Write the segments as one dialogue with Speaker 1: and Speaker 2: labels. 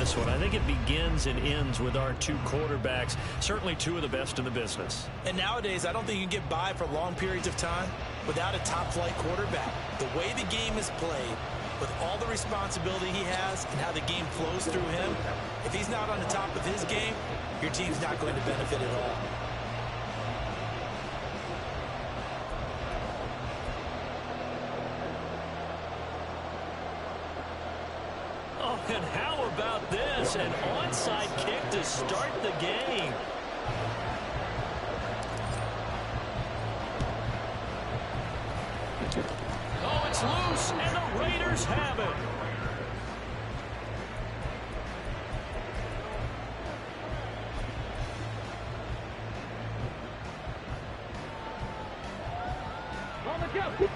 Speaker 1: this one. I think it begins and ends with our two quarterbacks, certainly two of the best in the business.
Speaker 2: And nowadays, I don't think you can get by for long periods of time without a top-flight quarterback. The way the game is played, with all the responsibility he has and how the game flows through him, if he's not on the top of his game, your team's not going to benefit at all.
Speaker 1: Oh, and how about this? An onside kick to start the game. Oh, it's loose, and the Raiders have it. On the go.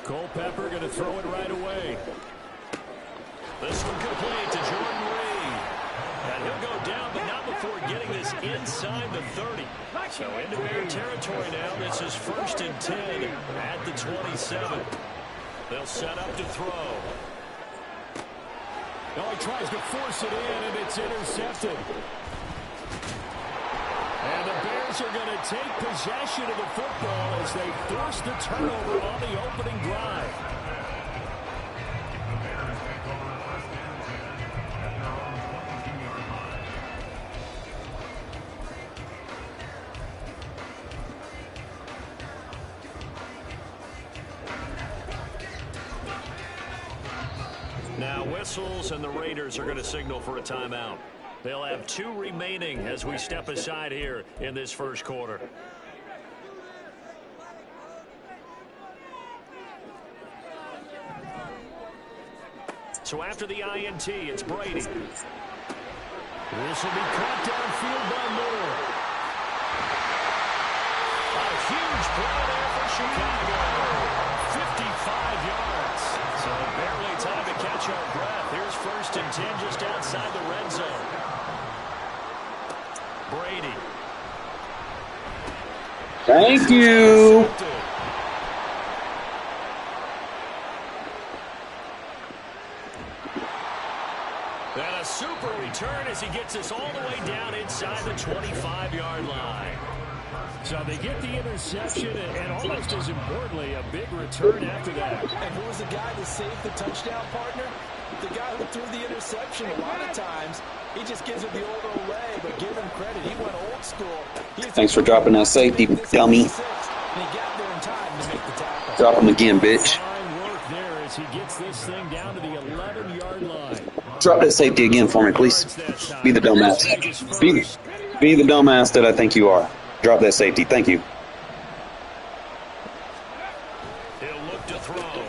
Speaker 1: Culpepper going to throw it right away. This one complete to Jordan Reed. And he'll go down, but not before getting this inside the 30. So into their territory now. This is 1st and 10 at the 27. They'll set up to throw.
Speaker 3: Now he tries to force it in, and it's intercepted. And the Bears are going to take possession of the football as they force the turnover on the opening drive.
Speaker 1: Now whistles, and the Raiders are going to signal for a timeout. They'll have 2 remaining as we step aside here in this first quarter. So after the INT, it's Brady.
Speaker 3: This will be caught downfield by Moore.
Speaker 1: A huge play there for Chicago. 55 yards. So barely time to catch our breath. Here's 1st and 10 just outside the red zone. Brady.
Speaker 4: Thank you.
Speaker 1: And a super return as he gets us all the way down inside the 25-yard line.
Speaker 3: So they get the interception, and almost as importantly, a big return after that.
Speaker 2: And who was the guy that saved the touchdown, partner? The guy who threw the interception. A lot of times, he just gives it the old Olay, but give him credit. He went old school.
Speaker 4: Thanks for dropping that safety, dummy. Drop him again, bitch.
Speaker 3: Fine work there as he gets this thing down to the 11-yard line.
Speaker 4: Drop that safety again for me, please. Be the dumbass. Be the dumbass that I think you are. Drop that safety. Thank you.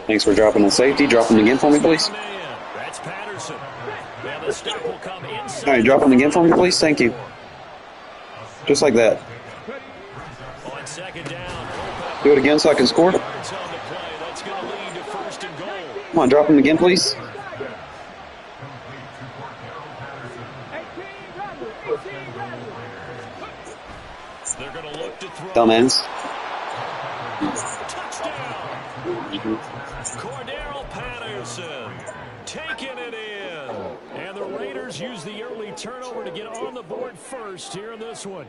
Speaker 4: Thanks for dropping the safety. Drop him again for me, please. All right, drop him again for me, please. Thank you. Just like that. Do it again so I can score. Come on, drop him again, please. Dumbass.
Speaker 1: Cordero Patterson taking it in. And the Raiders use the early turnover to get on the board first here in this one.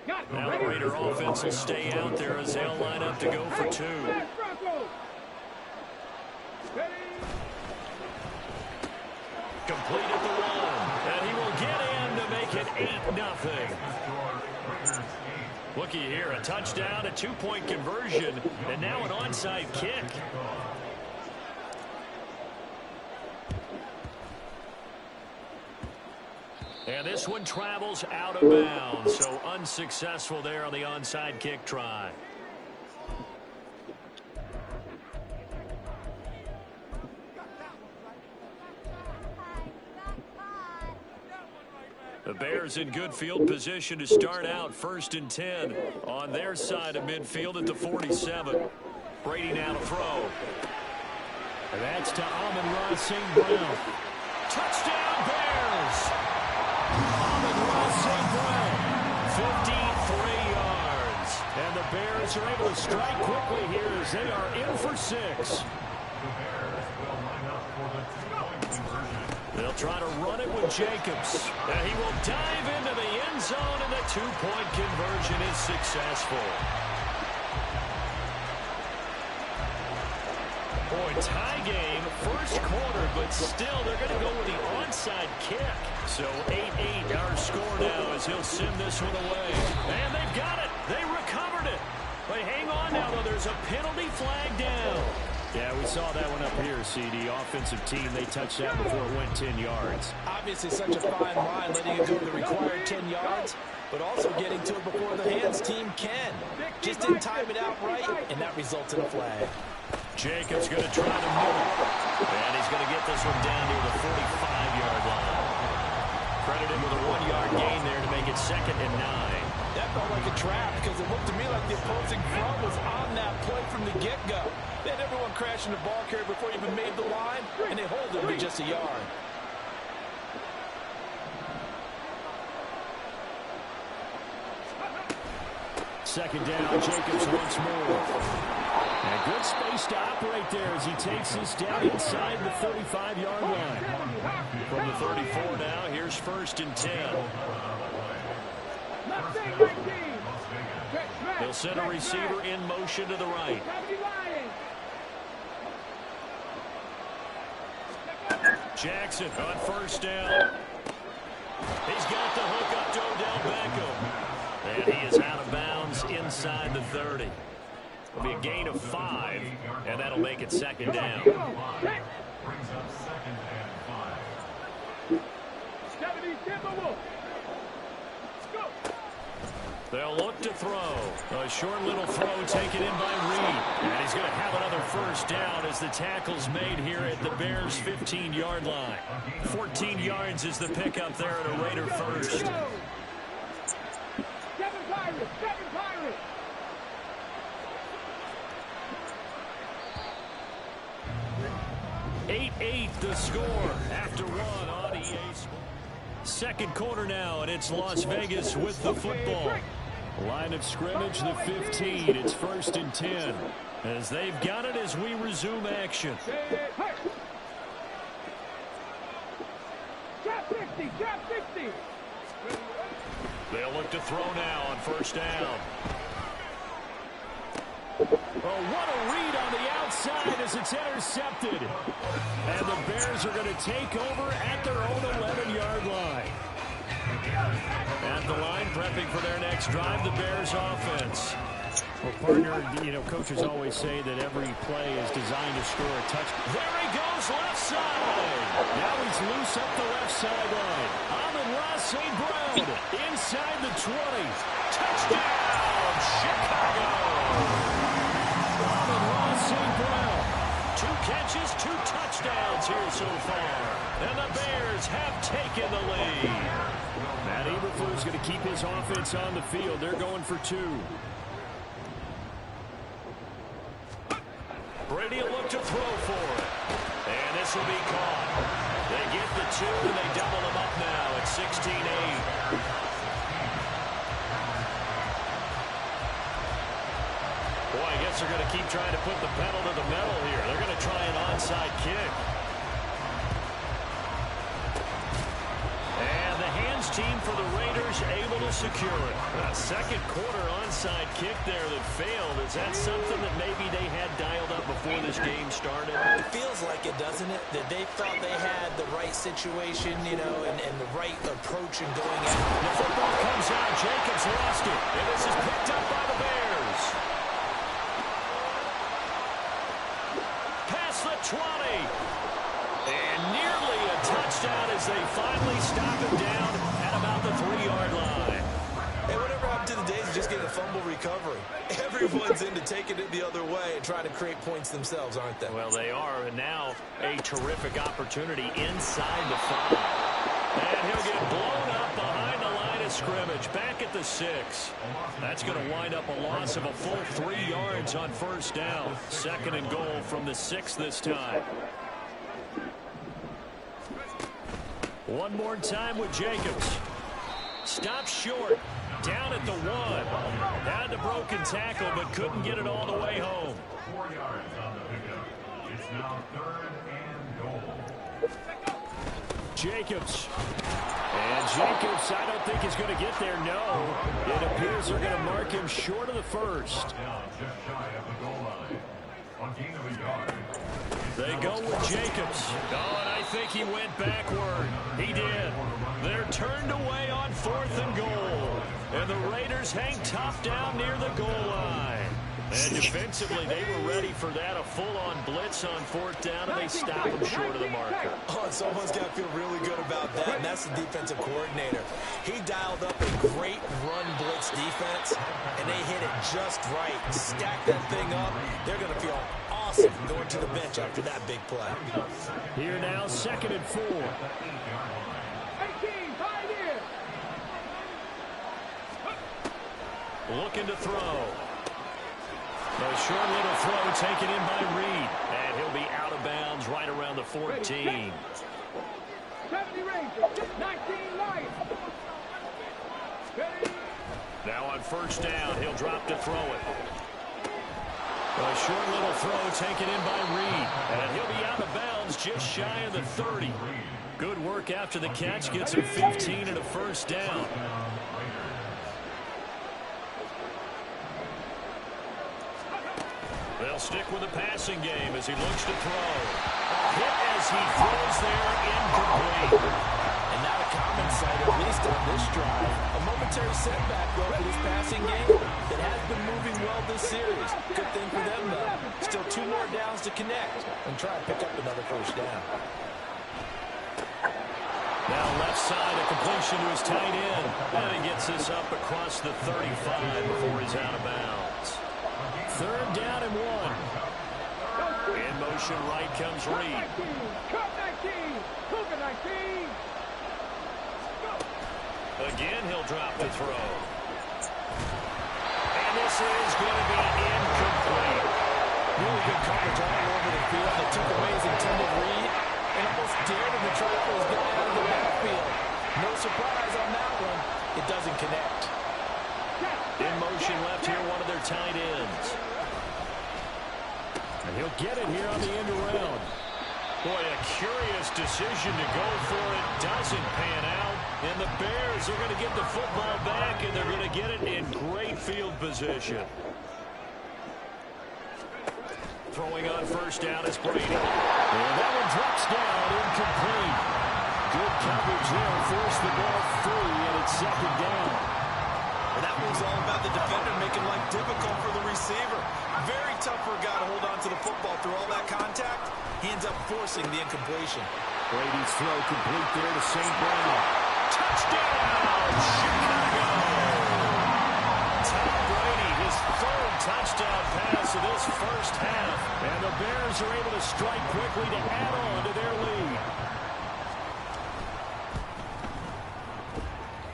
Speaker 1: Now the Raider offense will stay out there as they'll line up to go for 2. Completed the run. And he will get in to make it 8-0. Looky here, a touchdown, a 2-point conversion, and now an onside kick. And this one travels out of bounds, so unsuccessful there on the onside kick try. The Bears in good field position to start out 1st and 10 on their side of midfield at the 47. Brady now to throw.
Speaker 3: And that's to Amon-Ra St. Brown.
Speaker 1: Touchdown Bears! Amon-Ra
Speaker 3: Bears are able to strike quickly here as they are in for 6. They'll try to run it with Jacobs. And he will dive into the end zone, and the two-point conversion is successful. Boy, tie game, first quarter, but still they're going to go with the onside kick. So 8-8 our score now as he'll send this one away. And they've got it. They recovered it. But hang on now, though. There's a penalty flag down. Yeah, we saw that one up here, CD. Offensive team, they touched that before it went 10 yards.
Speaker 2: Obviously such a fine line, letting it go the required 10 yards, but also getting to it before the hands team can. Just didn't time it out right, and that results in a flag.
Speaker 3: Jacobs going to try to move. And he's going to get this one down near the 45-yard line. Credit him with a 1-yard gain there to make it 2nd and 9.
Speaker 2: That felt like a trap because it looked to me like the opposing front was on that play from the get-go. They had everyone crashing the ball carrier before he even made the line, and they hold him to just a yard.
Speaker 3: Second down, Jacobs once more. And good space to operate there as he takes this down inside the 35-yard line. From the 34 now, here's 1st and 10. He'll send a receiver in motion to the right. Jackson on 1st down. He's got the hook up to Odell Beckham. And he is out of bounds inside the 30. It'll be a gain of 5, and that'll make it 2nd down.
Speaker 5: Brings up 2nd and 5.
Speaker 3: They'll look to throw. A short little throw taken in by Reed. And he's going to have another 1st down as the tackle's made here at the Bears' 15-yard line. 14 yards is the pickup there at a Raider 1st. 8-8 the score after 1 on EA Sports. Second quarter now, and it's Las Vegas with the football. Line of scrimmage, the 15. It's 1st and 10. As they've got it as we resume action. They'll look to throw now on 1st down. Oh, what a read on the outside as it's intercepted. And the Bears are going to take over at their own 11-yard line. At the line, prepping for their next drive, the Bears offense. Well, partner, coaches always say that every play is designed to score a touchdown. There he goes, left side. Now he's loose up the left sideline. Amon-Ra St. Brown inside the 20. Touchdown, Chicago. Amon-Ra St. Brown. 2 catches, 2 touchdowns here so far. And the Bears have taken the lead. Matt Eberflus is going to keep his offense on the field. They're going for 2. Brady will look to throw for it. And this will be caught. They get the 2, and they double them up now at 16-8. Boy, I guess they're going to keep trying to put the pedal to the metal here. They're going to try an onside kick. And the hands team for the Raiders able to secure it. A second quarter onside kick there that failed. Is that something that maybe they had dialed up before this game started?
Speaker 2: It feels like it, doesn't it? That they thought they had the right situation, and the right approach in going out.
Speaker 3: The football comes out. Jacobs lost it. And this is picked up by the Bears. Past the 20. And nearly a touchdown as they finally stop him down at about the 3-yard line.
Speaker 2: Hey, whatever happened to the days of just getting a fumble recovery? Everyone's into taking it the other way and trying to create points themselves, aren't they?
Speaker 3: Well, they are, and now a terrific opportunity inside the 5. And he'll get blown up behind the line of scrimmage, back at the 6. That's going to wind up a loss of a full 3 yards on 1st down. 2nd and goal from the 6 this time. One more time with Jacobs.
Speaker 1: stopped short. Down at the 1. Had the broken tackle, but couldn't get it all the way home.
Speaker 5: 4 yards on the pickup. It's now 3rd and goal.
Speaker 3: Jacobs. And Jacobs, I don't think is going to get there, no. It appears they're going to mark him short of the first.
Speaker 5: Down just shy of the goal line. On gain of a yard.
Speaker 3: They go with Jacobs.
Speaker 1: Oh, and I think he went backward. He did. They're turned away on 4th and goal. And the Raiders hang tough down near the goal line. And defensively, they were ready for that, a full-on blitz on 4th down, and they stop him short of the marker.
Speaker 2: Oh, someone's got to feel really good about that, and that's the defensive coordinator. He dialed up a great run blitz defense, and they hit it just right. Stack that thing up. They're going to feel awesome going to the bench after that big play.
Speaker 3: Here now, 2nd and 4.
Speaker 5: 18, tied in.
Speaker 1: Looking to throw. A short little throw taken in by Reed. And he'll be out of bounds right around the 14.
Speaker 5: 70 Rangers, 19 Lions.
Speaker 1: Now on 1st down, he'll drop to throw it. A short little throw taken in by Reed. And he'll be out of bounds just shy of the 30. Good work after the catch. Gets him 15 and a 1st down. They'll stick with the passing game as he looks to throw. Hit as he throws there, incomplete.
Speaker 2: And not a common sight, at least on this drive. A momentary setback, though, for this passing game that has been moving well this series. Good thing for them, though. Still 2 more downs to connect and try and pick up another 1st down.
Speaker 1: Now left side, a completion to his tight end. And he gets this up across the 35 before he's out of bounds.
Speaker 3: 3rd down and 1.
Speaker 1: In motion right comes Reed.
Speaker 5: Cut 19, Cougar 19.
Speaker 1: Again, he'll drop the throw. And this is going to be incomplete.
Speaker 2: Really good coverage all over the field. They took away his intended read and almost dared him to try to pull his guy out of the backfield. No surprise on that one. It doesn't connect.
Speaker 1: In motion left here, one of their tight ends.
Speaker 3: And he'll get it here on the end around.
Speaker 1: Boy, a curious decision to go for it. Doesn't pan out. And the Bears are going to get the football back, and they're going to get it in great field position. Throwing on 1st down is Brady.
Speaker 3: And that one drops down, incomplete. Good coverage there, forced the ball free, and it's 2nd down.
Speaker 2: And that was all about the defender making life difficult for the receiver. Very tough for a guy to hold on to the football through all that contact. He ends up forcing the incompletion.
Speaker 3: Brady's throw complete there to St. Brown.
Speaker 1: Touchdown, Chicago! Tom Brady, his 3rd touchdown pass of this 1st half.
Speaker 3: And the Bears are able to strike quickly to add on to their lead.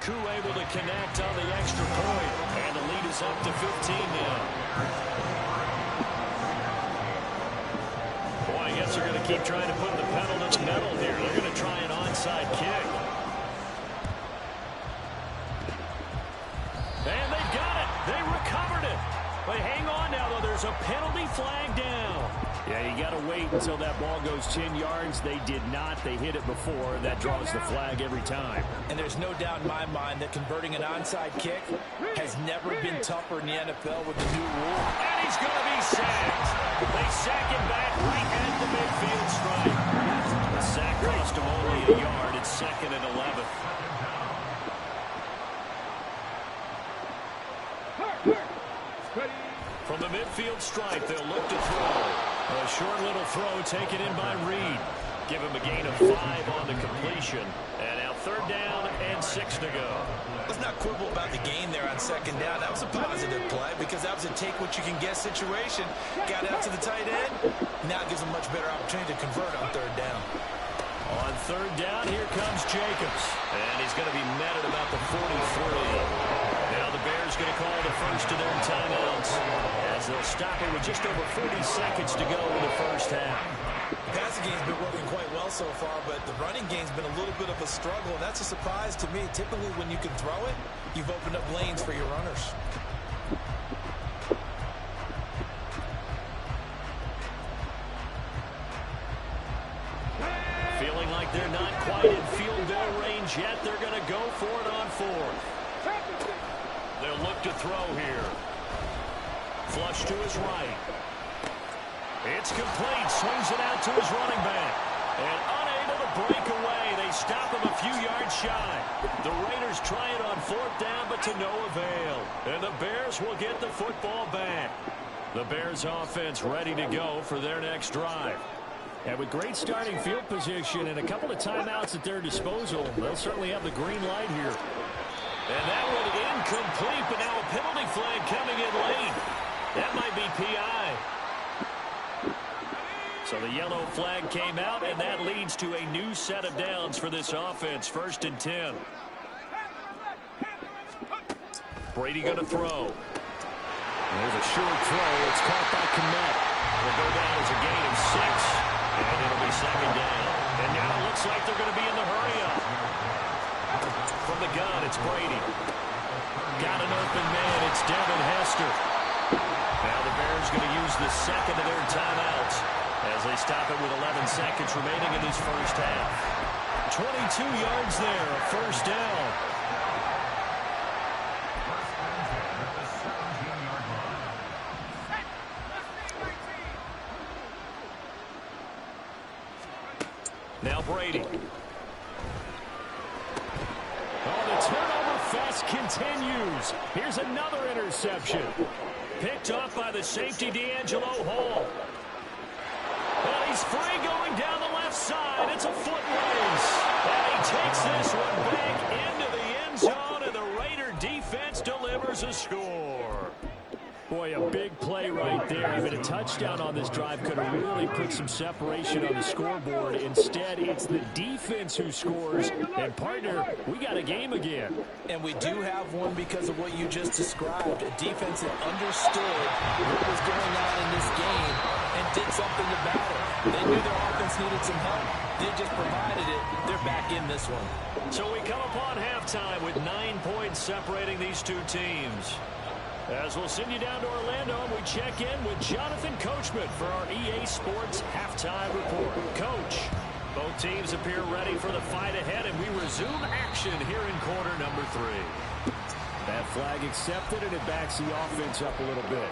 Speaker 1: Koo able to connect on the extra point. And the lead is up to 15 now. Boy, I guess they're going to keep trying to put the pedal to the metal here. They're going to try an onside kick. And they got it. They recovered it. But hang on now, though. There's a penalty flag down.
Speaker 3: Yeah, you got to wait until that ball goes 10 yards. They did not. They hit it before. That draws the flag every time.
Speaker 2: And there's no doubt in my mind that converting an onside kick has never been tougher in the NFL with the new rule.
Speaker 1: And he's going to be sacked. They sack him back right at the midfield stripe. The sack cost him only a yard. It's 2nd and 11. From the midfield stripe, they'll look to throw. A short little throw taken in by Reed. Give him a gain of 5 on the completion. And now 3rd down and 6 to go.
Speaker 2: Let's not quibble about the gain there on 2nd down. That was a positive play because that was a take-what-you-can-get situation. Got out to the tight end. Now it gives him a much better opportunity to convert on 3rd down.
Speaker 1: On 3rd down, here comes Jacobs. And he's going to be met at about the 43. Now the Bears going to call the first of their timeouts as they'll stop it with just over 40 seconds to go in the 1st half.
Speaker 2: The passing game's been working quite well so far, but the running game's been a little bit of a struggle, and that's a surprise to me. Typically, when you can throw it, you've opened up lanes for your runners.
Speaker 1: Feeling like they're not quite in field goal range yet. They're going to go for it on fourth. They'll look to throw here. Flush to his right. It's complete. Swings it out to his running back. And unable to break away. They stop him a few yards shy. The Raiders try it on fourth down, but to no avail. And the Bears will get the football back. The Bears offense ready to go for their next drive.
Speaker 3: And with great starting field position and a couple of timeouts at their disposal, they'll certainly have the green light here.
Speaker 1: And that one incomplete, but now a penalty flag coming in late. That might be PI. So the yellow flag came out, and that leads to a new set of downs for this offense. 1st and 10. Brady going to throw.
Speaker 3: There's a short throw. It's caught by Kmet.
Speaker 1: Will go down as a gain of 6. And it'll be 2nd down. And now it looks like they're going to be in the hurry-up. From the gun, it's Brady. Got an open man. It's Devin Hester. Now the Bears going to use the second of their timeouts as they stop it with 11 seconds remaining in this first half. 22 yards there, a 1st down. Now Brady.
Speaker 3: Oh, the turnover fest continues. Here's another interception.
Speaker 1: Picked off by the safety, D'Angelo Hall. And he's free going down the left side. It's a foot race. And he takes this one back into the end zone, and the Raider defense delivers a score.
Speaker 3: Boy, a big play right there. I mean, a touchdown on this drive could have really put some separation on the scoreboard. Instead, it's the defense who scores. And, partner, we got a game again.
Speaker 2: And we do have one because of what you just described. A defense that understood what was going on in this game and did something about it. They knew their offense needed some help. They just provided it. They're back in this one.
Speaker 1: So we come upon halftime with 9 points separating these two teams. As we'll send you down to Orlando, and we check in with Jonathan Coachman for our EA Sports Halftime Report. Coach, both teams appear ready for the fight ahead, and we resume action here in quarter number 3.
Speaker 3: That flag accepted, and it backs the offense up a little bit.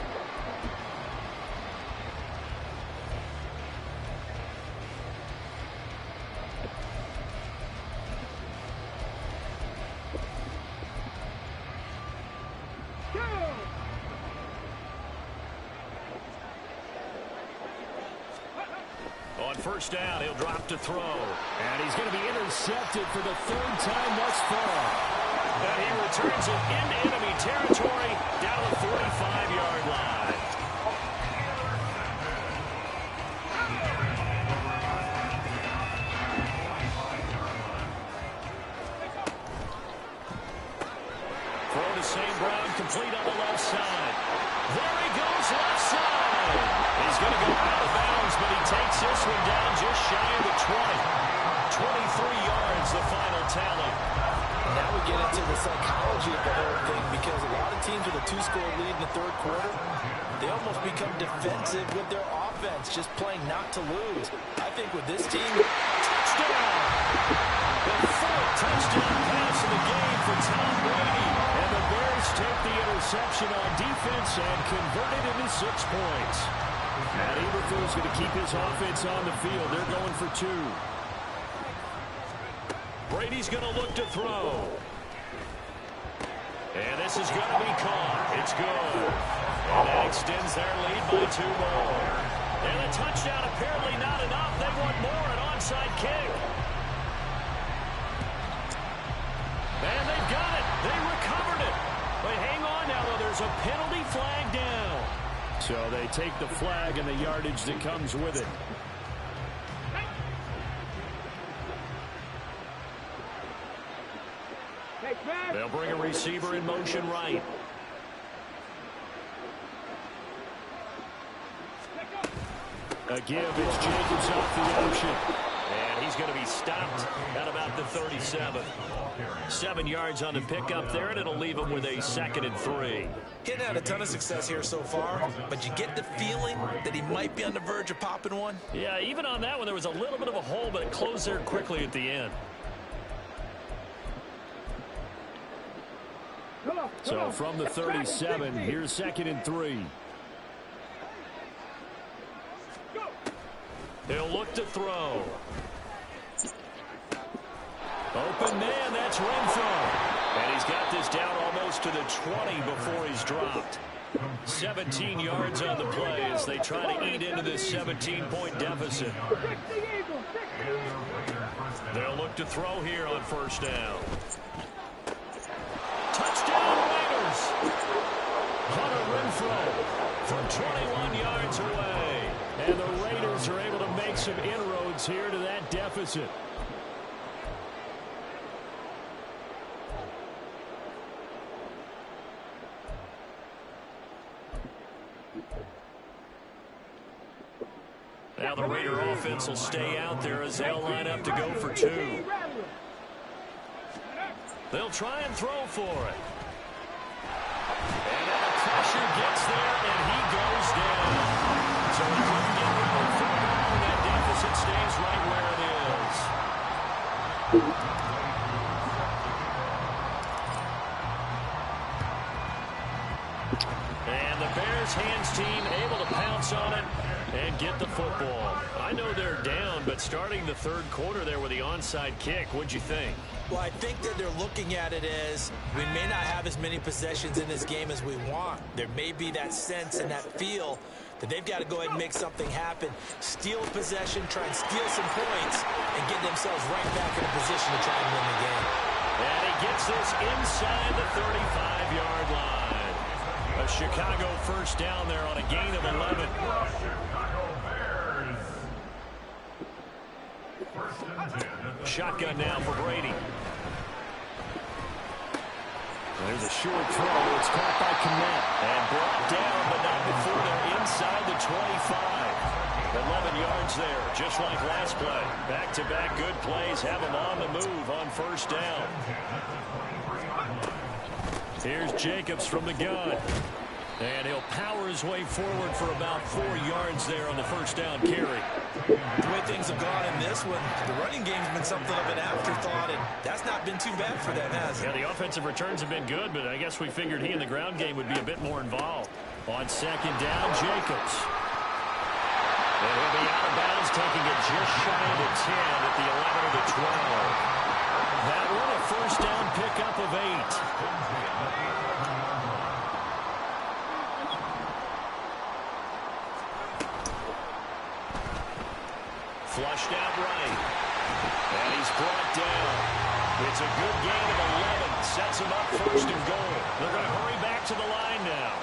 Speaker 1: On first down, he'll drop to throw.
Speaker 3: And he's going to be intercepted for the 3rd time thus far.
Speaker 1: And he returns it into enemy territory down the 45-yard line. Throw to St. Brown, complete on the left side. There he goes, left side. He's going to go out of bounds, but he takes this one down just shy of the 20. 23 yards, the final tally.
Speaker 2: Now we get into the psychology of the whole thing, because a lot of teams with a 2-score lead in the 3rd quarter, they almost become defensive with their offense, just playing not to lose. I think with this team,
Speaker 1: touchdown! The 4th touchdown pass of the game for Tom Brady. And the Bears take the interception on defense and convert it into 6 points.
Speaker 3: Matt Eberflus going to keep his offense on the field. They're going for 2.
Speaker 1: Brady's going to look to throw. And this is going to be caught. It's good. And that extends their lead by 2 more. And the touchdown apparently not enough. They want more, an onside kick. And they've got it. They recovered it. But hang on now, though. There's a penalty flag down.
Speaker 3: So they take the flag and the yardage that comes with it.
Speaker 1: They'll bring a receiver in motion right.
Speaker 3: Give, it's Jacobs off the option.
Speaker 1: And he's going to be stopped at about the 37. 7 yards on the pickup there, and it'll leave him with a 2nd and 3.
Speaker 2: He hasn't had a ton of success here so far, but you get the feeling that he might be on the verge of popping one.
Speaker 1: Yeah, even on that one, there was a little bit of a hole, but it closed there quickly at the end.
Speaker 3: So from the 37, here's 2nd and 3.
Speaker 1: He'll look to throw. Open man, that's Renfro. And he's got this down almost to the 20 before he's dropped. 17 yards on the play as they try to eat into this 17-point deficit. They'll look to throw here on 1st down. Touchdown Raiders! Hunter Renfro from 21 yards away.
Speaker 3: And the Raiders are able to make some inroads here to that deficit.
Speaker 1: Now the Raider offense will stay out there as they'll line up to go for 2. They'll try and throw for it. And the pressure gets there, and he goes down. So he couldn't get rid of the football, and that deficit stays right where it is. And the Bears hands team able to pounce on it and get the football. I know they're down, but starting the 3rd quarter there with the onside kick, what'd you think?
Speaker 2: Well, I think that they're looking at it as we may not have as many possessions in this game as we want. There may be that sense and that feel that they've got to go ahead and make something happen, steal a possession, try and steal some points, and get themselves right back in a position to try and win the game.
Speaker 1: And he gets this inside the 35-yard line. A Chicago 1st down there on a gain of 11. Shotgun now for Brady.
Speaker 3: There's a short throw. It's caught by Kmet.
Speaker 1: And brought down, but not before they're inside the 25. 11 yards there, just like last play. Back-to-back good plays have them on the move on 1st down. Here's Jacobs from the gun. And he'll power his way forward for about 4 yards there on the 1st down carry.
Speaker 2: The way things have gone in this one, the running game's been something of an afterthought, and that's not been too bad for them, has it?
Speaker 1: Yeah, the offensive returns have been good, but I guess we figured he in the ground game would be a bit more involved. On 2nd down, Jacobs. And he'll be out of bounds, taking it just shy of the 10 at the 11 or the 12. That one a 1st down pickup of 8. Flushed out right. And he's brought down. It's a good gain of 11. Sets him up 1st and goal. They're going to hurry back to the line now.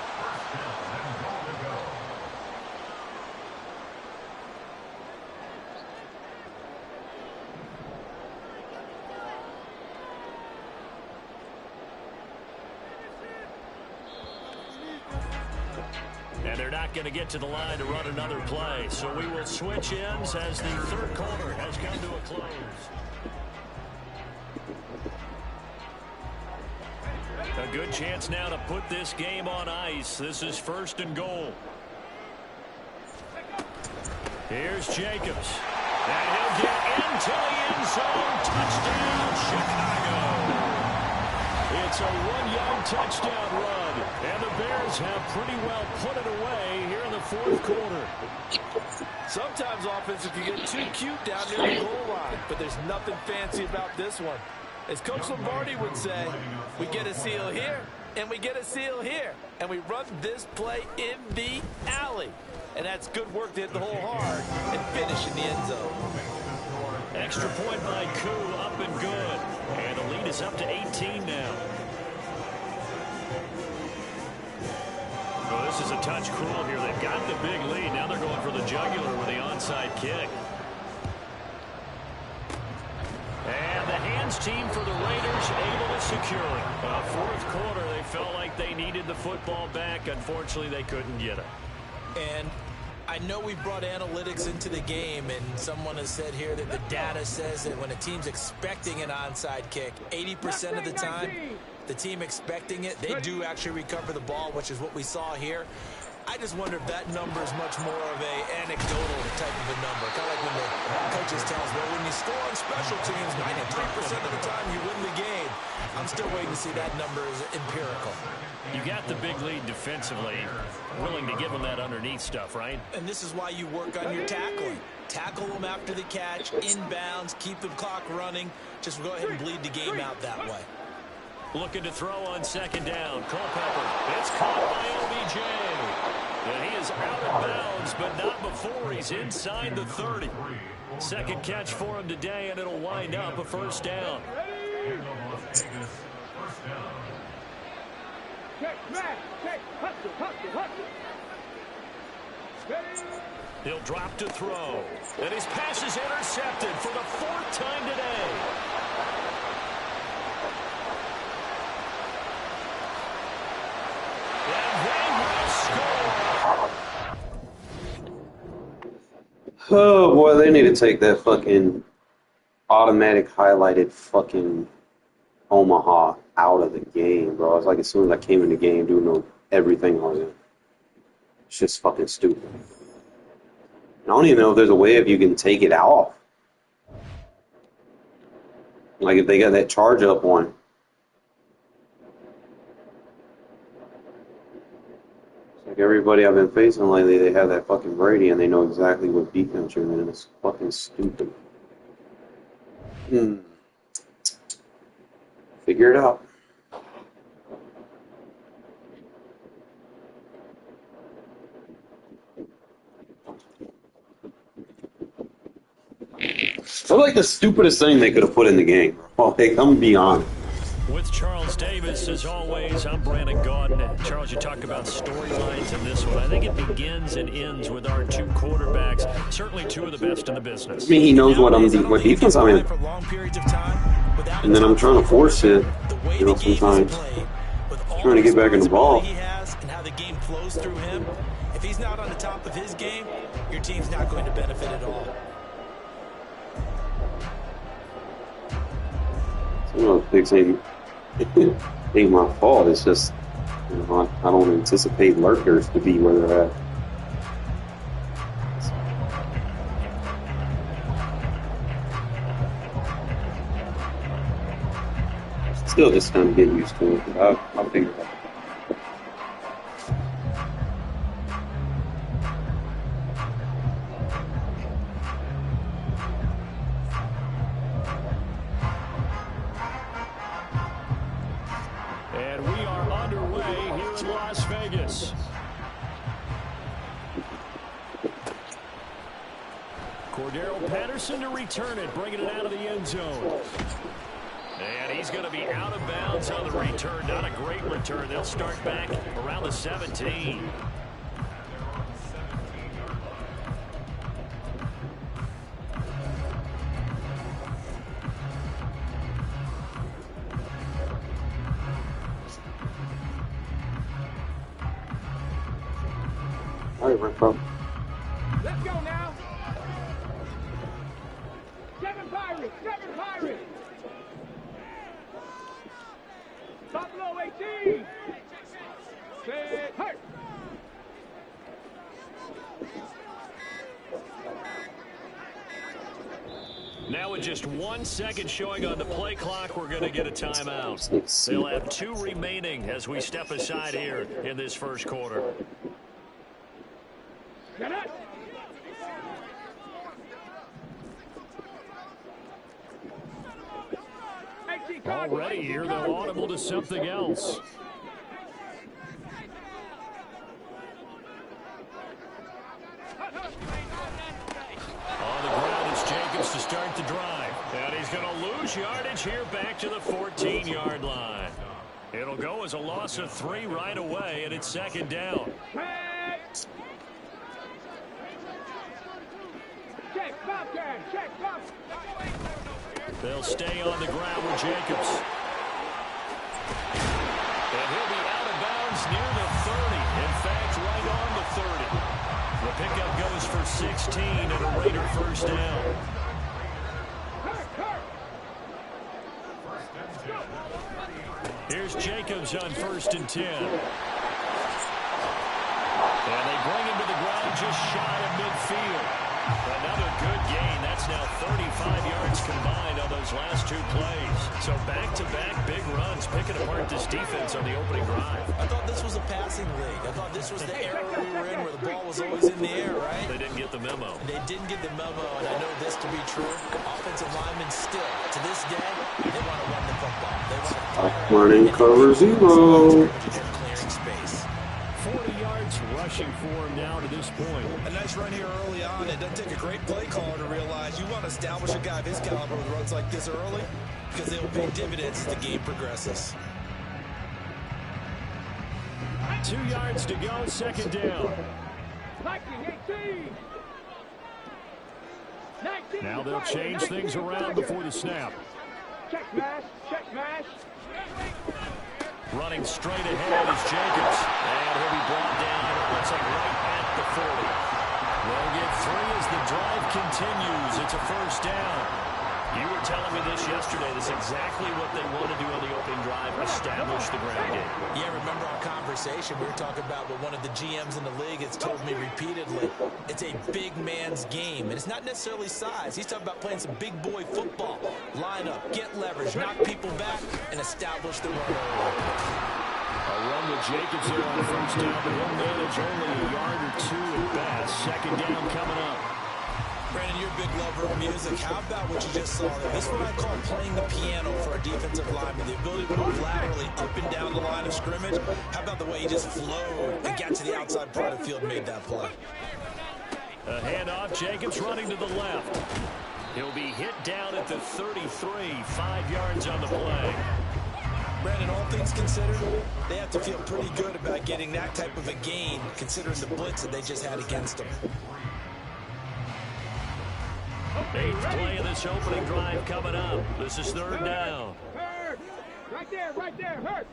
Speaker 1: And they're not going to get to the line to run another play. So we will switch ends as the 3rd quarter has come to a close. A good chance now to put this game on ice. This is 1st and goal. Here's Jacobs. And he'll get into the end zone. Touchdown, Chicago. It's a 1-yard touchdown run. And the Bears have pretty well put it away here in the 4th quarter.
Speaker 6: Sometimes offenses can get too cute down near the goal line, but there's nothing fancy about this one. As Coach Lombardi would say, we get a seal here, and we get a seal here, and we run this play in the alley. And that's good work to hit the hole hard and finish in the end zone.
Speaker 1: Extra point by Koo, up and good. And the lead is up to 18 now. Well, this is a touch cruel here. They've got the big lead. Now they're going for the jugular with the onside kick. And the hands team for the Raiders able to secure it. 4th quarter, they felt like they needed the football back. Unfortunately, they couldn't get it.
Speaker 2: And I know we brought analytics into the game, and someone has said here that the data says that when a team's expecting an onside kick, 80% of the time, the team expecting it, they do actually recover the ball, which is what we saw here. I just wonder if that number is much more of a anecdotal type of a number. Kind of like when the coaches tell us, well, when you score on special teams, 93% of the time you win the game. I'm still waiting to see that number is empirical.
Speaker 3: You got the big lead defensively, willing to give them that underneath stuff, right?
Speaker 2: And this is why you work on your tackling. Tackle them after the catch, inbounds, keep the clock running. Just go ahead and bleed the game out that way.
Speaker 3: Looking to throw on second down. Culpepper. It's caught by OBJ. And he is out of bounds, but not before he's inside the 30. Second catch for him today, and it'll wind up a first down. He'll drop to throw. And his pass is intercepted for the 4th time today.
Speaker 4: Oh boy, they need to take that fucking automatic highlighted fucking Omaha out of the game, bro. It's like as soon as I came in the game doing everything on it. It's just fucking stupid. And I don't even know if there's a way if you can take it off. Like if they got that charge up on. Like everybody I've been facing lately, they have that fucking Brady and they know exactly what defense you're in. It's fucking stupid. Figure it out. It's like the stupidest thing they could have put in the game. Oh, hey, I'm gonna be honest.
Speaker 3: With Charles Davis, as always, I'm Brandon Gaudin. Charles, you talk about storylines in this one. I think it begins and ends with our two quarterbacks, certainly two of the best in the business.
Speaker 4: I mean, he knows what defense I'm in. And then I'm trying to force it, you know, sometimes. Trying to get back in the ball.
Speaker 2: And how the game flows through him. If he's not on the top of his game, your team's not going to benefit at all.
Speaker 4: Some of those picks ain't my fault. It's just, you know, I don't anticipate lurkers to be where they're at. Still just kind of get used to it. I'll figure it out.
Speaker 3: And we are underway here in Las Vegas. Cordero Patterson to return it, bringing it out of the end zone. And he's going to be out of bounds on the return. Not a great return. They'll start back around the 17.
Speaker 4: All right, Rick, bro.
Speaker 7: Let's go now. 7 Pirates, 7 Pirates. Buffalo 18. Set, hurt.
Speaker 3: Now with just 1 second showing on the play clock, we're going to get a timeout. They'll have 2 remaining as we step aside here in this first quarter.
Speaker 7: Get it.
Speaker 3: Already here, they'll audible to something else. On the ground, it's Jacobs to start the drive. And he's going to lose yardage here back to the 14-yard line. It'll go as a loss of 3 right away, and it's second down. They'll stay on the ground with Jacobs. And he'll be out of bounds near the 30. In fact, right on the 30. The pickup
Speaker 1: 16 and a Raider first down. Here's Jacobs on 1st and 10. And they bring him to the ground just shy of midfield. Another good gain. That's now 35 yards combined on those last 2 plays. So back-to-back big runs, picking apart this defense on the opening drive.
Speaker 2: I thought this was a passing league. I thought this was the era we were in where the ball was always in the air, right?
Speaker 1: They didn't get the memo.
Speaker 2: They didn't get the memo, and I know this to be true. Offensive linemen still, to this day, they want to run the football. They want to
Speaker 4: running cover 0.
Speaker 2: Clearing space.
Speaker 3: 40 yards rushing for him now to this point.
Speaker 6: A nice run here early on. It doesn't take a great play caller to realize you want to establish a guy of his caliber with runs like this early because they will pay dividends as the game progresses.
Speaker 3: 2 yards to go, 2nd down.
Speaker 7: 18. 19.
Speaker 3: Now they'll change things around before the snap.
Speaker 7: Check smash. Check smash.
Speaker 1: Running straight ahead is Jacobs. And he'll be brought down, it looks like right at the 40. They'll get 3 as the drive continues. It's a first down. You were telling me this yesterday. This is exactly what they want to do on the opening drive, establish the ground game.
Speaker 2: Yeah, remember our conversation? We were talking about what one of the GMs in the league has told me repeatedly. It's a big man's game, and it's not necessarily size. He's talking about playing some big boy football. Line up, get leverage, knock people back, and establish the run early.
Speaker 3: A run with Jacobs there on 1st down, but he'll manage only a yard or 2 at best. 2nd down coming up.
Speaker 2: Brandon, you're a big lover of music. How about what you just saw there? This is what I call playing the piano for a defensive lineman. The ability to move laterally up and down the line of scrimmage. How about the way he just flowed and got to the outside part of the field and made that play?
Speaker 1: A handoff, Jacobs running to the left. He'll be hit down at the 33, 5 yards on the play.
Speaker 2: Brandon, all things considered, they have to feel pretty good about getting that type of a gain, considering the blitz that they just had against them.
Speaker 1: 8th play of this opening drive coming up. This is 3rd down.
Speaker 7: Hurt. Right there. Hurt.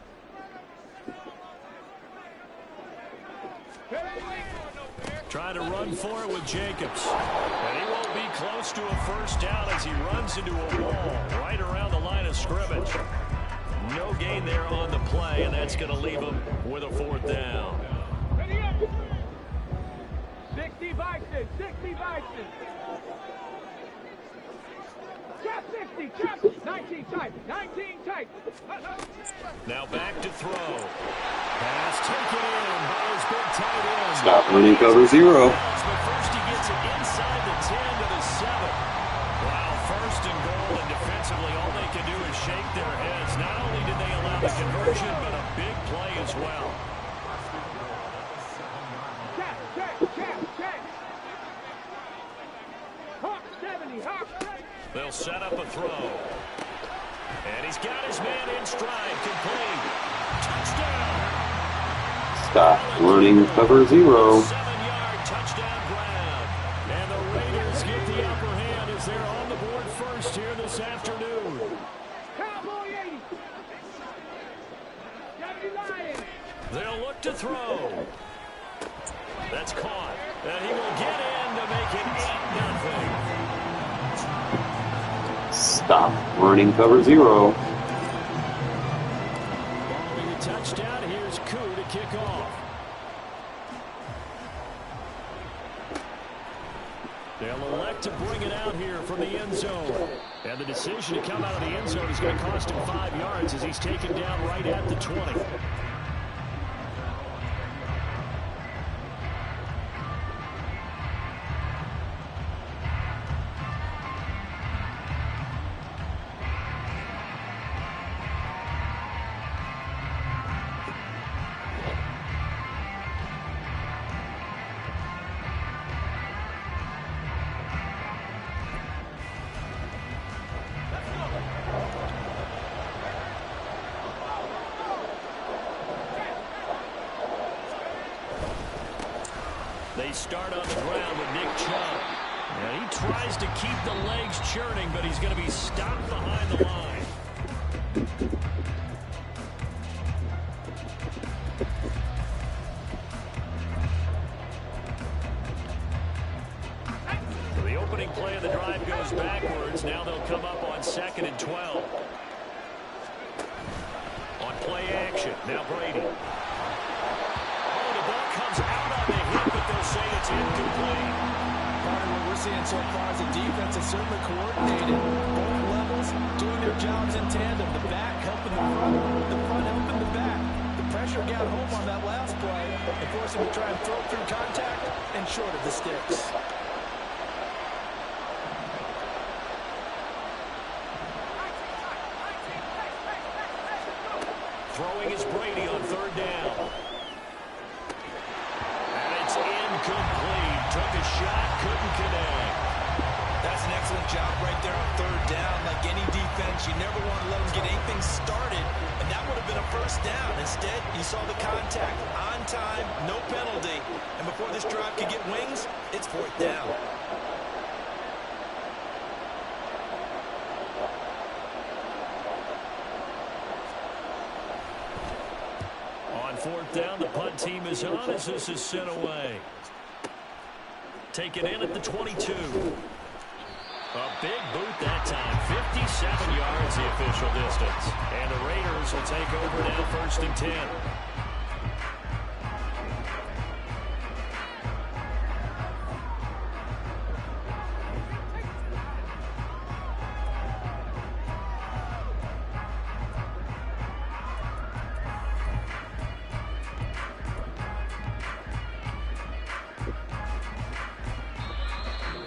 Speaker 1: Trying to run for it with Jacobs. And he won't be close to a first down as he runs into a wall right around the line of scrimmage. No gain there on the play, and that's going to leave him with a 4th down.
Speaker 7: Ready up. 60 Bison. 60 Bison. Trap 60. Trap 19 tight. 19 tight.
Speaker 1: Now back to throw. Pass taken in by his big tight end.
Speaker 4: Stop running cover 0.
Speaker 1: But first he gets it inside the 10 to the 7. Wow, 1st and goal, and defensively all they can do is shake their heads. Not only did they allow the conversion, but a big play as well.
Speaker 7: Check. Hawk 70. Hawk 70.
Speaker 1: They'll set up a throw. And he's got his man in stride, complete. Touchdown.
Speaker 4: Stop running cover 0.
Speaker 1: 7-yard touchdown grab. And the Raiders get the upper hand as they're on the board first here this afternoon.
Speaker 7: Cowboy 80. 70 Lions.
Speaker 1: They'll look to throw. That's caught. And he will get in to make it 8-0.
Speaker 4: Stop running cover 0.
Speaker 3: Following the touchdown, here's Koo to kick off. They'll elect to bring it out here from the end zone. And the decision to come out of the end zone is going to cost him 5 yards as he's taken down right at the 20.
Speaker 1: They start on the ground with Nick Chubb. And he tries to keep the legs churning, but he's going to be stopped behind the line. Now they'll come up on 2nd and 12. On play action, now Brady. Oh, the ball comes out on the hit, but they'll say it's incomplete.
Speaker 6: Part of what we're seeing so far is the defense is certainly coordinated. Both levels doing their jobs in tandem. The back helping the front helping the back. The pressure got home on that last play and forced him to try and throw through contact and short of the sticks.
Speaker 1: Throwing is Brady on 3rd down. And it's incomplete. Took a shot, couldn't connect.
Speaker 2: That's an excellent job right there on 3rd down. Like any defense, you never want to let them get anything started, and that would have been a 1st down. Instead, you saw the contact on time, no penalty, and before this drive could get wings, it's 4th down.
Speaker 1: On 4th down, the punt team is on as this is sent away. Taken in at the 22. A big boot that time. 57 yards the official distance. And the Raiders will take over now 1st and 10.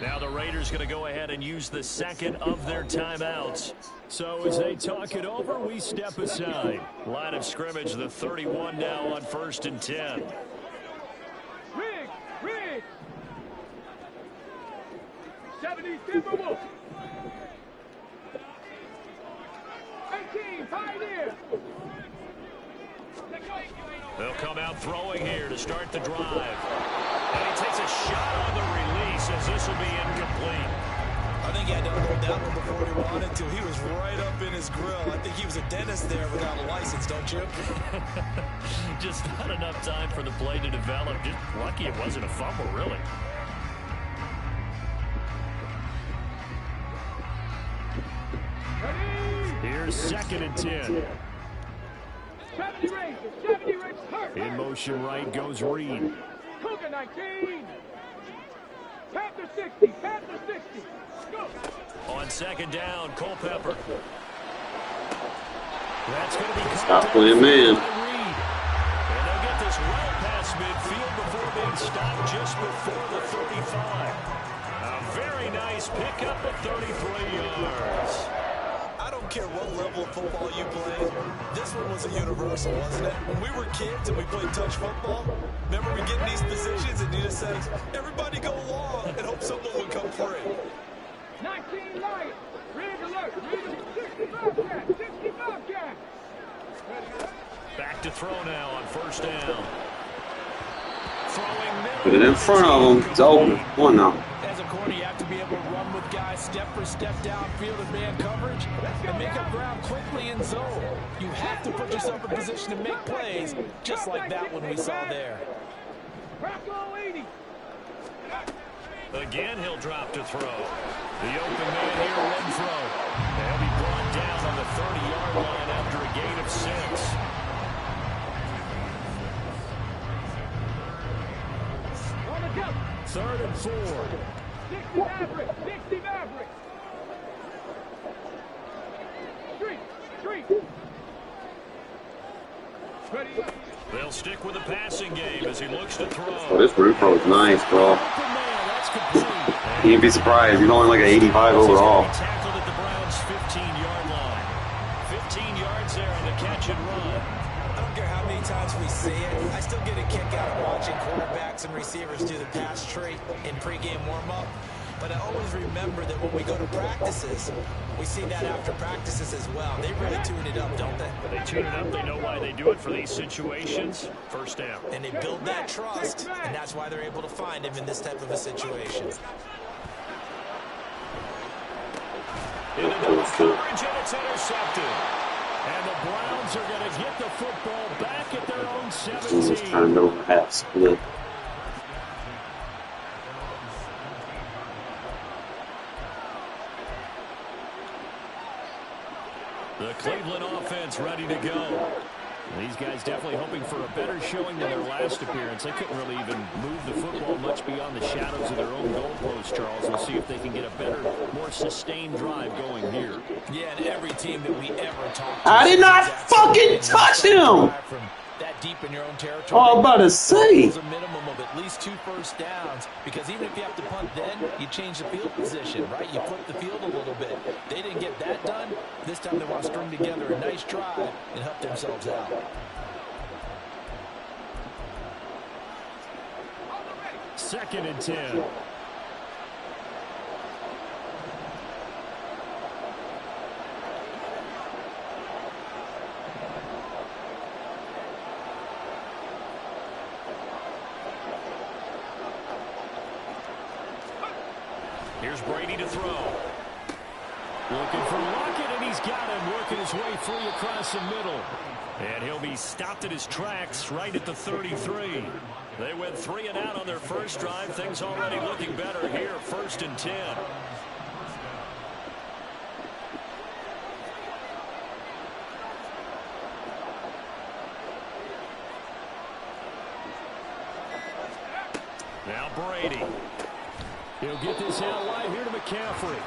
Speaker 1: Now the Raiders going to go ahead and use the 2nd of their timeouts.
Speaker 3: So as they talk it over, we step aside.
Speaker 1: Line of scrimmage, the 31 now on 1st and 10.
Speaker 7: Rig! 70, Timberwolves. 18, Pioneer.
Speaker 1: They'll come out throwing here to start the drive. And he takes a shot on the release as this will be incomplete.
Speaker 2: I think he had to hold that one before he wanted to. He was right up in his grill. I think he was a dentist there without a license, don't you?
Speaker 1: Just not enough time for the play to develop. Just lucky it wasn't a fumble, really.
Speaker 3: Here's 2nd and 10.
Speaker 7: 70 Rangers, hurt.
Speaker 3: In motion right goes Reed.
Speaker 7: Cougar 19. Panther 60, Go.
Speaker 1: On 2nd down, Culpepper. That's going to be
Speaker 4: Stop playing man.
Speaker 1: And they'll get this well past midfield before being stopped just before the 35. A very nice pickup of 33 yards.
Speaker 2: I don't care what level of football you play. This one was a universal, wasn't it? When we were kids and we played touch football, remember we get in these positions and you just say, everybody go long and hope someone would come free.
Speaker 7: 19 Lions. Red alert. 65 cat. 65 cat.
Speaker 1: Back to throw now on 1st down. Throwing middle.
Speaker 4: Put it in front of him. It's open. Come on now.
Speaker 6: As a corner, you have to be able to run with guys step for step downfield and man coverage and make up ground quickly in zone. You have to put yourself in position to make plays, just like that one we saw there.
Speaker 7: Bravo 80.
Speaker 1: Again, he'll drop to throw. The open man here, Renfro. They'll be brought down on the 30-yard line after a gain of 6.
Speaker 7: On the jump.
Speaker 3: 3rd and 4.
Speaker 7: 60 Maverick. 60 Maverick. Street. Ready.
Speaker 1: They'll stick with the passing game as he looks to throw.
Speaker 4: Oh, this Renfro is nice, bro.
Speaker 1: Open man, that's complete.
Speaker 4: You'd be surprised. He's only like an 85 overall.
Speaker 1: Tackled at the Browns' 15-yard line. 15 yards there on the catch and run.
Speaker 2: I don't care how many times we see it. I still get a kick out of watching quarterbacks and receivers do the pass tree in pregame warm-up. But I always remember that when we go to practices, we see that after practices as well. They really tune it up, don't they?
Speaker 1: They tune it up. They know why they do it for these situations. 1st down.
Speaker 2: And they build that trust, and that's why they're able to find him in this type of a situation.
Speaker 1: Into double coverage, and it's intercepted.
Speaker 3: And the Browns are going to get the football back at their own
Speaker 4: It's
Speaker 3: 17.
Speaker 4: turned over half split.
Speaker 3: is ready to go. These guys definitely hoping for a better showing than their last appearance. They couldn't really even move the football much beyond the shadows of their own goalpost, Charles. We'll see if they can get a better, more sustained drive going here.
Speaker 6: Yeah, and every team that we ever talked to.
Speaker 4: I did not fucking touch him!
Speaker 6: That deep in your own territory.
Speaker 4: Oh, I'm about to say.
Speaker 6: There's a minimum of at least 2 first downs, because even if you have to punt then, you change the field position, right? You flip the field a little bit. They didn't get that done. This time they want to string together a nice drive and help themselves out.
Speaker 3: Second and 10. Here's Brady to throw. Looking for Lockett, and he's got him, working his way free across the middle. And he'll be stopped at his tracks right at the 33. They went 3 and out on their first drive. Things already looking better here, 1st and 10. Now Brady. He'll get this out wide here to McCaffrey.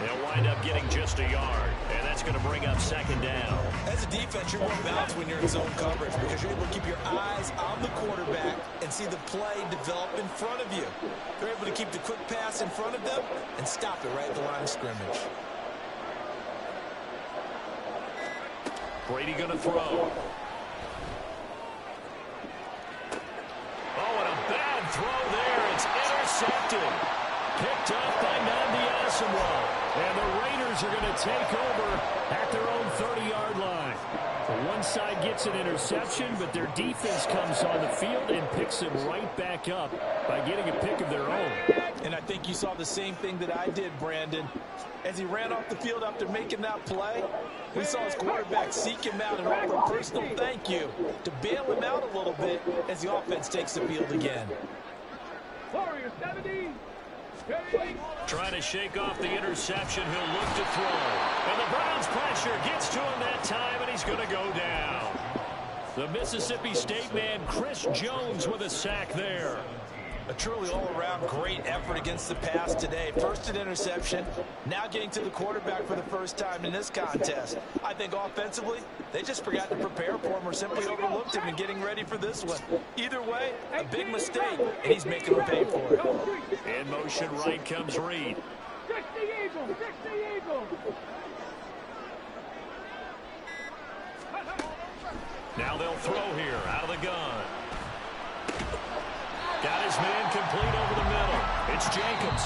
Speaker 3: They'll wind up getting just a yard, and that's going to bring up 2nd down.
Speaker 6: As a defense, you're more balanced when you're in zone coverage because you're able to keep your eyes on the quarterback and see the play develop in front of you. They're able to keep the quick pass in front of them and stop it right at the line of scrimmage.
Speaker 3: Brady going to throw. Oh, and a bad throw there. It's intercepted. Picked up by Nnamdi Asomugha. And the Raiders are going to take over at their own 30-yard line. The one side gets an interception, but their defense comes on the field and picks it right back up by getting a pick of their own.
Speaker 6: And I think you saw the same thing that I did, Brandon. As he ran off the field after making that play, we saw his quarterback seek him out and offer a personal thank you to bail him out a little bit as the offense takes the field again.
Speaker 7: Warrior 70.
Speaker 3: Trying to shake off the interception. He'll look to throw. And the Browns pressure gets to him that time, and he's going to go down. The Mississippi State man, Chris Jones, with a sack there.
Speaker 6: A truly all-around great effort against the pass today. First an interception, now getting to the quarterback for the first time in this contest. I think offensively, they just forgot to prepare for him or simply overlooked him in getting ready for this one. Either way, a big mistake, and he's making them pay for it.
Speaker 3: In motion right comes Reed.
Speaker 7: 60 Eagles, 60 Eagles.
Speaker 3: Now they'll throw here out of the gun. Got his man complete over the middle. It's Jacobs.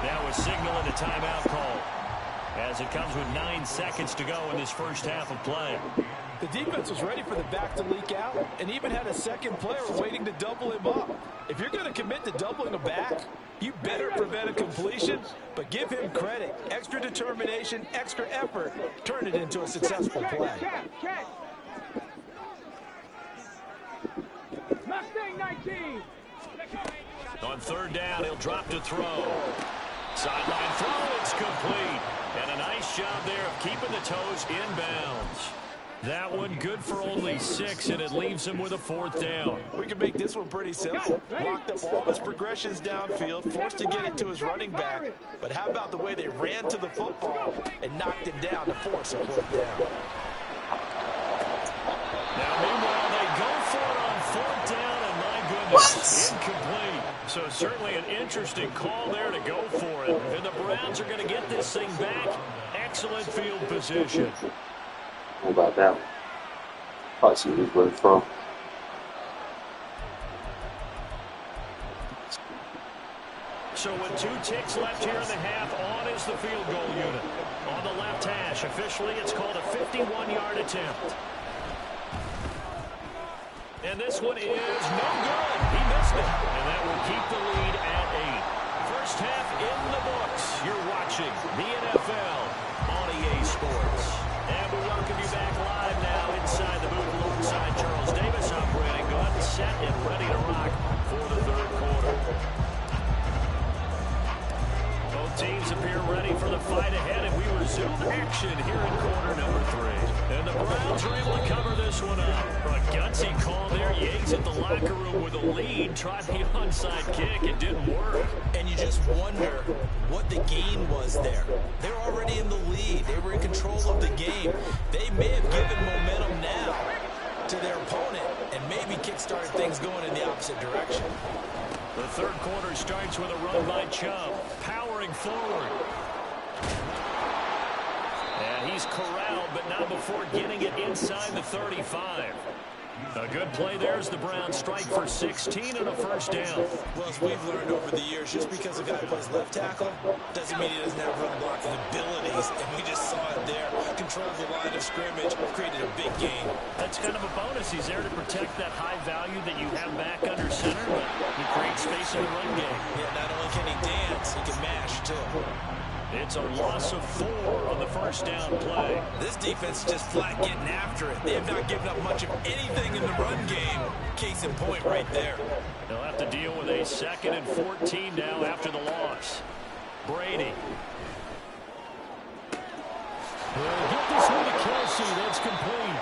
Speaker 3: Now a signal and a timeout call as it comes with 9 seconds to go in this first half of play.
Speaker 6: The defense was ready for the back to leak out and even had a second player waiting to double him up. If you're going to commit to doubling a back, you better prevent a completion, but give him credit. Extra determination, extra effort, turn it into a successful play.
Speaker 7: Mustang 19.
Speaker 3: On 3rd down, he'll drop to throw. Sideline throw, it's complete. And a nice job there of keeping the toes inbounds. That one good for only 6, and it leaves him with a 4th down.
Speaker 6: We can make this one pretty simple. Locked up all his progressions downfield, forced to get it to his running back. But how about the way they ran to the football and knocked him down to force a 4th down?
Speaker 3: Now, meanwhile, they go for it on 4th down, and my goodness, incomplete. So certainly an interesting call there to go for it. And the Browns are going to get this thing back. Excellent field position.
Speaker 4: How about that one? Probably see who's going to throw.
Speaker 3: So with 2 ticks left here in the half, on is the field goal unit. On the left hash, officially it's called a 51-yard attempt. And this one is no good. He missed it. And that will keep the lead at 8. First half in the books. You're watching the NFL on EA Sports. And we welcome you back live now inside the booth alongside Charles Davis operating gun, set and ready to rock for the 3rd quarter. Both teams appear ready for the fight ahead, and we resume action here in quarter number 3. And the
Speaker 1: He exit the locker room with a lead, tried the onside kick. It didn't work.
Speaker 2: And you just wonder what the gain was there. They're already in the lead. They were in control of the game. They may have given momentum now to their opponent and maybe kick-started things going in the opposite direction.
Speaker 1: The third quarter starts with a run by Chubb, powering forward. And he's corralled, but not before getting it inside the 35. A good play there as the Browns strike for 16 and a first down.
Speaker 2: Well, as we've learned over the years, just because a guy plays left tackle doesn't mean he doesn't have run blocking abilities. And we just saw it there. Controlled the line of scrimmage, created a big gain.
Speaker 1: That's kind of a bonus. He's there to protect that high value that you have back under center, but he creates space in the run game.
Speaker 2: Yeah, not only can he dance, he can mash, too.
Speaker 1: It's a loss of 4 on the first down play.
Speaker 2: This defense is just flat getting after it. They have not given up much of anything in the run game. Case in point right there.
Speaker 1: They'll have to deal with a 2nd and 14 now after the loss. Brady.
Speaker 3: He'll get this one to Kelsey. That's complete.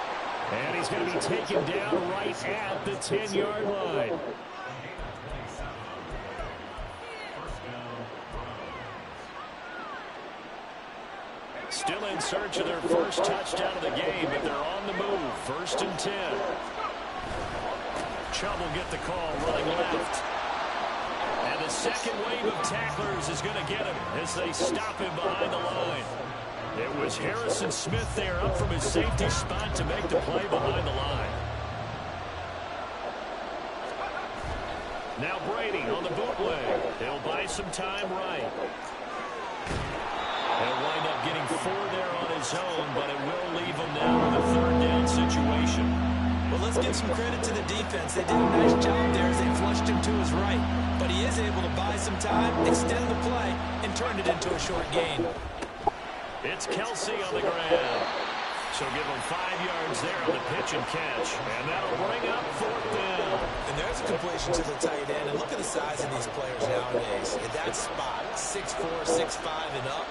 Speaker 3: And he's going to be taken down right at the 10-yard line.
Speaker 1: Still in search of their first touchdown of the game, but they're on the move. 1st and 10. Chubb will get the call running left. And the second wave of tacklers is going to get him as they stop him behind the line. It was Harrison Smith there up from his safety spot to make the play behind the line. Now Brady on the bootleg. He'll buy some time right. He'll wind up getting 4 there on his own, but it will leave him now in a 3rd down situation.
Speaker 2: Well, let's give some credit to the defense. They did a nice job there as they flushed him to his right. But he is able to buy some time, extend the play, and turn it into a short gain.
Speaker 1: It's Kelsey on the ground. So give him 5 yards there on the pitch and catch. And that'll bring up 4th down.
Speaker 2: And there's a completion to the tight end. And look at the size of these players nowadays. At that spot, 6'4", 6'5", and up.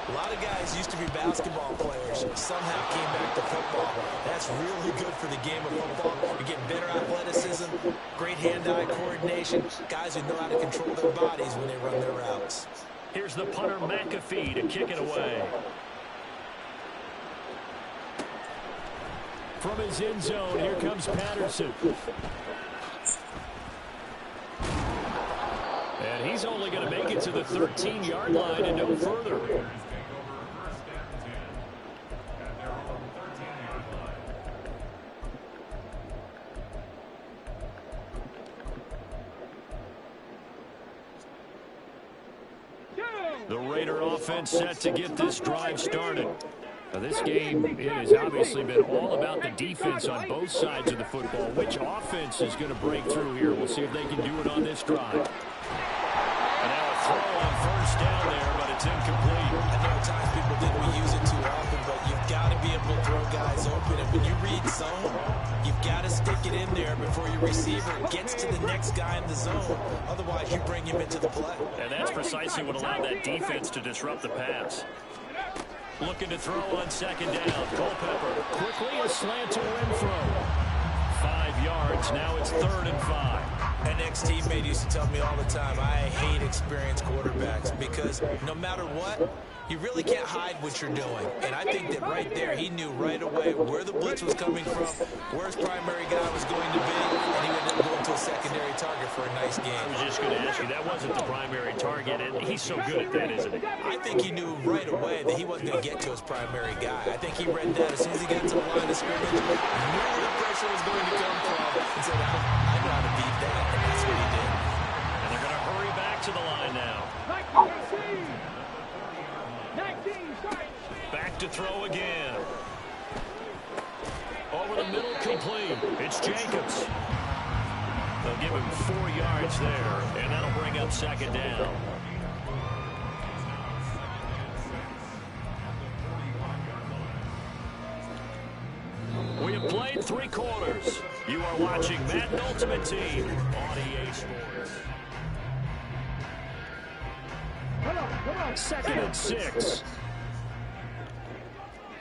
Speaker 2: A lot of guys used to be basketball players, somehow came back to football. That's really good for the game of football. You get better athleticism, great hand-eye coordination, guys who know how to control their bodies when they run their routes.
Speaker 1: Here's the punter McAfee to kick it away.
Speaker 3: From his end zone, here comes Patterson. And he's only going to make it to the 13-yard line and no further.
Speaker 1: The Raider offense set to get this drive started. Now this game has obviously been all about the defense on both sides of the football. Which offense is going to break through here? We'll see if they can do it on this drive. And now a throw on 1st down there, but it's incomplete.
Speaker 2: I know at times people think we use it too often, but you've got to be able to throw guys open. And when you read zone, you've got to stick it in there before your receiver gets to the next guy in the zone. Otherwise, you bring him into the play.
Speaker 1: And that's precisely what allowed that defense to disrupt the pass. Looking to throw on 2nd down. Culpepper quickly a slant to Renfro. 5 yards. Now it's 3rd and 5.
Speaker 2: An ex-teammate used to tell me all the time, I hate experienced quarterbacks because no matter what, you really can't hide what you're doing. And I think that right there, he knew right away where the blitz was coming from, where his primary guy was going to be, and he would then go into a secondary target for a nice game.
Speaker 1: I was just going to ask you, that wasn't the primary target, and he's so good at that, isn't he?
Speaker 2: I think he knew right away that he wasn't going to get to his primary guy. I think he read that as soon as he got to the line of scrimmage, knew where the pressure was going to come from, and said, I know how to beat that, and that's what he did.
Speaker 1: And they're going to hurry back to the line now. Back to throw again. Over the middle, complete. It's Jacobs. They'll give him 4 yards there, and that'll bring up 2nd down. We have played 3 quarters. You are watching Madden Ultimate Team on EA Sports.
Speaker 3: 2nd and 6.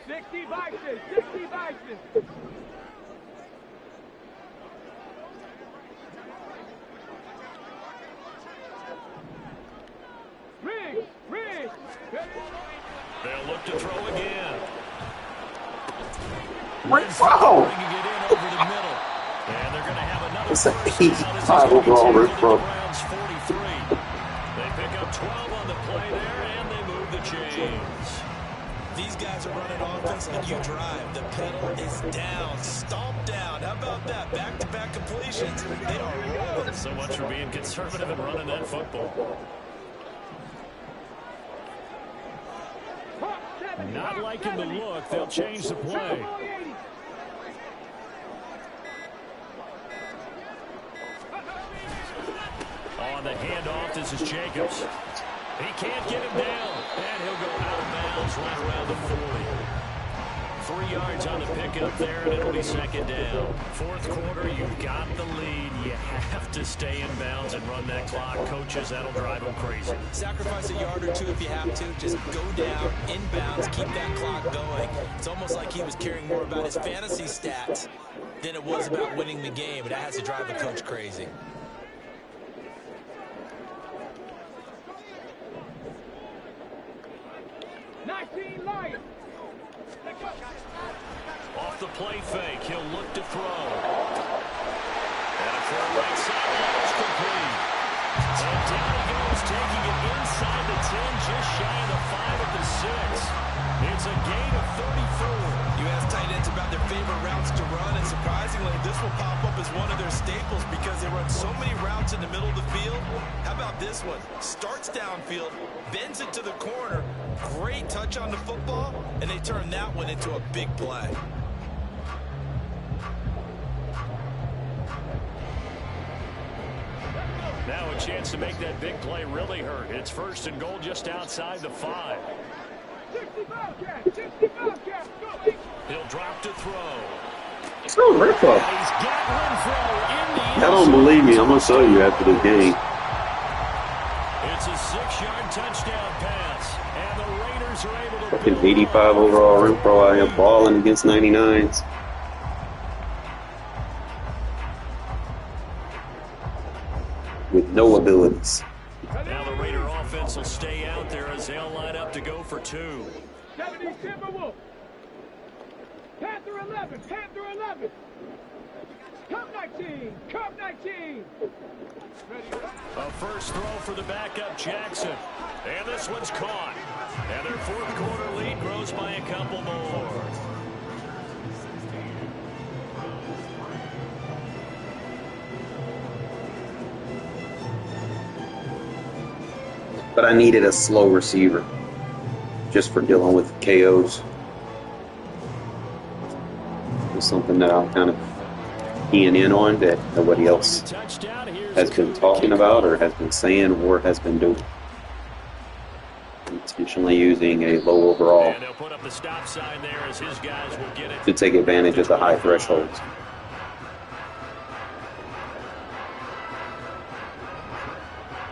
Speaker 7: 60 vices, 60 vices.
Speaker 1: to throw again.
Speaker 4: Renfro!
Speaker 1: Bringing it in over the middle. And they're going to have another
Speaker 4: It's an
Speaker 1: first down as he's
Speaker 4: 85
Speaker 1: going to be
Speaker 4: overall
Speaker 1: tackled at the
Speaker 4: Renfro.
Speaker 1: Browns' 43. They pick up 12 on the play there, and they move the chains.
Speaker 2: These guys are running offense like you drive. The pedal is down, stomped down. How about that? Back-to-back completions. They are rolling.
Speaker 1: So much for being conservative and running that football.
Speaker 3: Not liking the look. They'll change the play.
Speaker 1: On the handoff, this is Jacobs. He can't get him down, and he'll go out of bounds right around the 40. 3 yards on the pickup there, and it'll be second down. Fourth quarter, you've got the lead. You have to stay in bounds and run that clock. Coaches, that'll drive them crazy.
Speaker 2: Sacrifice a yard or two if you have to. Just go down, inbounds, keep that clock going. It's almost like he was caring more about his fantasy stats than it was about winning the game. And that has to drive a coach crazy.
Speaker 1: Off the play fake, he'll look to throw. And a throw right sideline is complete. And down he goes, taking it inside the 10, just shy of the 5 at the 6. It's a gain of 34.
Speaker 2: You ask tight ends about their favorite routes to run, and surprisingly, this will pop up as one of their staples because they run so many routes in the middle of the field. How about this one? Starts downfield, bends it to the corner, great touch on the football, and they turn that one into a big play.
Speaker 1: Now a chance to make that big play really hurt. It's first and goal just outside the 5. He'll drop to throw.
Speaker 4: Oh, Renfro.
Speaker 1: He's got Renfro in the end
Speaker 4: Y'all don't believe me. I'm going to show you after the game.
Speaker 1: It's a 6-yard touchdown pass. And the Raiders are able to
Speaker 4: Fucking 85 overall Renfro out here balling against 99s. With no abilities.
Speaker 1: Now the Raider offense will stay out there as they'll line up to go for 2.
Speaker 7: 70 Timberwolves. Panther 11. Panther 11. Cup 19. Cup 19.
Speaker 1: A first throw for the backup Jackson. And this one's caught. And their fourth quarter lead grows by a couple more.
Speaker 4: But I needed a slow receiver just for dealing with KOs. It's something that I'm kind of keying in on that nobody else has been talking about or has been saying or has been doing. Intentionally using a low overall
Speaker 1: And they'll put up the stop sign there as his guys will get it.
Speaker 4: to take advantage of the high thresholds.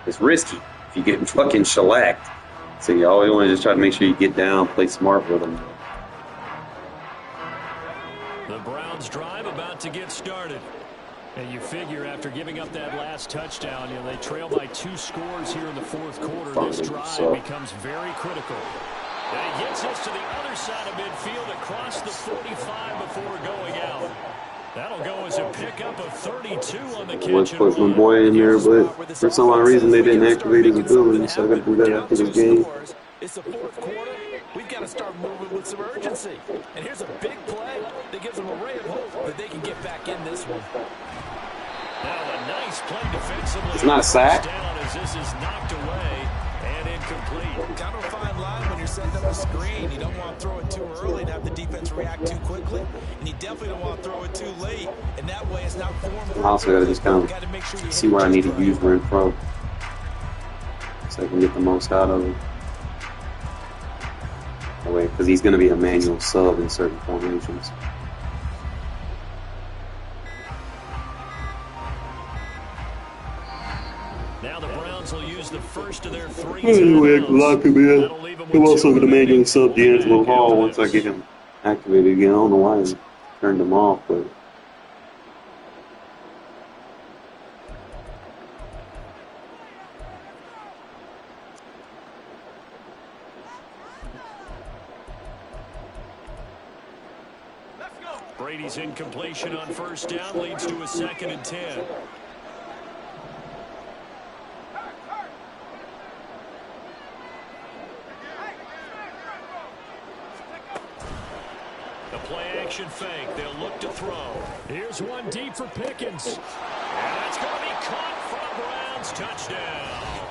Speaker 4: It's risky if you get fucking shellacked. So you always want to just try to make sure you get down, play smart with them.
Speaker 1: The Browns drive about to get started. And you figure after giving up that last touchdown, they trail by 2 scores here in the fourth quarter. This drive becomes very critical. And he gets us to the other side of midfield across the 45 before going out. That'll go as a pickup of 32 on the catch.
Speaker 4: Let's put my boy in there, but for some odd reason they didn't activate his ability, so I got to do that after this game.
Speaker 6: It's the fourth quarter. We've got to start moving with some urgency. And here's a big play that gives them a ray of hope that they can get back in this one.
Speaker 1: Now a nice play defensively.
Speaker 4: It's not a sack.
Speaker 1: Down as this is knocked away and incomplete.
Speaker 2: Kind of a fine line when you're setting up a screen. You don't want to throw it too early and have the defense react too quickly. And you definitely don't want to throw it too late. And that way it's not form.
Speaker 4: I also got to just kind of see where I need to use Renfro so I can get the most out of him. That way, because he's going to be a manual sub in certain formations.
Speaker 1: Now the Browns will use the first of their 3.
Speaker 4: Anyway, I can lock him in. I'm also going to manually sub D'Angelo Hall once I get him activated again. I don't know why I turned him off, but
Speaker 1: Brady's incompletion on first down leads to a 2nd and 10. The play-action fake. They'll look to throw.
Speaker 3: Here's one deep for Pickens.
Speaker 1: And that's going to be caught for a Browns touchdown.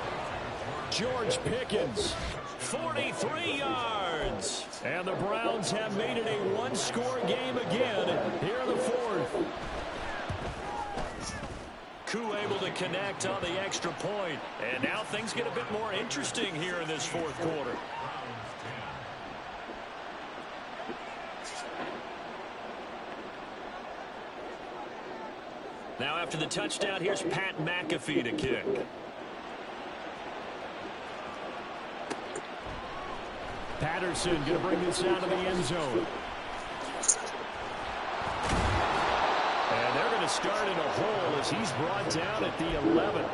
Speaker 3: George Pickens.
Speaker 1: 43 yards.
Speaker 3: And the Browns have made it a one-score game again here in the 4th.
Speaker 1: Koo able to connect on the extra point. And now things get a bit more interesting here in this 4th quarter. Now after the touchdown, here's Pat McAfee to kick.
Speaker 3: Patterson going to bring this out of the end zone. And they're going to start in a hole as he's brought down at the 11.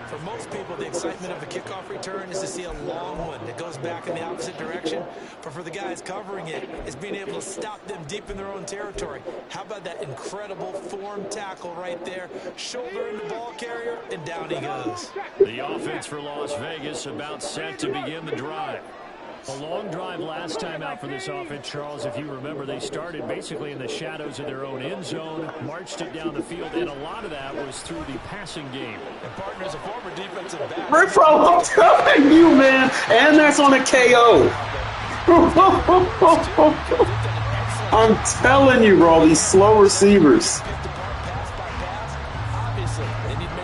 Speaker 2: For most people, the excitement of a kickoff return is to see a long one that goes back in the opposite direction. But for the guys covering it, it's being able to stop them deep in their own territory. How about that incredible form tackle right there? Shoulder in the ball carrier, and down he goes.
Speaker 1: The offense for Las Vegas about set to begin the drive.
Speaker 3: A long drive last time out for this offense, Charles. If you remember, they started basically in the shadows of their own end zone, marched it down the field, and a lot of that was through the passing game.
Speaker 2: And partner's a former defensive back.
Speaker 4: Riffro, I'm telling you, man. And that's on a KO. I'm telling you, bro, these slow receivers.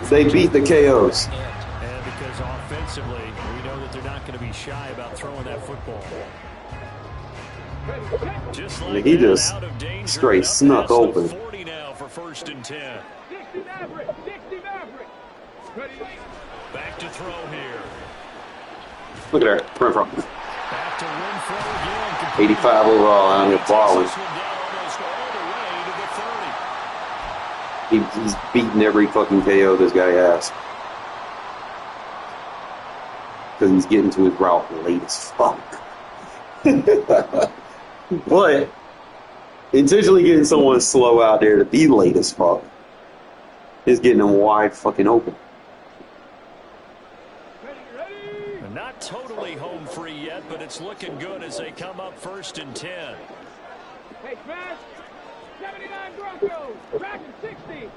Speaker 4: They beat the KOs.
Speaker 3: And because offensively, we know that they're not going to be shy about throwing that football.
Speaker 1: Just
Speaker 4: I mean,
Speaker 1: like
Speaker 4: he
Speaker 1: that,
Speaker 4: just
Speaker 1: out of danger,
Speaker 4: straight
Speaker 1: now
Speaker 4: snuck
Speaker 1: past the
Speaker 4: open.
Speaker 1: 40 now for 1st and 10.
Speaker 7: 60 Maverick. 60 Maverick. Ready?
Speaker 1: Back to throw here.
Speaker 4: Look at that. Renfro.
Speaker 3: Back to Renfro again.
Speaker 4: 85 overall out here balling.
Speaker 1: This one down almost all the way to the 30.
Speaker 4: He's beating every fucking KO this guy has. Because he's getting to his route late as fuck. But intentionally getting someone slow out there to be late as fuck is getting them wide fucking open.
Speaker 1: And not totally home free yet, but it's looking good as they come up 1st and 10.
Speaker 7: Hey, Smash. 79 Broncos. Back in 60.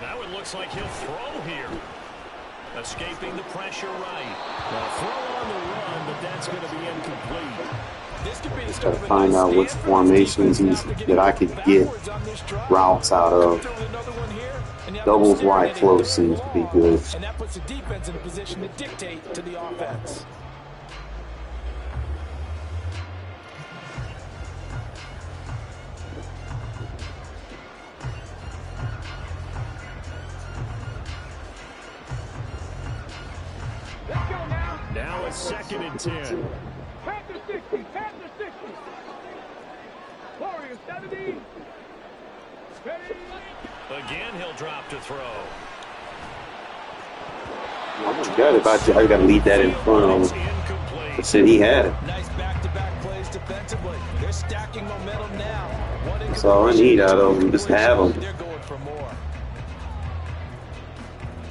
Speaker 1: Now it looks like he'll throw here. Escaping the pressure right.
Speaker 3: Now throw on the run, but that's going to be incomplete.
Speaker 2: This could be the
Speaker 4: Gotta
Speaker 2: start of a
Speaker 4: find
Speaker 2: new
Speaker 4: out which
Speaker 2: Stanford
Speaker 4: formations
Speaker 2: defense
Speaker 4: that I could get
Speaker 2: backwards on this drive.
Speaker 4: routes out of.
Speaker 2: Throw another one here, and now
Speaker 4: Doubles
Speaker 2: they're
Speaker 4: wide
Speaker 2: staring at
Speaker 4: close
Speaker 2: a
Speaker 4: seems to be
Speaker 2: long,
Speaker 4: good.
Speaker 2: And that puts the defense in a position to dictate to the offense.
Speaker 7: Let's go now.
Speaker 3: Now it's 2nd and 10.
Speaker 7: Panther 60. Panther 60. Warriors 70. Ready?
Speaker 1: Again, he'll drop to throw.
Speaker 4: I gotta leave that in front of
Speaker 1: It's
Speaker 4: him.
Speaker 1: incomplete.
Speaker 4: I said he had it.
Speaker 2: Nice back-to-back plays defensively. They're stacking momentum now.
Speaker 4: That's all I need out of them. Just have them.
Speaker 2: They're going for more.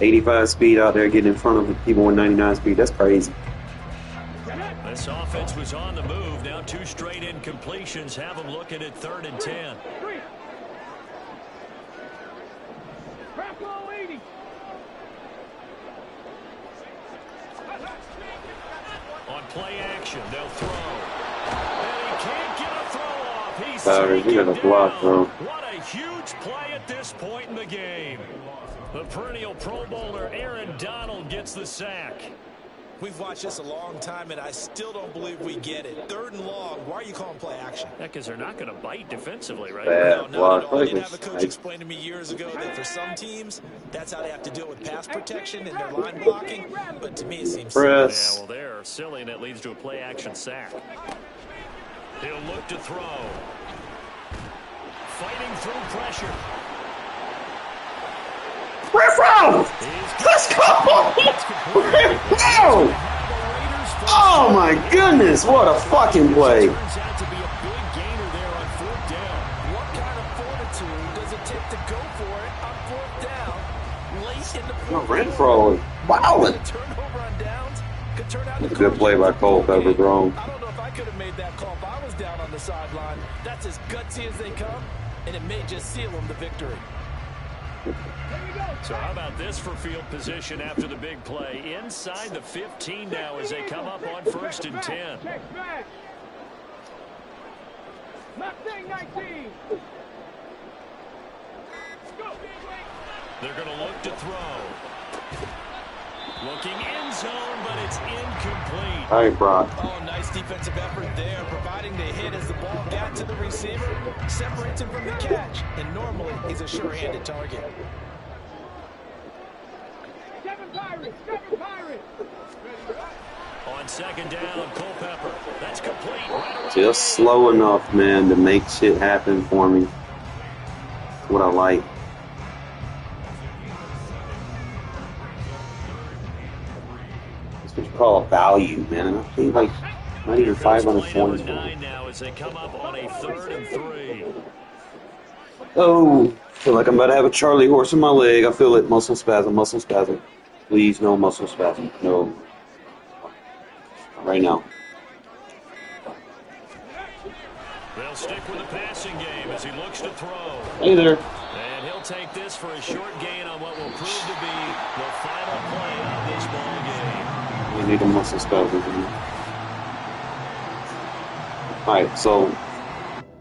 Speaker 4: 85 speed out there getting in front of the people with 99 speed. That's crazy.
Speaker 1: This offense was on the move. Now 2 straight incompletions have them looking at 3rd and 10.
Speaker 7: 3. Crack low 80.
Speaker 1: On play action, they'll throw. And he can't get a throw off. He's
Speaker 4: Sorry, you
Speaker 1: taken
Speaker 4: got a block,
Speaker 1: down.
Speaker 4: bro.
Speaker 1: What a huge play at this point in the game. The perennial Pro Bowler Aaron Donald gets the sack.
Speaker 2: We've watched this a long time, and I still don't believe we get it. 3rd and long. Why are you calling play action?
Speaker 1: Because they're not going to bite defensively, right?
Speaker 4: Bad
Speaker 2: No, not
Speaker 4: block.
Speaker 2: at all. I did
Speaker 4: Like,
Speaker 2: have a coach explain to me years ago that for some teams, that's how they have to deal with pass protection and their line blocking. But to me, it seems silly.
Speaker 1: Yeah,
Speaker 4: press.
Speaker 1: well, they're silly, and it leads to a play action sack. He'll look to throw. Fighting through pressure.
Speaker 4: Renfro! Let's go! Renfro! Oh my goodness, what a fucking play.
Speaker 1: Turns out to be a big gainer
Speaker 6: attitude does it take to go for it on 4th down late in the fourth
Speaker 4: Renfro is wilding.
Speaker 6: turnover on downs could turn out
Speaker 4: That's a good play by Culpepper, bro.
Speaker 6: I don't know if I could have made that call if I was down on the sideline. That's as gutsy as they come, and it may just seal them the victory.
Speaker 3: So how about this for field position after the big play? Inside the 15 now as they come up on 1st and 10.
Speaker 7: Mustang 19.
Speaker 3: They're going to look to throw. Looking end zone, but it's incomplete.
Speaker 4: All right, Brock.
Speaker 6: Oh, nice defensive effort there, providing the hit as the ball got to the receiver, separates him from the catch, and normally he's a sure-handed target.
Speaker 7: Seven Pirates.
Speaker 3: On 2nd down, Culpepper. That's complete. Right away.
Speaker 4: Just slow enough, man, to make shit happen for me. That's what I like. That's what you call a value, man. And I think like not even 500 points.
Speaker 3: Now as they come up on a 3rd and 3.
Speaker 4: Oh, I feel like I'm about to have a Charlie horse in my leg. I feel it. Muscle spasm, muscle spasm. Please, no muscle spasm. No. Right now.
Speaker 3: They'll stick with the passing game as he looks to throw.
Speaker 4: Hey there.
Speaker 3: And he'll take this for a short gain on what will prove to be the final play of this ball game.
Speaker 4: You need a muscle spasm. Alright, so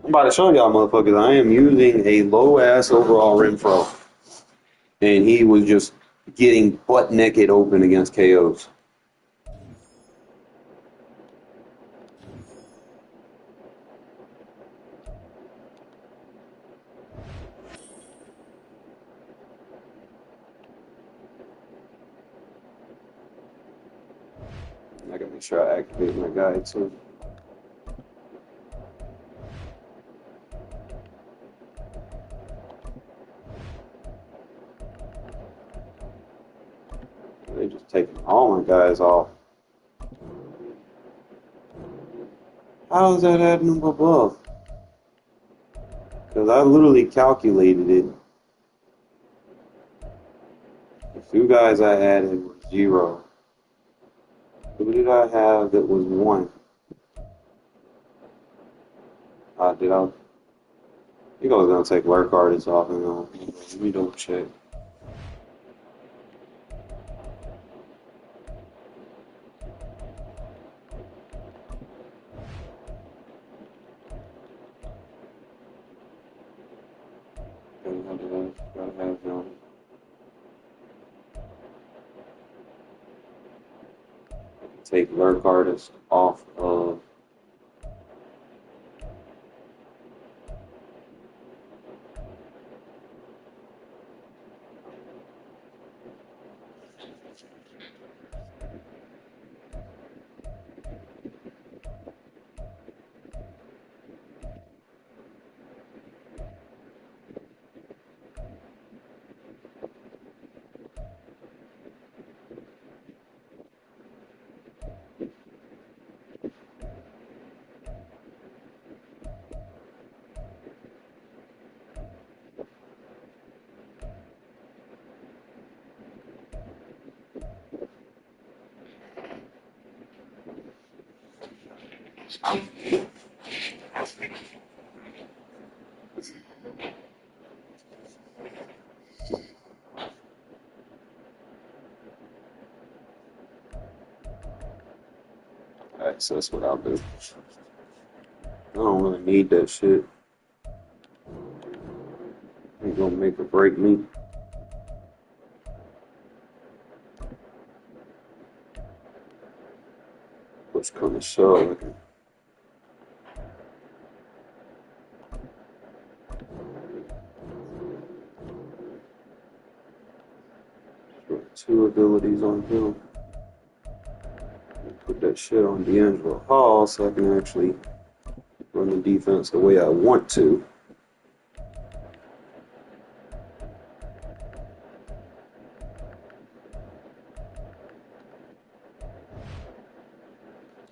Speaker 4: I'm about to show y'all motherfuckers I am using a low-ass overall Renfro. And he was just getting butt-naked open against KOs. I gotta make sure I activate my guide too. They just taking all my guys off. How is that adding them above? Because I literally calculated it. The 2 guys I added were 0. Who did I have that was 1? Did I? I think I was going to take work artists off and on. Let me double check. Gotta have them. Take lurk artist off of Alright, so that's what I'll do. I don't really need that shit. Ain't gonna make or break me. What's gonna show? Put 2 abilities on him. Put that shit on D'Angelo Hall so I can actually run the defense the way I want to.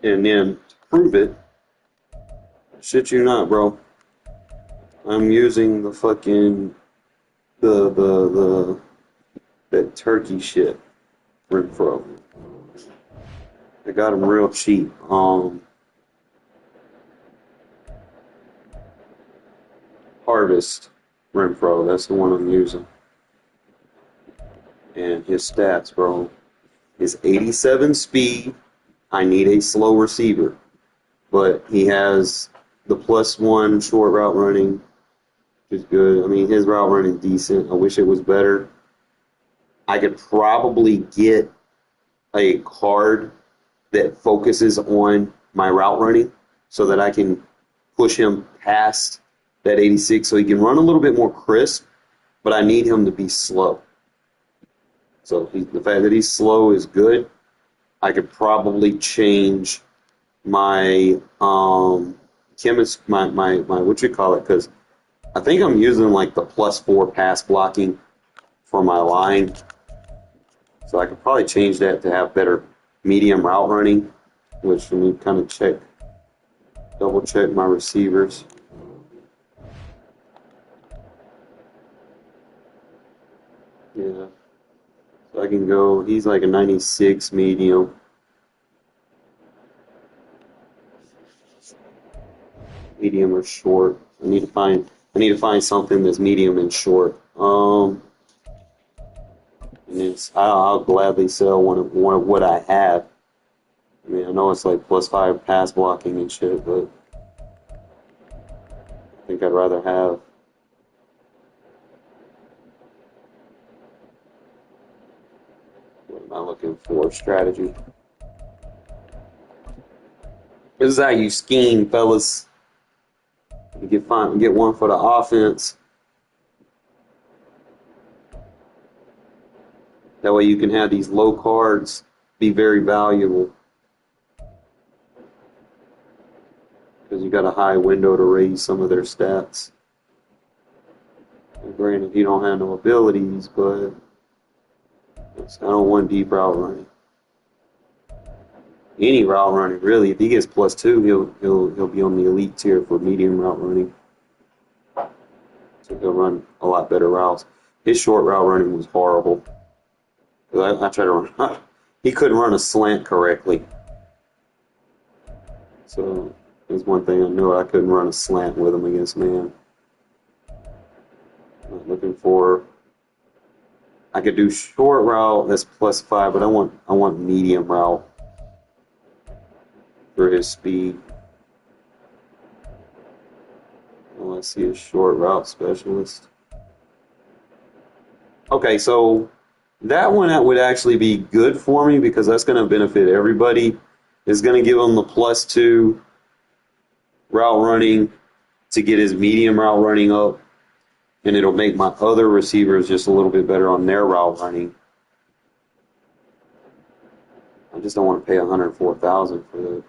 Speaker 4: And then to prove it, shit you not, bro. I'm using the fucking that turkey shit Renfro. I got them real cheap. Harvest Renfro. That's the one I'm using. And his stats, bro, is 87 speed. I need a slow receiver, but he has the +1 short route running, which is good. I mean, his route running is decent. I wish it was better. I could probably get a card that focuses on my route running so that I can push him past that 86 so he can run a little bit more crisp, but I need him to be slow. So the fact that he's slow is good. I could probably change my my what you call it, because I think I'm using like the +4 pass blocking for my line. So I could probably change that to have better medium route running, which let me kind of double check my receivers. Yeah. So I can go, he's like a 96 medium. Medium or short. I need to find something that's medium and short. And I'll gladly sell one of what I have. I mean, I know it's like +5 pass blocking and shit, but I think I'd rather have. What am I looking for? Strategy. This is how you scheme, fellas. You get one for the offense. That way you can have these low cards be very valuable. Because you got a high window to raise some of their stats. And granted, you don't have no abilities, but I don't want deep route running. Any route running, really. If he gets +2, he'll be on the elite tier for medium route running. So he'll run a lot better routes. His short route running was horrible. Because I tried to run. He couldn't run a slant correctly. So there's one thing I knew. I couldn't run a slant with him against man. I'm looking for. I could do short route. That's +5, but I want medium route for his speed. Well, let's see a short route specialist. Okay, so that one would actually be good for me because that's going to benefit everybody. It's going to give him the +2 route running to get his medium route running up, and it'll make my other receivers just a little bit better on their route running. I just don't want to pay $104,000 for that,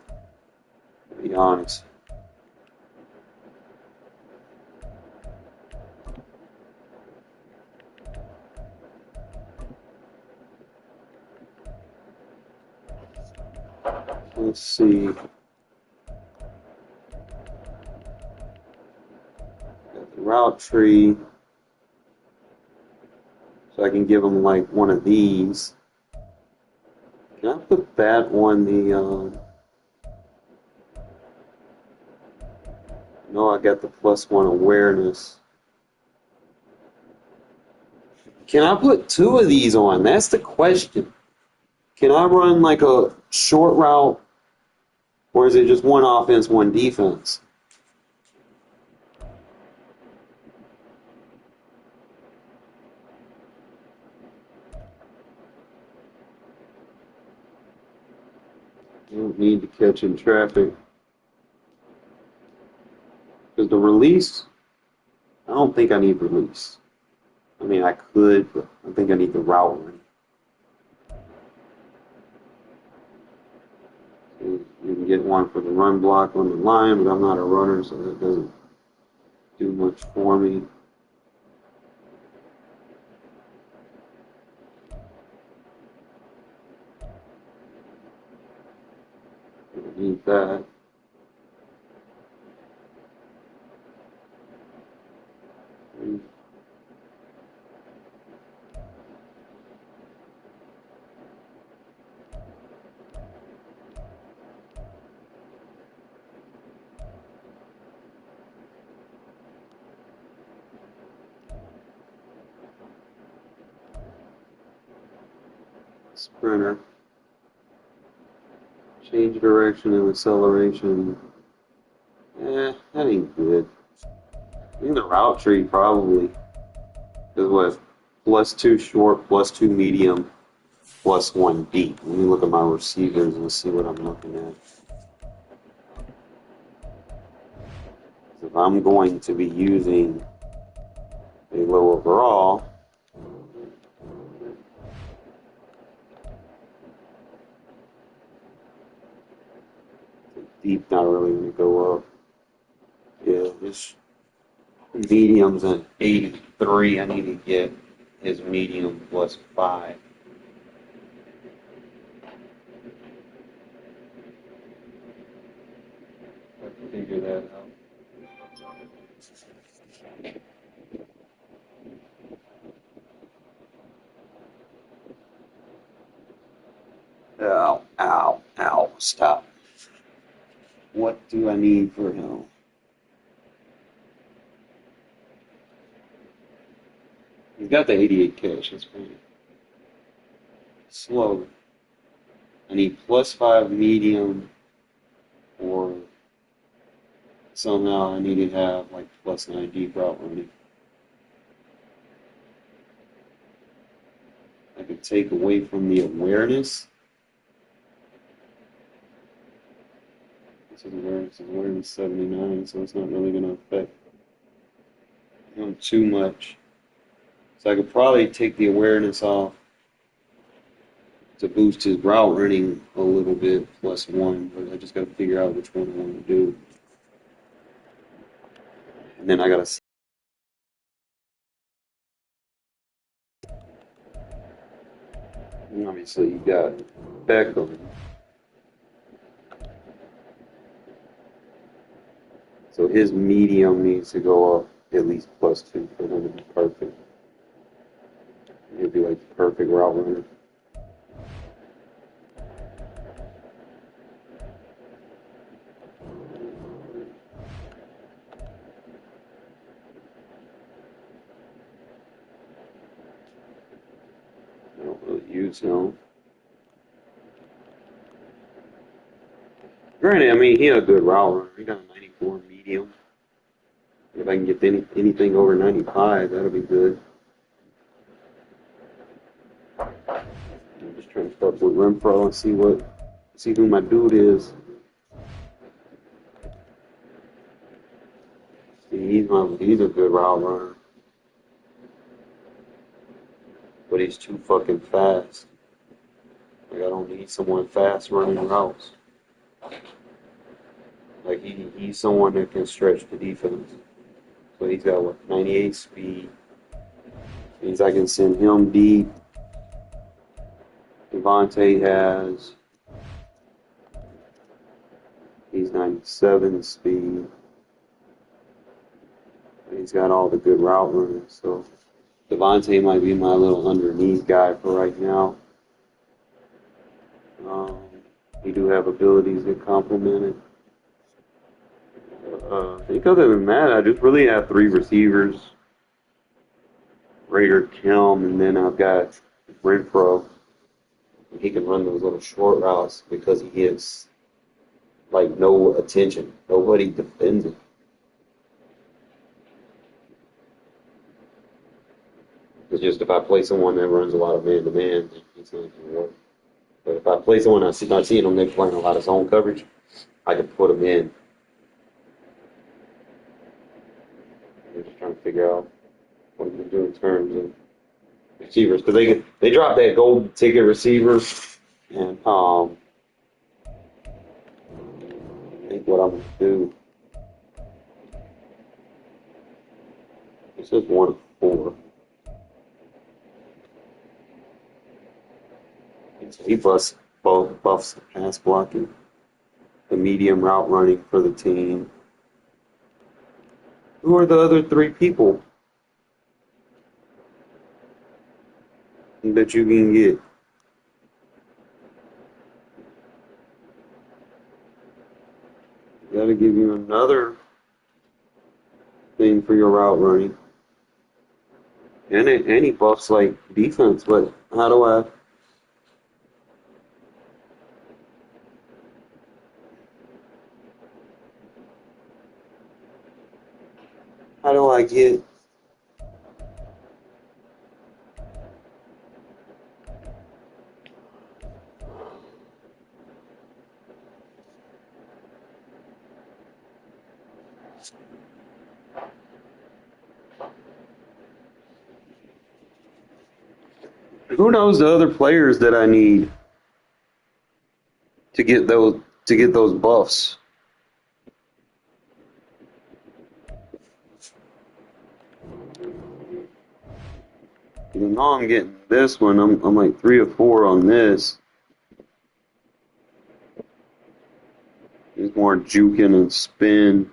Speaker 4: to be honest. Let's see. Got the route tree. So I can give them like one of these. Can I put that on the... No, I got the +1 awareness. Can I put 2 of these on? That's the question. Can I run like a short route, or is it just one offense, one defense? You don't need to catch in traffic. Because the release, I don't think I need release. I mean, I could, but I think I need the route running. You can get one for the run block on the line, but I'm not a runner, so that doesn't do much for me. Need that. Sprinter. Change direction and acceleration. That ain't good. I think the route tree probably is what? +2 short, +2 medium, +1 deep. Let me look at my receivers and see what I'm looking at. If I'm going to be using a low overall, deep not really going to go up. Yeah, this medium's an 83. I need to get his medium +5. I have to figure that out. Ow, ow, ow, stop. What do I need for him? He's got the 88 cash, that's fine. Slow. I need +5 medium, or somehow I need to have like +9 deep route running. I could take away from the awareness. This is awareness 79, so it's not really going to affect him too much. So I could probably take the awareness off to boost his route running a little bit, +1, but I just got to figure out which one I want to do. And then I got to. Obviously, you got Beckham. So his medium needs to go up at least +2 for him to be perfect. He'd be like the perfect route runner. I don't really use him. Granted, I mean, he had a good route runner. He got a 94 medium. If I can get anything over 95, that'll be good. I'm just trying to fuck with Renfro and see who my dude is. See, he's a good route runner, but he's too fucking fast. Like, I don't need someone fast running routes. Like, he's someone that can stretch the defense. So he's got, what, 98 speed. Means I can send him deep. Devontae has, he's 97 speed. He's got all the good route running. So Devontae might be my little underneath guy for right now. We do have abilities that complement it. I think other than that, I just really have 3 receivers. Raider, Kelm, and then I've got Renfro. He can run those little short routes because he gets like no attention. Nobody defends him. It's just if I play someone that runs a lot of man-to-man, it's not going to work. But if I play someone I'm not seeing them, they're playing a lot of zone coverage, I can put them in. I'm just trying to figure out what I'm going to do in terms of receivers, because they drop that golden ticket receiver, and I think what I'm going to do. This is 1 of 4. So he buffs the pass blocking, the medium route running for the team. Who are the other 3 people that you can get. That'll give you another thing for your route running. And he buffs like defense, but how do I get who knows the other players that I need to get those buffs? You know I'm getting this one. I'm like 3 or 4 on this. There's more juking and spin.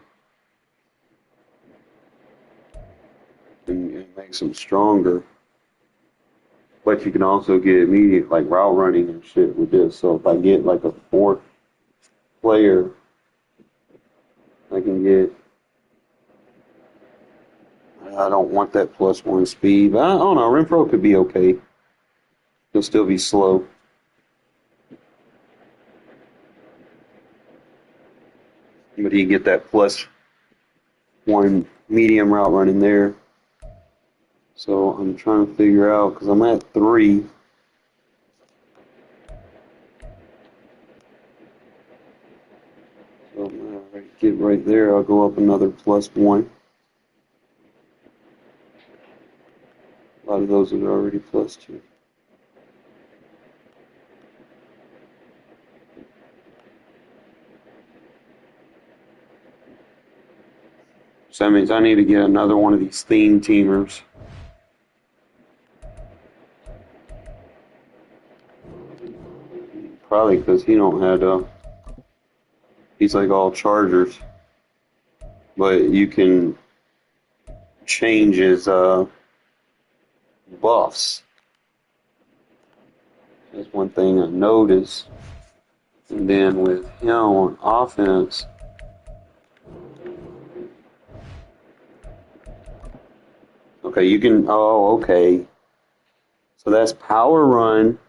Speaker 4: And it makes them stronger. But you can also get immediate like route running and shit with this. So if I get like a 4th player, I can get. I don't want that +1 speed, but I don't know. Renfro could be okay. He'll still be slow. But he get that +1 medium route running there. So I'm trying to figure out, because I'm at 3. So I'm gonna get right there. I'll go up another +1. A lot of those are already +2. So that means I need to get another one of these theme teamers. Probably because he don't have he's like all Chargers. But you can change his buffs. That's one thing I noticed. And then with him on offense, okay, you can, okay. So that's power run,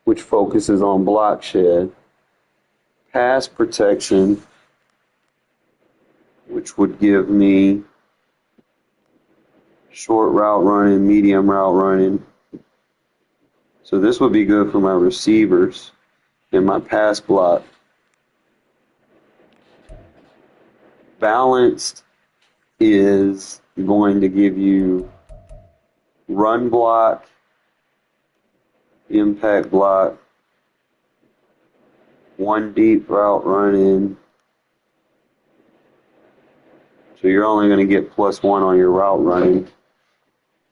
Speaker 4: which focuses on block shed, pass protection, which would give me short route running, medium route running. So this would be good for my receivers and my pass block. Balanced is going to give you run block, impact block, 1 deep route running. So you're only going to get +1 on your route running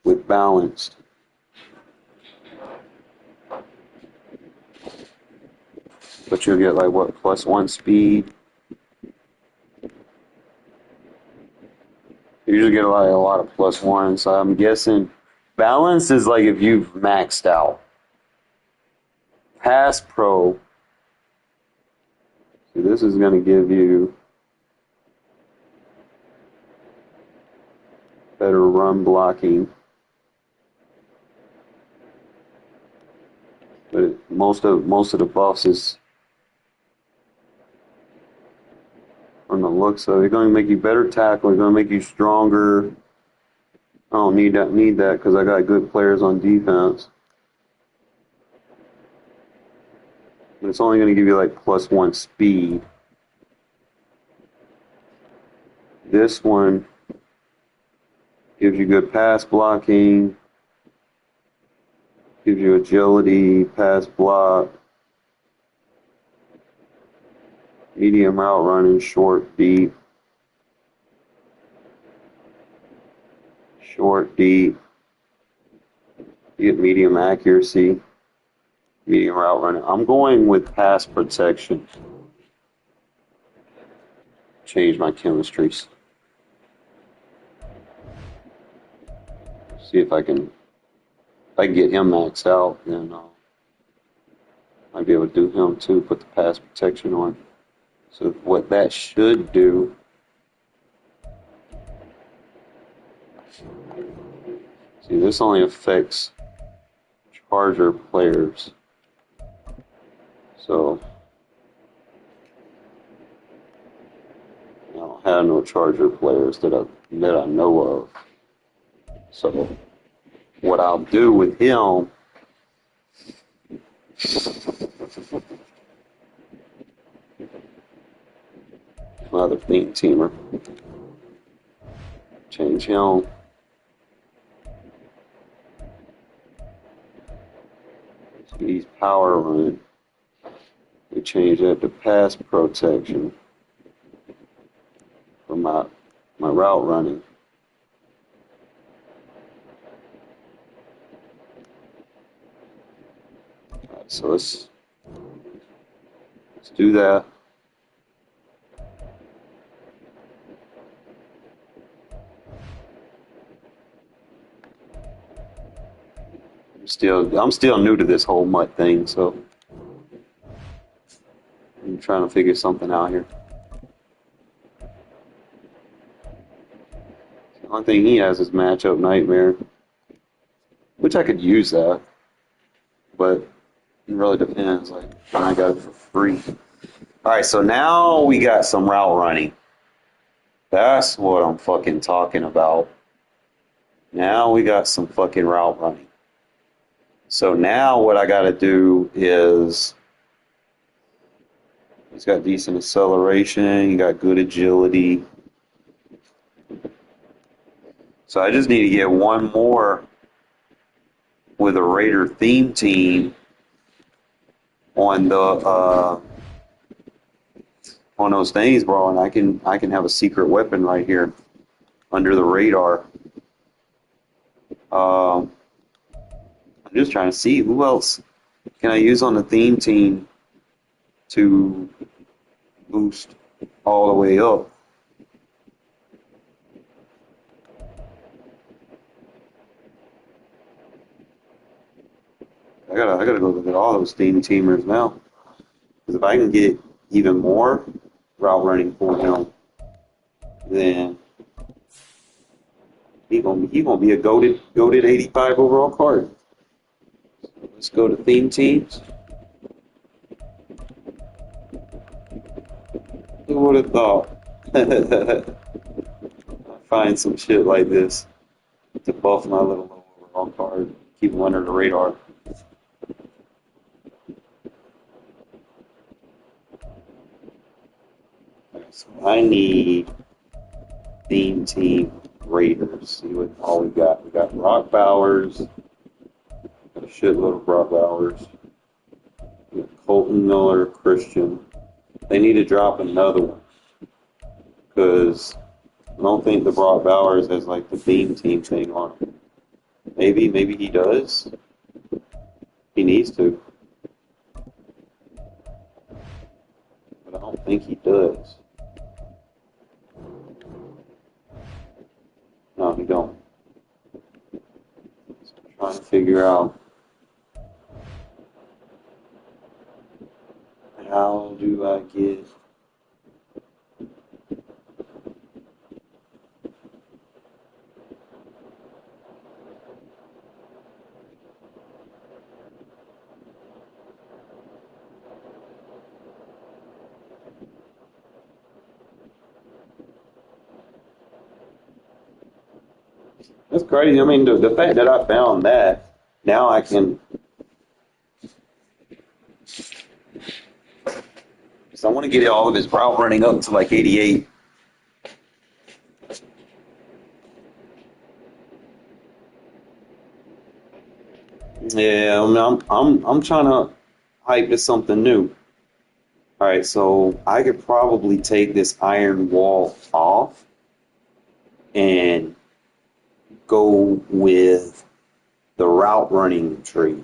Speaker 4: with balanced. But you'll get like what, +1 speed. You usually get a lot of +1. So I'm guessing balance is like if you've maxed out. Pass pro. So this is going to give you better run blocking. But most of the buffs is from the looks of it. It's going to make you better tackle. It's going to make you stronger. I don't need that because I got good players on defense. But it's only going to give you like +1 speed. This one gives you good pass blocking, gives you agility, pass block, medium route running, short, deep. Short, deep. You get medium accuracy, medium route running. I'm going with pass protection. Change my chemistries. See if I can I can get him maxed out, then I'd be able to do him too, put the pass protection on. So what that should do, see, this only affects Charger players. So I don't have no Charger players that I know of. So what I'll do with him, another theme teamer, change him. He's power run. We change that to pass protection for my route running. All right, so let's do that. I'm still new to this whole MUT thing, so I'm trying to figure something out here. The only thing he has is matchup nightmare, which I could use that, but it really depends. Like, I got it for free. All right, so now we got some route running. That's what I'm fucking talking about. Now we got some fucking route running. So now what I got to do is, he's got decent acceleration, he got good agility. So I just need to get one more with a Raider theme team on the on those things, bro, and I can have a secret weapon right here under the radar. I'm just trying to see who else can I use on the theme team to boost all the way up. I gotta go look at all those theme teamers now, because if I can get even more route running for him, then he's gonna be a goated 85 overall card. Let's go to theme teams. Who would have thought? I find some shit like this to buff my little low overall card, keep him under the radar. So I need theme team Raiders. See what all we got. We got Brock Bowers. Got a shitload of Brock Bowers. We got Colton Miller, Christian. They need to drop another one, because I don't think the Brock Bowers has like the theme team thing on it. Maybe he does. He needs to, but I don't think he does. No, he don't. So I'm trying to figure out how do I get That's crazy. I mean, the fact that I found that, now I can. So I want to get all of his route running up to like 88. Yeah, I mean, I'm trying to hype to something new. All right, so I could probably take this iron wall off and go with the route running tree.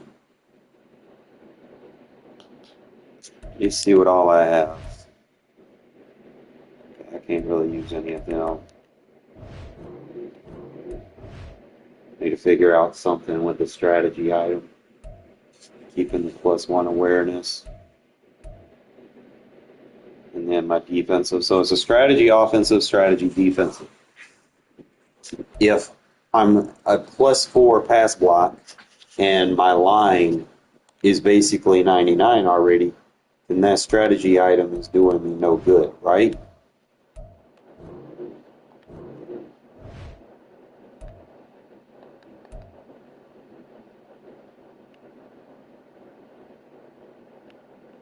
Speaker 4: Let's see what all I have. I can't really use any of them. Need to figure out something with the strategy item. Keeping the +1 awareness. And then my defensive. So it's a strategy, offensive, strategy, defensive. If I'm a +4 pass block and my line is basically 99 already, then that strategy item is doing me no good, right?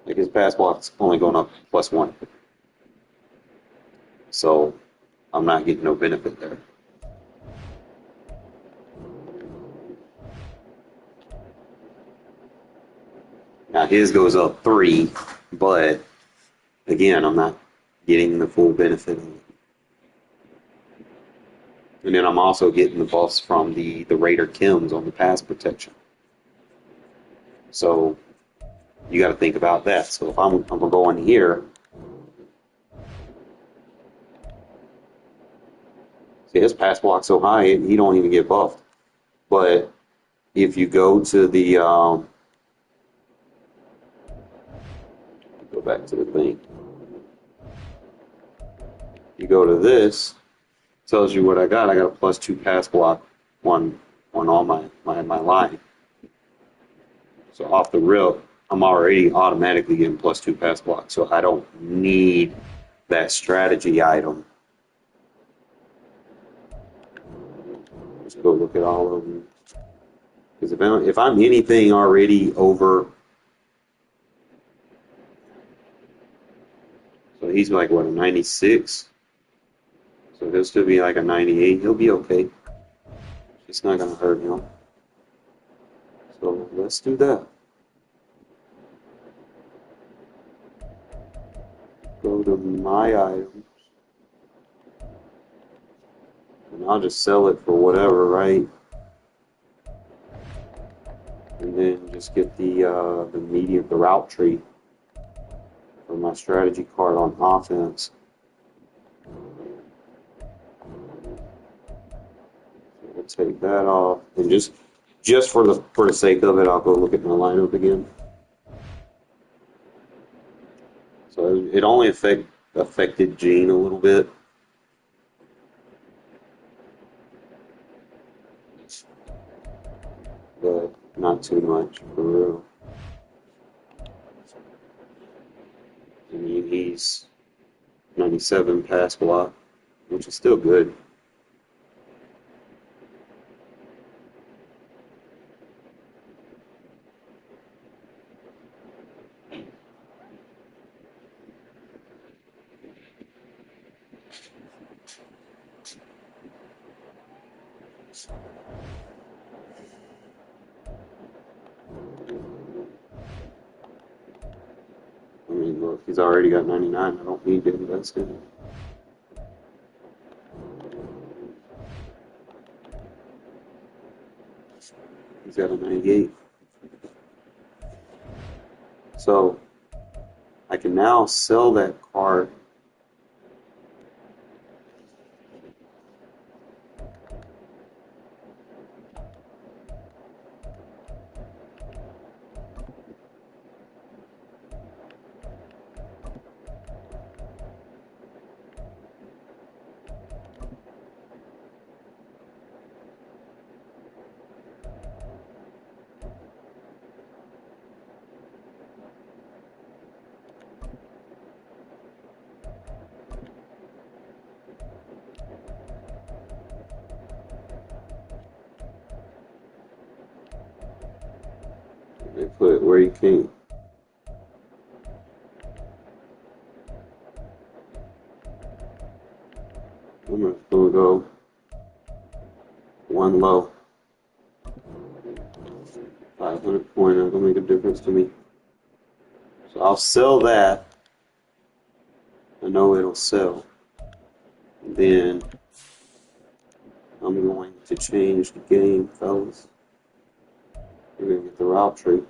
Speaker 4: Like his pass block's only going up +1. So I'm not getting no benefit there. Now his goes up 3, but again, I'm not getting the full benefit of it. And then I'm also getting the buffs from the Raider Kims on the pass protection. So you got to think about that. So if I'm going to go in here, see his pass block's so high, he don't even get buffed. But if you go to the, go back to the thing. You go to this, tells you what I got. I got a +2 pass block on all my line. So off the rip, I'm already automatically getting +2 pass block. So I don't need that strategy item. Let's go look at all of them. Because if I'm anything already over, so he's like what, a 96? So he'll still be like a 98. He'll be okay. It's not gonna hurt him. So let's do that. Go to my items. And I'll just sell it for whatever, right? And then just get the the route tree for my strategy card on offense. So we'll take that off, and just for the sake of it, I'll go look at my lineup again. So it only affected Gene a little bit. But not too much, for real. I mean, he's 97 pass block, which is still good. I mean, look, he's already got 99. I don't need to invest in it. He's got a 98. So I can now sell that card. They put it where you can't. I'm just gonna go one low. 500 point, not gonna make a difference to me. So I'll sell that. I know it'll sell. And then I'm going to change the game, fellas. We're gonna get the route tree.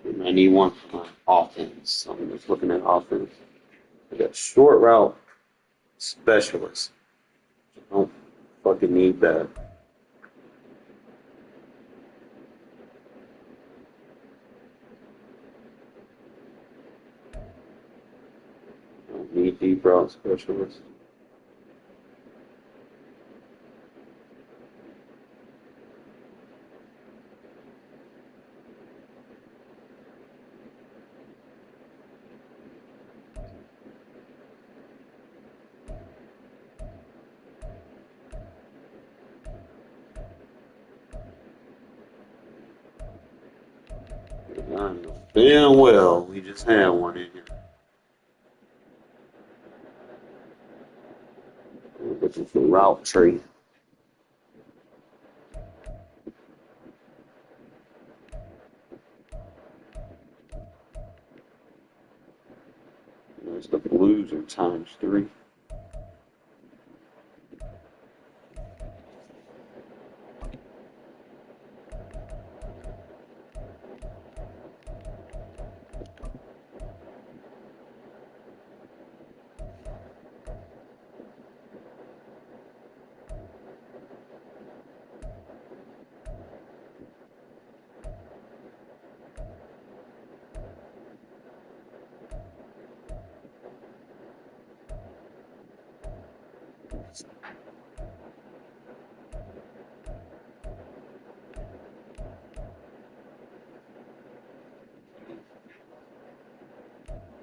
Speaker 4: I need one for my offense. So I'm just looking at offense. I got short route specialist. I don't fucking need that. I don't need deep route specialist. I know damn well we just had one in here. We're looking for route tree. There's the blues are ×3.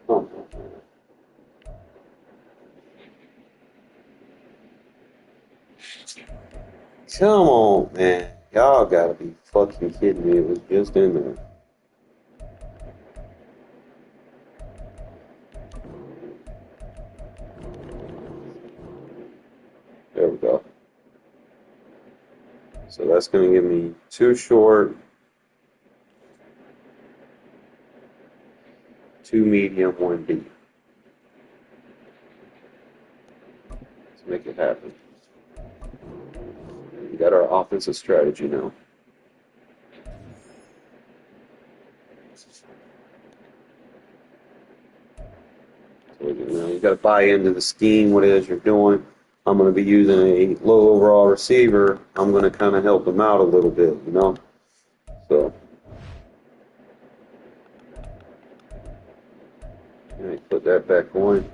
Speaker 4: Oh. Come on, man. Y'all gotta be fucking kidding me. It was just in there. There we go. So that's going to give me 2 short, 2 medium, 1 deep. Let's make it happen. We got our offensive strategy now. So, you got to buy into the scheme, what it is you're doing. I'm going to be using a low overall receiver. I'm going to kind of help them out a little bit, you know? So, put that back on.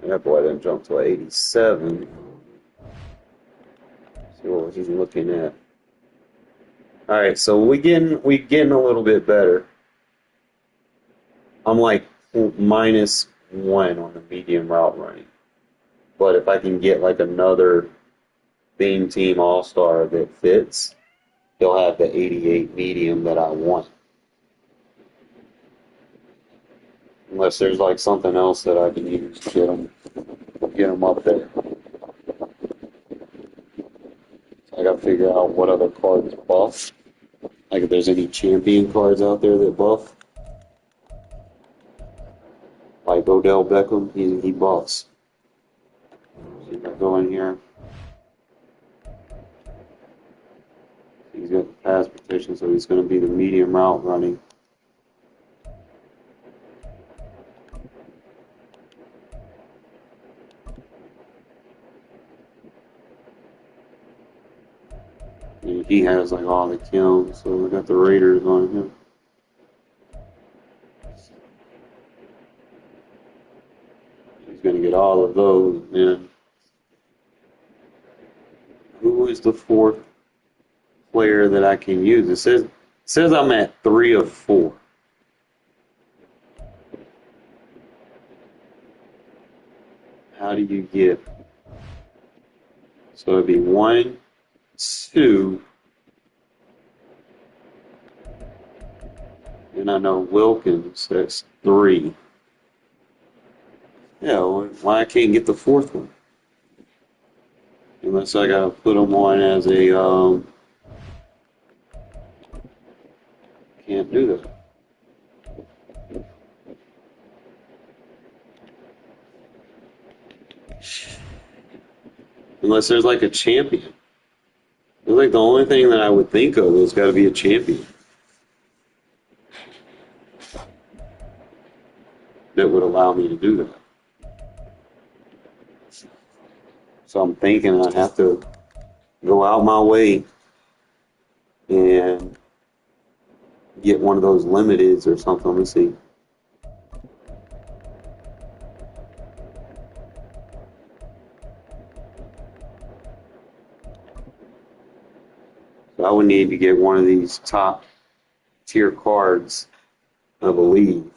Speaker 4: That boy didn't jump to 87. See what he's looking at. All right, so we getting a little bit better. I'm like -1 on the medium route running. But if I can get like another theme team all-star that fits, he'll have the 88 medium that I want. Unless there's like something else that I can use to get him up there. So I gotta figure out what other cards buff. Like if there's any champion cards out there that buff. Like Odell Beckham, he buffs. So if I go in here, he's got the pass protection, so he's going to be the medium route running. And he has like all the kills, so we got the Raiders on him. He's going to get all of those, man. Who is the 4th player that I can use? It says I'm at 3 of 4. How do you get? So it'd be 1, 2, and I know Wilkins, that's 3. Yeah, why I can't get the 4th one? Unless I gotta put them on as a, can't do that. Unless there's like a champion. It's like the only thing that I would think of is got to be a champion that would allow me to do that. So I'm thinking I have to go out my way and get one of those limiteds or something. Let me see. So I would need to get one of these top tier cards, I believe,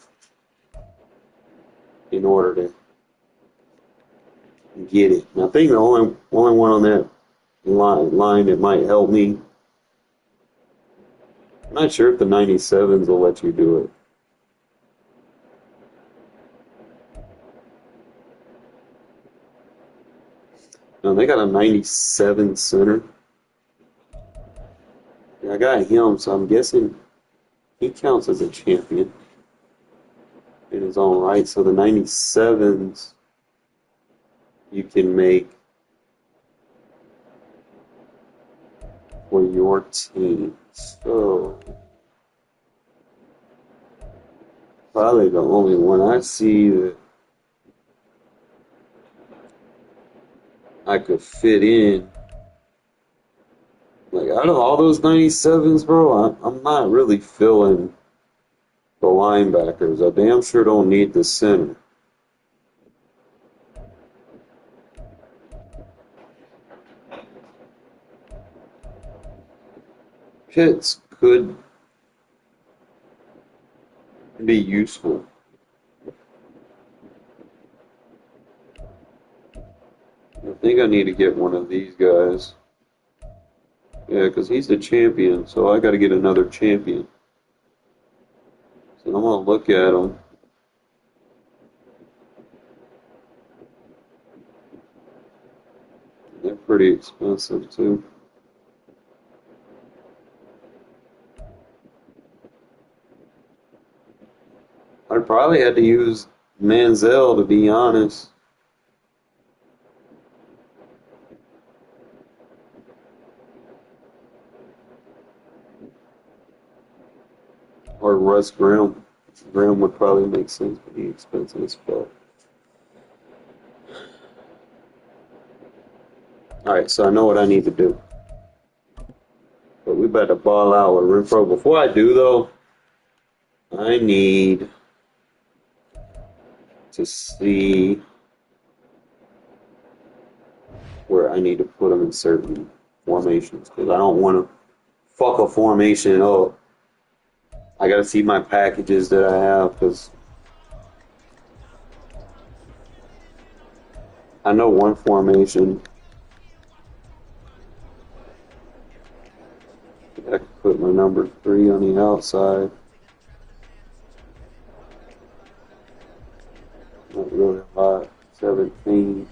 Speaker 4: in order to get it. And I think the only one on that line that might help me. I'm not sure if the 97s will let you do it. No, they got a 97 center. Yeah, I got him, so I'm guessing he counts as a champion in his own right. So the 97s you can make for your team. So probably the only one I see that I could fit in. Like, out of all those 97s, bro, I'm not really feeling the linebackers. I damn sure don't need the center. Pitts could be useful. I think I need to get one of these guys. Yeah, because he's the champion, so I got to get another champion. So I'm going to look at them. They're pretty expensive, too. I probably had to use Manziel, to be honest. Or Russ Grimm. Grimm would probably make sense, but he's expensive as fuck. Alright, so I know what I need to do. But we better ball out with Renfro. Before I do, though, I need to see where I need to put them in certain formations. Because I don't want to fuck a formation up. I got to see my packages that I have, because I know one formation I could put my number 3 on the outside. Not really a lot. 17.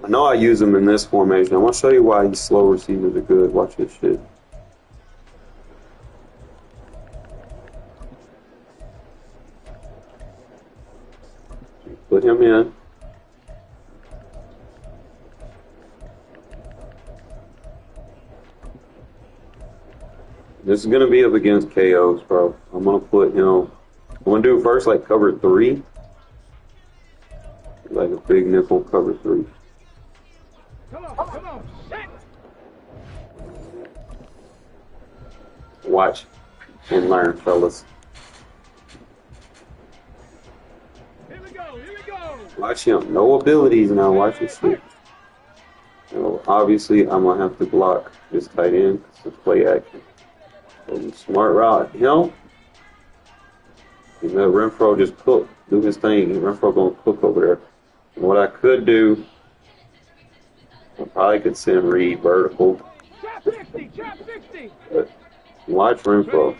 Speaker 4: I know I use them in this formation. I'm going to show you why these slow receivers are good. Watch this shit. Put him in. This is going to be up against KOs, bro. I'm going to put him. I'm going to do first like cover 3. Like a big nickel cover 3.
Speaker 7: Come on, set.
Speaker 4: Watch and learn, fellas.
Speaker 7: Here we go.
Speaker 4: Watch him. No abilities now. Watch this shit. You know, obviously, I'm going to have to block this tight end. It's a play action. So smart route. You know? And let Renfro just cook. Do his thing. Renfro going to cook over there. And what I could do, I probably could send Reed vertical.
Speaker 7: Chop 60.
Speaker 4: But watch Renfro.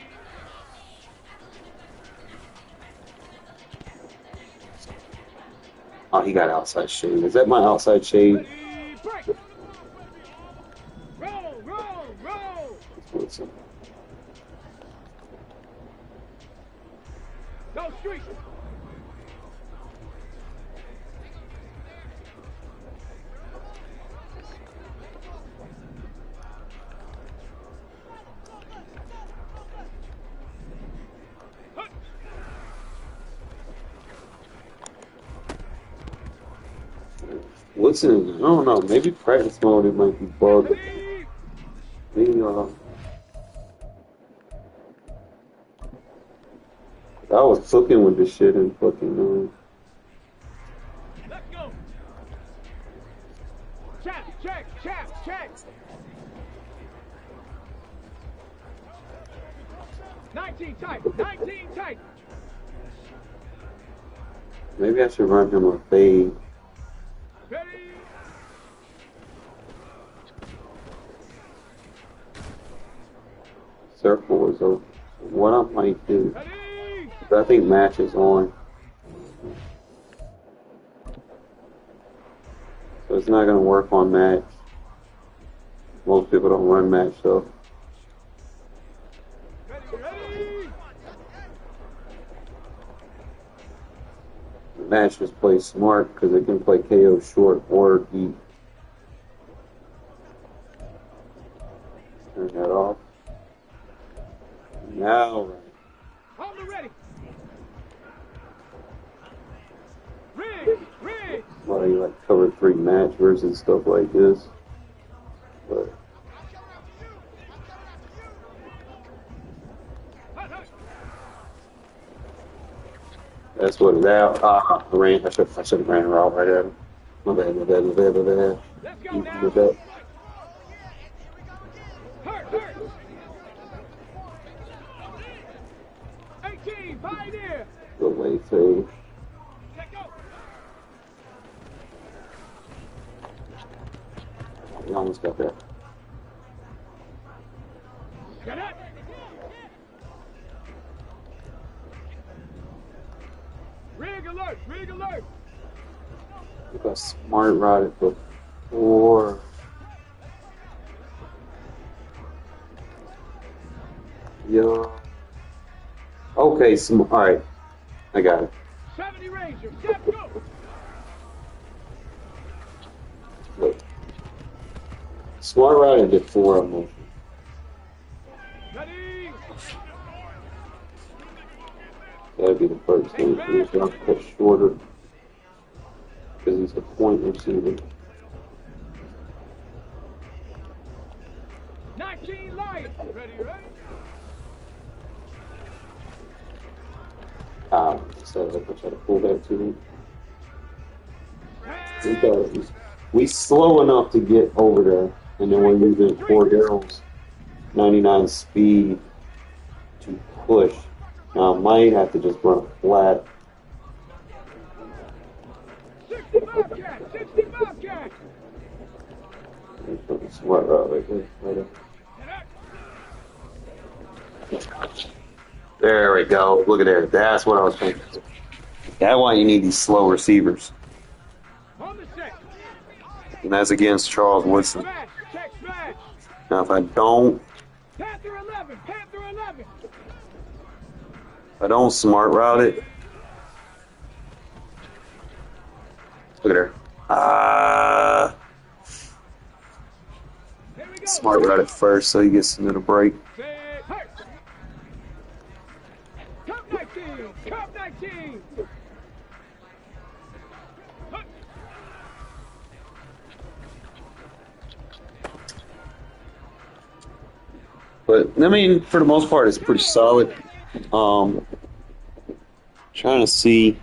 Speaker 4: Oh, he got outside shade. Is that my outside shade? Woodson.
Speaker 7: Go street.
Speaker 4: Woodson, I don't know. Maybe practice mode it might be bugged. Maybe I was cooking with this shit and fucking.
Speaker 7: Let's go. Check. 19 tight.
Speaker 4: Maybe I should run him a fade.
Speaker 7: Ready.
Speaker 4: Circle is open. What I might do,
Speaker 7: Ready.
Speaker 4: I think match is on. So it's not going to work on match. Most people don't run match, so.
Speaker 7: Ready.
Speaker 4: Match just plays smart because it can play KO short or deep. Turn that off. Now, right.
Speaker 7: Hold it ready. Rig.
Speaker 4: Well, you like cover 3 match versus stuff like this. But that's what it's out. I should have ran a route right at him. My bad.
Speaker 7: Let's go now.
Speaker 4: My bad.
Speaker 7: Hurt. 18, Pioneer.
Speaker 4: Good way, fade.
Speaker 7: Let go.
Speaker 4: You almost got that.
Speaker 7: Get up. Rig alert.
Speaker 4: You got smart route it before. Yeah. Okay, alright. I got it.
Speaker 7: 70 Ranger, step go.
Speaker 4: Look. Smart route it before motion.
Speaker 7: Ready.
Speaker 4: That'd be the first thing. He's going to cut shorter because he's a point receiver.
Speaker 7: 19 Lions. Ready.
Speaker 4: So I try to pull back to him. We slow enough to get over there, and then we're using Cordero's 99 speed to push. Now I might have to just run flat.
Speaker 7: 60 Bobcat.
Speaker 4: Smart route right there. There we go. Look at there. That's what I was thinking. That's why you need these slow receivers.
Speaker 7: On the set.
Speaker 4: And that's against Charles Woodson.
Speaker 7: Check smash.
Speaker 4: Now if I don't
Speaker 7: Panther 11.
Speaker 4: smart route it. Look at her.
Speaker 7: Here we go.
Speaker 4: Smart route it first so he gets into the break.
Speaker 7: Cup 19.
Speaker 4: But I mean, for the most part, it's pretty solid. Trying to see.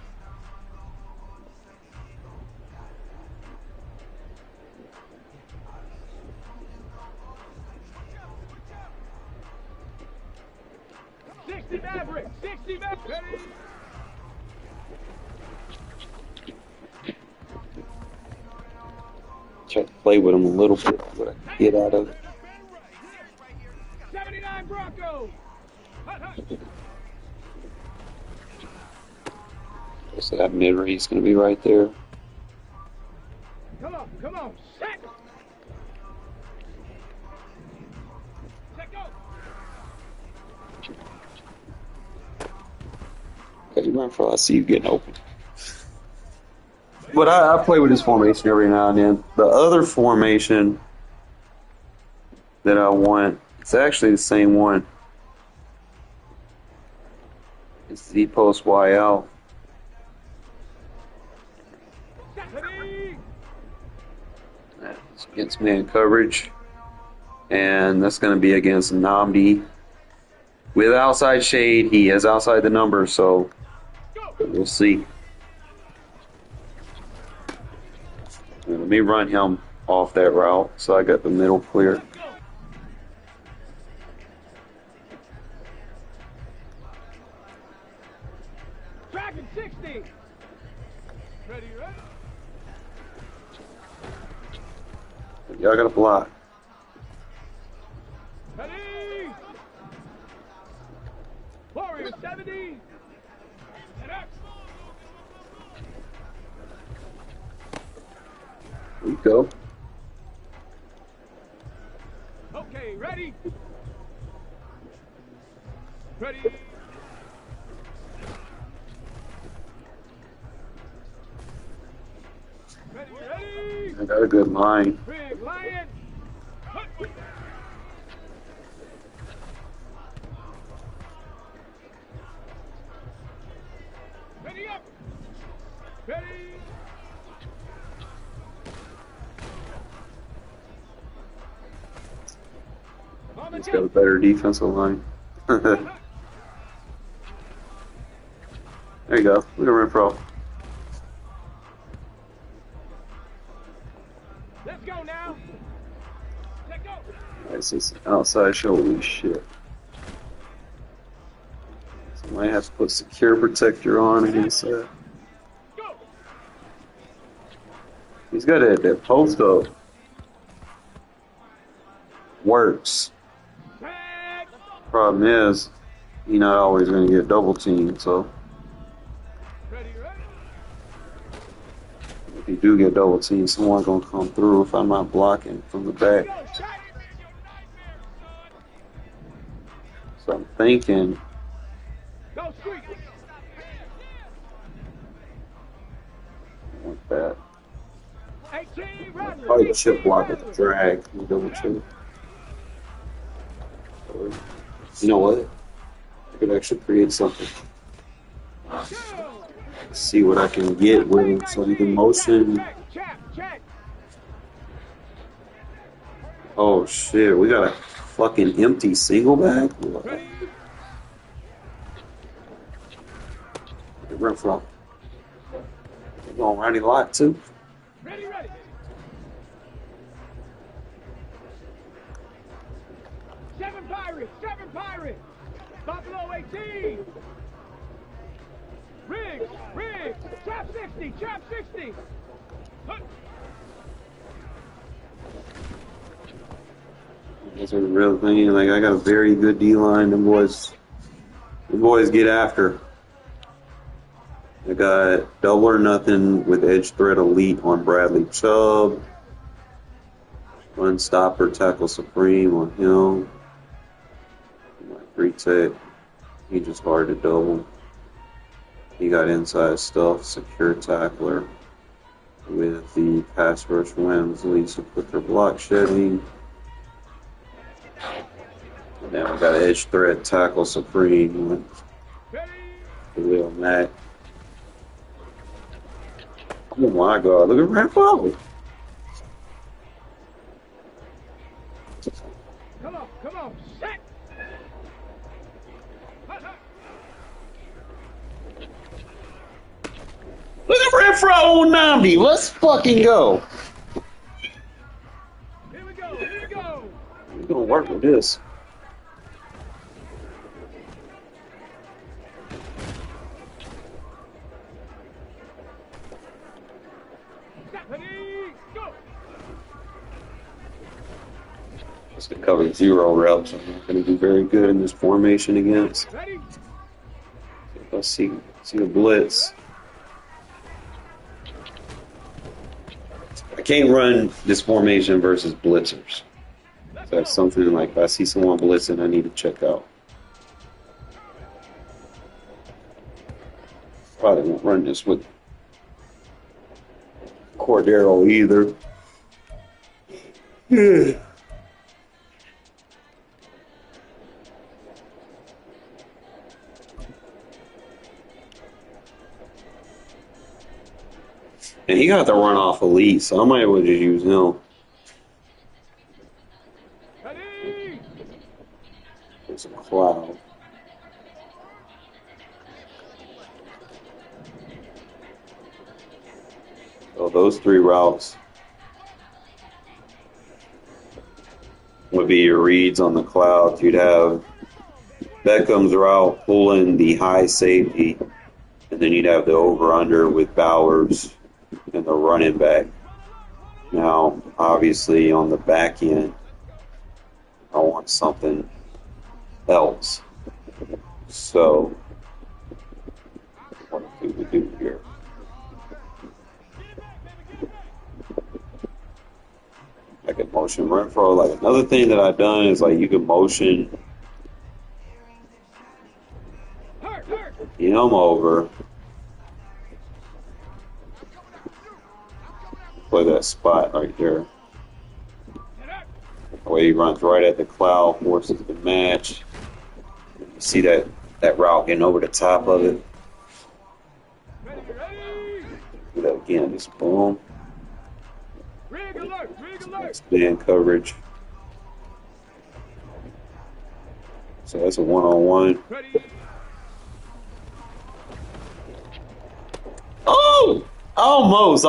Speaker 4: Try to play with him a little bit, what I can get out of it.
Speaker 7: 79 Broncos.
Speaker 4: So that mid range is going to be right there.
Speaker 7: Come on. Set. Let go.
Speaker 4: Okay, you run for. I see you getting open. But I play with this formation every now and then. The other formation that I want, it's actually the same one. It's Z post Y out. That's against man coverage. And that's going to be against Namdi. With outside shade, he is outside the number, so we'll see. Let me run him off that route, so I got the middle clear.
Speaker 7: Tracking 60. Ready, ready.
Speaker 4: Y'all got to block.
Speaker 7: Ready. Warrior 70. And up.
Speaker 4: There you go.
Speaker 7: Okay, ready. Ready. Ready, ready.
Speaker 4: I got a good line.
Speaker 7: Big lion. Ready up. Ready.
Speaker 4: He's got a better defensive line. There you go. Look at Renfro.
Speaker 7: Let's go now. Let's go.
Speaker 4: Nice, it's outside shoulder shit. So I might have to put secure protector on against that.
Speaker 7: Go.
Speaker 4: He's got that post up. Works.
Speaker 7: Tag.
Speaker 4: Problem is, you're not always going to get double teamed, so
Speaker 7: Ready, ready.
Speaker 4: if you do get double teamed, someone's going to come through if I'm not blocking from the back.
Speaker 7: Go. Tag. Your nightmare, son.
Speaker 4: So I'm thinking,
Speaker 7: Go street.
Speaker 4: like that.
Speaker 7: 18, run.
Speaker 4: Probably chip block at the drag. You double chip. You know what? I could actually create something. See what I can get with him. So you can motion.
Speaker 7: Check.
Speaker 4: Oh shit, we got a fucking empty single back? What? Run from. We're going Ronnie Lott too.
Speaker 7: Ready. Seven Pirates. Buffalo 18. Rig. Trap 60.
Speaker 4: That's a real thing. Like I got a very good D line. The boys get after. I got double or nothing with edge threat elite on Bradley Chubb. Run stopper tackle supreme on him. My free tech. He just hard to double. He got inside stuff, secure tackler with the pass rush wins, leads to quicker block shedding. And then we got edge threat tackle supreme with Lil Mac. Oh my god, look at Rambo.
Speaker 7: Come on. Set.
Speaker 4: Look at Renfro on 90. Let's fucking go.
Speaker 7: Here we go.
Speaker 4: We're gonna work with this.
Speaker 7: Ready, go.
Speaker 4: Just to cover 0 reps, I'm not going to do very good in this formation against.
Speaker 7: Ready.
Speaker 4: If I see a blitz, I can't run this formation versus blitzers. So that's something like if I see someone blitzing, I need to check out. Probably won't run this with Cordero either. And he got the run off elite, so I might as well just use him.
Speaker 7: Ready?
Speaker 4: It's a cloud. So those three routes would be your reads on the clouds. You'd have Beckham's route pulling the high safety, and then you'd have the over-under with Bowers and the running back. Now, obviously, on the back end, I want something else. So, what do we do here? I can motion Renfro. Like, another thing that I've done is, like, you can motion him over. Play that spot right there. The way he runs right at the cloud, forces the match. You see that route getting over the top of it. Do that again, just boom. Stand coverage. So that's a one-on-one. Oh! Almost.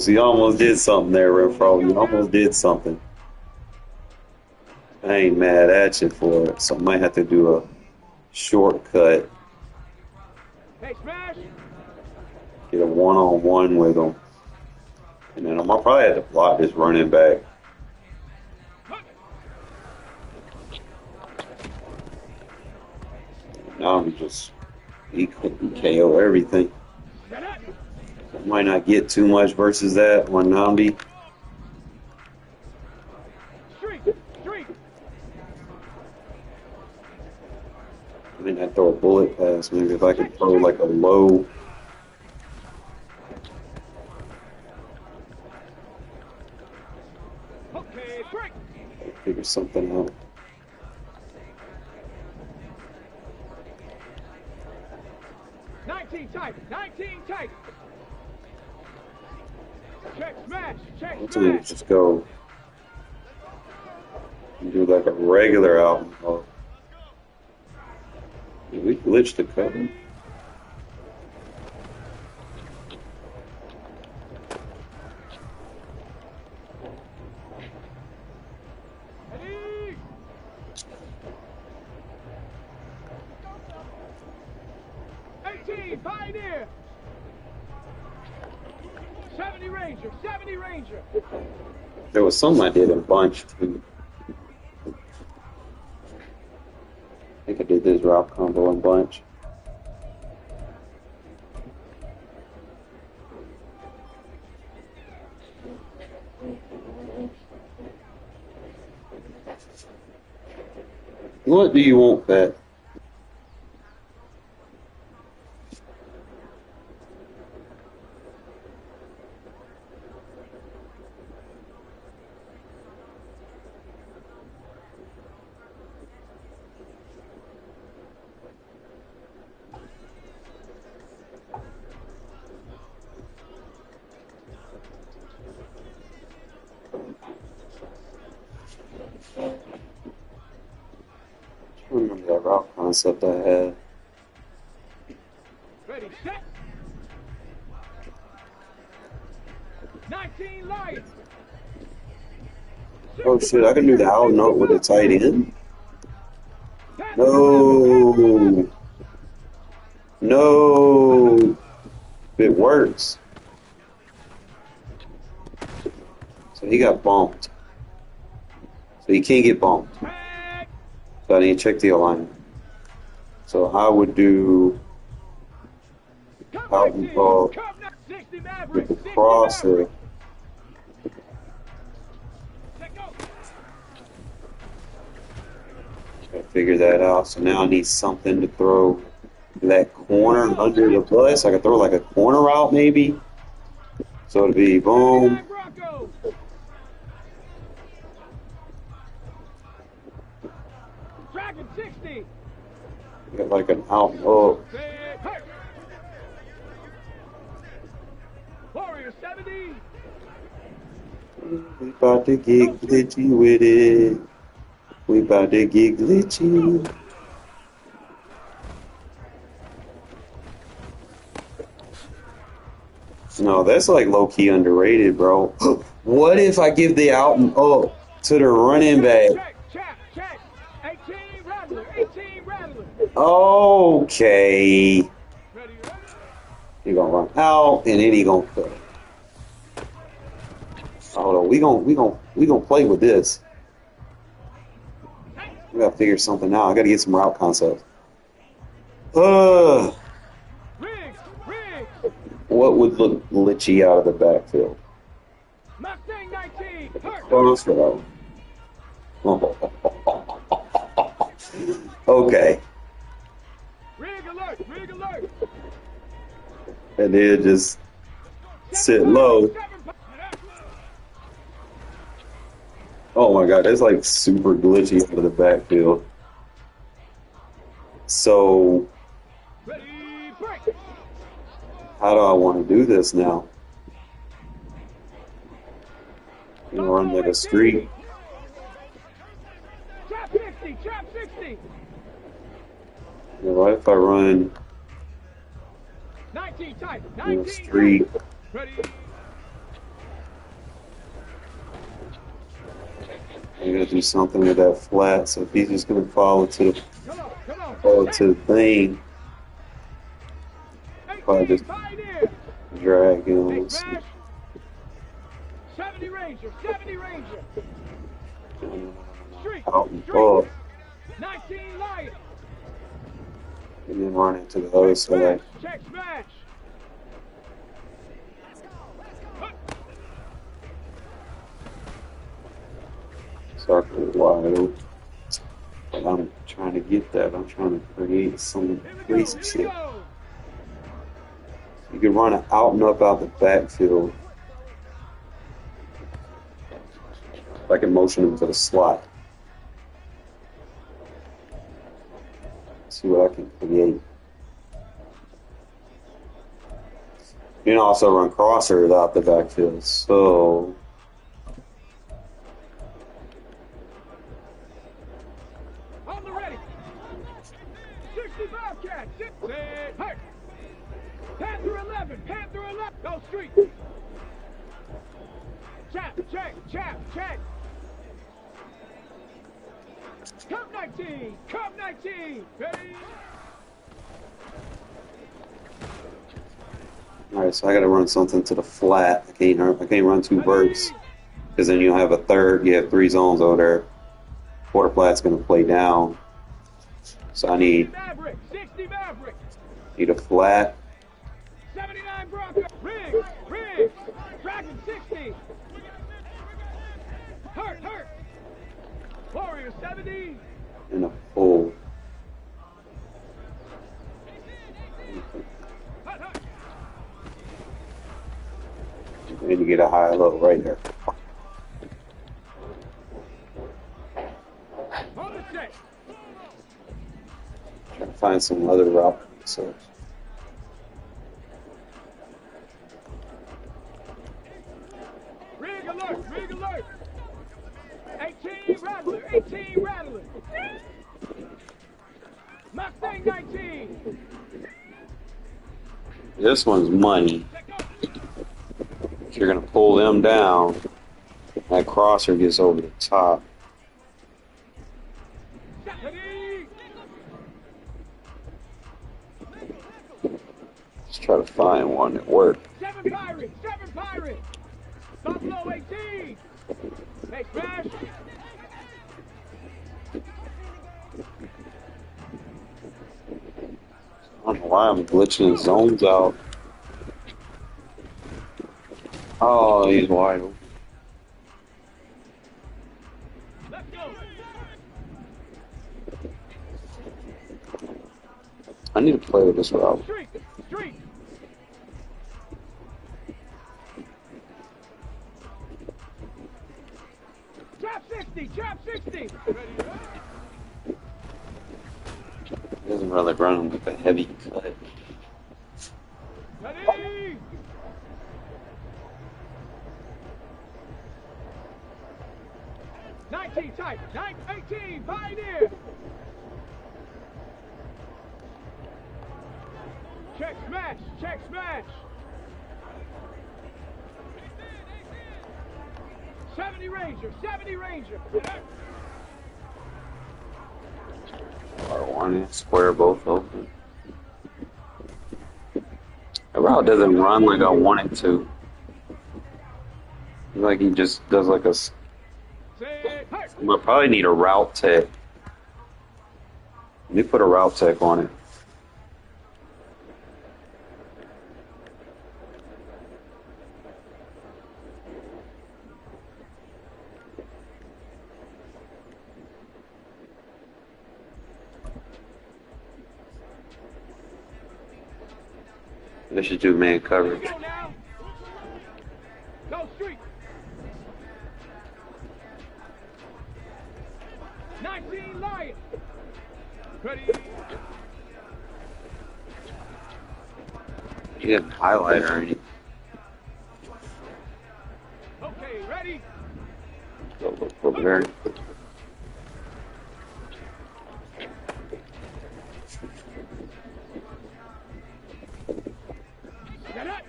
Speaker 4: You almost did something there, Renfro. You almost did something. I ain't mad at you for it, so I might have to do a shortcut. Get a one-on-one with him. And then I'll probably have to block this running back. Now he couldn't KO everything. Might not get too much versus that on Namdi. I mean, I'd throw a bullet pass. Maybe if I could throw like a low. Figure something out. Let's just go and do like a regular album. Oh. Did we glitch the cover?
Speaker 7: Pioneer! 70 Ranger!
Speaker 4: There was some I did in bunch too. I think I did this route combo in bunch. What do you want, Pat? I remember that route concept I had.
Speaker 7: Ready, set! 19 lights!
Speaker 4: Oh shit, I can do the out note with a tight end? No. No. It works. So he got bumped. So he can't get bumped. So I need to check the alignment. So I would do out and ball with the crosser. I figure that out. So now I need something to throw that corner under the bus. I could throw like a corner route maybe. So it'd be boom.
Speaker 7: Broncos. Dragon 60.
Speaker 4: Get like an out and up.
Speaker 7: Hey. Warrior 70.
Speaker 4: We about to get glitchy with it. We about to get glitchy. No, that's like low-key underrated, bro. What if I give the out and up to the running back?
Speaker 7: Check. 18 Rattler. 18 Rattler.
Speaker 4: Okay.
Speaker 7: Ready.
Speaker 4: He gonna run out and then he gonna cut. Hold on, we gonna play with this. We gotta figure something out. I gotta get some route concepts.
Speaker 7: Riggs.
Speaker 4: What would look glitchy out of the backfield?
Speaker 7: Mustang 19. Hurt.
Speaker 4: Crossroad. Okay.
Speaker 7: Rig alert.
Speaker 4: And then just sit low. Oh my god, that's like super glitchy out of the backfield. So
Speaker 7: Ready, break.
Speaker 4: how do I want to do this now? You know, run like a street.
Speaker 7: Trap 60.
Speaker 4: You know, what if I run
Speaker 7: 19 tight.
Speaker 4: in
Speaker 7: 19
Speaker 4: a street?
Speaker 7: Ready.
Speaker 4: I'm gonna do something with that flat. So if he's just gonna follow to the
Speaker 7: Come on.
Speaker 4: the thing, probably just
Speaker 7: Pioneer.
Speaker 4: drag him.
Speaker 7: Hey,
Speaker 4: Let's see.
Speaker 7: smash. 70 Ranger. Street.
Speaker 4: Out and up,
Speaker 7: 19 Lion.
Speaker 4: and then run into the other side.
Speaker 7: Check smash.
Speaker 4: Circle wide open. But I'm trying to get that. I'm trying to create some crazy shit. You can run it out and up out the backfield. I can motion him to the slot. See what I can create. You can also run crossers out the backfield. So
Speaker 7: On the ready. 65 catch. Hey. Panther 11. Go street. Check. Cup 19. Ready.
Speaker 4: all right, so I got to run something to the flat. I can't run two verts because then you'll have a third. You have three zones over there. Quarter flat's going to play down. So I need
Speaker 7: Maverick. 60 Maverick.
Speaker 4: a flat.
Speaker 7: 79 Bronco. Riggs. Dragon 60. Hurt. Warrior 70.
Speaker 4: And a full.
Speaker 7: Hut.
Speaker 4: And you get a high low right there.
Speaker 7: On the set.
Speaker 4: Try to find some other route. So
Speaker 7: Rig alert. 18 Rattler. Mustang 19.
Speaker 4: this one's money. If you're gonna pull them down, that crosser gets over the top. Just try to find one that works.
Speaker 7: 7 Pirates. Buffalo 18. Hey, smash.
Speaker 4: I don't know why I'm glitching zones out. Oh, he's wide open.
Speaker 7: Let's go.
Speaker 4: I need to play with this route.
Speaker 7: Street, street. Trap 60, trap 60.
Speaker 4: He doesn't really run with a heavy cut.
Speaker 7: Ready? Nineteen type, 18, pioneer. Check smash, check smash. 70 Ranger, 70 Ranger.
Speaker 4: R1 square both open. The route doesn't run like I want it to. Like he just does like a. We'll probably need a route tech. Let me put a route tech on it. They should do man coverage.
Speaker 7: Go now. Go street. 19 Lion. Ready?
Speaker 4: He didn't highlight or anything.
Speaker 7: Okay, ready?
Speaker 4: Go look over there.
Speaker 7: Get up.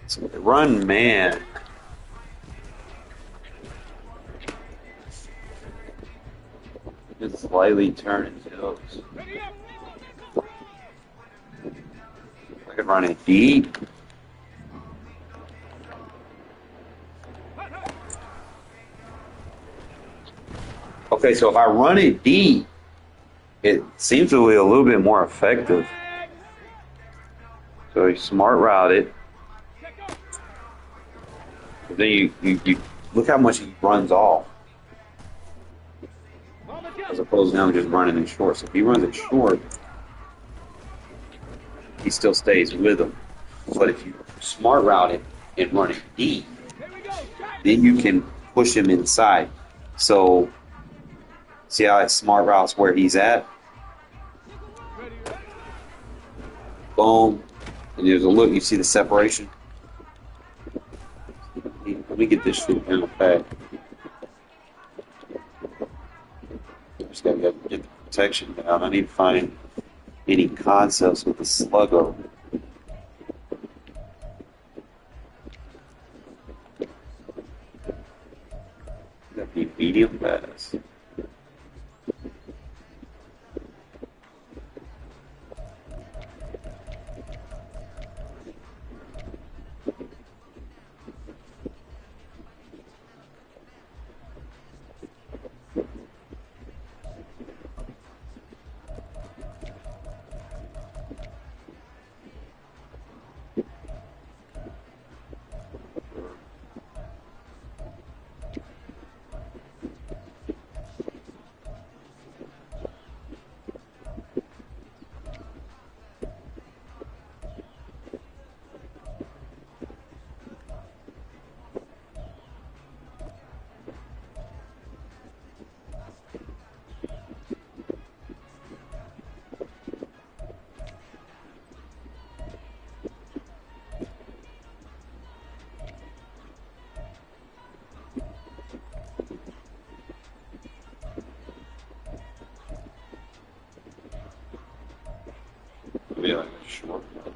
Speaker 4: So they run man. Just slightly turn his heels.
Speaker 7: Ready up.
Speaker 4: I can run it deep. Okay, so if I run it deep, it seems to be a little bit more effective. So you smart route it. But then you look how much he runs off. As opposed to him just running it short. So if he runs it short, he still stays with him. But if you smart route it and run it deep, then you can push him inside. So see how it smart routes where he's at? Boom. And there's a look, you see the separation? Let me get this shit down back. Just gotta get the protection down. I need to find any concepts with the sluggo. That'd be medium pass. Be like a short cut.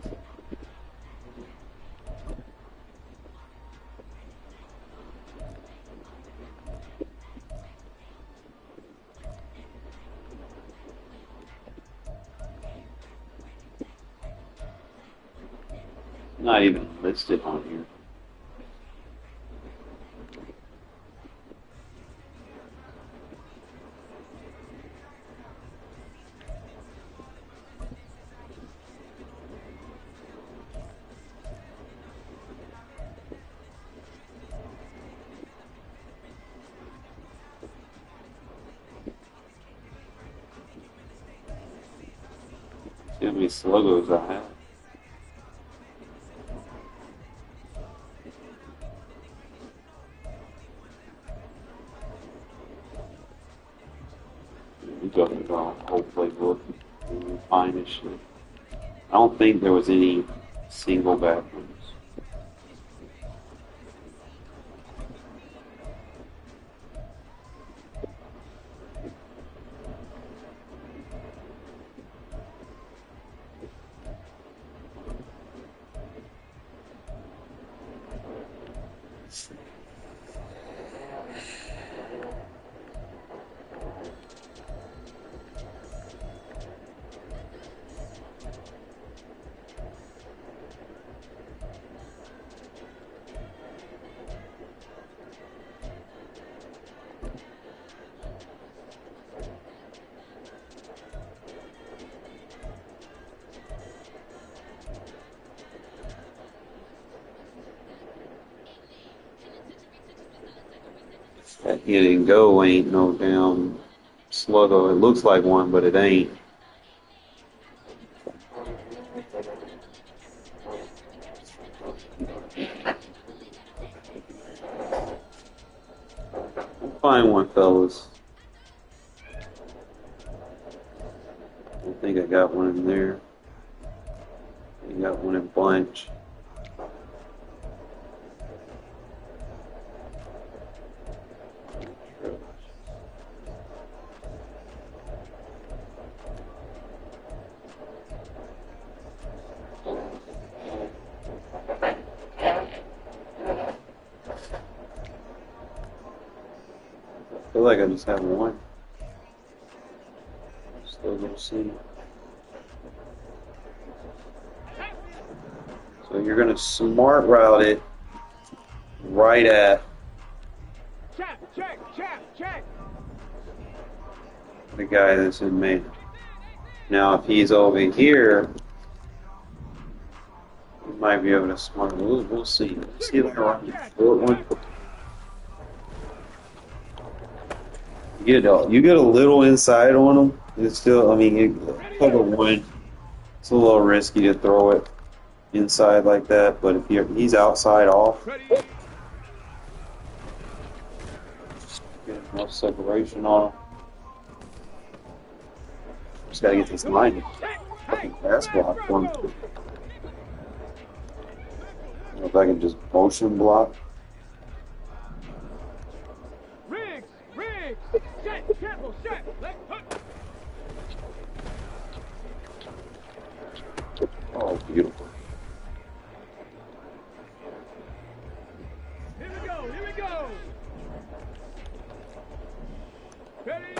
Speaker 4: Not even listed on here. See how many sluggos I have. We got it all. Hopefully we'll find this shit. I don't think there was any single bathrooms. That hit and go ain't no damn sluggo. It looks like one, but it ain't. We'll find one, fellas. I think I got one in there. I got one in bunch. I feel like I just have one. Still gonna see. So you're gonna smart route it right at
Speaker 7: Check.
Speaker 4: the guy that's in man. Now if he's over here, you might be able to smart. We'll see. See if I can run the short one. You get a little inside on him. It's still, I mean, cover one. It's a little risky to throw it inside like that, but if he's outside off, get enough separation on him. Just gotta get this line to fucking pass block for him. I don't know if I can just motion block. Oh, beautiful.
Speaker 7: Here we go. Ready?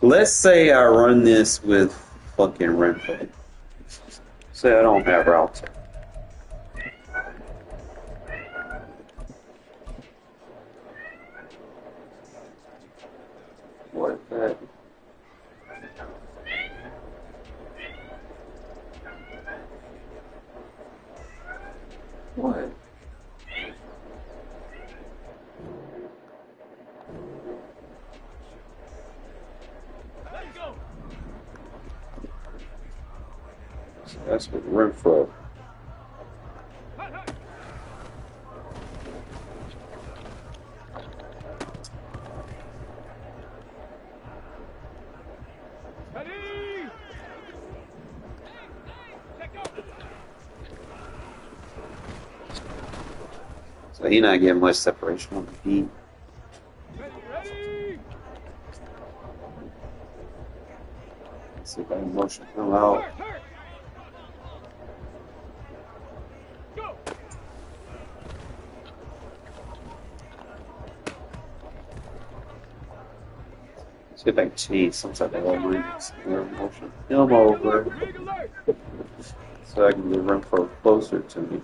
Speaker 4: Let's say I run this with fucking Renfro. Say I don't have routes. What is that? What?
Speaker 7: Let's go.
Speaker 4: So that's with Renfro. So he's not getting much separation on the feet.
Speaker 7: Ready?
Speaker 4: Let's see if I can motion him out.
Speaker 7: Go.
Speaker 4: See if I can change some type of motion him over
Speaker 7: Big alert.
Speaker 4: so I can get Renfro closer to me.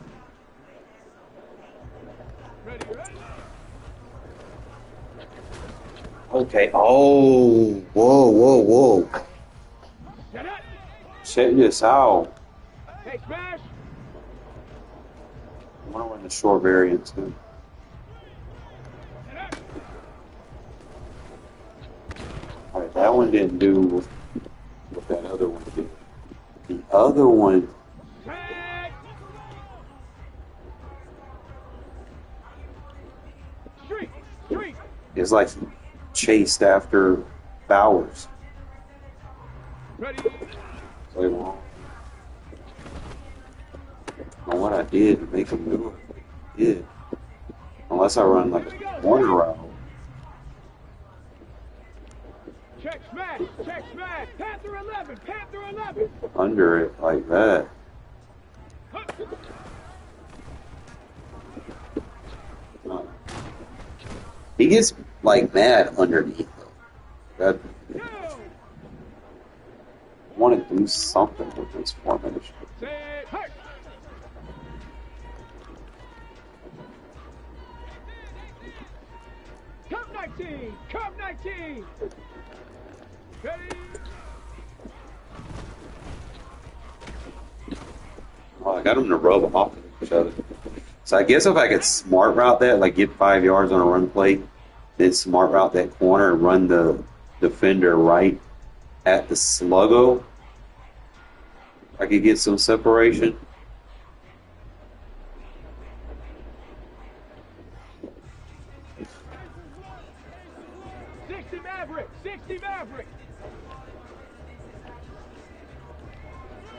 Speaker 7: Ready?
Speaker 4: Okay. Oh, whoa.
Speaker 7: Get it.
Speaker 4: Check this out.
Speaker 7: Hey, smash.
Speaker 4: I want to run the short variant too. Alright, that one didn't do what that other one did. The other one
Speaker 7: Tag. Street. Street.
Speaker 4: is like chased after Bowers.
Speaker 7: Ready.
Speaker 4: So, well, I don't know what I did to make him do it. I did. Unless I run like a corner route.
Speaker 7: Check smash. Check smash. Panther 11. Panther 11.
Speaker 4: Under it like that. He gets like mad underneath though. That I want to do something with this formation.
Speaker 7: Say hurt. Cup 19. Cup 19. Ready.
Speaker 4: Well, I got him to rub off of each other. So I guess if I could smart route that, like get 5 yards on a run play, then smart route that corner and run the defender right at the sluggo, I could get some separation.
Speaker 7: Maverick. 60 Maverick.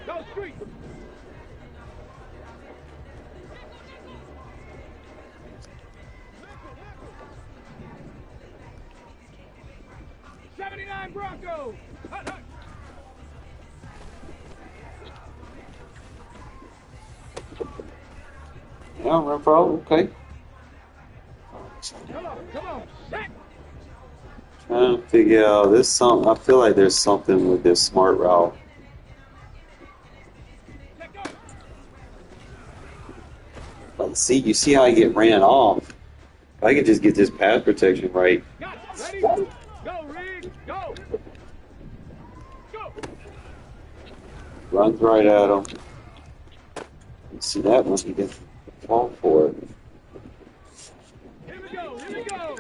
Speaker 7: Go street. Broncos. Hut, hut.
Speaker 4: Yeah, Renfro, okay.
Speaker 7: Come on, set.
Speaker 4: Trying to figure out this something. I feel like there's something with this smart route. Like, see, you see how I get ran off. If I could just get this pass protection right.
Speaker 7: Ready? Go, Reed. Go. Go.
Speaker 4: Runs right at him. You see that one? He gets fall for it.
Speaker 7: Here we go. Here we go.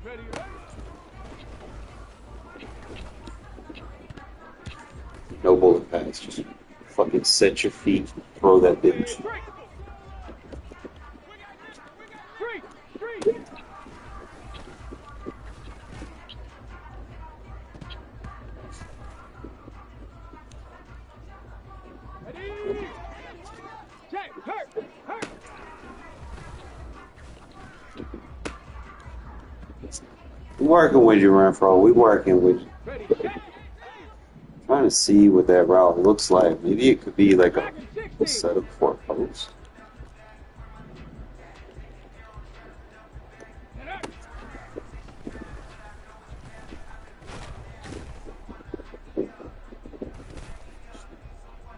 Speaker 7: Ready, ready.
Speaker 4: No bullet pass. Just fucking set your feet, throw that bitch.
Speaker 7: Street. Ready. Check. Hurt.
Speaker 4: We working with you, Renfro. We working with you.
Speaker 7: Ready. Check.
Speaker 4: Trying to see what that route looks like. Maybe it could be like a setup for a post.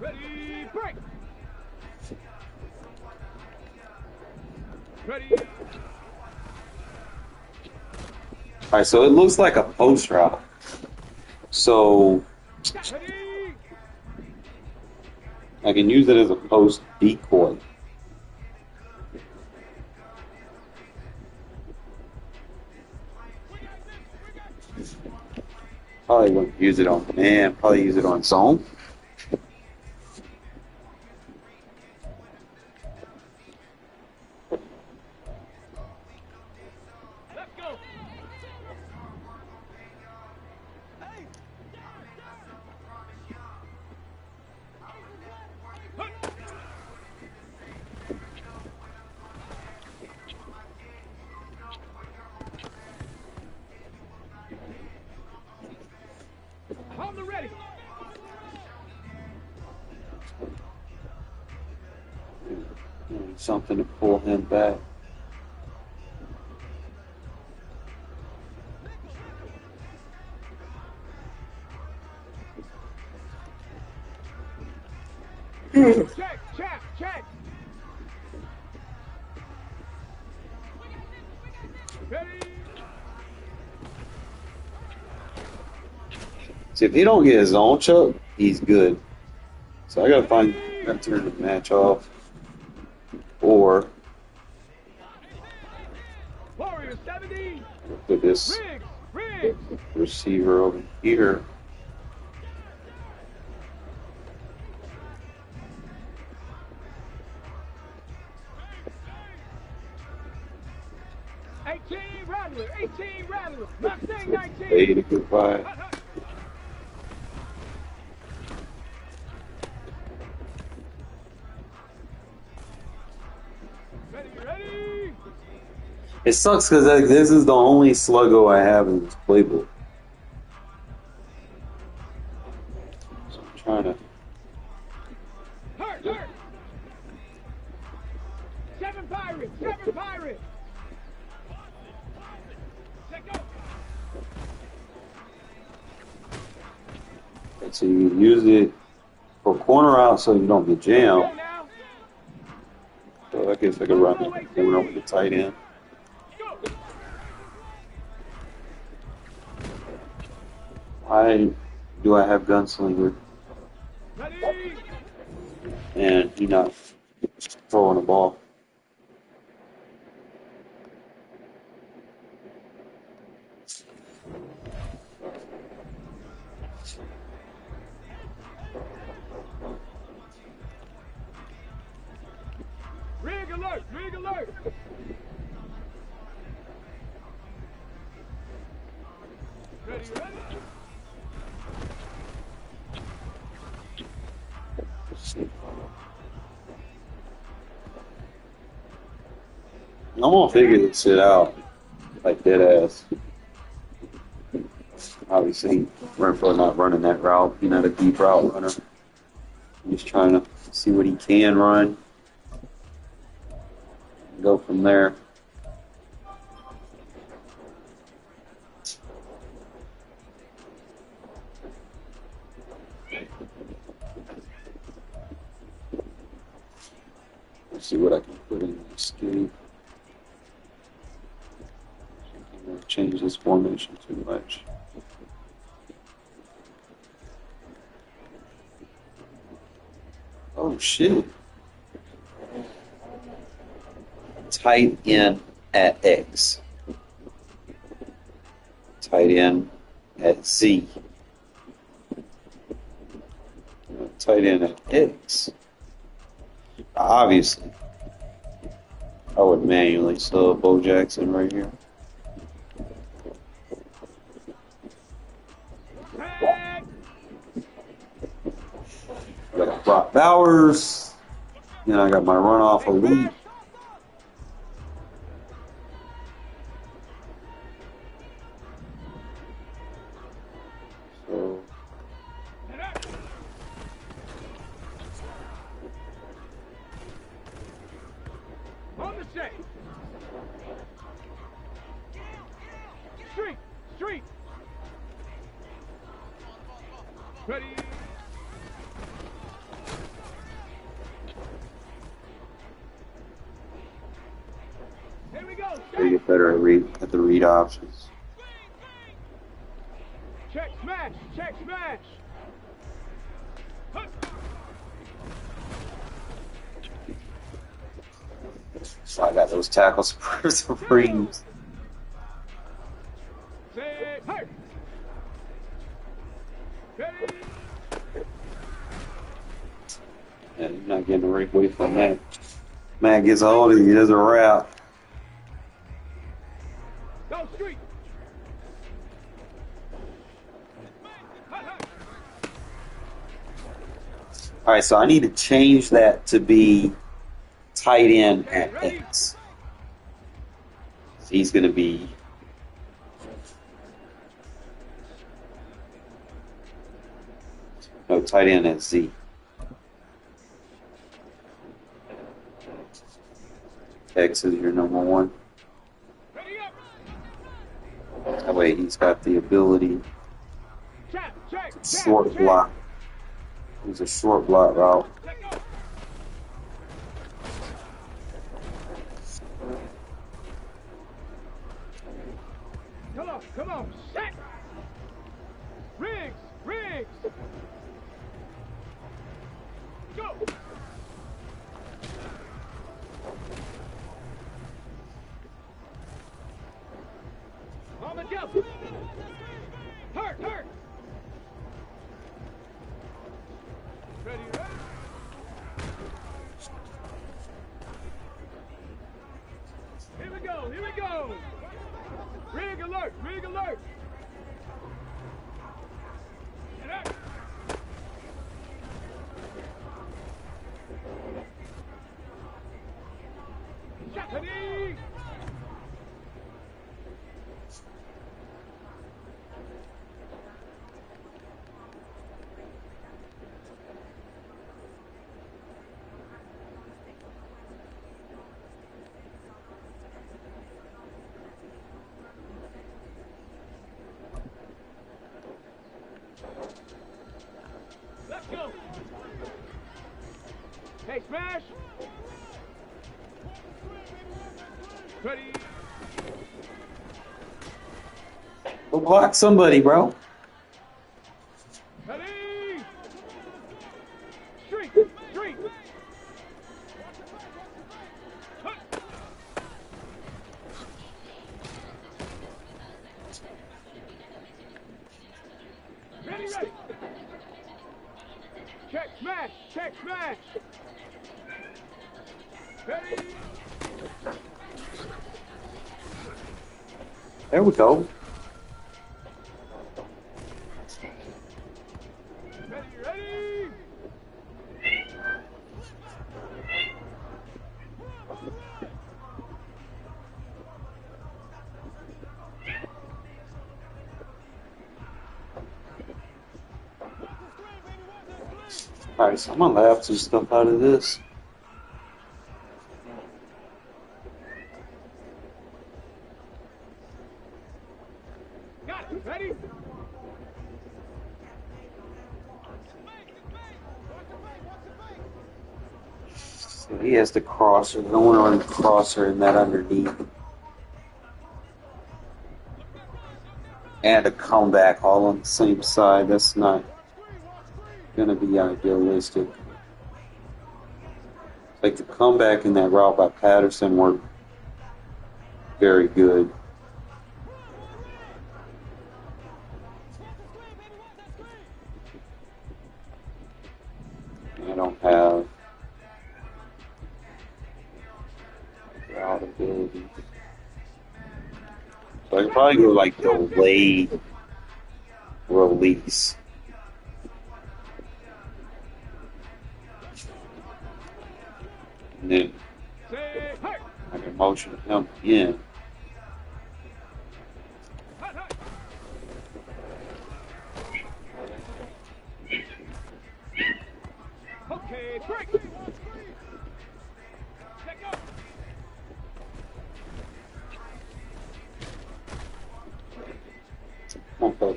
Speaker 7: Ready. Break. Ready.
Speaker 4: All right, so it looks like a post route. So
Speaker 7: Ready.
Speaker 4: I can use it as a post decoy. Probably wouldn't use it on man. Probably use it on zone.
Speaker 7: Let's go. On the ready.
Speaker 4: Something to pull him back.
Speaker 7: Check. Ready.
Speaker 4: See, if he don't get his own chuck, he's good. So I gotta turn the match off. Or
Speaker 7: Warrior 70.
Speaker 4: look at this.
Speaker 7: Riggs.
Speaker 4: Receiver over here.
Speaker 7: Rattler. 18 Rattler. Mustang 19.
Speaker 4: Hey, to goodbye.
Speaker 7: Ready.
Speaker 4: It sucks because this is the only sluggo I have in this playbook. So I'm trying to.
Speaker 7: Hurt. 7 Pirates. Let go.
Speaker 4: So you use it for corner out so you don't get jammed.
Speaker 7: Go now.
Speaker 4: So I guess I could run the corner with the tight end.
Speaker 7: Go.
Speaker 4: Why do I have Gunslinger
Speaker 7: Ready.
Speaker 4: and he not throwing the ball?
Speaker 7: Rig alert. Ready.
Speaker 4: I'm gonna figure this shit out, like dead ass. Obviously, Renfro not running that route. He's not a deep route runner. He's trying to see what he can run. Go from there. Let's see what I can put in the scheme. I'm gonna change this formation too much. Oh shit. Tight end at X. Tight end at Z. Tight end at X. Obviously, I would manually sub Bo Jackson right here. Got Brock Bowers. Then I got my runoff elite. So
Speaker 7: On the set. Street. Ready. Here we go.
Speaker 4: they get better at the read options.
Speaker 7: Check smash.
Speaker 4: So I got those tackle supremes.
Speaker 7: Say hey. Ready.
Speaker 4: And you're not getting a break away from that. Matt gets a hold of you, he does a route.
Speaker 7: Go street.
Speaker 4: All right, so I need to change that to be tight end at X. So he's going to be tight end at Z. X is your number one.
Speaker 7: Ready up.
Speaker 4: That way he's got the ability
Speaker 7: Check.
Speaker 4: short block. He's a short block route.
Speaker 7: Let go. Come on. Set. Riggs. Go. On the jump.
Speaker 4: Go block somebody, bro.
Speaker 7: Ready? Street, street. Ready, ready. Check, smash, check, smash. Ready?
Speaker 4: There we go.
Speaker 7: Ready, ready.
Speaker 4: Alright, so I'm gonna laugh some stuff out of this.
Speaker 7: Got it. Ready?
Speaker 4: So he has the crosser. No one on the crosser and that underneath. And a comeback all on the same side. That's not gonna be idealistic. Like the comeback in that route by Patterson worked very good. I don't have route ability. So I could probably go like delayed release. And then
Speaker 7: Say, hey.
Speaker 4: I can motion him in.
Speaker 7: Hut, hut. Okay, break. Let go.
Speaker 4: Come on, Bo.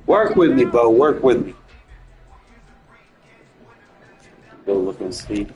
Speaker 4: Work with me, Bo. Work with me. Go look and see.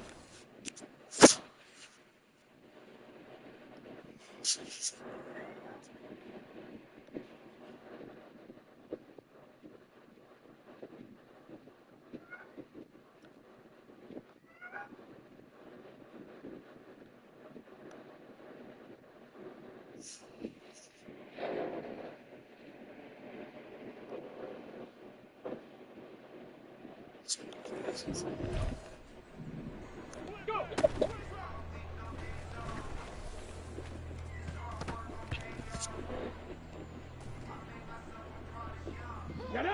Speaker 7: Go. Got it.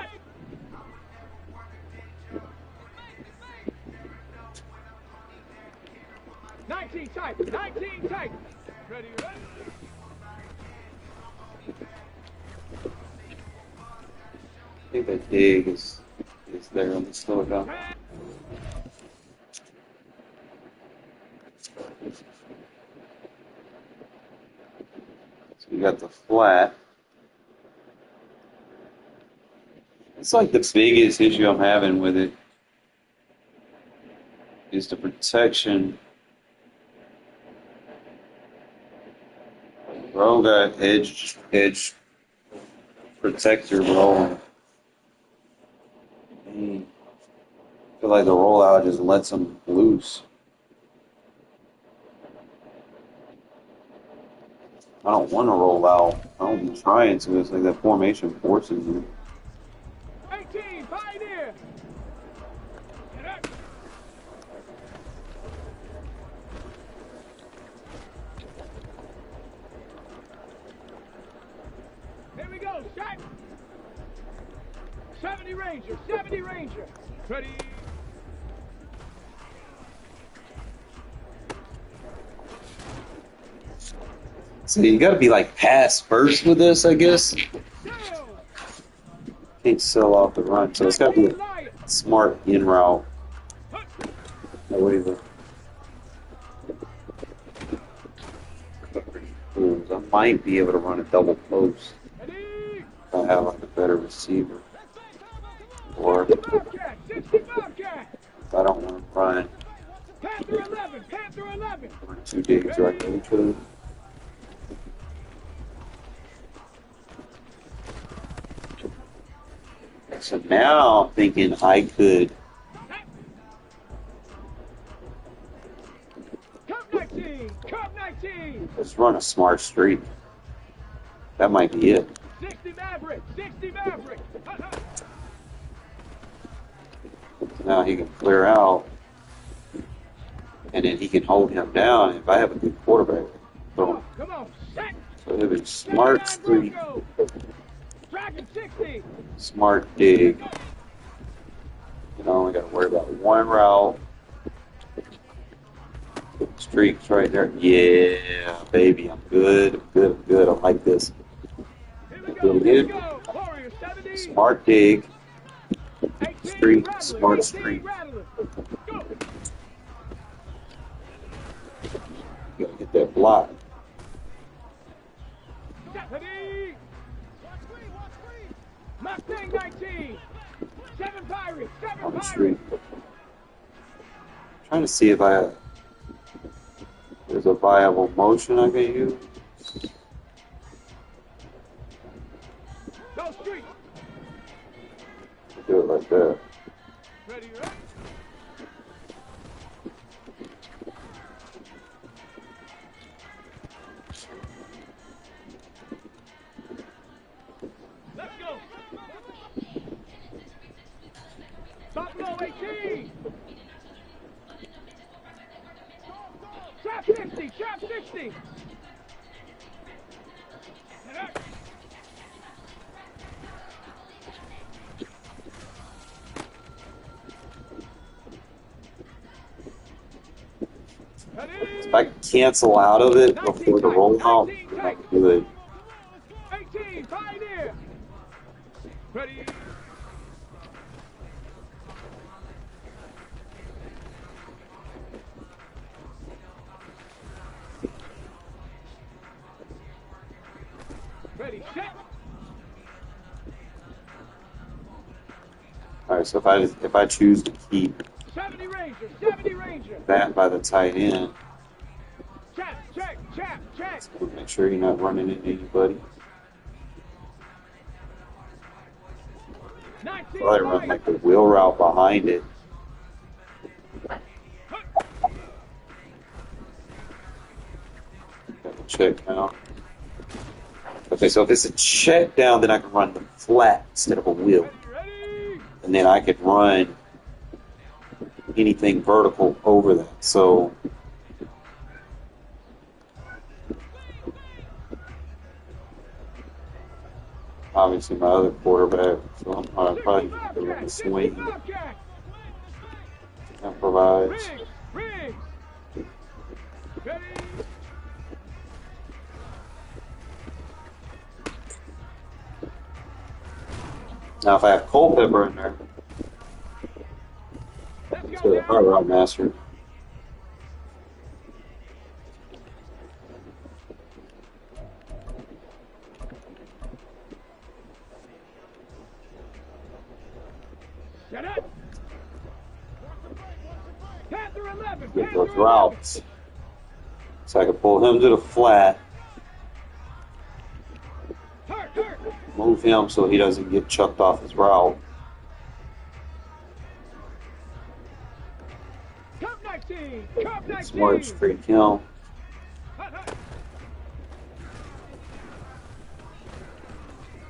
Speaker 7: Nineteen tight. 19 tight. Ready, ready.
Speaker 4: I think that dig is there on the slow down. So we got the flat. It's like the biggest issue I'm having with it is the protection. Bro got edge protector, bro. I feel like the rollout just lets him loose. I don't want to roll out. I don't be trying to. It's like that formation forces you.
Speaker 7: 18, pioneer. Get up. Here we go, shot. 70 Ranger, 70 Ranger. Ready.
Speaker 4: So you gotta be like pass first with this, I guess. Can't sell off the run, so it's gotta be a smart in route. No way the moves. I might be able to run a double post if I have like a better receiver. Or if I don't want to run
Speaker 7: Panther 11, Panther 11.
Speaker 4: two digs right into it. So now I'm thinking I could
Speaker 7: Cup 19. Cup 19.
Speaker 4: just run a smart streak. That might be it.
Speaker 7: 60 Maverick. 60 Maverick.
Speaker 4: Now he can clear out, and then he can hold him down. If I have a good quarterback, so
Speaker 7: Come on. Set.
Speaker 4: it'll be smart streak,
Speaker 7: Dragon 60.
Speaker 4: smart dig. You know, only got to worry about one route. Streaks right there. Yeah, baby, I'm good. I'm good. I'm good. I like this.
Speaker 7: Here we go.
Speaker 4: Good.
Speaker 7: Here we go. Warrior 70.
Speaker 4: Smart dig.
Speaker 7: 18,
Speaker 4: Streak,
Speaker 7: Rattler,
Speaker 4: smart
Speaker 7: 18,
Speaker 4: streak.
Speaker 7: Rattler. Go.
Speaker 4: You gotta get that block.
Speaker 7: Stephanie. Mustang 19. 7 Pirates. 7
Speaker 4: On the
Speaker 7: Pirates.
Speaker 4: street. Trying to see if there's a viable motion I can use.
Speaker 7: Go street.
Speaker 4: Do it like that.
Speaker 7: Ready, right? Let's go. Buffalo 18. Trap 60. Trap 60.
Speaker 4: If I cancel out of it before the rollout, I'm good.
Speaker 7: 18. Pioneer. Ready. Ready, set.
Speaker 4: All right, so if I choose to keep
Speaker 7: 70 Ranger, 70 Ranger.
Speaker 4: that by the tight end,
Speaker 7: Check, check, check, check.
Speaker 4: so make sure you're not running into anybody.
Speaker 7: 19
Speaker 4: Probably run like the wheel route behind it. Double check now. Okay, so if it's a check down, then I can run the flat instead of a wheel.
Speaker 7: Ready?
Speaker 4: And then I could run anything vertical over that. So obviously my other quarterback, so I'm probably going to run the swing
Speaker 7: Bobcat.
Speaker 4: that provides.
Speaker 7: Riggs, Riggs. Ready?
Speaker 4: Now if I have Culpepper in there,
Speaker 7: Let's
Speaker 4: it's
Speaker 7: go
Speaker 4: a hard route master.
Speaker 7: Get up. Panther 11.
Speaker 4: Get
Speaker 7: Panther
Speaker 4: those
Speaker 7: 11.
Speaker 4: routes. So I can pull him to the flat,
Speaker 7: Hurt, hurt.
Speaker 4: move him so he doesn't get chucked off his route.
Speaker 7: Cup 19. Cup 19.
Speaker 4: Smart streak him.
Speaker 7: Hut, hut.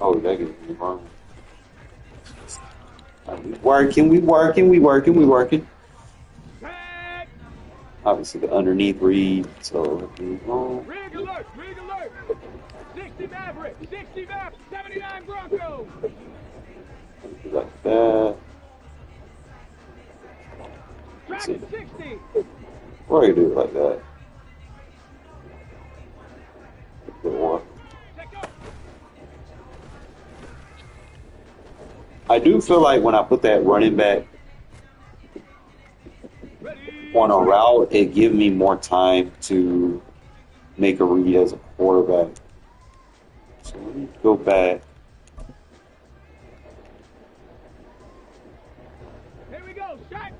Speaker 4: Oh, that gets me wrong. We working.
Speaker 7: Set.
Speaker 4: Obviously the underneath read, so wrong.
Speaker 7: Rig alert. Rig alert. 60 Maverick. 60 Maverick. 79 Broncos.
Speaker 4: Like that.
Speaker 7: Dragon 60.
Speaker 4: Or you do it like that. Good one.
Speaker 7: Let go.
Speaker 4: I do feel like when I put that running back
Speaker 7: Ready.
Speaker 4: on a route, it gives me more time to make a read as a quarterback. So let me go back.
Speaker 7: Here we go. Shot.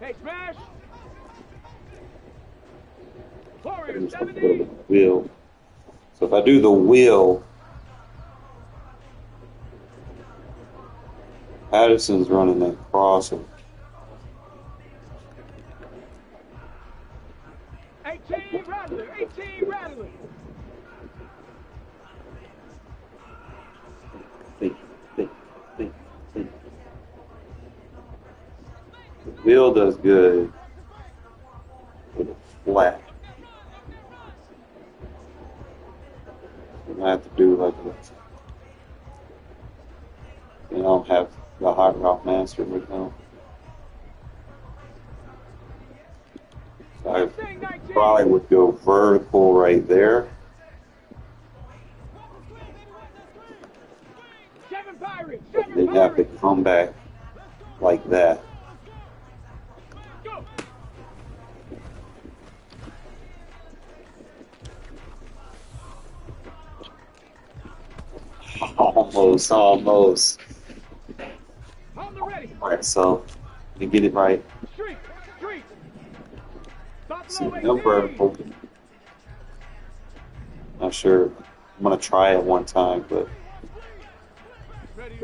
Speaker 7: Hey, smash. Warrior 70.
Speaker 4: Wheel. So if I do the wheel, Addison's running that crosser.
Speaker 7: 18 Rattler, 18 Rattler.
Speaker 4: Think, think, think, think. Bill does good with a flat. I have to do like this. I don't have the hot route master right now. So I probably would go vertical right there.
Speaker 7: 7 Pirates,
Speaker 4: Then
Speaker 7: 7
Speaker 4: have to
Speaker 7: Pirates.
Speaker 4: come back like that.
Speaker 7: Go.
Speaker 4: Almost.
Speaker 7: On the ready.
Speaker 4: Alright, so let me get it right.
Speaker 7: Street.
Speaker 4: See,
Speaker 7: Buffalo
Speaker 4: no
Speaker 7: 18.
Speaker 4: vertical. Not sure. I'm gonna try it one time, but
Speaker 7: Ready.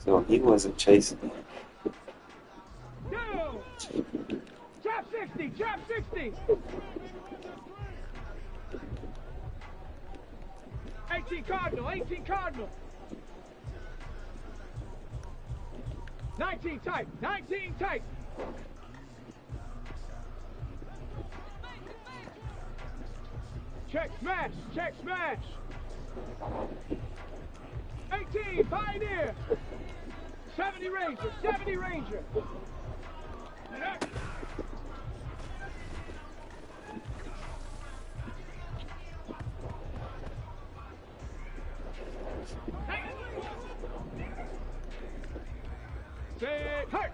Speaker 4: so he wasn't chasing me.
Speaker 7: Go. Trap 60. 18 Cardinal. 19 tight. Check smash. 18 Pioneer. 70 Ranger. Say hurt.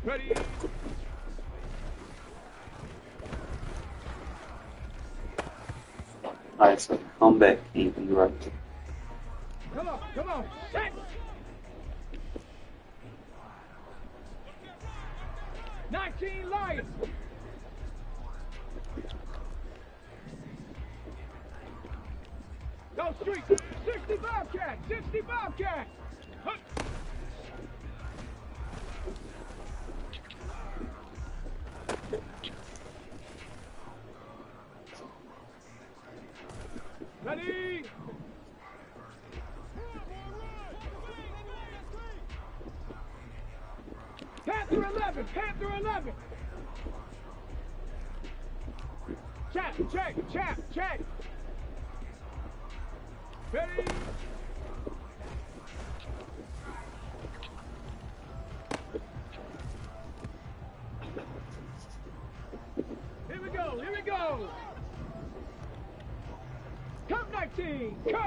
Speaker 7: Ready.
Speaker 4: Alright, so come back, Keith. You're right.
Speaker 7: Come on. Set. 19 Lions. Go street. 60 Bobcat. Hup. Ready. Panther 11. Check. Ready. Here we go. Cup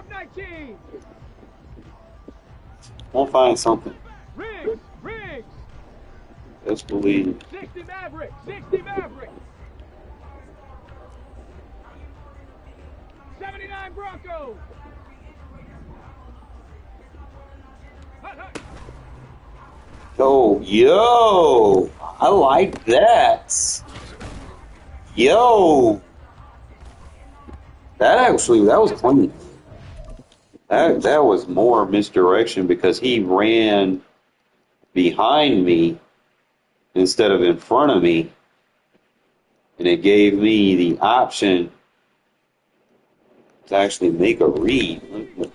Speaker 7: 19.
Speaker 4: We'll find something.
Speaker 7: Riggs.
Speaker 4: Just believe.
Speaker 7: 60 Maverick. 79 Bronco. Hut.
Speaker 4: Yo, I like that. Yo, that was clean. That was more misdirection because he ran behind me instead of in front of me, and it gave me the option to actually make a read.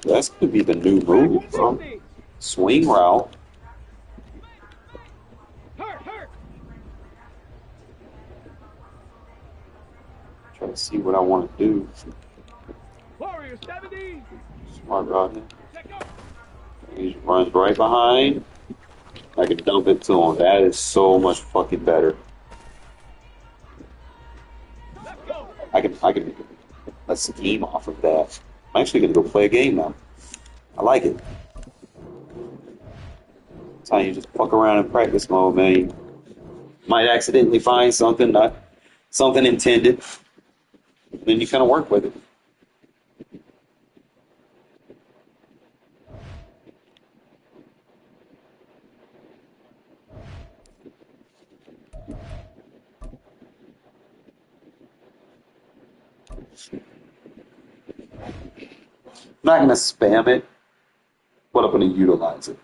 Speaker 4: That's going to be the new move, bro. Swing route.
Speaker 7: Hurt.
Speaker 4: Try to see what I want to do.
Speaker 7: Warrior 70.
Speaker 4: Smart route.
Speaker 7: Let go.
Speaker 4: He runs right behind. I can dump it to him. That is so much fucking better.
Speaker 7: Let's go.
Speaker 4: I can let's scheme off of that. I'm actually gonna go play a game now. I like it. That's how you just fuck around in practice mode, man. You might accidentally find something, not something intended. Then you kind of work with it. I'm not going to spam it, but I'm going to utilize it.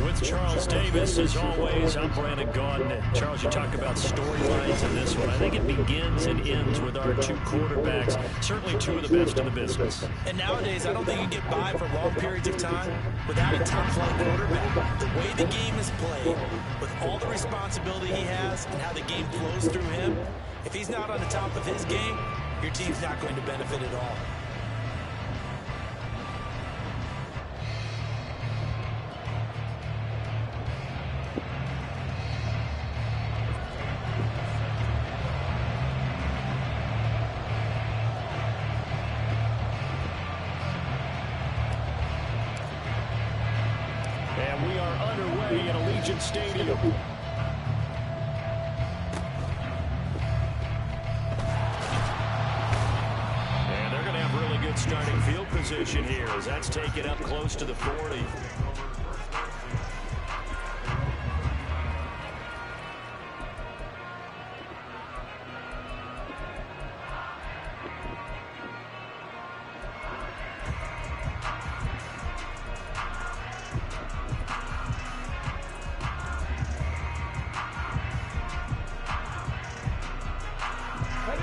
Speaker 1: With Charles Davis, as always, I'm Brandon Gaudin. Charles, you talk about storylines in this one. I think it begins and ends with our two quarterbacks, certainly two of the best in the business.
Speaker 2: And nowadays, I don't think you can get by for long periods of time without a top-flight quarterback. The way the game is played, with all the responsibility he has and how the game flows through him, if he's not on the top of his game, your team's not going to benefit at all.
Speaker 3: And we are underway in Allegiant Stadium. And they're going to have really good starting field position here as that's taken up close to the 40.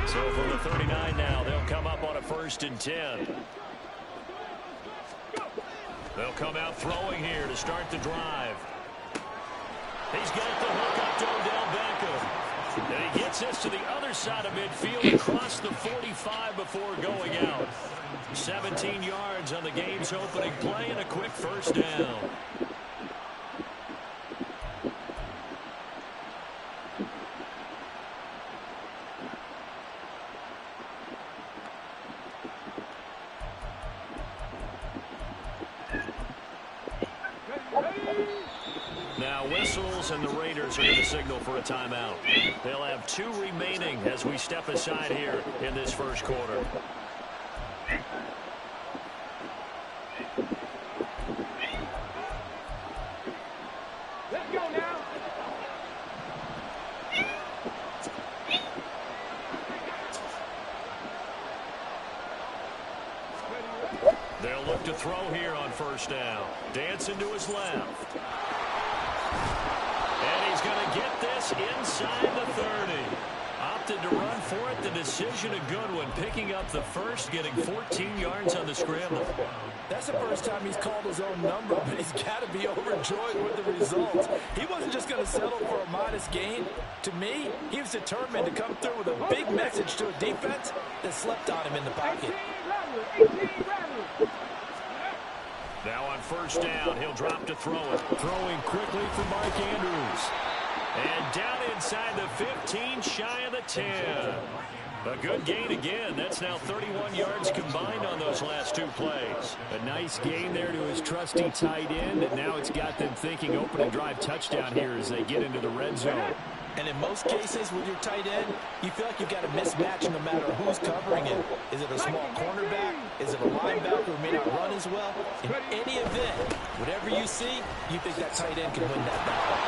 Speaker 3: So from the 39 now, they'll come up on a 1st and 10. They'll come out throwing here to start the drive. He's got the hook up to Odell Beckham. And he gets this to the other side of midfield across the 45 before going out. 17 yards on the game's opening play and a quick 1st down. Now whistles and the Raiders are going to signal for a timeout. They'll have 2 remaining as we step aside here in this 1st quarter.
Speaker 7: Let's go now.
Speaker 1: They'll look to throw here on 1st down. Dancing to his left. And he's going to get this inside the 30. Opted to run for it. The decision a good one. Picking up the 1st, getting 14 yards on the scramble.
Speaker 6: That's the first time he's called his own number, but he's got to be overjoyed with the results. He wasn't just going to settle for a modest gain. To me, he was determined to come through with a big message to a defense that slept on him in the pocket.
Speaker 7: 18 Rattler.
Speaker 1: Now on 1st down, he'll drop to throw it.
Speaker 3: Throwing quickly for Mark Andrews.
Speaker 1: And down inside the 15, shy of the 10. A good gain again. That's now 31 yards combined on those last 2 plays.
Speaker 3: A nice gain there to his trusty tight end, and now it's got them thinking opening drive touchdown here as they get into the red zone.
Speaker 2: And in most cases with your tight end, you feel like you've got a mismatch no matter who's covering it. Is it a small cornerback? Is it a linebacker who may not run as well? In any event, whatever you see, you think that tight end can win that battle.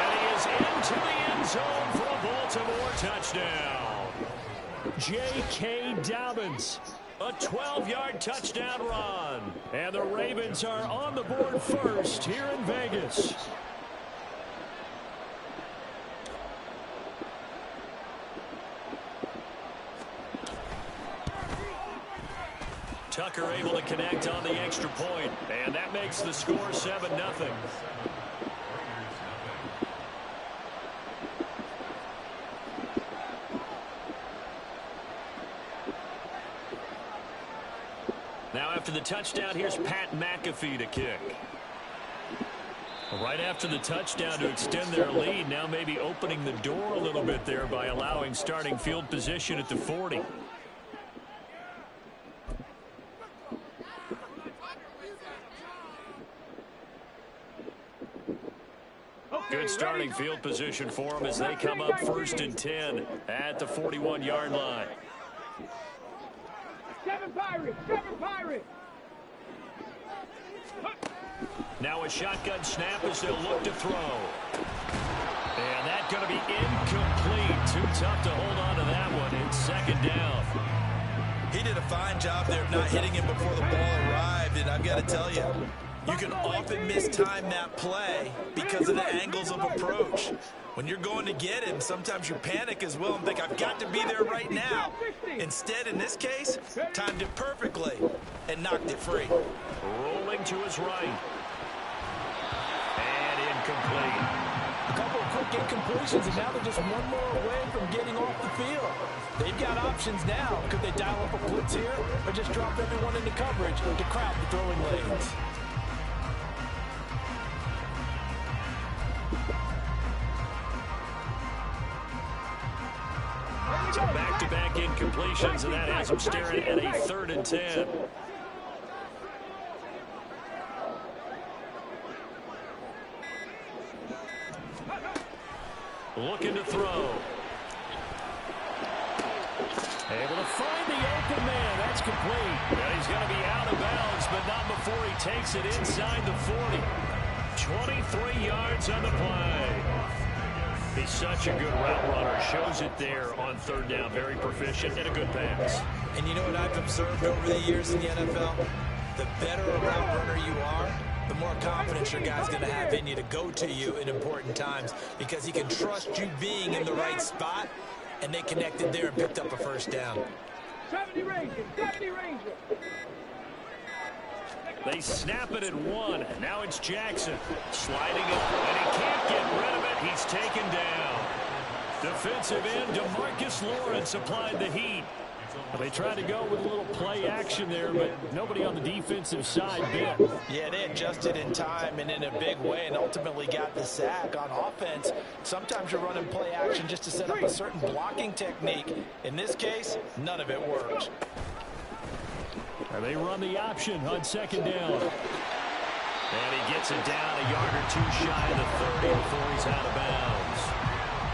Speaker 1: And he is into the end zone for a Baltimore touchdown.
Speaker 3: J.K. Dobbins.
Speaker 1: A 12-yard touchdown run.
Speaker 3: And the Ravens are on the board first here in Vegas.
Speaker 1: Tucker able to connect on the extra point, and that makes the score 7-0. Now after the touchdown, here's Pat McAfee to kick. Right after the touchdown to extend their lead, now maybe opening the door a little bit there by allowing starting field position at the 40. Good starting field position for them as they come up 1st and 10 at the 41-yard line.
Speaker 7: 7 Pirates! 7 Pirates!
Speaker 1: Now a shotgun snap as they'll look to throw. And that's going to be incomplete. Too tough to hold on to that one. It's 2nd down.
Speaker 6: He did a fine job there of not hitting him before the ball arrived, and I've got to tell you, you can often mistime that play because of the angles of approach. When you're going to get him, sometimes you panic as well and think, I've got to be there right now. Instead, in this case, timed it perfectly and knocked it free.
Speaker 1: Rolling to his right. And incomplete.
Speaker 2: A couple of quick incompletions, and now they're just one more away from getting off the field. They've got options now. Could they dial up a blitz here or just drop everyone into coverage to crowd the throwing lanes?
Speaker 1: So back-to-back incompletions, and that has them staring at a 3rd and 10. Looking to throw. Able to find the open man. That's complete. And he's going to be out of bounds, but not before he takes it inside the 40. 23 yards on the play. He's such a good route runner. Shows it there on 3rd down. Very proficient and a good pass.
Speaker 6: And you know what I've observed over the years in the NFL? The better a route runner you are, the more confidence your guy's going to have in you to go to you in important times because he can trust you being in the right spot, and they connected there and picked up a 1st down.
Speaker 7: 70 Rangers! 70 Rangers!
Speaker 1: They snap it at 1. Now it's Jackson sliding it, and he can't get rid of it. He's taken down. Defensive end DeMarcus Lawrence applied the heat. Well, they tried to go with a little play action there, but nobody on the defensive side bit.
Speaker 2: Yeah, they adjusted in time and in a big way and ultimately got the sack. On offense, sometimes you're running play action just to set up a certain blocking technique. In this case, none of it worked.
Speaker 1: And they run the option on 2nd down. And he gets it down a yard or 2 shy of the 30 before he's out of bounds.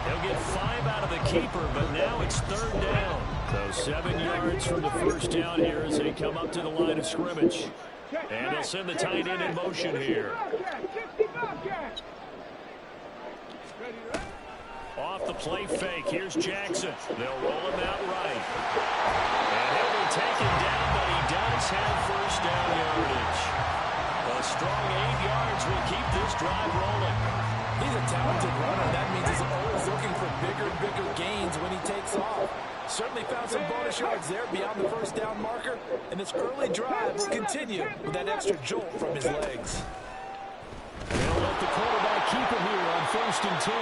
Speaker 1: He'll get 5 out of the keeper, but now it's 3rd down. So 7 yards from the 1st down here as they come up to the line of scrimmage. And they'll send the tight end in motion here. Off the play fake, here's Jackson. They'll roll him out right. And he'll be taken down, but he does have 1st down yardage. A strong 8 yards will keep this drive rolling.
Speaker 2: He's a talented runner. That means he's always looking for bigger and bigger gains when he takes off. Certainly found some bonus yards there beyond the 1st down marker, and this early drive will continue with that extra jolt from his legs.
Speaker 3: They'll let the quarterback keep it here on 1st and 10.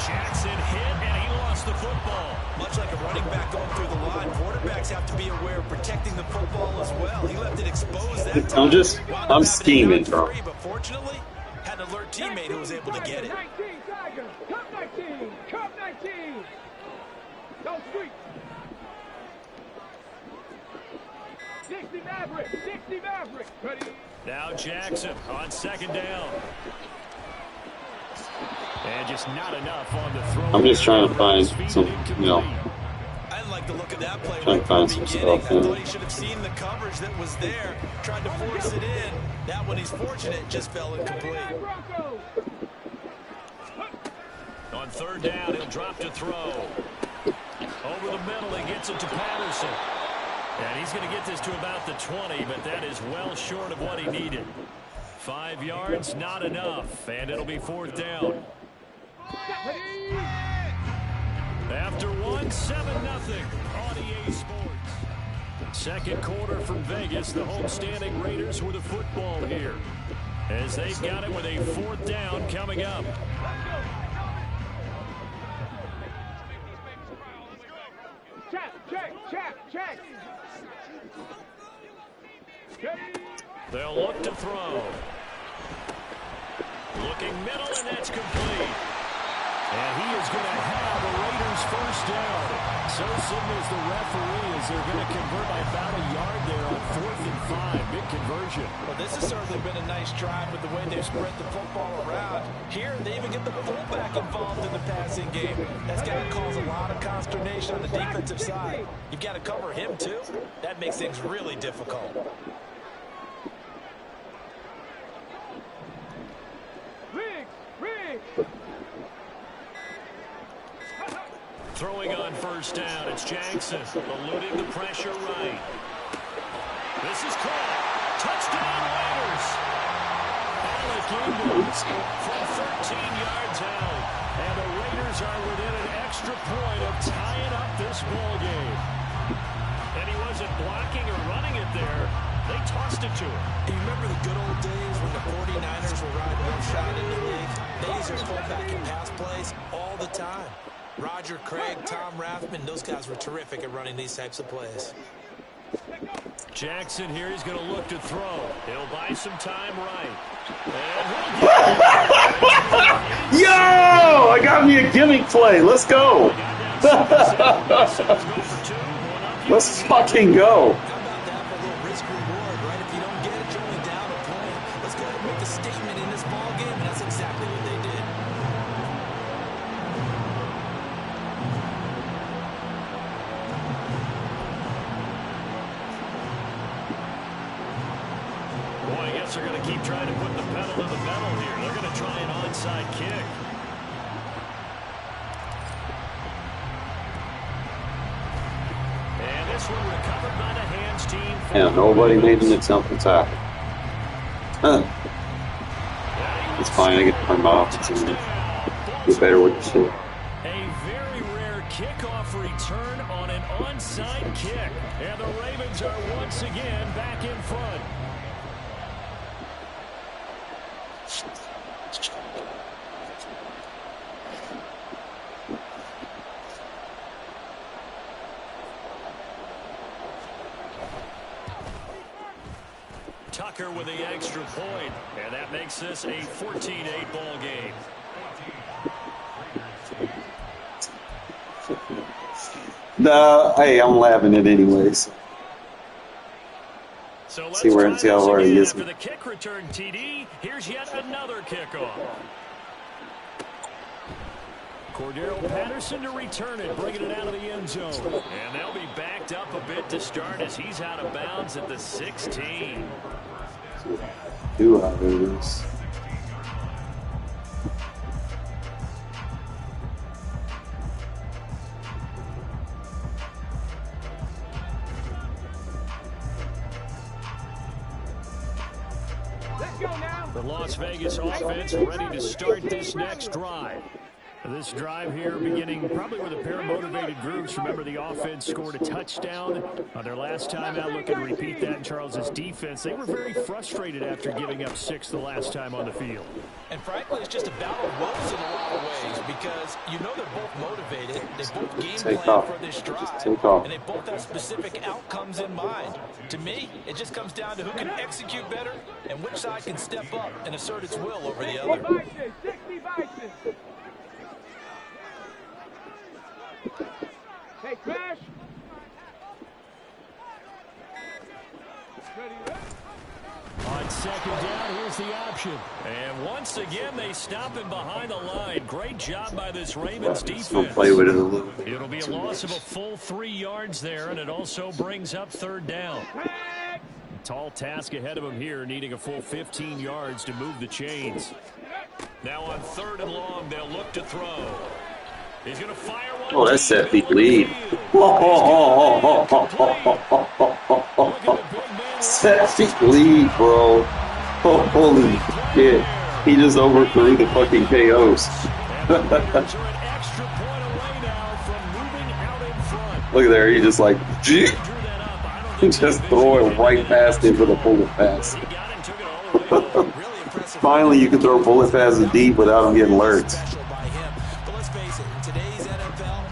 Speaker 1: Jackson hit, and he lost the football.
Speaker 6: Much like a running back going through the line, quarterbacks have to be aware of protecting the football as well. He left it exposed that time.
Speaker 4: I'm scheming, bro.
Speaker 6: But fortunately, had an alert teammate who was able to get it.
Speaker 7: 19 Tigers! Cup 19! Cup 19! Don't squeak! 60 Mavericks! 60 Mavericks! Ready?
Speaker 1: Now Jackson on 2nd down. And just not enough on the throw.
Speaker 4: I'm just trying to find some,
Speaker 6: I didn't like the look of that play
Speaker 4: trying to find some
Speaker 6: beginning.
Speaker 4: stuff.
Speaker 6: I thought he should have seen the coverage that was there, tried to force it in. That one, he's fortunate, just fell incomplete.
Speaker 1: On 3rd down, he'll drop to throw. Over the middle, he gets it to Patterson. And he's going to get this to about the 20, but that is well short of what he needed. 5 yards, not enough, and it'll be 4th down. After 1, 7-0 on EA Sports. 2nd quarter from Vegas, the homestanding Raiders with the football here, as they've got it with a 4th down coming up.
Speaker 7: Check!
Speaker 1: They'll look to throw. Looking middle, and that's complete.
Speaker 3: And he is going to have a Raiders first down. So signals the referee as they're going to convert by about a yard there on 4th and 5. Big conversion.
Speaker 6: Well, this has certainly been a nice drive with the way they've spread the football around. Here, they even get the fullback involved in the passing game. That's got to cause a lot of consternation on the defensive side. You've got to cover him, too. That makes things really difficult.
Speaker 3: Throwing on first down, it's Jackson, eluding the pressure right. This is caught. Touchdown, Raiders. Alec Ingalls from 13 yards out. And the Raiders are within an extra point of tying up this ball game. And he wasn't blocking or running it there. They tossed it to him.
Speaker 2: You remember the good old days when the 49ers were riding roughshod in the league? They used their fullback and pass plays all the time. Roger Craig, Tom Rathman, those guys were terrific at running these types of plays.
Speaker 3: Jackson here, he's going to look to throw. He'll buy some time right.
Speaker 4: Yo! I got me a gimmick play. Let's go. Let's fucking go.
Speaker 2: How about that for a little risk reward, right? If you don't get it, you're only down a point. Let's go ahead and make a statement in this ball game, and that's exactly what they did.
Speaker 3: Boy, I guess they're going to keep trying to put the pedal to the metal here. They're going to try an onside kick. And this one recovered by the hands team.
Speaker 4: Yeah, nobody made an attempt to tackle. Huh. It's fine, I get to turn my offense and get better with the shit.
Speaker 3: A very rare kickoff return on an onside kick. And the Ravens are once again back in front. Tucker with the extra point, and that makes this a 14-8 ball game.
Speaker 4: Nah, hey, I'm laughing at it anyways.
Speaker 3: So let's
Speaker 4: See where
Speaker 3: try
Speaker 4: see how
Speaker 3: this
Speaker 4: hard he
Speaker 3: again
Speaker 4: is.
Speaker 3: after the kick return, TD. Here's yet another kickoff. Cordero Patterson to return it, bringing it out of the end zone. And they'll be backed up a bit to start as he's out of bounds at the 16.
Speaker 4: Do have this.
Speaker 7: Let's go now.
Speaker 3: The Las Vegas offense ready to start this next drive. This drive here beginning probably with a pair of motivated groups. Remember, the offense scored a touchdown on their last time out. Looking to repeat that in Charles's defense. They were very frustrated after giving up 6 the last time on the field.
Speaker 6: And frankly, it's just a battle of wills in a lot of ways because you know they're both motivated. They both game plan for this drive. And they both have specific outcomes in mind. To me, it just comes down to who can execute better and which side can step up and assert its will over the other.
Speaker 7: 60 Bison. Hey, Crash. Ready?
Speaker 3: On second down, here's the option. And once again, they stop him behind the line. Great job by this Ravens defense.
Speaker 4: We'll play with it a little bit.
Speaker 3: It'll be a loss of a full 3 yards there, and it also brings up third down. Tall task ahead of him here, needing a full 15 yards to move the chains. Now on third and long, they'll look to throw. He's going to fire one.
Speaker 4: Oh, that's set feet lead. Set feet lead, bro. Holy shit. He just overthrew the fucking KOs. Look at there, he just like, he just throw it right past him for the bullet pass. Finally, you can throw bullet passes deep without him getting lurched.
Speaker 2: But let's face it, in today's NFL,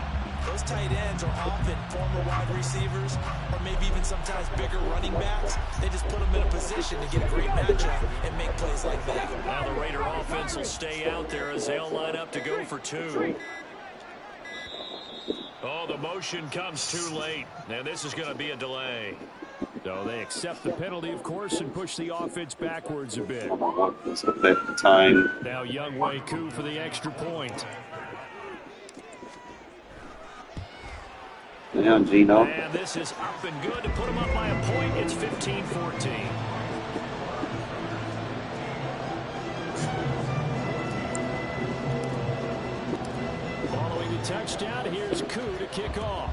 Speaker 2: those tight ends are often former wide receivers or maybe even sometimes bigger running backs. They just put them in a position to get a great matchup and make plays like that.
Speaker 3: Now the Raider offense
Speaker 1: defense will stay out there as they'll line up to go for two. Oh, the motion comes too late, and this is going to be a delay.
Speaker 3: So they accept the penalty, of course, and push the offense backwards a bit.
Speaker 4: Let's look at the time.
Speaker 3: Now Young Wei Koo for the extra point.
Speaker 4: Yeah, Gino.
Speaker 1: And this is up and good to put them up by a point. It's 15-14.
Speaker 3: Following the touchdown, here's Koo to kick off.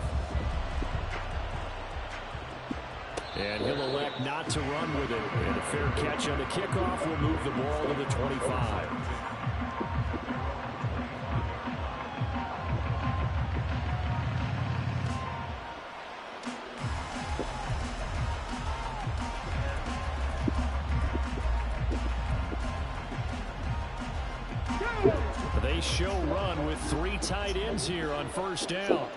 Speaker 3: And he'll elect not to run with it. And a fair catch on the kickoff will move the ball to the 25. They show run with 3 tight ends here on first down.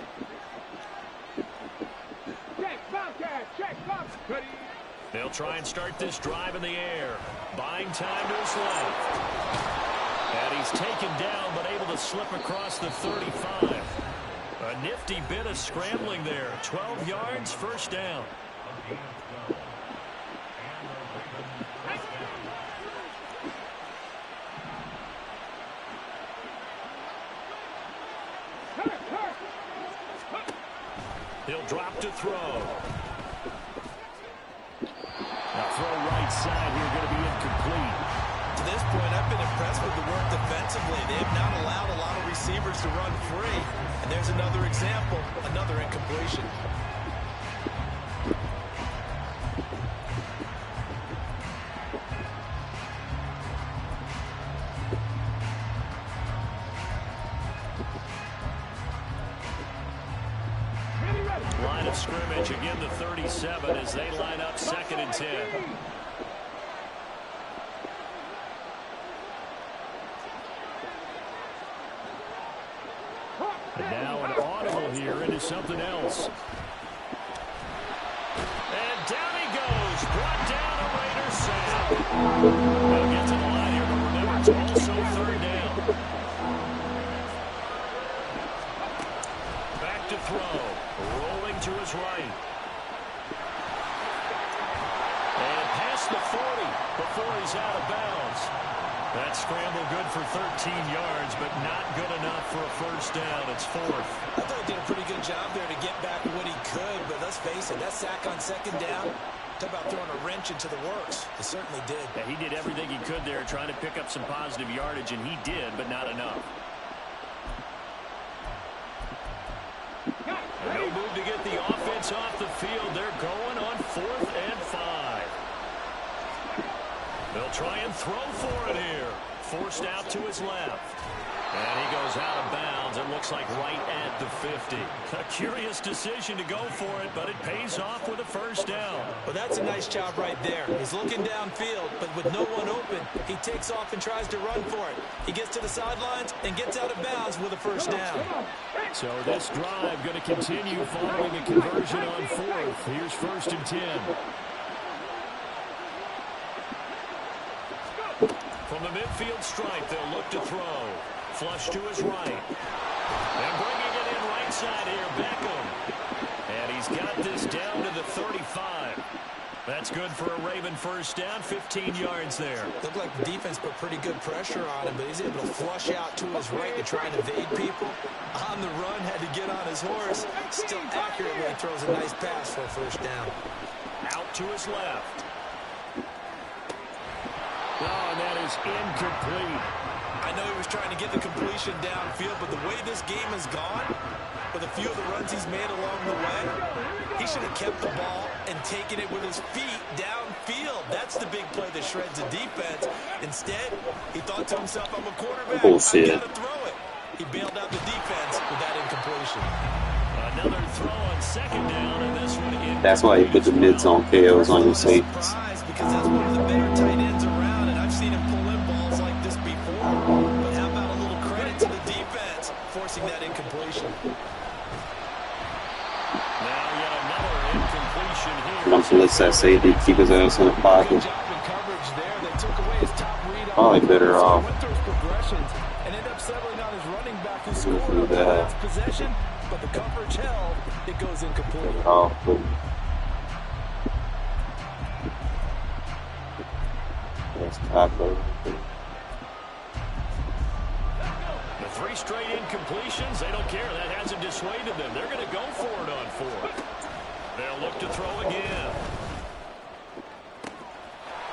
Speaker 1: They'll try and start this drive in the air. Buying time to his left. And he's taken down but able to slip across the 35. A nifty bit of scrambling there. 12 yards, first down. He'll drop to throw.
Speaker 3: Now throw right side here, going to be incomplete.
Speaker 2: To this point, I've been impressed with the work defensively. They have not allowed a lot of receivers to run free. And there's another example, another incompletion.
Speaker 1: Line of scrimmage, again the 37 as they line up 2nd and 10.
Speaker 3: And now an audible here into something else.
Speaker 1: And down he goes. Brought down a Raider sack. They'll get to the line here, but remember, it's also 3rd down. Back to throw. Rolling to his right. And past the 40 before he's out of bounds. That scramble good for 13 yards, but not good enough for a first down. It's 4th.
Speaker 2: I thought he did a pretty good job there to get back what he could, but let's face it, that sack on 2nd down, talk about throwing a wrench into the works. He certainly did.
Speaker 1: Yeah, he did everything he could there trying to pick up some positive yardage, and he did, but not enough. And no move to get the offense off the field. They're going on 4th and 5. They'll try and throw for it here. Forced out to his left. And he goes out of bounds. It looks like right at the 50. A curious decision to go for it, but it pays off with a first down.
Speaker 2: Well, that's a nice job right there. He's looking downfield, but with no one open, he takes off and tries to run for it. He gets to the sidelines and gets out of bounds with a first down.
Speaker 3: So this drive going to continue following a conversion on 4th. Here's 1st and 10.
Speaker 1: From the midfield stripe, they'll look to throw. Flush to his right. And bringing it in right side here, Beckham. And he's got this down to the 35. That's good for a Raven first down, 15 yards there.
Speaker 2: Looked like the defense put pretty good pressure on him, but he's able to flush out to his right to try and evade people. On the run, had to get on his horse. Still accurately throws a nice pass for a first down.
Speaker 1: Out to his left.
Speaker 3: Oh, and that is incomplete.
Speaker 2: I know he was trying to get the completion downfield, but the way this game has gone, with a few of the runs he's made along the way, he should have kept the ball and taken it with his feet downfield. That's the big play that shreds the defense. Instead, he thought to himself, I'm a quarterback,
Speaker 4: Bullshit.
Speaker 2: I got to throw it. He bailed out the defense with that incompletion.
Speaker 1: Another throw on 2nd down, and this one in.
Speaker 4: That's why you put the mid-zone KOs on your safeties.
Speaker 2: Because that's one of the better tight ends around, and I've seen him pull in balls like this before. But how about a little credit to the defense forcing that incompletion?
Speaker 1: Now yet another incompletion here.
Speaker 4: Once he lets that safety keep his ass in the pocket,
Speaker 7: Good job in coverage there. They took away his top read on
Speaker 4: probably better off
Speaker 7: Winthrop's
Speaker 6: scored on the last possession, but the coverage held. It goes incomplete.
Speaker 4: Oh, cool. That's tackle.
Speaker 1: The 3 straight incompletions, they don't care. That hasn't dissuaded them. They're going to go for it on 4th. They'll look to throw again.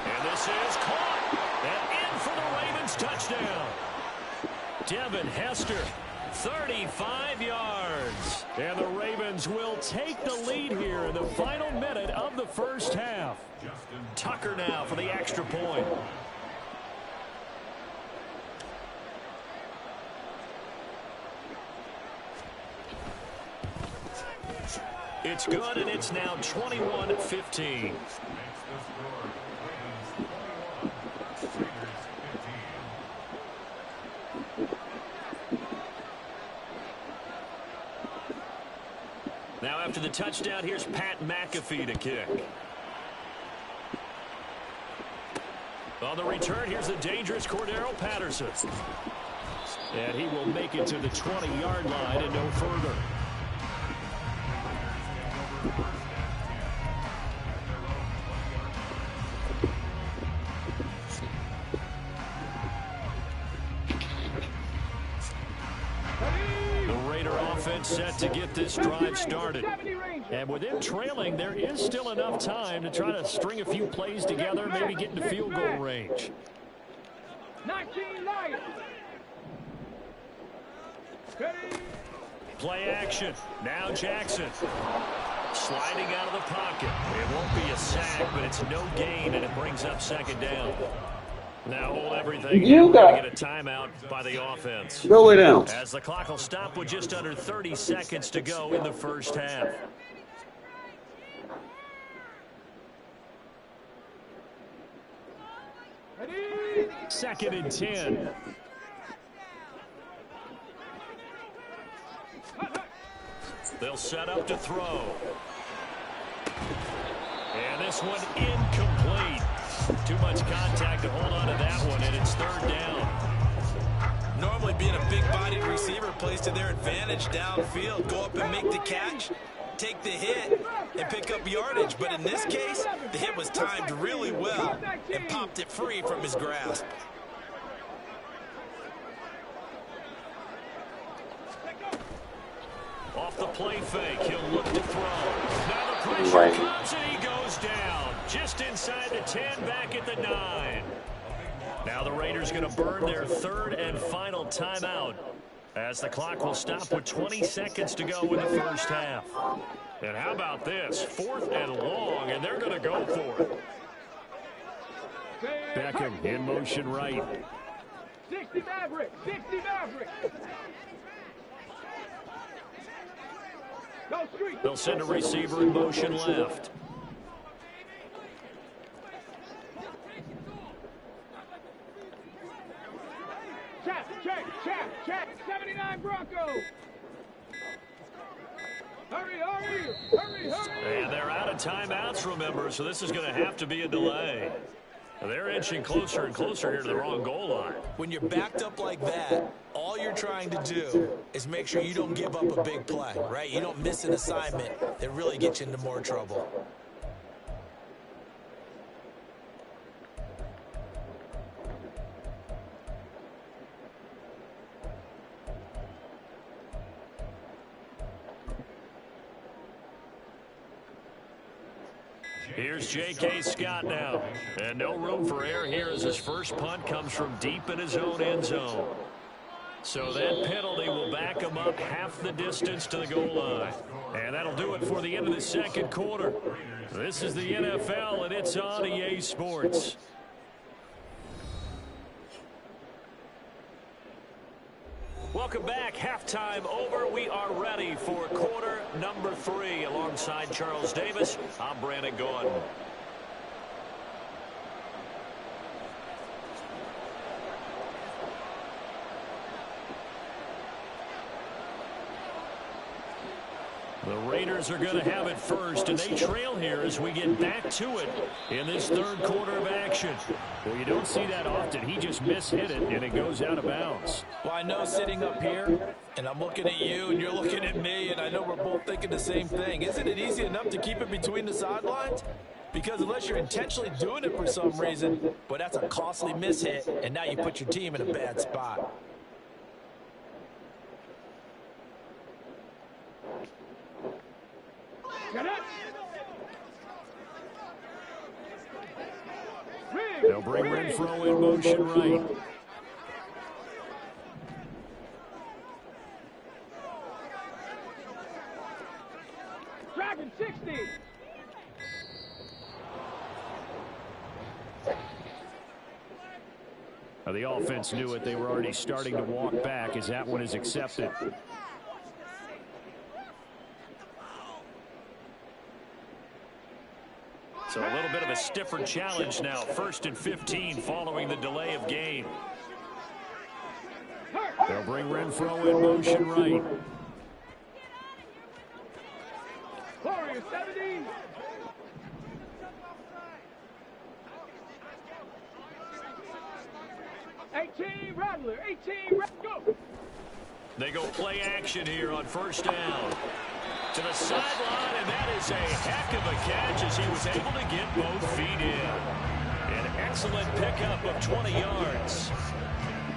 Speaker 1: And this is caught. And in for the Ravens touchdown. Devin Hester, 35 yards. And the Ravens will take the lead here in the final minute of the first half. Tucker now for the extra point. It's good, and it's now 21-15. Now after the touchdown, here's Pat McAfee to kick. On the return, here's the dangerous Cordero Patterson. And he will make it to the 20-yard line and no further. Set to get this drive started. And with them trailing, there is still enough time to try to string a few plays together, maybe get into field goal range.
Speaker 7: 19 light.
Speaker 1: Play action. Now Jackson. Sliding out of the pocket. It won't be a sack, but it's no gain, and it brings up 2nd down. Now hold everything.
Speaker 4: You got
Speaker 1: to get a timeout by the offense.
Speaker 4: Go lay down.
Speaker 1: As the clock will stop with just under 30 seconds to go in the first half.
Speaker 7: Ready?
Speaker 3: 2nd and 10.
Speaker 1: They'll set up to throw. And this one incomplete. Too much contact to hold on to that one, and it's 3rd down.
Speaker 6: Normally being a big-bodied receiver plays to their advantage downfield. Go up and make the catch, take the hit, and pick up yardage. But in this case, the hit was timed really well and popped it free from his grasp.
Speaker 1: Off the play fake, he'll look to throw. Now the pressure comes, and he goes down. Just inside the 10, back at the 9. Now the Raiders going to burn their 3rd and final timeout as the clock will stop with 20 seconds to go in the first half. And how about this? 4th and long, and they're going to go for it.
Speaker 3: Beckham in motion right.
Speaker 7: 60 Maverick. 60 Maverick. Go street.
Speaker 1: They'll send a receiver in motion left.
Speaker 7: Check. 79 Bronco. Hurry.
Speaker 1: And they're out of timeouts, remember, so this is going to have to be a delay. They're inching closer and closer here to the wrong goal line.
Speaker 6: When you're backed up like that, all you're trying to do is make sure you don't give up a big play, right? You don't miss an assignment that really gets you into more trouble.
Speaker 1: Here's J.K. Scott now. And no room for error here as his first punt comes from deep in his own end zone. So that penalty will back him up half the distance to the goal line. And that'll do it for the end of the second quarter. This is the NFL, and it's on EA Sports. Welcome back. Halftime over. We are ready for quarter number 3. Alongside Charles Davis, I'm Brandon Gordon.
Speaker 3: The Raiders are going to have it first, and they trail here as we get back to it in this third quarter of action. Well, you don't see that often. He just mishit it, and it goes out of bounds.
Speaker 6: Well, I know sitting up here, and I'm looking at you, and you're looking at me, and I know we're both thinking the same thing. Isn't it easy enough to keep it between the sidelines? Because unless you're intentionally doing it for some reason, but that's a costly mishit, and now you put your team in a bad spot.
Speaker 3: They'll bring Renfro in motion right.
Speaker 7: Dragon 60.
Speaker 3: Now, the offense knew it. They were already starting to walk back as that one is accepted. So a little bit of a stiffer challenge now. 1st and 15 following the delay of game. They'll bring Renfro in motion right.
Speaker 7: Warrior 70. Rattler, 18, go!
Speaker 3: They go play action here on 1st down. To the sideline, and that is a heck of a catch as he was able to get both feet in. An excellent pickup of 20 yards.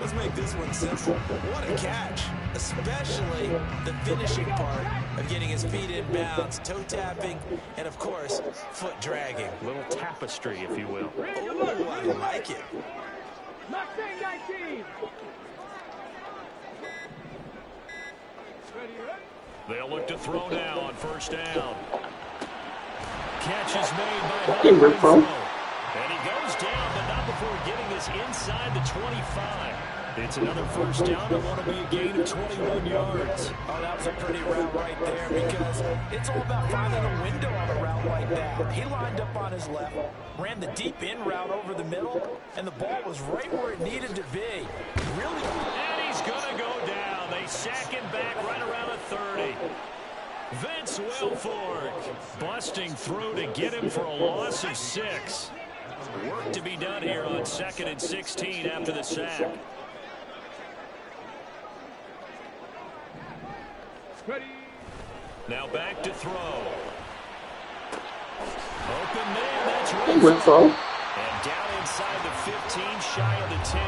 Speaker 6: Let's make this one simple. What a catch, especially the finishing part of getting his feet in bounds, toe tapping, and of course, foot dragging.
Speaker 3: A little tapestry, if you will.
Speaker 6: Oh, I like it.
Speaker 7: Mustang 19. Ready, ready?
Speaker 3: They'll look to throw now on 1st down. Catch is made by
Speaker 4: Hey, Renfro.
Speaker 3: And he goes down, but not before getting this inside the 25. It's another 1st down. It want to be a gain of 21 yards.
Speaker 6: Oh, that was a pretty route right there because it's all about finding a window on a route like that. He lined up on his left, ran the deep in route over the middle, and the ball was right where it needed to be. Really.
Speaker 3: And he's going to go down. They sack him back right around the 30. Vince Wilfork busting through to get him for a loss of 6. Work to be done here on 2nd and 16 after the sack.
Speaker 7: Ready.
Speaker 3: Now back to throw. Open man, that's
Speaker 4: Hey,
Speaker 3: Renfro.
Speaker 4: Renfro.
Speaker 3: And down inside the 15, shy of the 10.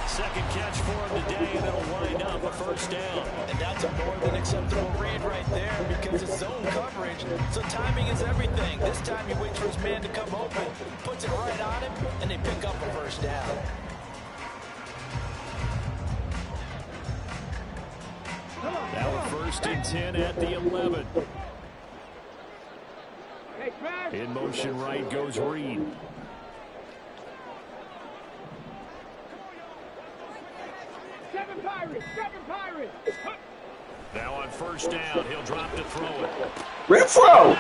Speaker 3: Second catch for him today, and it'll wind up a 1st down.
Speaker 6: And that's a more than acceptable read right there because it's zone coverage, so timing is everything. This time he waits for his man to come open, puts it right on him, and they pick up a 1st down.
Speaker 3: Now a 1st and 10 at the 11.
Speaker 7: Hey, crash.
Speaker 3: In motion right goes Reed.
Speaker 7: Seven Pirates.
Speaker 3: Now on 1st down, he'll drop to throw it.
Speaker 4: Renfro!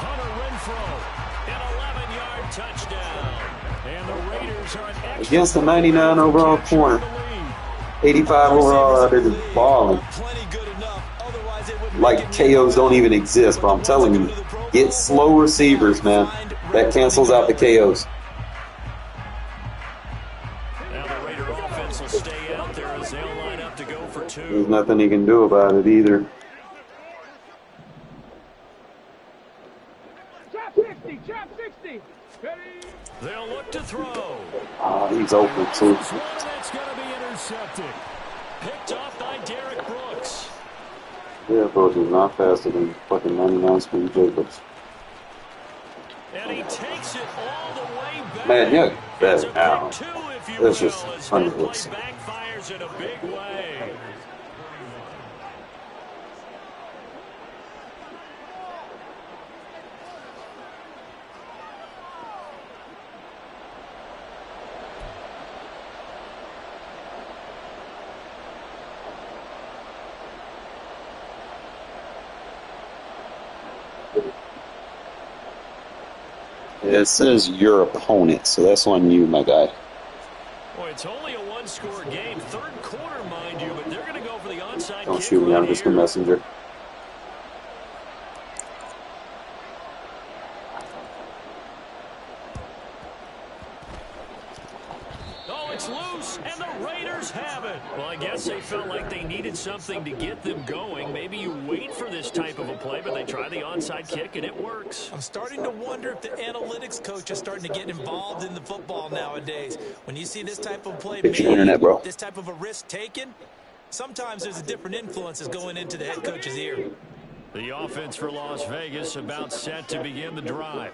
Speaker 3: Hunter Renfro, an 11-yard touchdown. And the Raiders are an extra
Speaker 4: Against the 99 overall corner. 85 overall out there just balling.
Speaker 6: Plenty good enough, otherwise it would
Speaker 4: Like KOs don't even exist, but I'm telling you, get slow receivers, man. That cancels out the KOs.
Speaker 3: Now the Raider offense will stay out there as they'll line up to go for 2.
Speaker 4: There's nothing he can do about it either.
Speaker 7: Chop 60. Ready.
Speaker 3: They'll look to throw.
Speaker 4: He's open too.
Speaker 3: This one that's going to be intercepted. Picked off by Derek Brooks.
Speaker 4: Yeah, bro, he's not faster than fucking 99 speed Jacobs.
Speaker 3: And he takes it all the way back.
Speaker 4: Man, yeah,
Speaker 3: It's a
Speaker 4: that
Speaker 3: pick
Speaker 4: out.
Speaker 3: 2, if you
Speaker 4: That's
Speaker 3: will,
Speaker 4: just
Speaker 3: as that play
Speaker 4: unrealistic.
Speaker 3: backfires in a big way.
Speaker 4: It says your opponent, so that's on you, my guy.
Speaker 3: Boy, it's only a one-score game. Third quarter, mind you, but they're going to go
Speaker 1: for the onside
Speaker 4: Don't
Speaker 1: kick
Speaker 4: shoot me,
Speaker 1: right
Speaker 4: I'm just a
Speaker 1: here.
Speaker 4: messenger.
Speaker 1: Oh, it's loose, and the Raiders have it. Well, I guess they felt like they needed something to get them going. Maybe you wait for this type of a play, but they try the onside kick, and it works.
Speaker 2: I'm starting to wonder if the analytics coach is starting to get involved in the football nowadays. When you see this type of play
Speaker 4: Fix your
Speaker 2: made,
Speaker 4: internet, bro.
Speaker 2: this type of a risk taken, sometimes there's a different influences going into the head coach's ear.
Speaker 1: The offense for Las Vegas about set to begin the drive.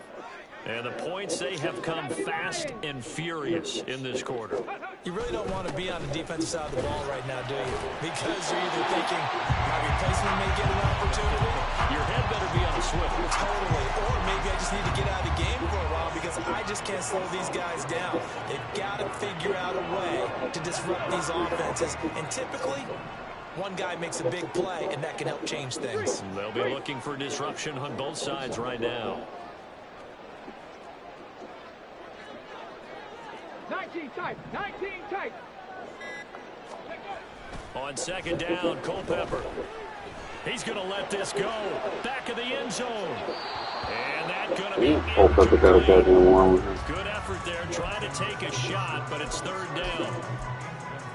Speaker 1: And the points, they have come fast and furious in this quarter.
Speaker 2: You really don't want to be on the defensive side of the ball right now, do you? Because you're either thinking, my replacement may get an opportunity.
Speaker 1: Your head better be on a swivel.
Speaker 2: Totally. Or maybe I just need to get out of the game for a while because I just can't slow these guys down. They've got to figure out a way to disrupt these offenses. And typically, one guy makes a big play, and that can help change things.
Speaker 1: They'll be looking for disruption on both sides right now.
Speaker 7: 19 tight. 19 tight.
Speaker 1: On second down, Culpepper. He's going to let this go. Back of the end zone. And that's going to be
Speaker 4: Culpepper got a goddamn one.
Speaker 1: good effort there, trying to take a shot, but it's third down.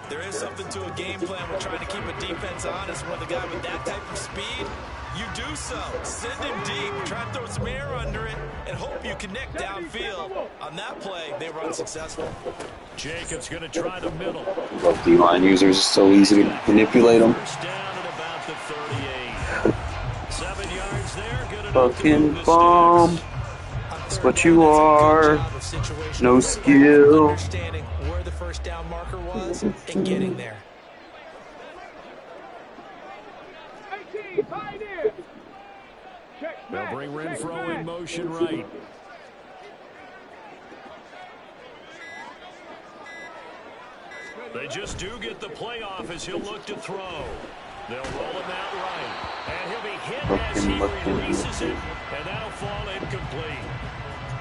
Speaker 2: There is something to a game plan with trying to keep a defense honest. When the guy with that type of speed, you do so. Send him deep, try to throw some air under it, and hope you connect downfield. On that play, they were unsuccessful.
Speaker 1: Jacobs going to try the middle.
Speaker 4: Both D-line users are so easy to manipulate them.
Speaker 1: First down at about the 38. 7 yards there. Good enough to move
Speaker 4: Fucking
Speaker 1: the
Speaker 4: bomb.
Speaker 1: sticks.
Speaker 4: That's what you are. No skill.
Speaker 2: Understanding where the first down marker was and getting there.
Speaker 7: 18 pioneer. Check
Speaker 1: They'll
Speaker 7: back.
Speaker 1: bring
Speaker 7: Check
Speaker 1: Renfro
Speaker 7: back.
Speaker 1: in motion right. They just do get the play off as he'll look to throw. They'll roll him out right. And he'll be hit as he releases it. And that'll fall incomplete.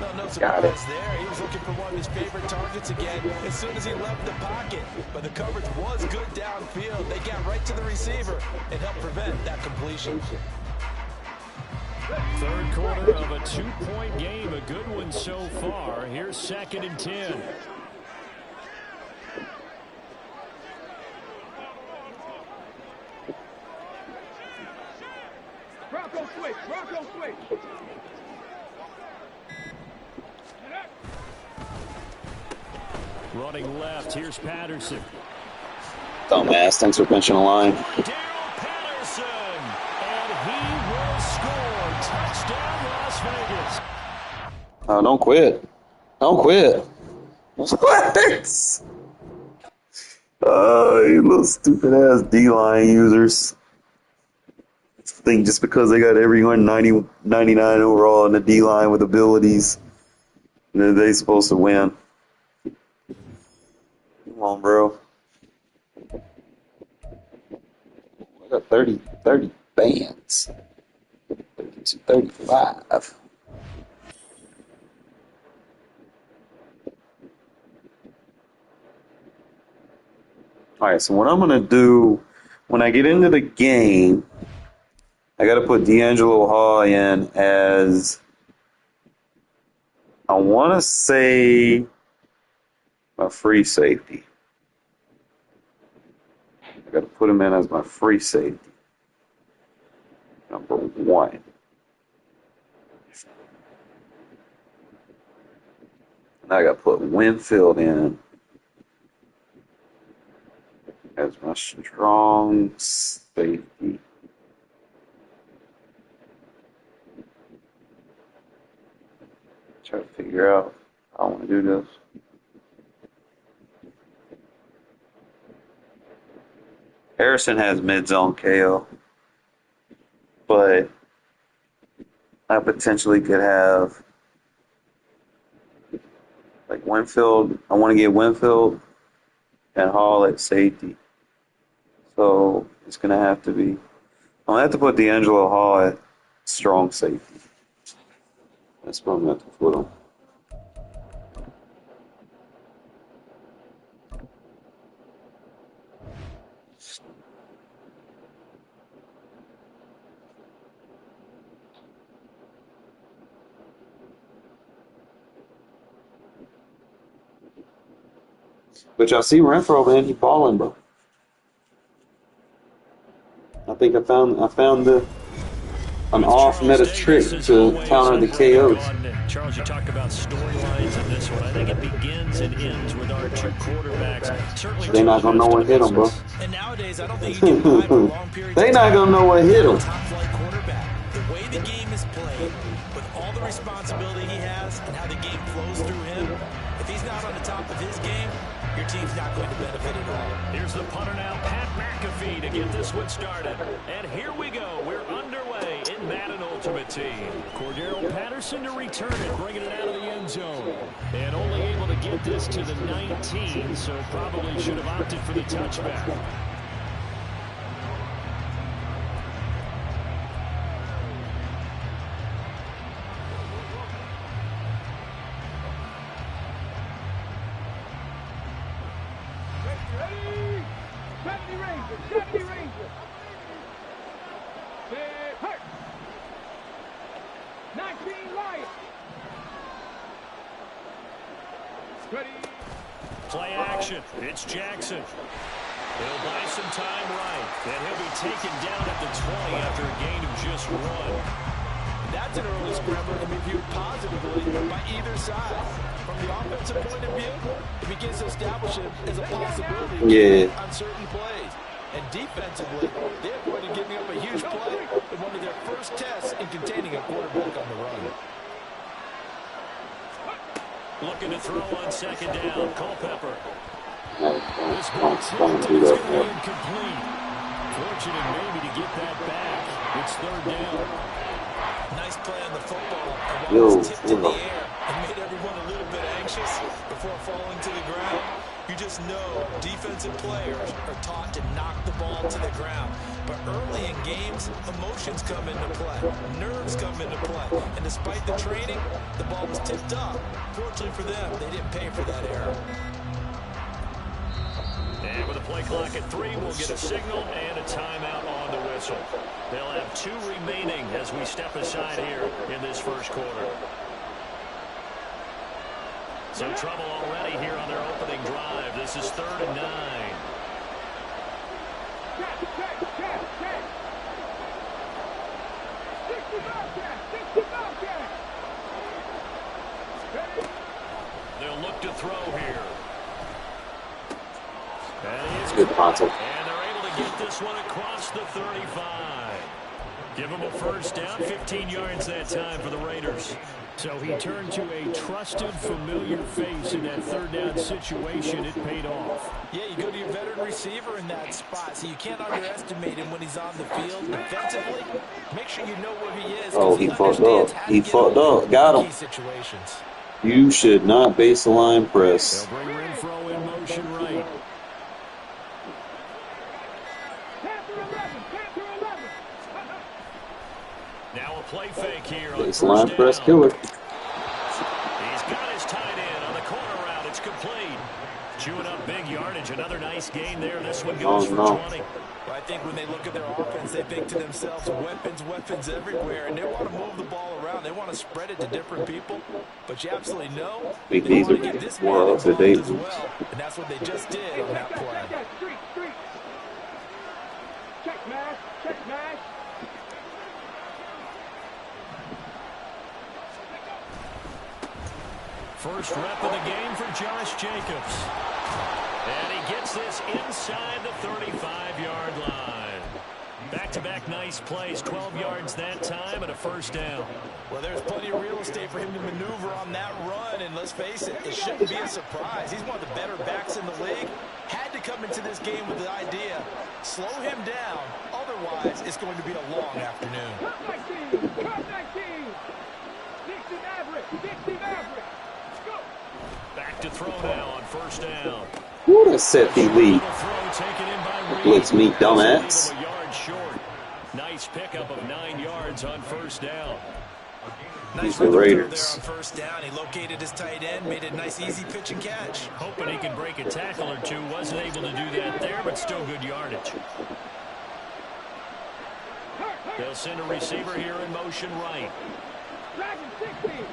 Speaker 2: No
Speaker 4: Got it.
Speaker 2: surprise there. He was looking for one of his favorite targets again as soon as he left the pocket. But the coverage was good downfield. They got right to the receiver and helped prevent that completion.
Speaker 1: Third quarter of a 2-point game. A good one so far. Here's 2nd and 10.
Speaker 7: Bronco switch. Bronco switch.
Speaker 1: Running left. Here's Patterson.
Speaker 4: Dumbass, thanks for benching the line.
Speaker 1: Darrell Patterson. And he will score. Touchdown, Las Vegas.
Speaker 4: Oh, don't quit. Don't quit. What? Oh, you little stupid ass D-line users. Think just because they got everyone 99 overall in the D-line with abilities, that they supposed to win. Come on, bro. I got 30 bands. 32, 35. All right, so what I'm going to do when I get into the game, I got to put D'Angelo Hall in as, I want to say, my free safety. I got to put him in as my free safety. Number 1. And I got to put Winfield in as my strong safety. Try to figure out how I want to do this. Harrison has mid-zone KO, but I potentially could have like Winfield. I want to get Winfield and Hall at safety. So it's going to have to be, I'm going to have to put D'Angelo Hall at strong safety. That's what I'm going to have to put him. But y'all see Renfro, man, he balling, bro. I think I found an off meta trick to counter the KOs.
Speaker 1: Charles, you talked about storylines in this one. I think it begins and ends with our two quarterbacks. Certainly
Speaker 4: They're not gonna know what hit them, bro.
Speaker 2: And nowadays, I don't think you can buy for long periods
Speaker 4: They
Speaker 2: of
Speaker 4: not
Speaker 2: time
Speaker 4: gonna know what hit
Speaker 2: without a
Speaker 4: them.
Speaker 2: top-flight quarterback. The way the game is played, with all the responsibility he has and how the game flows through him, if he's not on the top of his game, your team's not going to benefit at all.
Speaker 1: Here's the punter now, Pat McAfee, to get this one started. And here we go. We're underway in Madden Ultimate Team.
Speaker 3: Cordero Patterson to return it, bringing it out of the end zone. And only able to get this to the 19, so probably should have opted for the touchback.
Speaker 7: Ready? 70 Rangers, 70 Rangers. Set, hurt. 19 Lions. Ready?
Speaker 1: Play action. It's Jackson. He'll buy some time right. And he'll be taken down at the 20 after a gain of just 1.
Speaker 6: That's an early scrambler to be viewed positively by either side. From the offensive point of view, it begins to establish it as a possibility on certain plays. And defensively, they're going to giving up a huge play in one of their first tests in containing a quarterback on the run.
Speaker 1: Looking to throw on second down. Culpepper.
Speaker 3: This ball tipped, and it's going to be incomplete. Fortunate maybe to get that back. It's third down.
Speaker 2: Nice play on the football. And while it's tipped in the air and made everyone a little bit anxious before falling to the ground, you just know defensive players are taught to knock the ball to the ground. But early in games, emotions come into play. Nerves come into play. And despite the training, the ball was tipped up. Fortunately for them, they didn't pay for that error.
Speaker 1: And with a play clock at 3, we'll get a signal and a timeout on the whistle. They'll have 2 remaining as we step aside here in this first quarter. Some trouble already here on their opening drive. This is 3rd and 9.
Speaker 7: Check. 60 Bobcat. Ready?
Speaker 1: They'll look to throw here. And he is
Speaker 4: Good concept.
Speaker 1: And they're able to get this one across the 35. Give him a first down, 15 yards that time for the Raiders.
Speaker 3: So he turned to a trusted, familiar face in that third down situation. It paid off.
Speaker 2: Yeah, you go to your veteran receiver in that spot, so you can't underestimate him when he's on the field. Defensively, make sure you know where he is.
Speaker 4: Oh, he fucked up. He fucked up. Got him.
Speaker 2: Situations.
Speaker 4: You should not baseline press.
Speaker 3: They'll bring Renfro in motion right.
Speaker 1: Now a play fake here on
Speaker 4: Baseline
Speaker 1: first
Speaker 4: press
Speaker 1: down.
Speaker 4: killer.
Speaker 1: He's got his tight end on the corner route. It's complete. Chewing up big yardage. Another nice gain there. This one goes for 20.
Speaker 2: Well, I think when they look at their offense, they think to themselves, weapons everywhere, and they want to move the ball around. They want to spread it to different people, but you absolutely know
Speaker 4: Think
Speaker 2: they
Speaker 4: these
Speaker 2: want
Speaker 4: are
Speaker 2: to get this
Speaker 4: more
Speaker 2: man
Speaker 4: up to
Speaker 2: involved
Speaker 4: date.
Speaker 2: as well, and that's what they just did on that play.
Speaker 7: Street. Check mash.
Speaker 1: First rep of the game for Josh Jacobs. And he gets this inside the 35-yard line. Back-to-back nice plays, 12 yards that time and a first down.
Speaker 2: Well, there's plenty of real estate for him to maneuver on that run, and let's face it, it shouldn't be a surprise. He's one of the better backs in the league. Had to come into this game with the idea, slow him down, otherwise it's going to be a long afternoon.
Speaker 7: Cut 19. Dixie Maverick. Go.
Speaker 1: Back to throw now on first down.
Speaker 4: What a set the lead.
Speaker 1: Throw taken in by Reed.
Speaker 4: Blitz me, dumbass.
Speaker 1: A yard short. Nice pickup of 9 yards on first down.
Speaker 2: Nice
Speaker 4: the Raiders.
Speaker 2: There on first down. He located his tight end, made a nice easy pitch and catch.
Speaker 1: Hoping he can break a tackle or two. Wasn't able to do that there, but still good yardage. They'll send a receiver here in motion right.
Speaker 7: Dragon 60.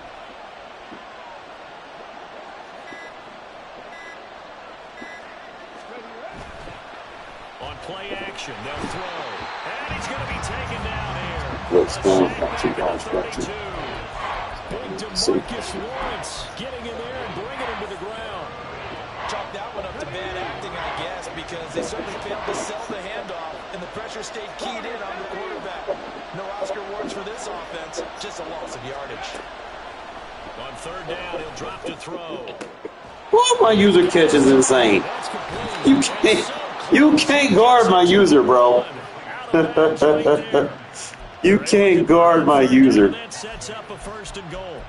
Speaker 1: play action. They'll throw. And he's going to be taken down here.
Speaker 4: Let's
Speaker 1: A
Speaker 4: go.
Speaker 1: sack
Speaker 4: Got you,
Speaker 1: back at
Speaker 4: guys.
Speaker 1: the
Speaker 4: Got you.
Speaker 1: 32.
Speaker 3: Big
Speaker 4: See.
Speaker 3: DeMarcus Lawrence getting in there and bringing him to the ground.
Speaker 6: Chalk that one up to bad acting, I guess, because they certainly failed to sell the handoff, and the pressure stayed keyed in on the quarterback. No Oscar awards for this offense, just a loss of yardage.
Speaker 1: On third down, he'll drop to throw.
Speaker 4: Oh, my user catch is insane.
Speaker 3: That's complete.
Speaker 4: You can't guard my user, bro.
Speaker 1: Out of bounds right there.
Speaker 4: You can't guard my user.
Speaker 1: That sets up a first and goal.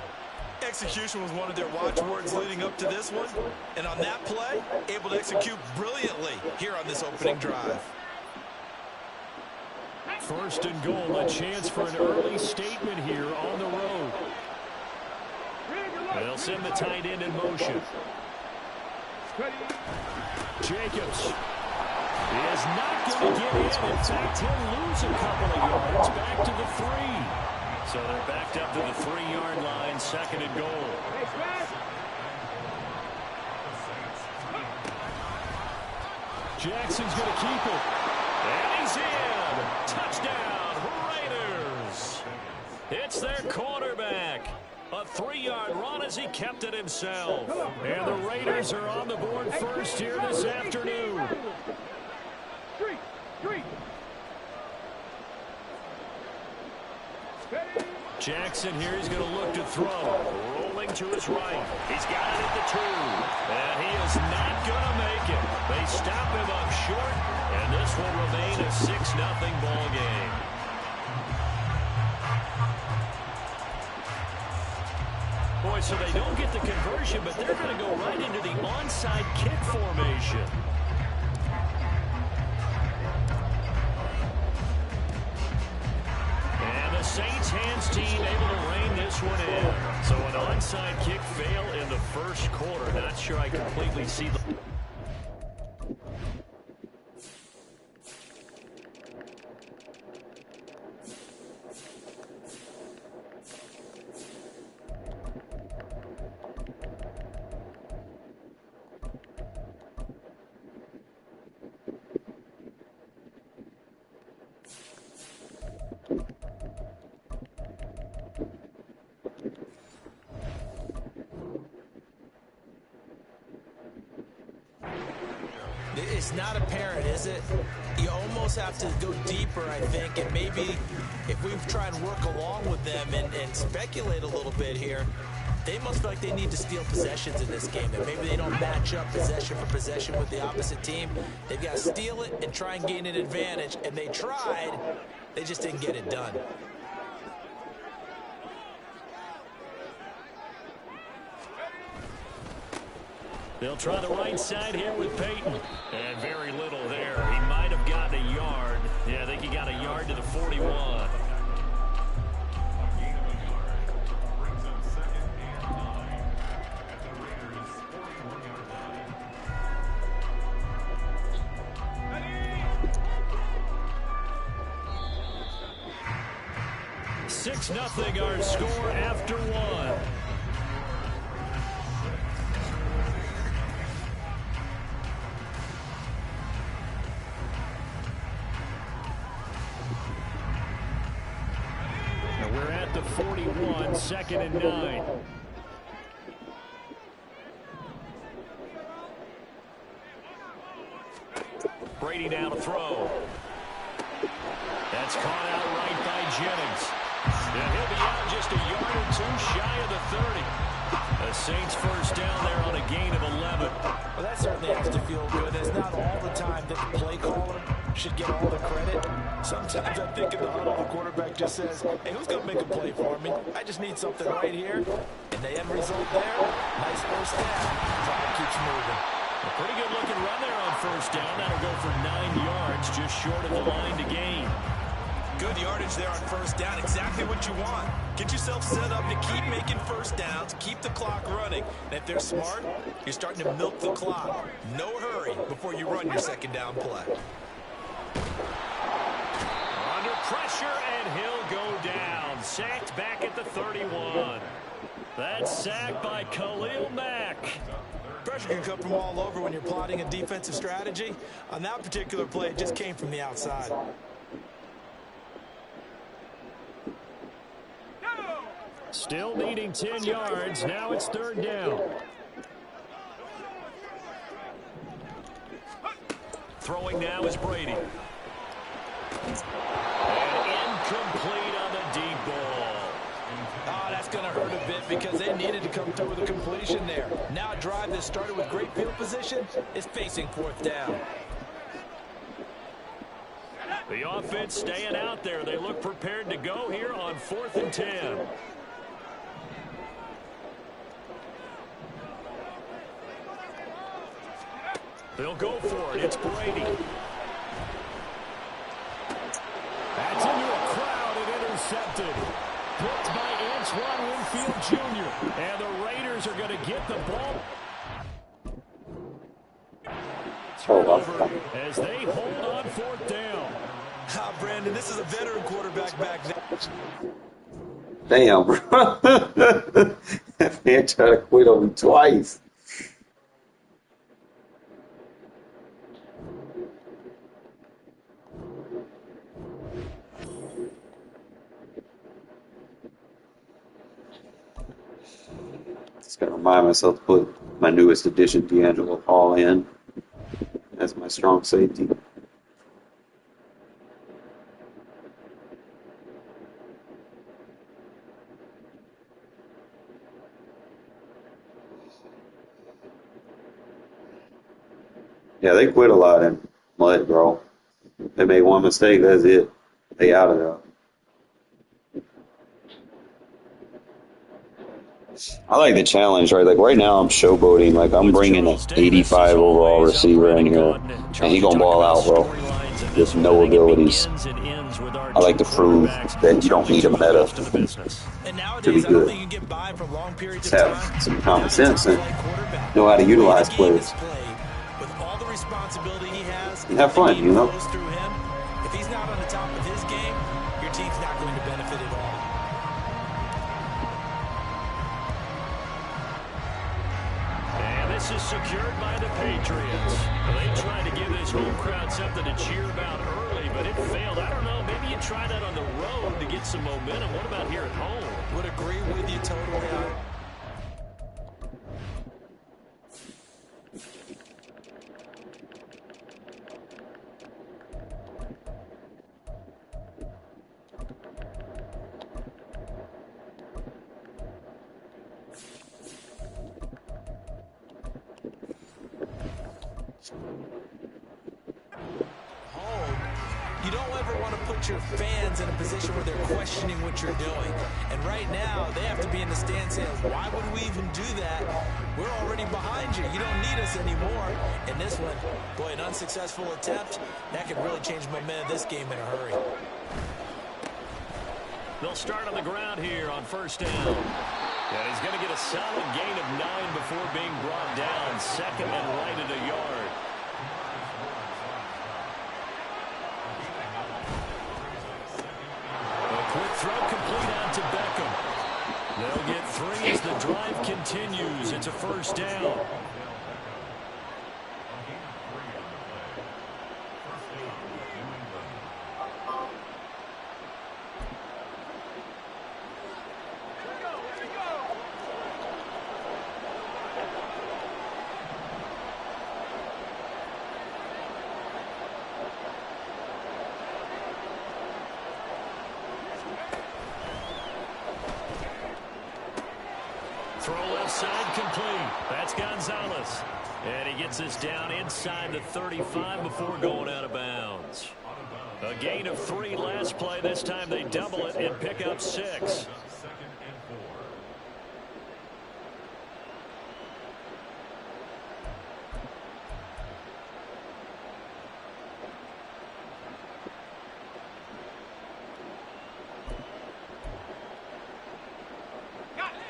Speaker 6: Execution was one of their watchwords leading up to this one, and on that play, able to execute brilliantly here on this opening drive.
Speaker 3: First and goal, a chance for an early statement here on the road.
Speaker 1: They'll send the tight end in motion.
Speaker 3: Jacobs is not going to get in. In fact, he'll lose a couple of yards back to the 3.
Speaker 1: So they're backed up to the 3-yard line, second and goal.
Speaker 3: Jackson's going to keep it.
Speaker 1: And he's in. Touchdown, Raiders. It's their quarterback. A 3-yard run as he kept it himself.
Speaker 3: And the Raiders are on the board first here this afternoon.
Speaker 1: Jackson here is going to look to throw. Rolling to his right. He's got it at the 2. And he is not going to make it. They stop him up short. And this will remain a 6-0 ball game. Boy, so they don't get the conversion, but they're going to go right into the onside kick formation. And the Saints hands team able to rein this one in. So an onside kick fail in the first quarter. Not sure I completely see the...
Speaker 2: It's not apparent, is it? You almost have to go deeper, I think, and maybe if we try and work along with them and speculate a little bit here, they must feel like they need to steal possessions in this game, and maybe they don't match up possession for possession with the opposite team. They've got to steal it and try and gain an advantage, and they tried. They just didn't get it done.
Speaker 1: They'll try the right side here with Peyton. And very little there. He might have gotten a yard. Yeah, I think he got a yard to the 41.
Speaker 5: A gain of a yard brings up 2nd and 9 at the Raiders' 41-yard line.
Speaker 1: 6-0 our score after 1.
Speaker 3: We're at the 41, 2nd and 9.
Speaker 1: Brady now to throw. That's caught out right by Jennings. And he'll be out just a yard or 2 shy of the 30. The Saints first down there on a gain of 11.
Speaker 6: Well, that certainly has to feel good. It's not all the time that the play caller should get all the credit. Sometimes I think in the huddle, the quarterback just says, hey, who's going to make a play for me? I just need something right here. And the end result there, nice first down. Clock keeps moving.
Speaker 1: A pretty good looking run there on first down. That'll go for 9 yards, just short of the line to gain.
Speaker 6: Good yardage there on first down. Exactly what you want. Get yourself set up to keep making first downs, keep the clock running. And if they're smart, you're starting to milk the clock. No hurry before you run your second down play.
Speaker 1: Under pressure, and he'll go down. Sacked back at the 31. That's sacked by Khalil Mack.
Speaker 2: Pressure can come from all over when you're plotting a defensive strategy. On that particular play, it just came from the outside.
Speaker 3: Still needing 10 yards. Now it's 3rd down. Throwing now is Brady. And incomplete on the deep ball.
Speaker 6: Oh, that's going to hurt a bit because they needed to come through with a completion there. Now a drive that started with great field position is facing 4th down.
Speaker 3: The offense staying out there. They look prepared to go here on 4th and 10. They'll go for it. It's Brady. That's into a crowd and intercepted. Picked by Antoine Winfield Jr. And the Raiders are going to get the ball. Turnover as they hold on 4th down.
Speaker 2: Ah, Brandon, this is a veteran quarterback back there.
Speaker 4: Damn, bro. That man tried to quit on me twice. Just gotta remind myself to put my newest addition, D'Angelo Hall, in as my strong safety. Yeah, they quit a lot in mud, bro. They made one mistake, that's it. They out of there. I like the challenge, right? Like right now, I'm showboating. Like I'm bringing an 85 overall receiver in here, and he gonna ball out, bro. With no abilities. I like to prove that you don't need a meta to be good. Just have some common sense and know how to utilize players. And have fun, you know.
Speaker 2: If he's not on the top of his game, your team's not going to benefit at all.
Speaker 3: This is secured by the Patriots. They tried to give this home crowd something to cheer about early, but it failed. I don't know. Maybe you try that on the road to get some momentum. What about here at home?
Speaker 2: Would agree with you totally. You don't ever want to put your fans in a position where they're questioning what you're doing. And right now, they have to be in the stand saying, why would we even do that? We're already behind you. You don't need us anymore. And this one, boy, an unsuccessful attempt, that could really change the momentum of this game in a hurry.
Speaker 3: They'll start on the ground here on 1st down. And he's going to get a solid gain of 9 before being brought down. 2nd and right at a yard. Quick throw complete out to Beckham. They'll get 3 as the drive continues. It's a 1st down. Throw left side complete. That's Gonzalez. And he gets this down inside the 35 before going out of bounds. A gain of 3 last play. This time they double it and pick up 6.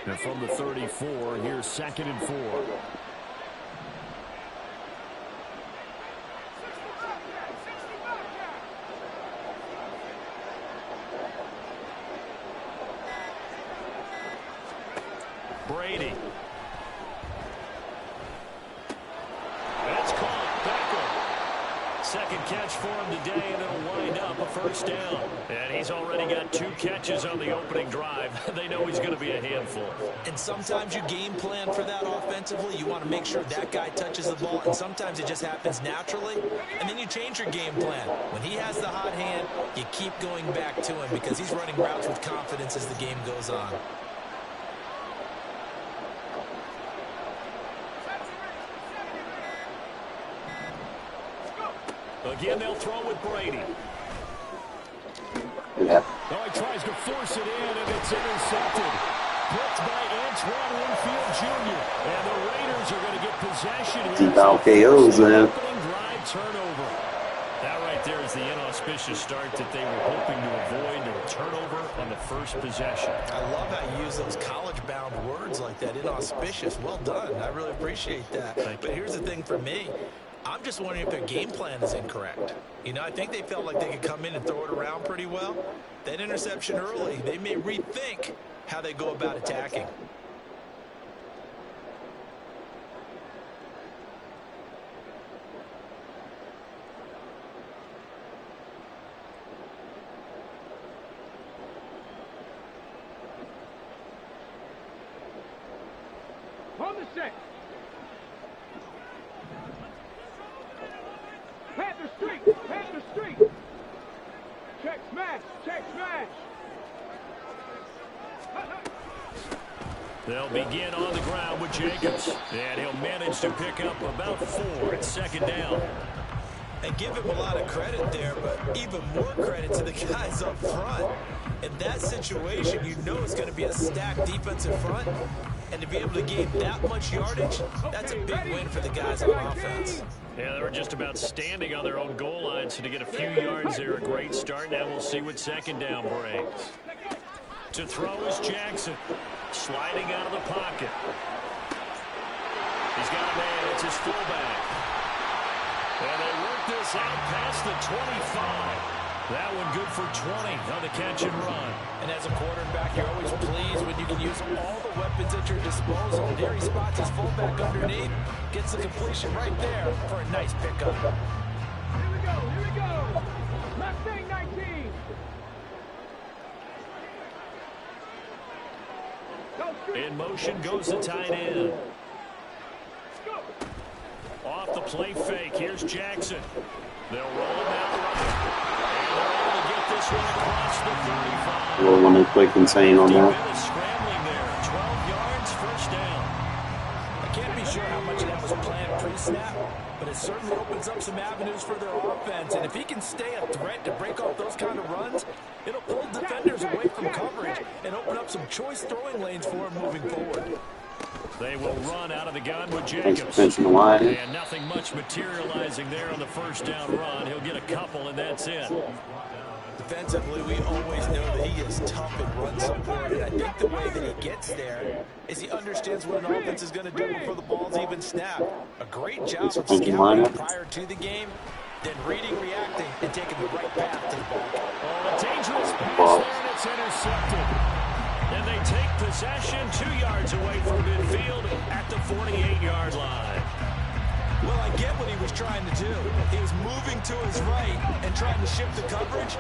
Speaker 3: And from the 34, here's 2nd and 4. Brady. Second catch for him today, and it'll wind up a first down. And he's already got 2 catches on the opening drive. They know he's going to be a handful.
Speaker 2: And sometimes you game plan for that offensively. You want to make sure that guy touches the ball, and sometimes it just happens naturally. And then you change your game plan. When he has the hot hand, you keep going back to him because he's running routes with confidence as the game goes on.
Speaker 3: Again, they'll throw with Brady.
Speaker 4: Yeah.
Speaker 3: Oh, he tries to force it in, and it's intercepted. Picked by Antoine Winfield Jr. And the Raiders are going to get possession here.
Speaker 4: Deep out KOs, man.
Speaker 3: Opening drive turnover. That right there is the inauspicious start that they were hoping to avoid, a turnover on the first possession.
Speaker 2: I love how you use those college-bound words like that, inauspicious. Well done. I really appreciate that. But here's the thing for me. I'm just wondering if their game plan is incorrect. You know, I think they felt like they could come in and throw it around pretty well. That interception early, they may rethink how they go about attacking.
Speaker 7: On the set. Panther Street! Panther Street! Check smash! Check smash!
Speaker 3: They'll begin on the ground with Jacobs. And he'll manage to pick up about 4 at second down.
Speaker 2: And give him a lot of credit there, but even more credit to the guys up front. In that situation, you know it's going to be a stacked defensive front. And to be able to gain that much yardage, that's a big win for the guys on offense.
Speaker 3: Yeah, they were just about standing on their own goal line, so to get a few yards there, a great start. Now we'll see what second down brings. To throw is Jackson, sliding out of the pocket. He's got a man, it's his fullback. And they work this out past the 25. That one good for 20 on the catch and run.
Speaker 2: And as a quarterback, you're always pleased when you can use all the weapons at your disposal. And there he spots his fullback underneath, gets the completion right there for a nice pickup.
Speaker 7: Here we go! Here we go! Mustang 19!
Speaker 3: In motion goes the tight end. Off the play fake, here's Jackson. They'll roll him out right.
Speaker 4: Well, when they click insane on that.
Speaker 3: Scrambling there, 12 yards, first down.
Speaker 2: I can't be sure how much of that was planned pre-snap, but it certainly opens up some avenues for their offense. And if he can stay a threat to break off those kind of runs, it'll pull defenders away from coverage and open up some choice throwing lanes for him moving forward.
Speaker 3: They will run out of the gun with Jacobs.
Speaker 4: And
Speaker 3: nothing much materializing there on the first down run. He'll get a couple, and that's it.
Speaker 2: Defensively, we always know that he is tough and run support, and I think the way that he gets there is he understands what an offense is going to do before the ball's even snapped. A great job of scouting prior to the game, then reading, reacting, and taking the right path to the ball.
Speaker 3: Oh, a dangerous pass there, and it's intercepted. And they take possession 2 yards away from midfield at the 48-yard line.
Speaker 2: Well, I get what he was trying to do. He was moving to his right and trying to shift the coverage,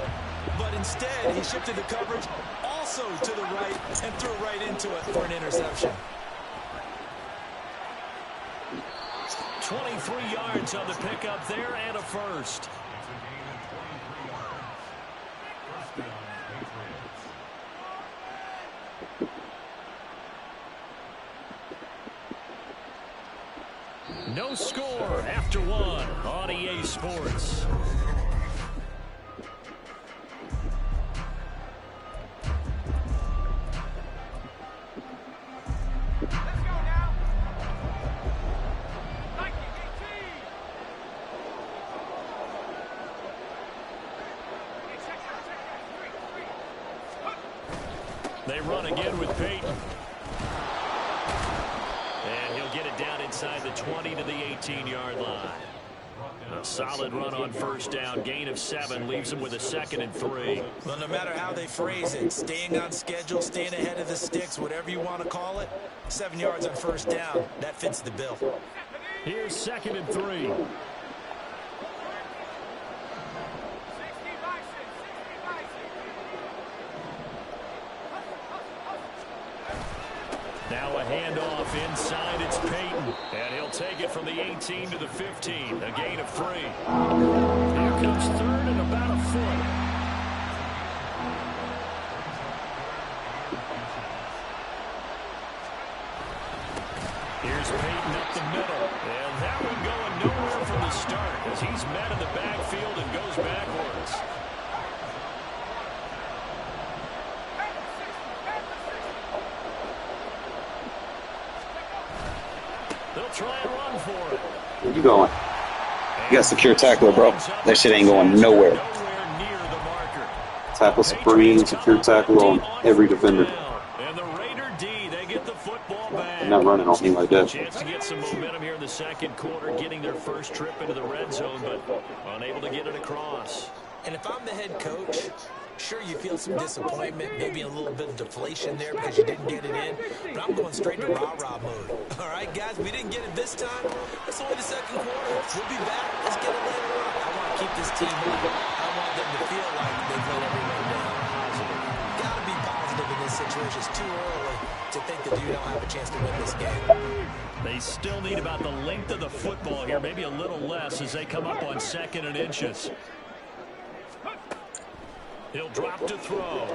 Speaker 2: but instead he shifted the coverage also to the right and threw right into it for an interception.
Speaker 3: 23 yards on the pickup there and a first. No score after one on EA Sports.
Speaker 7: Let's go now!
Speaker 3: They run again with Peyton. And he'll get it down inside the 20 to the 18-yard line. A solid run on first down. Gain of 7 leaves him with a 2nd and 3.
Speaker 2: Well, no matter how they phrase it, staying on schedule, staying ahead of the sticks, whatever you want to call it, 7 yards on first down, that fits the bill.
Speaker 3: Here's 2nd and 3. Now a handoff inside. It's Peyton. And he'll take it from the 18 to the 15. A gain of 3. Here comes third and about a foot. Here's Peyton up the middle. And that one going nowhere from the start as he's met in the backfield and goes backwards. They'll try and run for it.
Speaker 4: Where you going? You got secure tackler, bro. That shit ain't going nowhere.
Speaker 3: Nowhere near the marker.
Speaker 4: Tackle supreme, secure tackle on every defender.
Speaker 3: And the Raider D, they get the football back.
Speaker 4: They're not running on me like that.
Speaker 3: Chance to get some momentum here in the second quarter, getting their first trip into the red zone, but unable to get it across.
Speaker 2: And if I'm the head coach, sure, you feel some disappointment, maybe a little bit of deflation there because you didn't get it in, but I'm going straight to rah-rah mode. All right, guys, we didn't get it this time. It's only the second quarter. We'll be back. Let's get it later on. I want to keep this team up. I want them to feel like they've let everyone down. Positive. Got to be positive in this situation. It's too early to think that you don't have a chance to win this game.
Speaker 3: They still need about the length of the football here, maybe a little less as they come up on 2nd and inches. He'll drop to throw.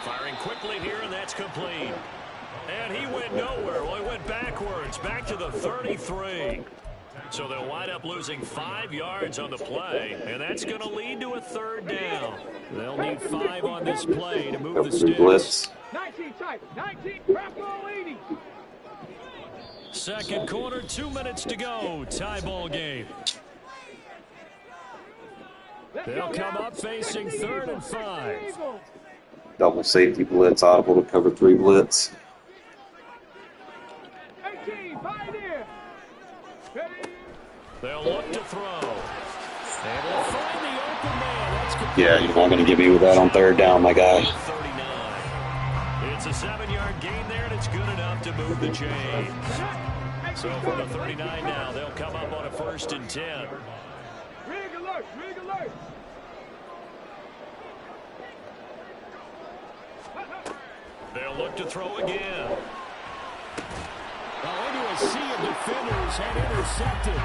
Speaker 3: Firing quickly here, and that's complete. And he went nowhere. Well, he went backwards, back to the 33. So they'll wind up losing 5 yards on the play, and that's going to lead to a 3rd down. They'll need 5 on this play to move the sticks.
Speaker 4: Blitz.
Speaker 7: 19 type, 19, Bronco 80.
Speaker 3: Second quarter, 2 minutes to go. Tie ball game. They'll come up facing 3rd and 5.
Speaker 4: Double safety blitz, audible to cover 3 blitz.
Speaker 7: 18, pioneer.
Speaker 3: They'll look to throw. And they'll find the open man. That's complete.
Speaker 4: Yeah, you're not going to get me with that on 3rd down, my guy.
Speaker 3: 39. It's a 7-yard gain there, and it's good enough to move the chains. So from the 39 now, they'll come up on a 1st and 10.
Speaker 7: Rig alert, rig alert.
Speaker 3: They'll look to throw again. Well, into a sea of defenders and intercepted.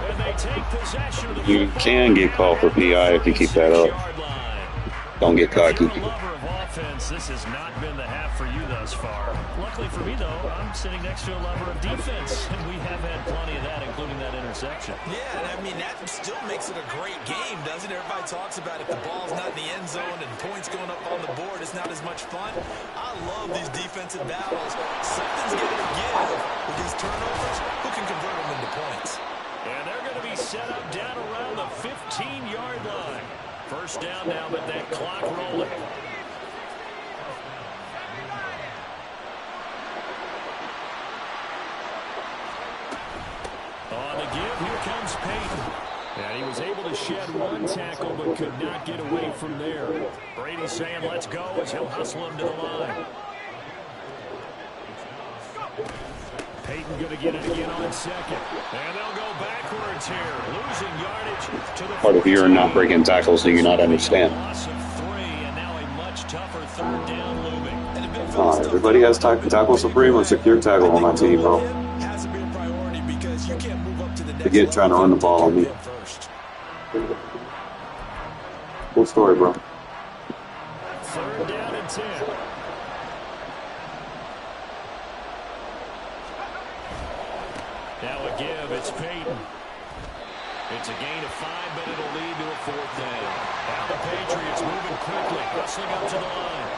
Speaker 3: And they take possession of the
Speaker 4: You can get called for PI if you keep that up. Don't get cocky.
Speaker 3: This has not been the half for you thus far. Luckily for me, though, I'm sitting next to a lover of defense, and we have had plenty of that, including that interception.
Speaker 2: Yeah, and I mean, that still makes it a great game, doesn't it? Everybody talks about if the ball's not in the end zone and points going up on the board, it's not as much fun. I love these defensive battles. Something's going to give with these turnovers. Who can convert them into points?
Speaker 3: And they're going to be set up down around the 15-yard line. First down now, but that clock rolling. On the give, here comes Peyton. And he was able to shed 1 tackle, but could not get away from there. Brady saying, let's go, as he'll hustle him to the line. Peyton going to get it again on 2nd. And they'll go backwards here, losing yardage to the
Speaker 4: Part of you're not breaking tackles, do you not understand?
Speaker 3: loss of 3, and now a much tougher 3rd down looming.
Speaker 4: Everybody has tackle supreme or secure tackle on my team, bro.
Speaker 2: Has to be a priority because you can't move up to the next
Speaker 4: Forget trying to run the ball on me.
Speaker 2: first.
Speaker 4: Cool story, bro.
Speaker 3: 3rd down and 10. Now a give, it's Peyton. It's a gain of 5, but it'll lead to a 4th down. Now the Patriots moving quickly, hustling up to the line.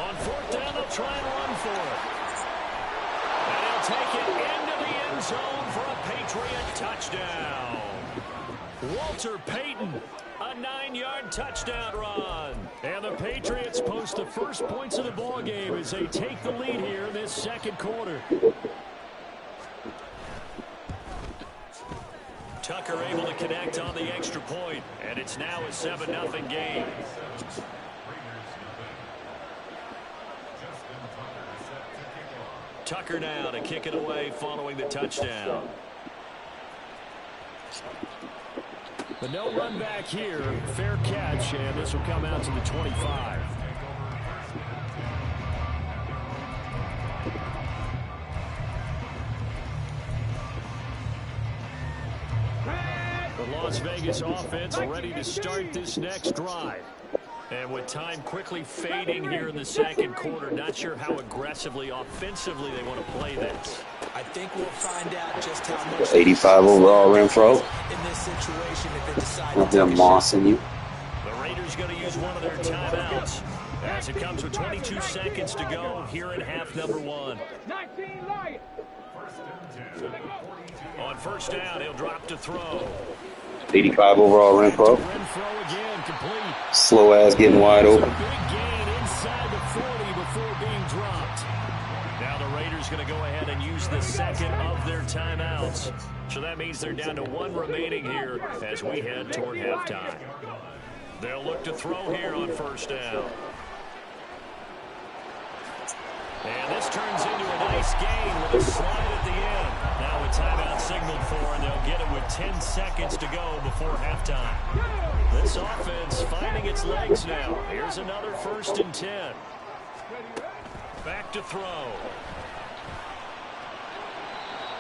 Speaker 3: On 4th down, they'll try and run for it. And he'll take it into the end zone for a Patriot touchdown. Walter Payton, a 9-yard touchdown run. And the Patriots post the first points of the ball game as they take the lead here in this second quarter. Tucker able to connect on the extra point, and it's now a 7-0 game. Tucker now to kick it away following the touchdown. But no run back here. Fair catch, and this will come out to the 25. The Las Vegas offense ready to start this next drive. And with time quickly fading here in the second quarter, not sure how aggressively, offensively they want to play this.
Speaker 2: I think we'll find out just how much
Speaker 4: 85 overall, Renfro.
Speaker 2: in this situation if they decide
Speaker 4: With
Speaker 2: to
Speaker 4: them
Speaker 2: take a shot.
Speaker 4: mossing you.
Speaker 1: The Raiders going to use one of their timeouts as it comes with 22 seconds to go here in half number 1.
Speaker 7: 19 Lions.
Speaker 1: On first down, he'll drop to throw.
Speaker 4: 85 overall, Renfro.
Speaker 3: Renfro again, complete.
Speaker 4: Slow ass getting wide
Speaker 3: It's a
Speaker 4: open.
Speaker 3: big gain inside the 40 before being dropped.
Speaker 1: Now the Raiders going to go ahead and use the second of their timeouts. So that means they're down to one remaining here as we head toward halftime. They'll look to throw here on first down. And this turns into a nice gain with a slide at the end. Now a timeout signaled for, and they'll get it with 10 seconds to go before halftime. This offense finding its legs now. Here's another 1st and 10. Back to throw.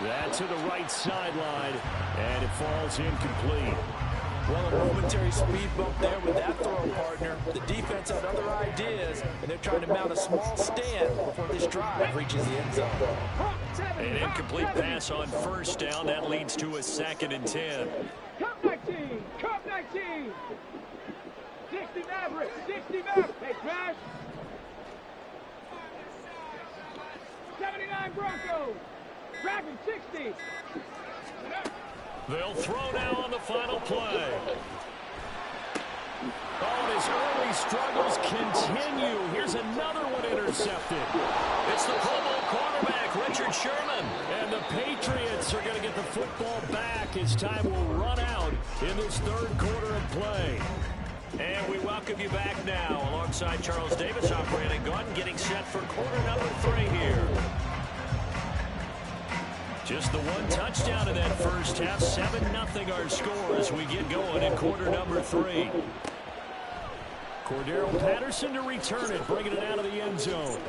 Speaker 3: That to the right sideline, and it falls incomplete.
Speaker 2: Well, a momentary speed bump there with that throw, partner. The defense had other ideas, and they're trying to mount a small stand before this drive reaches the end zone.
Speaker 1: An incomplete pass on first down. That leads to a 2nd and 10.
Speaker 7: Cup 19. Cup 19. 60 Maverick. 60 Maverick. Hey, Smash. 79 Broncos. Dragon 60.
Speaker 1: They'll throw now on the final play. Oh, his early struggles continue. Here's another one intercepted. It's the Pro Bowl quarterback, Richard Sherman.
Speaker 3: And the Patriots are going to get the football back as time will run out in this 3rd quarter of play.
Speaker 1: And we welcome you back now alongside Charles Davis, I'm Brandon Gordon, getting set for quarter number 3 here. Just the one touchdown in that first half. 7-0 our score as we get going in quarter number 3.
Speaker 3: Cordero Patterson to return it, bringing it out of the end zone.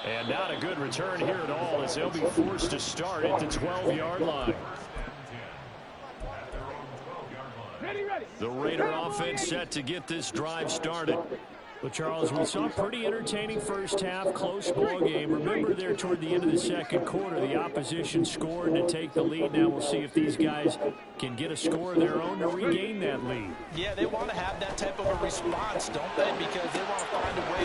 Speaker 3: And not a good return here at all as they'll be forced to start at the 12-yard line.
Speaker 7: Ready, ready.
Speaker 3: The Raider offense set to get this drive started. Well, Charles, we saw a pretty entertaining first half, close ball game. Remember there toward the end of the second quarter, the opposition scored to take the lead. Now we'll see if these guys can get a score of their own to regain that lead.
Speaker 2: Yeah, they want to have that type of a response, don't they? Because they want to find a way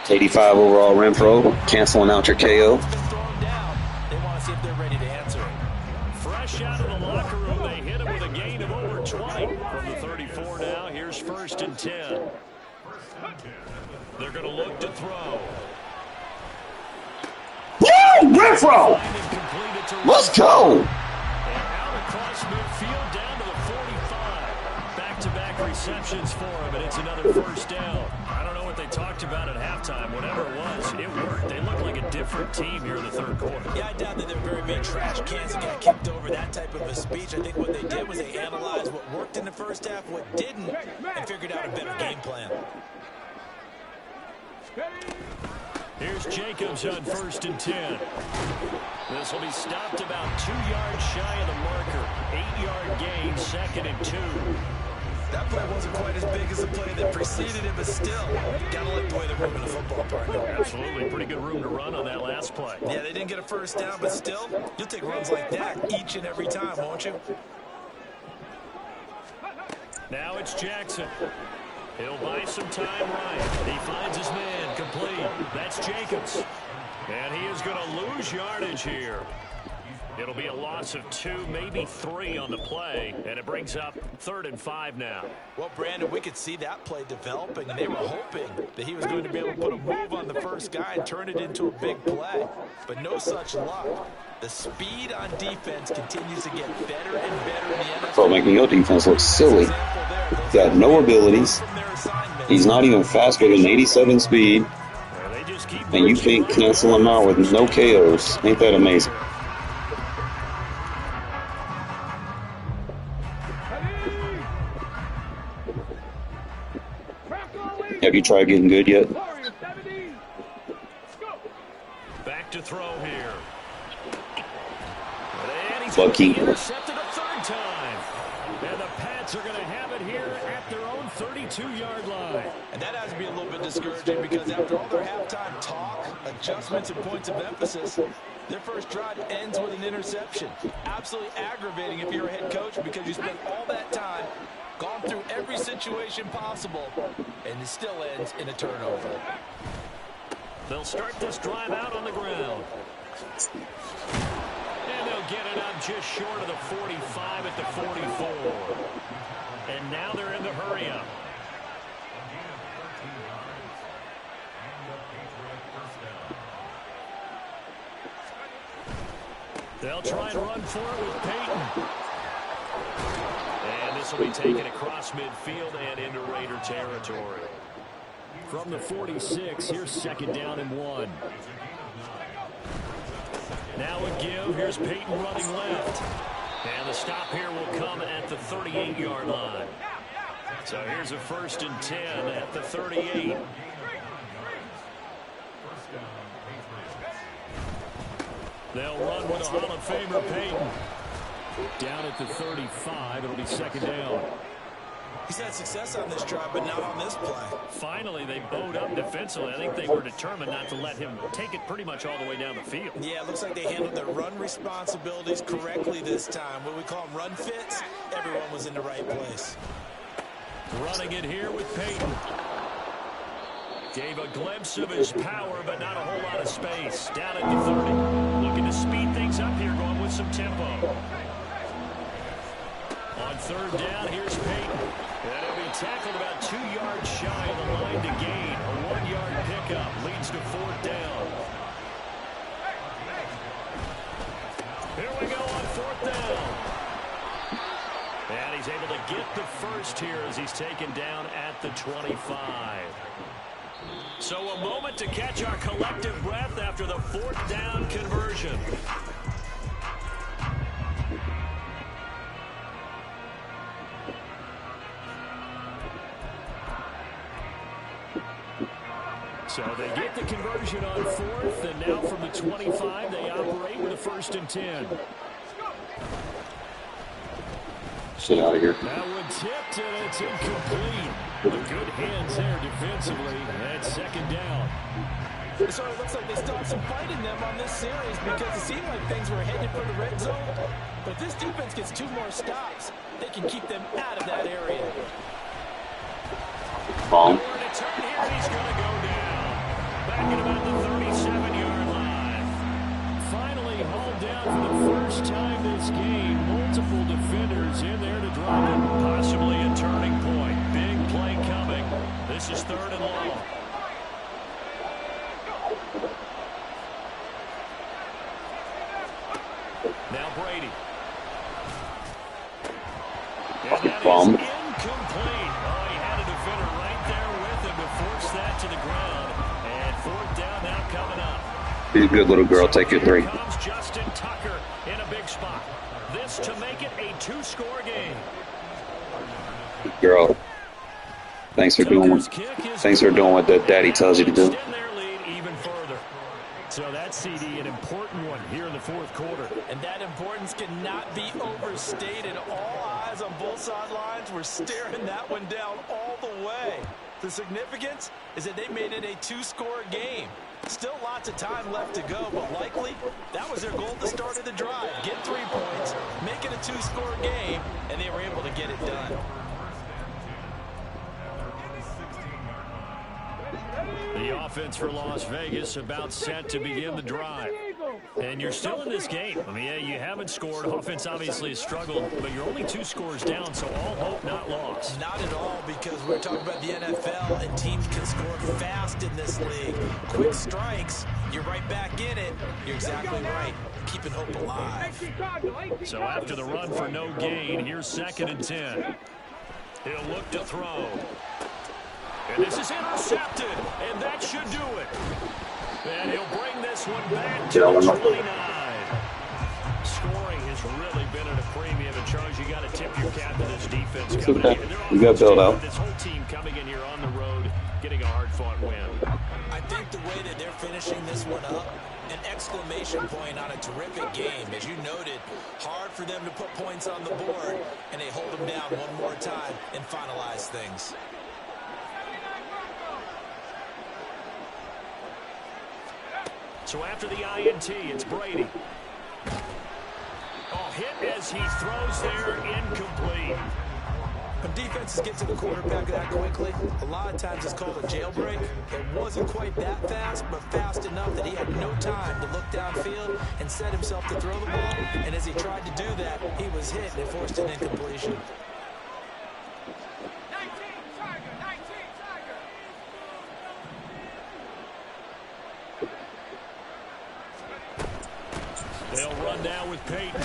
Speaker 2: to...
Speaker 4: 85 overall, Renfro. Canceling out your KO.
Speaker 2: Throw them down. They want to see if they're ready to answer it.
Speaker 1: Fresh out of the locker room, they hit him with a gain of over 20. From the 34 now, here's 1st and 10. They're going to look to throw.
Speaker 4: Woo! Renfro! Let's go!
Speaker 1: And out across midfield down to the 45. Back-to-back receptions for him, and it's another 1st down. I don't know what they talked about at halftime. Whatever it was, it worked. They look like a different team here in the 3rd quarter.
Speaker 2: Yeah, I doubt that they're very many trash cans that got kicked over, that type of a speech. I think what they did was they analyzed what worked in the first half, what didn't, and figured out a better game plan.
Speaker 1: Here's Jacobs on 1st and 10. This will be stopped about 2 yards shy of the marker. 8-yard gain, 2nd and 2.
Speaker 2: That play wasn't quite as big as the play that preceded it, but still, gotta like the way they're moving the football, partner.
Speaker 1: Absolutely, pretty good room to run on that last play.
Speaker 2: Yeah, they didn't get a 1st down, but still, you'll take runs like that each and every time, won't you?
Speaker 1: Now it's Jackson. He'll buy some time right. He finds his man complete. That's Jacobs. And he is going to lose yardage here. It'll be a loss of 2, maybe 3 on the play, and it brings up 3rd and 5 now.
Speaker 2: Well, Brandon, we could see that play developing, and they were hoping that he was going to be able to put a move on the first guy and turn it into a big play. But no such luck. The speed on defense continues to get better and better in the NFL.
Speaker 4: So making your defense look silly. Got no abilities. He's not even faster than 87 speed. And you can't cancel him out with no KOs. Ain't that amazing? Have you tried getting good yet?
Speaker 1: Back to throw here. And he's
Speaker 4: Lucky.
Speaker 1: intercepted a third time. And the Pats are going to have it here at their own 32-yard line.
Speaker 6: And that has to be a little bit discouraging because after all their halftime talk, adjustments, and points of emphasis, their first drive ends with an interception. Absolutely aggravating if you're a head coach because you spent all that time, gone through every situation possible, and it still ends in a turnover.
Speaker 1: They'll start this drive out on the ground. And they'll get it up just short of the 45 at the 44. And now they're in the hurry-up. They'll try and run for it with Peyton. And this will be taken across midfield and into Raider territory. From the 46, here's second down and 1. Now a give. Here's Peyton running left. And the stop here will come at the 38-yard line. So here's a 1st and 10 at the 38. They'll run with a Hall of Famer Peyton. Down at the 35, it'll be second down.
Speaker 2: He's had success on this drive, but not on this play.
Speaker 1: Finally, they bowed up defensively. I think they were determined not to let him take it pretty much all the way down the field.
Speaker 2: Yeah, it looks like they handled their run responsibilities correctly this time. What we call them run fits, everyone was in the right place.
Speaker 1: Running it here with Peyton. Gave a glimpse of his power, but not a whole lot of space. Down at the 30. Looking to speed things up here, going with some tempo. On third down, here's Peyton. And he'll be tackled about 2 yards shy of the line to gain. A 1-yard pickup leads to fourth down. Here we go on fourth down. And he's able to get the first here as he's taken down at the 25. So a moment to catch our collective breath after the fourth down conversion. So they get the conversion on fourth, and now from the 25, they operate with a 1st and 10.
Speaker 4: Shit out of here.
Speaker 3: That one tipped, and it's incomplete. But good hands there defensively, and second down.
Speaker 6: It sort of looks like they stopped some fight in them on this series because it seemed like things were headed for the red zone. But if this defense gets 2 more stops, they can keep them out of that area.
Speaker 4: Bomb.
Speaker 1: Turn here, and he's going to go down. Back at about the 37-yard line. Finally hauled down for the first time this game. Multiple defenders in there to drop him. Possibly a turning point. Big play coming. This is 3rd and long. Now Brady. And that
Speaker 4: Bomb.
Speaker 1: is incomplete. Oh, he had a defender right there with him to force that to the ground. And fourth down now coming up.
Speaker 4: Be a good little girl. Take your 3.
Speaker 1: Here comes Justin Tucker in a big spot. This to make it a 2-score game.
Speaker 4: Girl. Thanks for doing what the daddy tells you to do.
Speaker 1: Extend their lead even further. So that CD, an important one here in the fourth quarter.
Speaker 6: And that importance cannot be overstated. All eyes on both sidelines were staring that one down all the way. The significance is that they made it a 2-score game. Still lots of time left to go, but likely that was their goal at the start of the drive. Get 3 points, make it a 2-score game, and they were able to get it done.
Speaker 1: The offense for Las Vegas about set to begin the drive. And you're still in this game. I mean, yeah, you haven't scored. Offense obviously has struggled, but you're only 2 scores down, so all hope not lost.
Speaker 2: Not at all, because we're talking about the NFL, and teams can score fast in this league. Quick strikes, you're right back in it. You're exactly right. Keeping hope alive.
Speaker 1: So after the run for no gain, here's 2nd and 10. He'll look to throw. And this is intercepted, and that should do it. And he'll bring this one back to the 29. Scoring his
Speaker 3: has really been at a premium. And Charles, you got to tip your cap to this defense
Speaker 4: It's
Speaker 3: coming
Speaker 4: okay.
Speaker 3: in.
Speaker 4: You got built out.
Speaker 3: This whole team coming in here on the road, getting a hard-fought win.
Speaker 2: I think the way that they're finishing this one up, an exclamation point on a terrific game. As you noted, hard for them to put points on the board, and they hold them down one more time and finalize things.
Speaker 3: So after the INT, it's Brady. Oh, hit as he throws there, incomplete.
Speaker 2: When defenses get to the quarterback that quickly, a lot of times it's called a jailbreak. It wasn't quite that fast, but fast enough that he had no time to look downfield and set himself to throw the ball. And as he tried to do that, he was hit and it forced an incompletion.
Speaker 7: 19, Tiger, 19, Tiger.
Speaker 3: They'll run down with Peyton.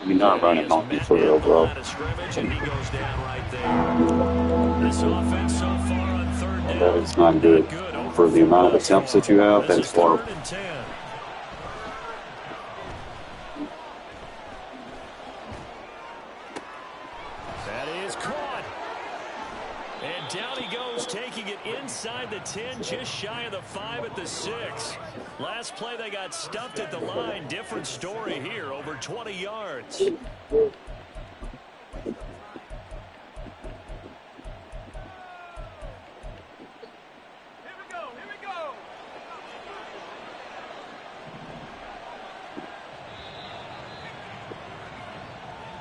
Speaker 4: You're not running monkey for real, bro.
Speaker 3: And he goes down right there. This offense so far on third down.
Speaker 4: That is not good. For the amount of attempts that you have, that's horrible.
Speaker 3: That is caught. And down he goes, taking it inside the 10, just shy of the 5 at the 6. Last play, they got stuffed at the line. Different story here, over 20 yards.
Speaker 7: Here we go, here we go.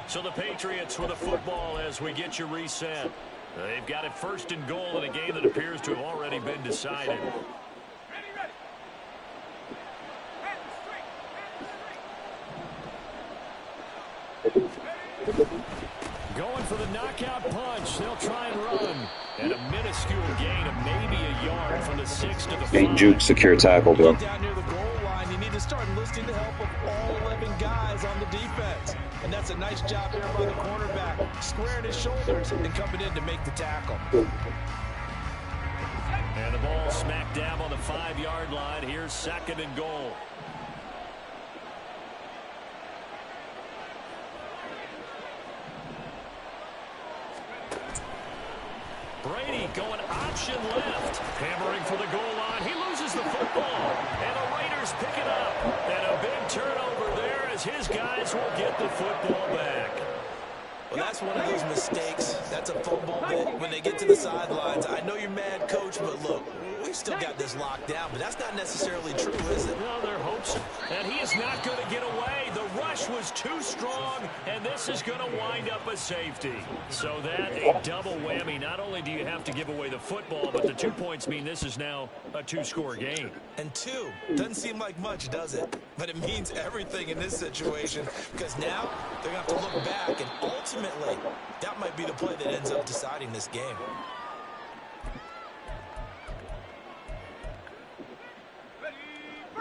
Speaker 3: So the Patriots with the football as we get you reset. They've got it first and goal in a game that appears to have already been decided.
Speaker 7: Ready, ready. Head straight.
Speaker 3: Going for the knockout punch. They'll try and run. And a minuscule gain of maybe a yard from the 6 to the 5.
Speaker 4: Ain't juke, secure tackle, bro.
Speaker 2: Down near the goal line, you need to start enlisting the help of all 11 guys on the defense. And that's a nice job there by the cornerback, squaring his shoulders and coming in to make the tackle.
Speaker 3: And the ball smack dab on the 5-yard line. Here's second and goal. Brady going option left. Hammering for the goal line. He loses the football. And the Raiders pick it up. And a big turnover there as his guys will get the football back.
Speaker 2: Well, that's one of those mistakes. That's a fumble that when they get to the sidelines, I know you're mad, coach, but look, we still got this locked down, but that's not necessarily true, is it?
Speaker 3: No, their hopes. And he is not going to get away. The rush was too strong, and this is going to wind up a safety. So that a double whammy. Not only do you have to give away the football, but the 2 points mean this is now a 2-score game.
Speaker 2: And 2 doesn't seem like much, does it? But it means everything in this situation because now they're going to have to look back, and ultimately, that might be the play that ends up deciding this game.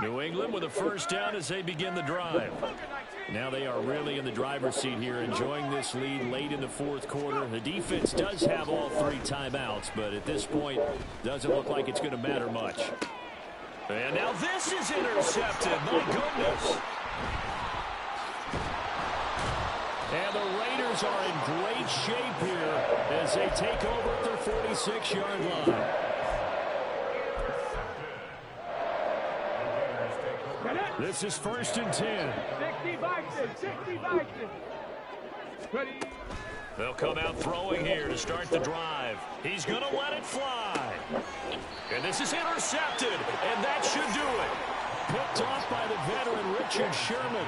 Speaker 3: New England with a first down as they begin the drive. Now they are really in the driver's seat here, enjoying this lead late in the fourth quarter. The defense does have all 3 timeouts, but at this point, doesn't look like it's going to matter much. And now this is intercepted. My goodness. And the Raiders are in great shape here as they take over at their 46-yard line. This is first and 10.
Speaker 7: 60 Vikings, 60 Vikings. Ready.
Speaker 3: They'll come out throwing here to start the drive. He's going to let it fly. And this is intercepted, and that should do it. Picked off by the veteran Richard Sherman.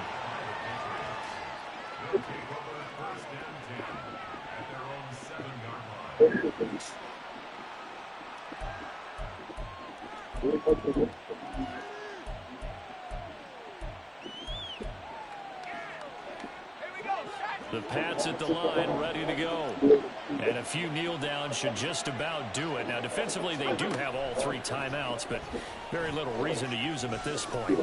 Speaker 3: The Pats at the line, ready to go. And a few kneel downs should just about do it. Now, defensively, they do have all 3 timeouts, but very little reason to use them at this point.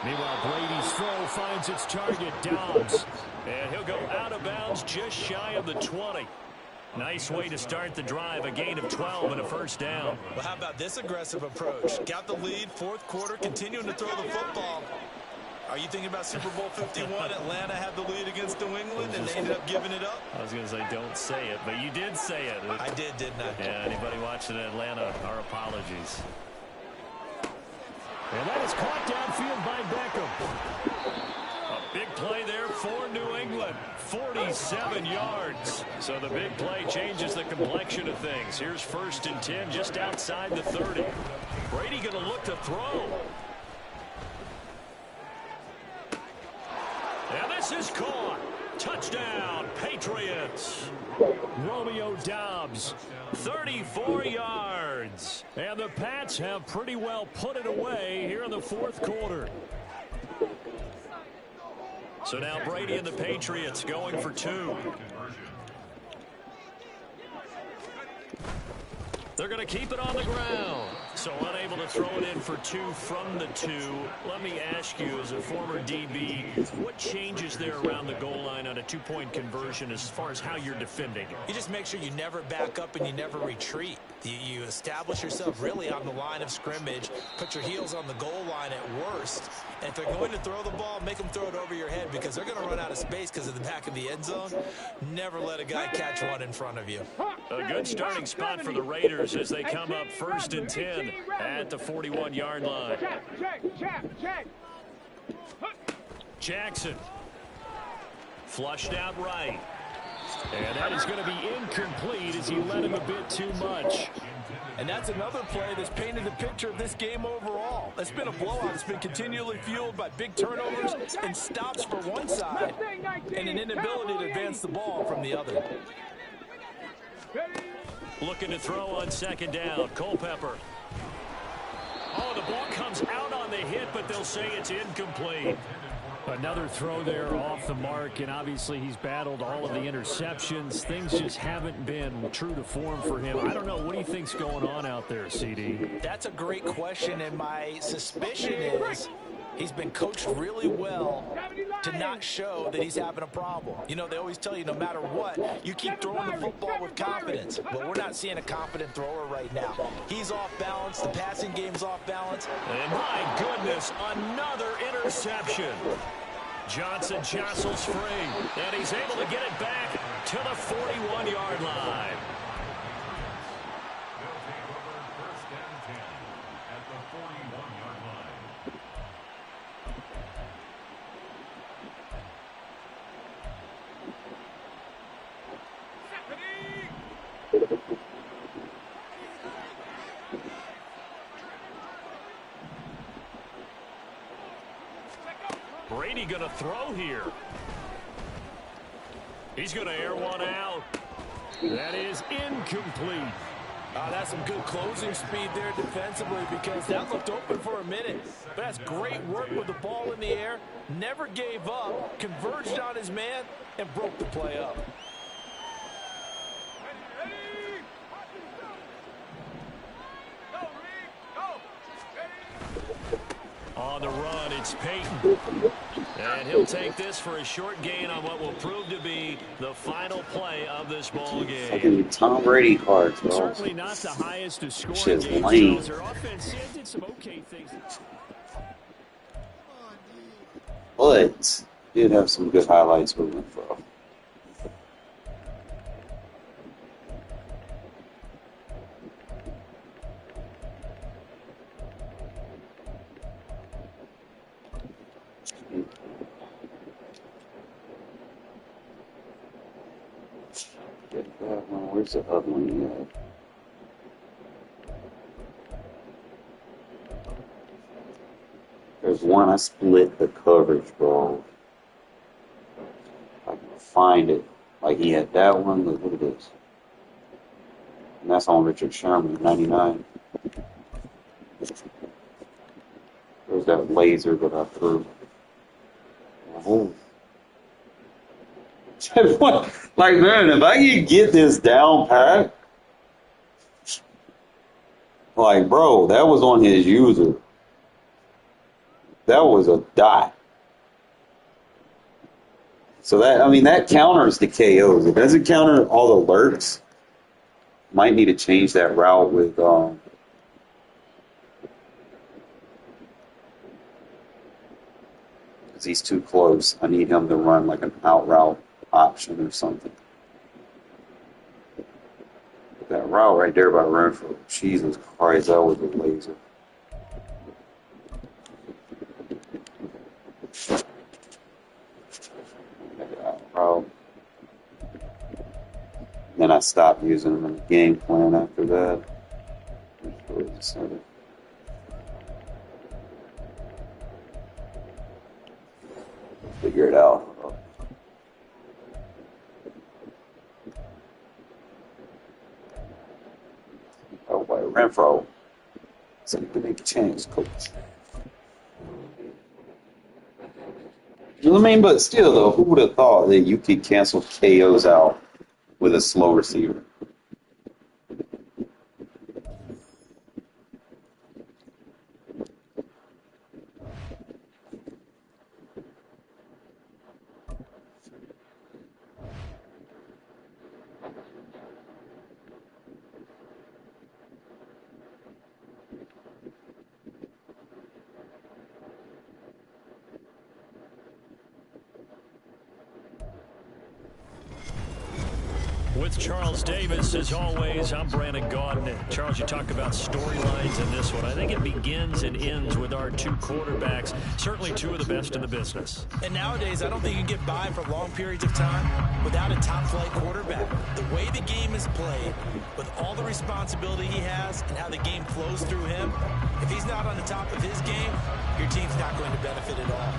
Speaker 3: Meanwhile, Brady's throw finds its target, Dobbs. And he'll go out of bounds just shy of the 20. Nice way to start the drive, a gain of 12 and a first down.
Speaker 2: Well, how about this aggressive approach? Got the lead, fourth quarter, continuing to throw the football. Are you thinking about Super Bowl 51? Atlanta had the lead against New England, and they ended up giving it up?
Speaker 1: I was going to say don't say it, but you did say it.
Speaker 2: I did, didn't I?
Speaker 1: Yeah, anybody watching Atlanta, our apologies.
Speaker 3: And that is caught downfield by Beckham.
Speaker 1: A big play there for New England. 47 yards. So the big play changes the complexion of things. Here's 1st and 10 just outside the 30. Brady going to look to throw. And this is caught. Touchdown, Patriots.
Speaker 3: Romeo Doubs.
Speaker 1: 34 yards.
Speaker 3: And the Pats have pretty well put it away here in the 4th quarter.
Speaker 1: So now Brady and the Patriots going for 2. They're going to keep it on the ground. So unable to throw it in for 2 from the 2. Let me ask you, as a former DB, what changes there around the goal line on a 2-point conversion as far as how you're defending?
Speaker 2: You just make sure you never back up and you never retreat. You establish yourself really on the line of scrimmage, put your heels on the goal line at worst. And if they're going to throw the ball, make them throw it over your head because they're going to run out of space because of the back of the end zone. Never let a guy catch one in front of you.
Speaker 1: A good starting spot for the Raiders as they come up 1st and 10 at the 41-yard line.
Speaker 7: Check.
Speaker 1: Jackson flushed out right.
Speaker 3: And that is going to be incomplete as he led him a bit too much.
Speaker 6: And that's another play that's painted the picture of this game overall. It's been a blowout. It's been continually fueled by big turnovers and stops for one side and an inability to advance the ball from the other.
Speaker 1: Looking to throw on 2nd down. Culpepper. Oh, the ball comes out on the hit, but they'll say it's incomplete.
Speaker 3: Another throw there off the mark, and obviously he's battled all of the interceptions. Things just haven't been true to form for him. I don't know. What do you think's going on out there, CD?
Speaker 2: That's a great question, and my suspicion is he's been coached really well to not show that he's having a problem. You know, they always tell you no matter what, you keep throwing the football with confidence. But we're not seeing a confident thrower right now. He's off balance. The passing game's off balance.
Speaker 1: And my goodness, another interception. Johnson jostles free, and he's able to get it back to the 41-yard line.
Speaker 5: They'll take over 1st and 10 at the 41-yard line.
Speaker 1: Brady going to throw here. He's going to air one out.
Speaker 3: That is incomplete.
Speaker 6: That's some good closing speed there defensively because that looked open for a minute. But that's great work with the ball in the air. Never gave up, converged on his man, and broke the play up.
Speaker 1: On the run, it's Peyton. And he'll take this for a short gain on what will prove to be the final play of this ball game.
Speaker 4: Fucking Tom Brady cards, bro.
Speaker 3: Certainly not the highest of scoring
Speaker 4: Shit's
Speaker 3: game
Speaker 4: lame.
Speaker 3: totals. Their offense did some okay things.
Speaker 4: But did have some good highlights with him, bro. Where's the other one at? There's one I split the coverage, bro. If I can find it. Like he had that one. Look at this. And that's on Richard Sherman, 99. There's that laser that I threw. Oh. Like, man, if I can get this down pat, like, bro, that was on his user. That was a dot. So that, I mean, that counters the KOs. It doesn't counter all the alerts. Might need to change that route with, Because he's too close. I need him to run like an out route option or something. That route right there by Renfro. Jesus Christ, that was a laser. That route. Then I stopped using them in the game plan after that. Figure it out. Oh, boy, Renfro. So you can make a change, coach. I mean, but still, though, who would have thought that you could cancel KOs out with a slow receiver?
Speaker 1: With Charles Davis, as always, I'm Brandon Gaudin. Charles, you talk about storylines in this one. I think it begins and ends with our two quarterbacks, certainly two of the best in the business.
Speaker 2: And nowadays, I don't think you can get by for long periods of time without a top-flight quarterback. The way the game is played, with all the responsibility he has and how the game flows through him, if he's not on the top of his game, your team's not going to benefit at all.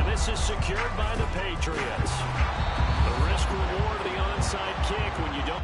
Speaker 1: This is secured by the Patriots. The risk reward of the onside kick when you don't.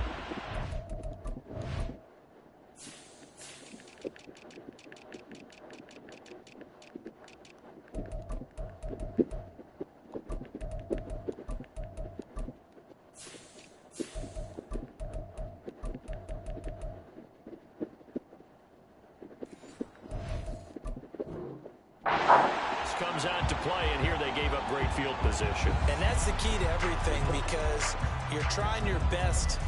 Speaker 1: Comes out to play, and here they gave up great field position.
Speaker 2: And that's the key to everything, because you're trying your best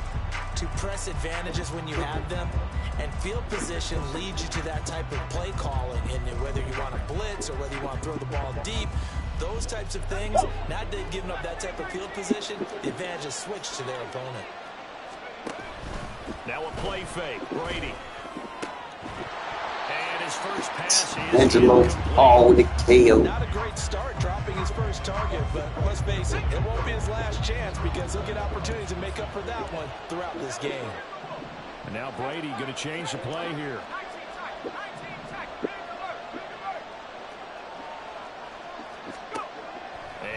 Speaker 2: to press advantages when you have them, and field position leads you to that type of play calling, and whether you want to blitz or whether you want to throw the ball deep, those types of things. Not giving up that type of field position, the advantage is switched to their opponent.
Speaker 1: Now a play fake, Brady. His first pass is
Speaker 4: Angelo, with the KO.
Speaker 6: Not a great start dropping his first target, but let's face it, it won't be his last chance, because he'll get opportunities to make up for that one throughout this game.
Speaker 3: And now Brady going to change the play here.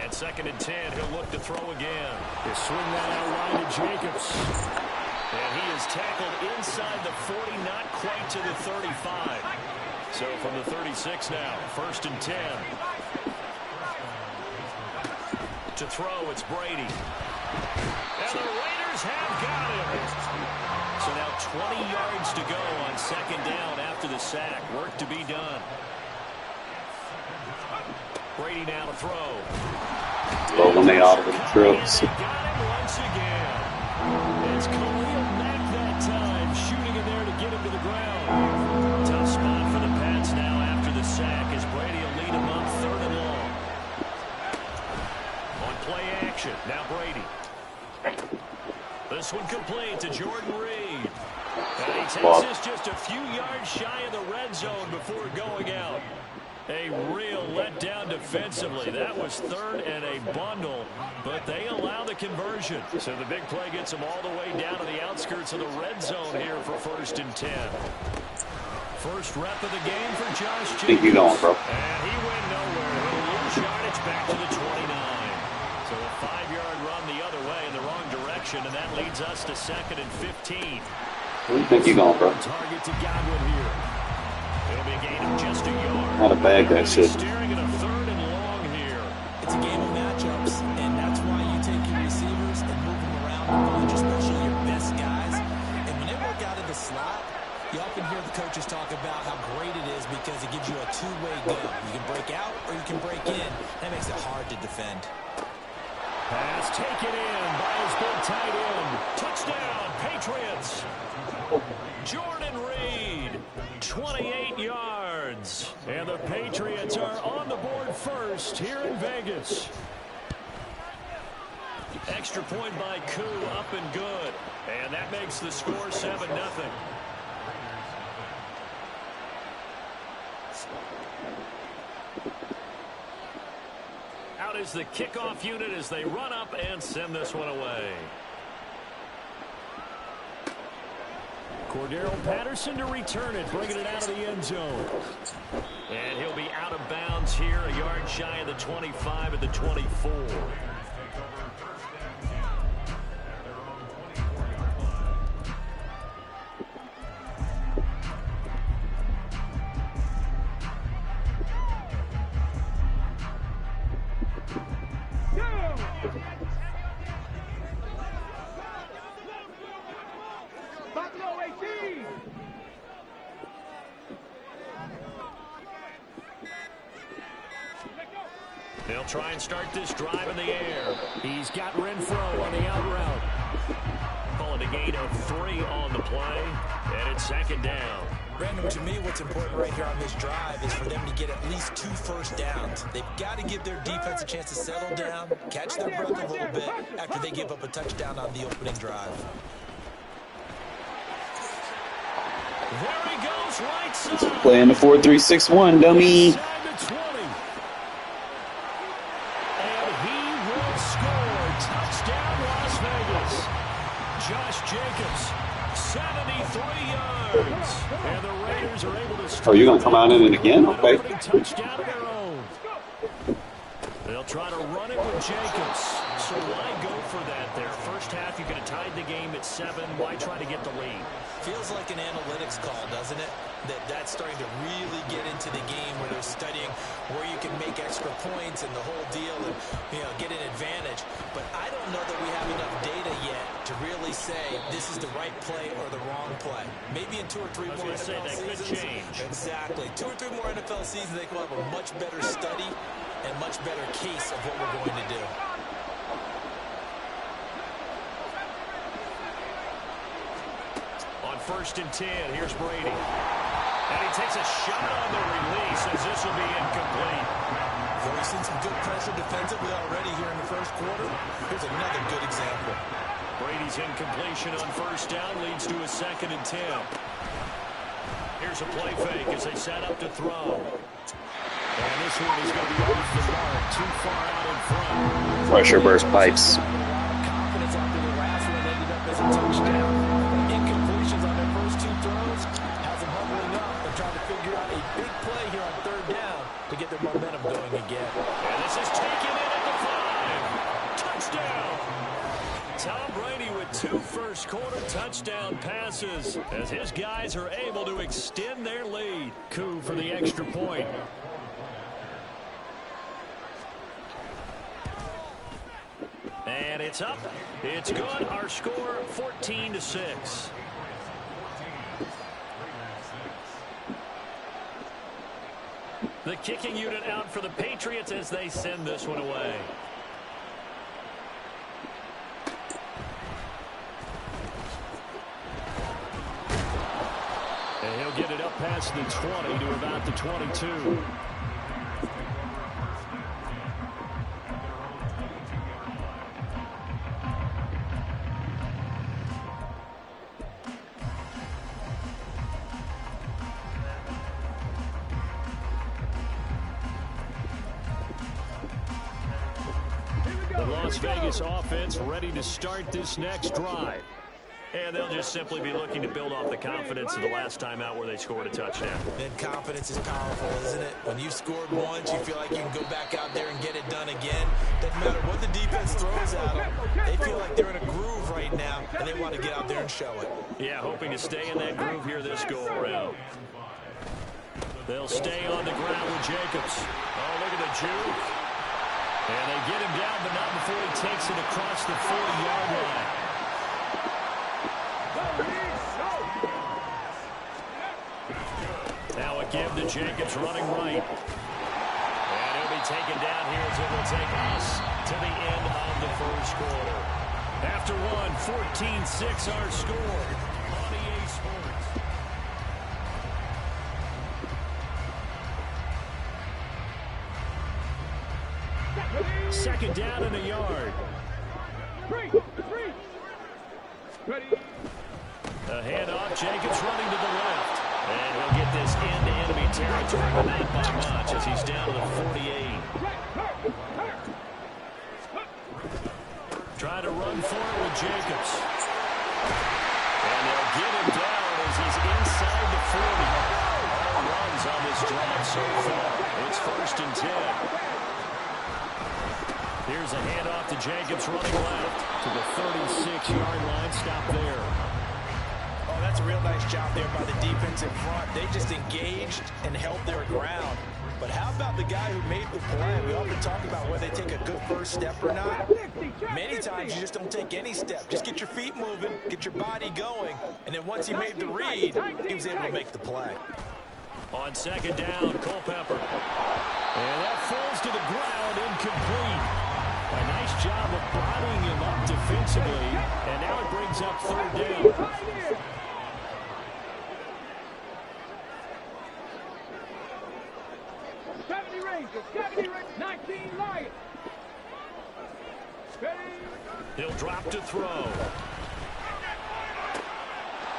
Speaker 1: And 2nd and 10, he'll look to throw again.
Speaker 3: They swing that out wide to Jacobs.
Speaker 1: And he is tackled inside the 40, not quite to the 35. So from the 36 now, 1st and 10. To throw, it's Brady. And the Raiders have got him. So now 20 yards to go on 2nd down after the sack. Work to be done. Brady now to throw.
Speaker 4: Rolling me out of the trips.
Speaker 1: Got him once again. It's Khalil Mack that time, shooting in there to get him to the ground. Tough spot for the Pats now after the sack, as Brady will lead him up 3rd and long. On play action, now Brady. This one complete to Jordan Reed. And he takes this just a few yards shy of the red zone before going out. A real letdown defensively. That was 3rd and a bundle, but they allow the conversion. So the big play gets them all the way down to the outskirts of the red zone here for 1st and 10. First rep of the game for Josh Jacobs.
Speaker 4: Think you going, bro?
Speaker 1: And he went nowhere. He'll lose yardage back to the 29. So a 5-yard run the other way in the wrong direction, and that leads us to 2nd and 15.
Speaker 4: Where do you think you going, bro?
Speaker 1: Target to Godwin here. It'll be a gain of just a yard.
Speaker 4: Not a bag, that shit.
Speaker 1: Staring at a 3rd and long here.
Speaker 2: It's a game of matchups, and that's why you take your receivers and move them around a bunch, especially your best guys. And when they work out of the slot, you often hear the coaches talk about how great it is because it gives you a two-way go. You can break out or you can break in. That makes it hard to defend.
Speaker 3: Pass taken in by his big tight end. Touchdown, Patriots. Jordan Reed, 28 yards. And the Patriots are on the board first here in Vegas. Extra point by Koo, up and good. And that makes the score 7-0. Out is the kickoff unit as they run up and send this one away. Cordero Patterson to return it, bringing it out of the end zone. And he'll be out of bounds here, a yard shy of the 25 at the 24. They'll try and start this drive in the air. He's got Renfro on the out route. Calling a gain of 3 on the play, and it's second down.
Speaker 2: Brandon, to me, what's important right here on this drive is for them to get at least 2 first downs. They've got to give their defense a chance to settle down, catch their breath a little bit after they give up a touchdown on the opening drive.
Speaker 3: There he goes, right side.
Speaker 4: Playing the 4-3-6-1, dummy.
Speaker 3: Inside the 20. And he will score. Touchdown, Las Vegas. Josh Jacobs, 73 yards. And the Raiders are able to...
Speaker 4: Oh, you're going to come out in it again? Okay.
Speaker 3: Touchdown of their own. They'll try to run it with Jacobs. So why go for that there? First half, you could have tied the game at 7. Why try to get the lead?
Speaker 2: Feels like an analytics call, doesn't it? That's starting to really get into the game where they're studying where you can make extra points and the whole deal and, get an advantage. But I don't know that we have enough data yet to really say this is the right play or the wrong play. Maybe in 2 or 3 more NFL seasons.
Speaker 3: Could change.
Speaker 2: Exactly. 2 or 3 more NFL seasons, they will have a much better study and much better case of what we're going to do.
Speaker 3: On 1st and 10, here's Brady. And he takes a shot on the release as this will be incomplete.
Speaker 2: So we've seen some good pressure defensively already here in the first quarter. Here's another good example.
Speaker 3: Brady's incompletion on 1st down leads to a 2nd and 10. Here's a play fake as they set up to throw. And this one is going to be off the mark, too far out in front.
Speaker 4: Pressure burst pipes.
Speaker 6: Confidence after the last one ended up as a touchdown. Incompletions on their first 2 throws has them humbling up and trying to figure out a big play here on 3rd down to get their momentum going again.
Speaker 3: And this is taken in at the 5. Touchdown. Tom Brady with 2 first-quarter touchdown passes as his guys are able to extend their lead. Koo for the extra point. And it's up. It's good. Our score, 14-6. The kicking unit out for the Patriots as they send this one away. And he'll get it up past the 20 to about the 22. Las Vegas offense ready to start this next drive. And they'll just simply be looking to build off the confidence of the last time out where they scored a touchdown.
Speaker 2: And confidence is powerful, isn't it? When you've scored once, you feel like you can go back out there and get it done again. Doesn't matter what the defense throws at them. They feel like they're in a groove right now, and they want to get out there and show it.
Speaker 3: Yeah, hoping to stay in that groove here this go-around. They'll stay on the ground with Jacobs. Oh, look at the juke. And they get him down, but not before he takes it across the 40-yard line. Now a give to Jacobs running right. And he'll be taken down here as it will take us
Speaker 1: to the end of the first quarter.
Speaker 3: After one, 14-6 our score on EA Sports. Second down in the yard.
Speaker 1: A handoff, Jacobs running to the left. And he'll get this into enemy territory, but not by much as he's down to the 48. Trying to run for it with Jacobs. And they'll get him down as he's inside the 40. All runs on this drive so far. It's 1st and 10. Here's a handoff to Jacobs running left to the 36-yard line. Stop there.
Speaker 2: Oh, that's a real nice job there by the defense in front. They just engaged and held their ground. But how about the guy who made the play? We often talk about whether they take a good first step or not. Many times you just don't take any step. Just get your feet moving, get your body going, and then once he made the read, he was able to make the play.
Speaker 1: On second down, Culpepper. And that falls to the ground, incomplete. A nice job of bodying him up defensively, and now it brings up 3rd down. He'll drop to throw.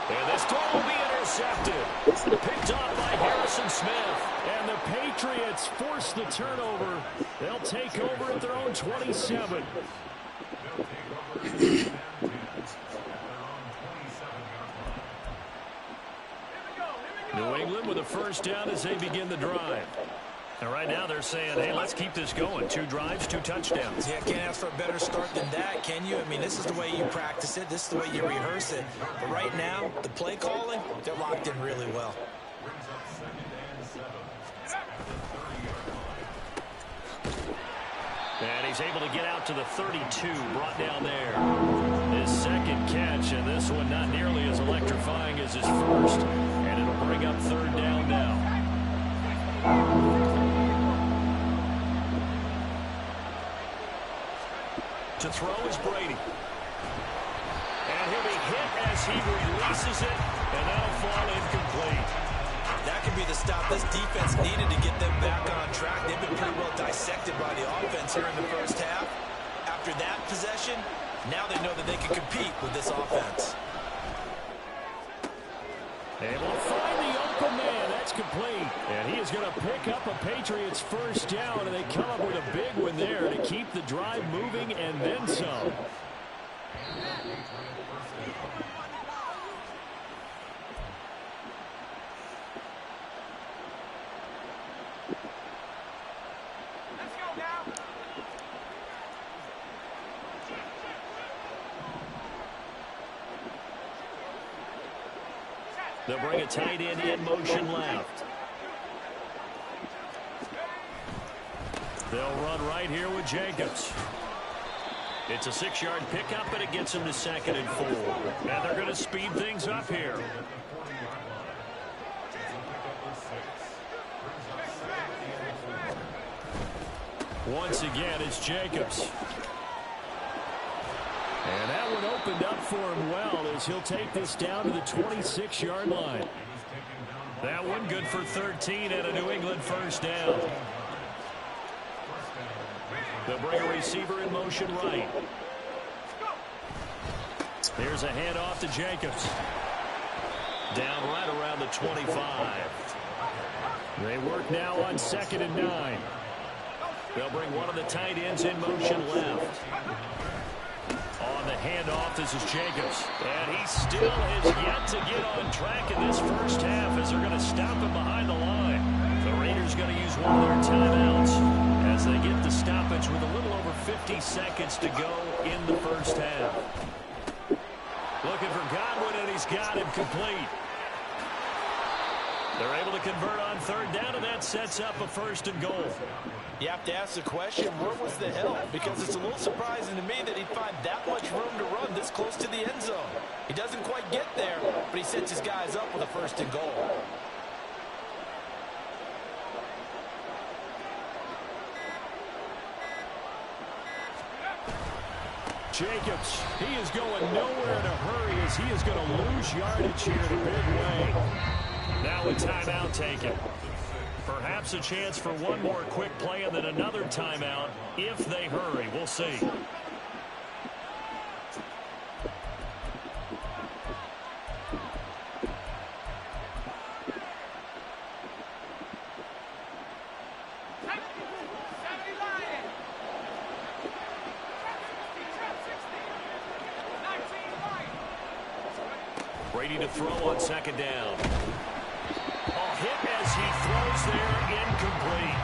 Speaker 1: And this throw will be intercepted. Picked off by Harrison Smith.
Speaker 3: And the Patriots force the turnover. They'll take over at their own 27. New England with a first down as they begin the drive. And right now they're saying, hey, let's keep this going. 2 drives, 2 touchdowns.
Speaker 2: Yeah, can't ask for a better start than that, can you? I mean, this is the way you practice it. This is the way you rehearse it. But right now, the play calling, they're locked in really well.
Speaker 1: And he's able to get out to the 32, brought down there. His second catch, and this one not nearly as electrifying as his first. And it'll bring up 3rd down now. To throw is Brady. And he'll be hit as he releases it, and that'll fall incomplete.
Speaker 2: That could be the stop this defense needed to get them back on track. They've been pretty well dissected by the offense here in the first half. After that possession, now they know that they can compete with this offense.
Speaker 3: Able to find the open man. That's complete. And he is going to pick up a Patriots first down, and they come up with a big one there to keep the drive moving and then some.
Speaker 1: They'll bring a tight end in motion left. They'll run right here with Jacobs. It's a 6-yard pickup, but it gets them to 2nd and 4. And they're going to speed things up here. Once again, it's Jacobs.
Speaker 3: And that one opened up for him well as he'll take this down to the 26-yard line.
Speaker 1: That one good for 13 and a New England first down. They'll bring a receiver in motion right. Here's a handoff to Jacobs. Down right around the 25.
Speaker 3: They work now on 2nd and 9.
Speaker 1: They'll bring one of the tight ends in motion left. On the handoff, this is Jacobs. And he still has yet to get on track in this first half as they're going to stop him behind the line. The Raiders going to use one of their timeouts as they get the stoppage with a little over 50 seconds to go in the first half. Looking for Godwin, and he's got him complete. They're able to convert on 3rd down, and that sets up a 1st and goal.
Speaker 2: You have to ask the question, where was the help? Because it's a little surprising to me that he'd find that much room to run this close to the end zone. He doesn't quite get there, but he sets his guys up with a 1st and goal.
Speaker 3: Jacobs. He is going nowhere in a hurry as he is going to lose yardage here in a big way.
Speaker 1: Now a timeout taken. Perhaps a chance for one more quick play and then another timeout if they hurry. We'll see. Brady to throw on second down. Hit as he throws there, incomplete.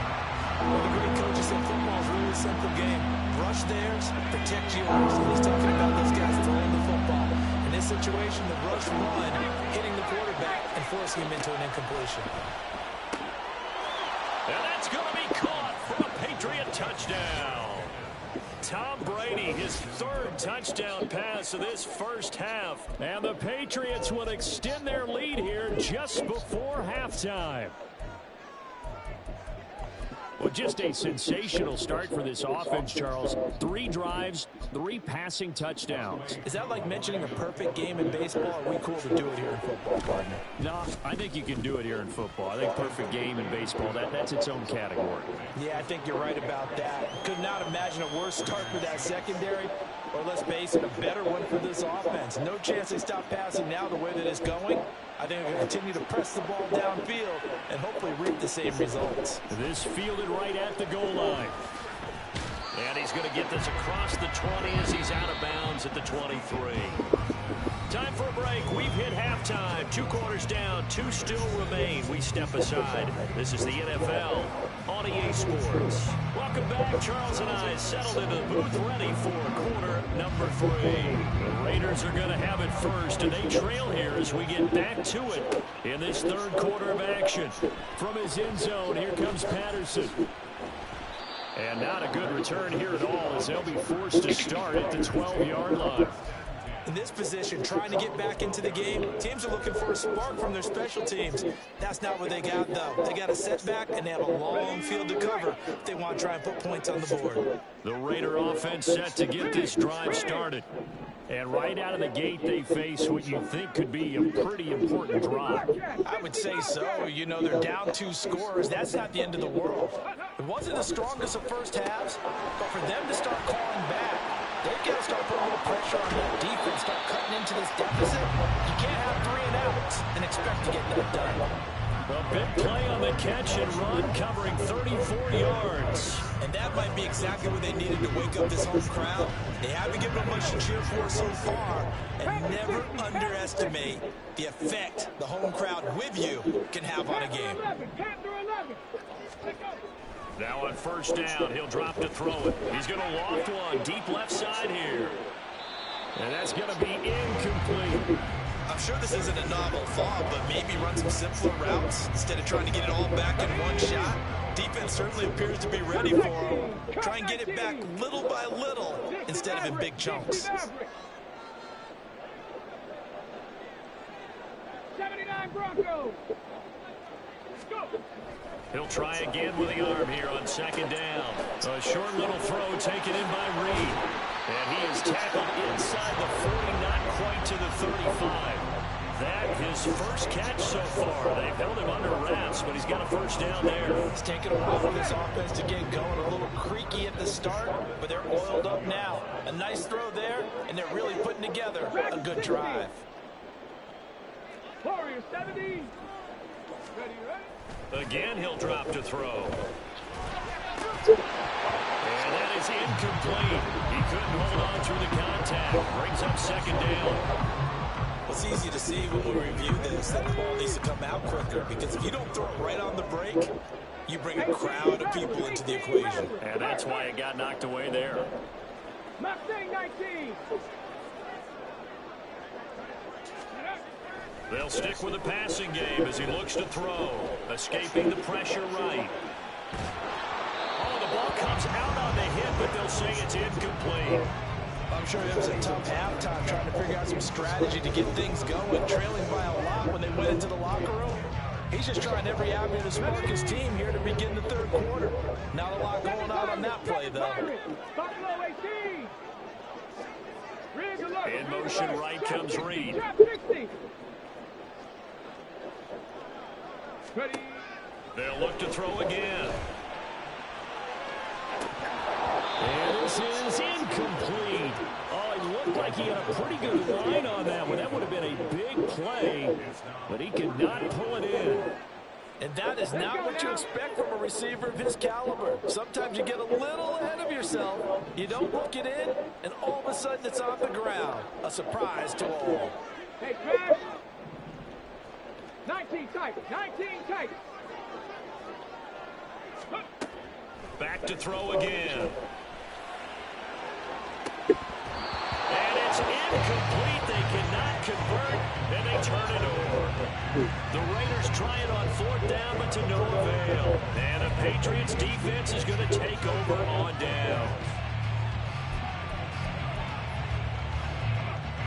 Speaker 2: Well, the great coach said football is really a simple game. Rush theirs, protect yours. And he's talking about those guys throwing the football. In this situation, the rush one, hitting the quarterback and forcing him into an incompletion.
Speaker 1: And that's going to be caught for a Patriot touchdown. Tom Brady, his third touchdown pass of this first half.
Speaker 3: And the Patriots will extend their lead here just before halftime. Well, just a sensational start for this offense, Charles. 3 drives, 3 passing touchdowns.
Speaker 2: Is that like mentioning a perfect game in baseball, or are we cool to do it here in football, partner?
Speaker 3: No, I think you can do it here in football. I think perfect game in baseball, that's its own category.
Speaker 2: Yeah, I think you're right about that. Could not imagine a worse start for that secondary, or let's face it, a better one for this offense. No chance they stop passing now the way that it's going. I think they'll continue to press the ball downfield and hopefully reap the same results.
Speaker 3: This fielded right at the goal line.
Speaker 1: And he's going to get this across the 20 as he's out of bounds at the 23. Time for a break. We've hit halftime. 2 quarters down. 2 still remain. We step aside. This is the NFL on EA Sports. Welcome back. Charles and I settled into the booth ready for quarter number 3. The Raiders are going to have it first, and they trail here as we get back to it in this third quarter of action.
Speaker 3: From his end zone, here comes Patterson.
Speaker 1: And not a good return here at all as they'll be forced to start at the 12-yard line.
Speaker 2: In this position, trying to get back into the game, teams are looking for a spark from their special teams. That's not what they got, though. They got a setback, and they have a long field to cover if they want to try and put points on the board.
Speaker 1: The Raider offense set to get this drive started.
Speaker 3: And right out of the gate, they face what you think could be a pretty important drive.
Speaker 2: I would say so. You know, they're down 2 scores. That's not the end of the world. It wasn't the strongest of first halves, but for them to start clawing back, they've got to start putting a little pressure on that defense, start cutting into this deficit. You can't have 3 and outs and expect to get that done.
Speaker 3: A big play on the catch and run, covering 34 yards.
Speaker 2: And that might be exactly what they needed to wake up this home crowd. They haven't given them much to cheer for so far. And never underestimate the effect the home crowd with you can have on a game.
Speaker 1: Now on first down, he'll drop to throw it. He's going to loft one deep left side here.
Speaker 3: And that's going to be incomplete.
Speaker 2: I'm sure this isn't a novel thought, but maybe run some simpler routes instead of trying to get it all back in one shot. Defense certainly appears to be ready for him. Try and get it back little by little instead of in big chunks.
Speaker 7: 79 Broncos.
Speaker 1: He'll try again with the arm here on second down.
Speaker 3: A short little throw taken in by Reed.
Speaker 1: And he is tackled inside the 40, not quite to the 35. That his first catch so far. They've held him under wraps, but he's got a first down there.
Speaker 2: It's taken a while for this offense to get going. A little creaky at the start, but they're oiled up now. A nice throw there, and they're really putting together a good drive.
Speaker 7: Warriors 70. Ready, ready.
Speaker 1: Again, he'll drop to throw. And that is incomplete. He couldn't hold on through the contact. Brings up second down.
Speaker 2: It's easy to see when we review this that the ball needs to come out quicker, because if you don't throw it right on the break, you bring a crowd of people into the equation.
Speaker 1: And that's why it got knocked away there.
Speaker 7: Mustang 19.
Speaker 1: They'll stick with the passing game as he looks to throw. Escaping the pressure right. Oh, the ball comes out on the hit, but they'll say it's incomplete.
Speaker 2: I'm sure it was a tough halftime trying to figure out some strategy to get things going, trailing by a lot when they went into the locker room. He's just trying every avenue to spark his team here to begin the third quarter. Not a lot going on that play, though.
Speaker 7: Buffalo 18.
Speaker 1: motion right comes Reed.
Speaker 7: Drop 60. Ready.
Speaker 1: They'll look to throw again.
Speaker 3: And this is incomplete. Oh, it looked like he had a pretty good line on that one. That would have been a big play, but he could not pull it in.
Speaker 6: And that is not what you expect from a receiver of his caliber. Sometimes you get a little ahead of yourself. You don't look it in, and all of a sudden it's on the ground. A surprise to all.
Speaker 7: Hey, crash. 19 tight. 19 tight.
Speaker 1: Back to throw again. And it's incomplete. They cannot convert, and they turn it over. The Raiders try it on 4th down, but to no avail. And the Patriots defense is going to take over on down.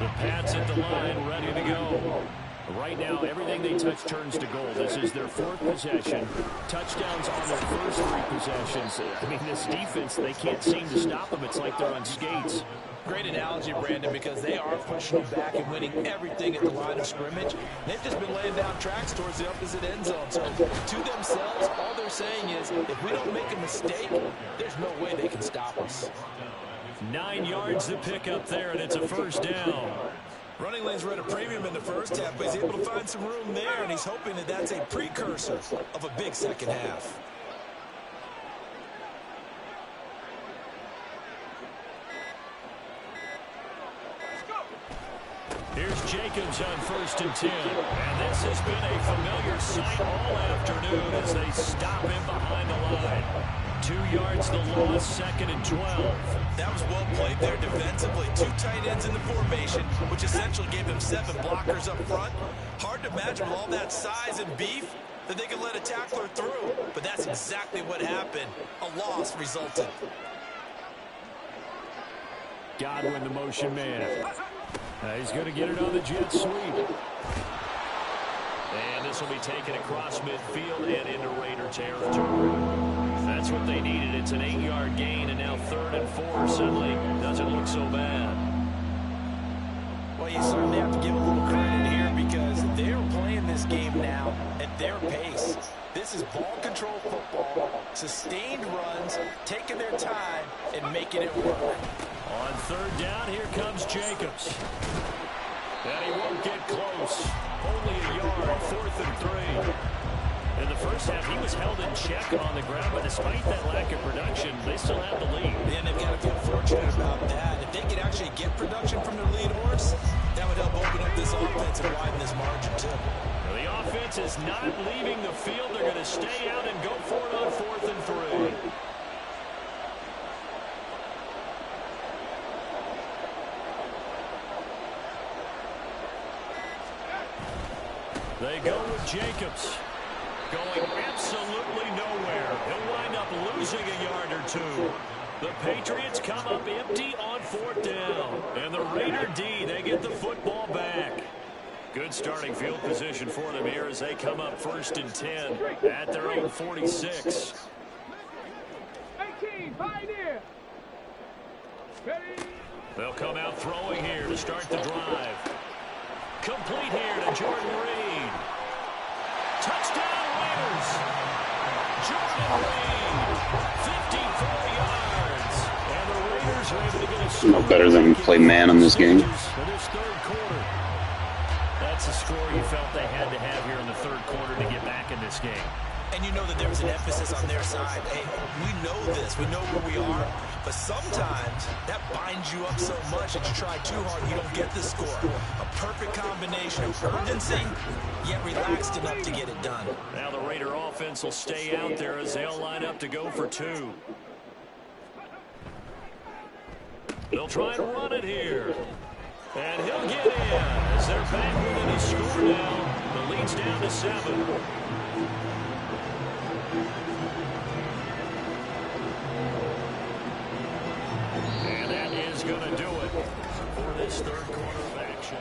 Speaker 1: The Pats at the line, ready to go. Right now, everything they touch turns to gold. This is their 4th possession. Touchdowns on their first 3 possessions. I mean, this defense, they can't seem to stop them. It's like they're on skates.
Speaker 6: Great analogy, Brandon, because they are pushing them back and winning everything at the line of scrimmage. They've just been laying down tracks towards the opposite end zone. So to themselves, all they're saying is, if we don't make a mistake, there's no way they can stop us.
Speaker 1: 9 yards to pick up there, and it's a 1st down.
Speaker 2: Running lanes were at a premium in the first half, but he's able to find some room there, and he's hoping that that's a precursor of a big second half.
Speaker 1: Here's Jacobs on 1st and 10. And this has been a familiar sight all afternoon as they stop him behind the line. 2 yards the loss, 2nd and 12.
Speaker 6: That was well played there defensively. 2 tight ends in the formation, which essentially gave them 7 blockers up front. Hard to imagine with all that size and beef that they could let a tackler through. But that's exactly what happened. A loss resulted.
Speaker 3: Godwin, the motion man. He's going to get it on the jet sweep.
Speaker 1: And this will be taken across midfield and into Raider territory. That's what they needed. It's an 8-yard gain, and now 3rd and 4 suddenly doesn't look so bad.
Speaker 6: Well, you certainly have to give a little credit here because they're playing this game now at their pace. This is ball control football, sustained runs, taking their time, and making it work.
Speaker 1: On 3rd down, here comes Jacobs. And he won't get close. Only a yard, 4th and 3. In the first half, he was held in check on the ground, but despite that lack of production, they still have the lead.
Speaker 6: And they've got to feel fortunate about that. If they could actually get production from their lead horse, that would help open up this offense and widen this margin, too.
Speaker 1: Well, the offense is not leaving the field. They're going to stay out and go for it on 4th and 3. They go with Jacobs. Going absolutely nowhere. He'll wind up losing a yard or 2. The Patriots come up empty on 4th down. And the Raider D, they get the football back. Good starting field position for them here as they come up 1st and 10 at their own 46.
Speaker 7: 18, Pioneer. Ready.
Speaker 1: They'll come out throwing here to start the drive. Complete here to Jordan Reed. Touchdown Raiders. Jordan Reed, 54 yards. And the Raiders are able to get a score.
Speaker 4: No better than play man in this game.
Speaker 1: For this 3rd quarter. That's the score you felt they had to have here in the 3rd quarter to get back in this game.
Speaker 6: And you know that there was an emphasis on their side. Hey, we know this. We know where we are. But sometimes that binds you up so much that you try too hard and you don't get the score. A perfect combination of urgency, yet relaxed enough to get it done.
Speaker 1: Now the Raider offense will stay out there as they'll line up to go for 2. They'll try to run it here. And he'll get in as they're back within a score now. The lead's down to 7. And that is going to do it for this 3rd quarter of action.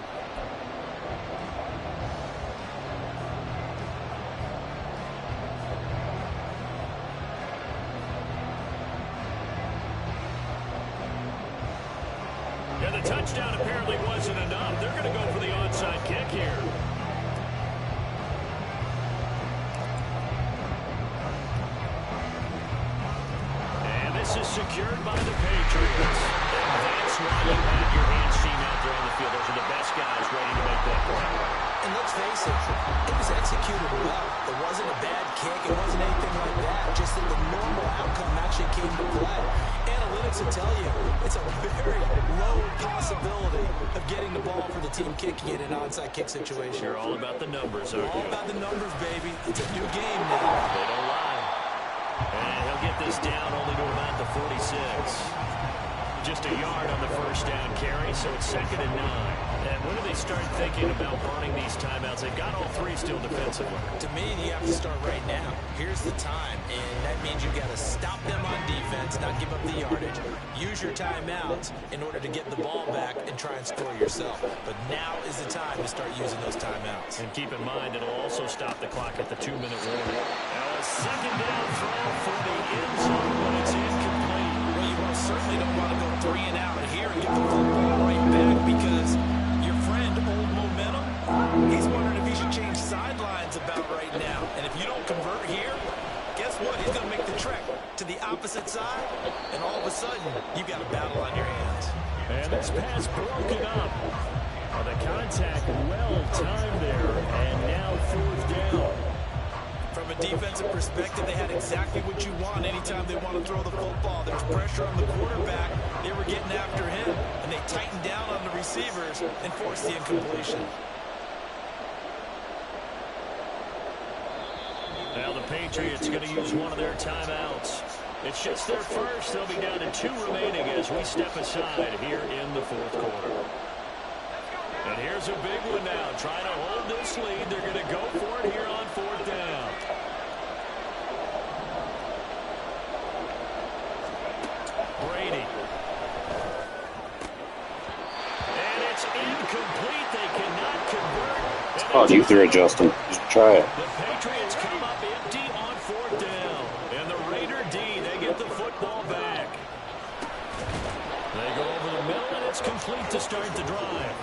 Speaker 1: And the touchdown apparently wasn't enough. They're going to go for the onside kick here. And this is secured by the Patriots. And that's why you have your hands team out there on the field. Those are the best guys ready to make that play.
Speaker 2: And let's face it, it was executed well. It wasn't a bad kick. It wasn't anything like that. Just that the normal outcome actually came to play. Analytics will tell you it's a very low possibility of getting the ball for the team kicking it in an onside kick situation.
Speaker 1: You're all about the numbers, aren't you?
Speaker 2: All about the numbers, baby. It's a new game now.
Speaker 1: They don't lie. And he'll get this down only to about the 46. Just a yard on the first down carry, so it's 2nd and 9. And when do they start thinking about burning these timeouts? They've got all three still defensively.
Speaker 2: To me, you have to start right now. Here's the time, and that means you've got to stop them on defense, not give up the yardage. Use your timeouts in order to get the ball back and try and score yourself. But now is the time to start using those timeouts.
Speaker 1: And keep in mind, it'll also stop the clock at the 2-minute warning. Now a 2nd down throw for the end zone, but it's incomplete.
Speaker 2: Well, you most certainly don't want to go 3 and out here and get the football right back because your friend, Old Momentum, he's wondering if he should change sidelines about right now. And if you don't convert here, guess what? He's going to make the trek to the opposite side, and all of a sudden, you've got a battle on your hands.
Speaker 3: And this pass broken up. The contact well timed there, and now 4th down.
Speaker 2: From a defensive perspective, they had exactly what you want anytime they want to throw the football. There's pressure on the quarterback. They were getting after him, and they tightened down on the receivers and forced the incompletion.
Speaker 1: Now the Patriots going to use one of their timeouts. It's just their first. They'll be down to 2 remaining as we step aside here in the 4th quarter. And here's a big one now. Trying to hold this lead. They're going to go for it here on 4th down. Brady. And it's incomplete. They cannot convert.
Speaker 4: Oh, you threw it, Justin. Just try it.
Speaker 1: The Patriots come up empty on 4th down. And the Raider D, they get the football back. They go over the middle, and it's complete to start the drive.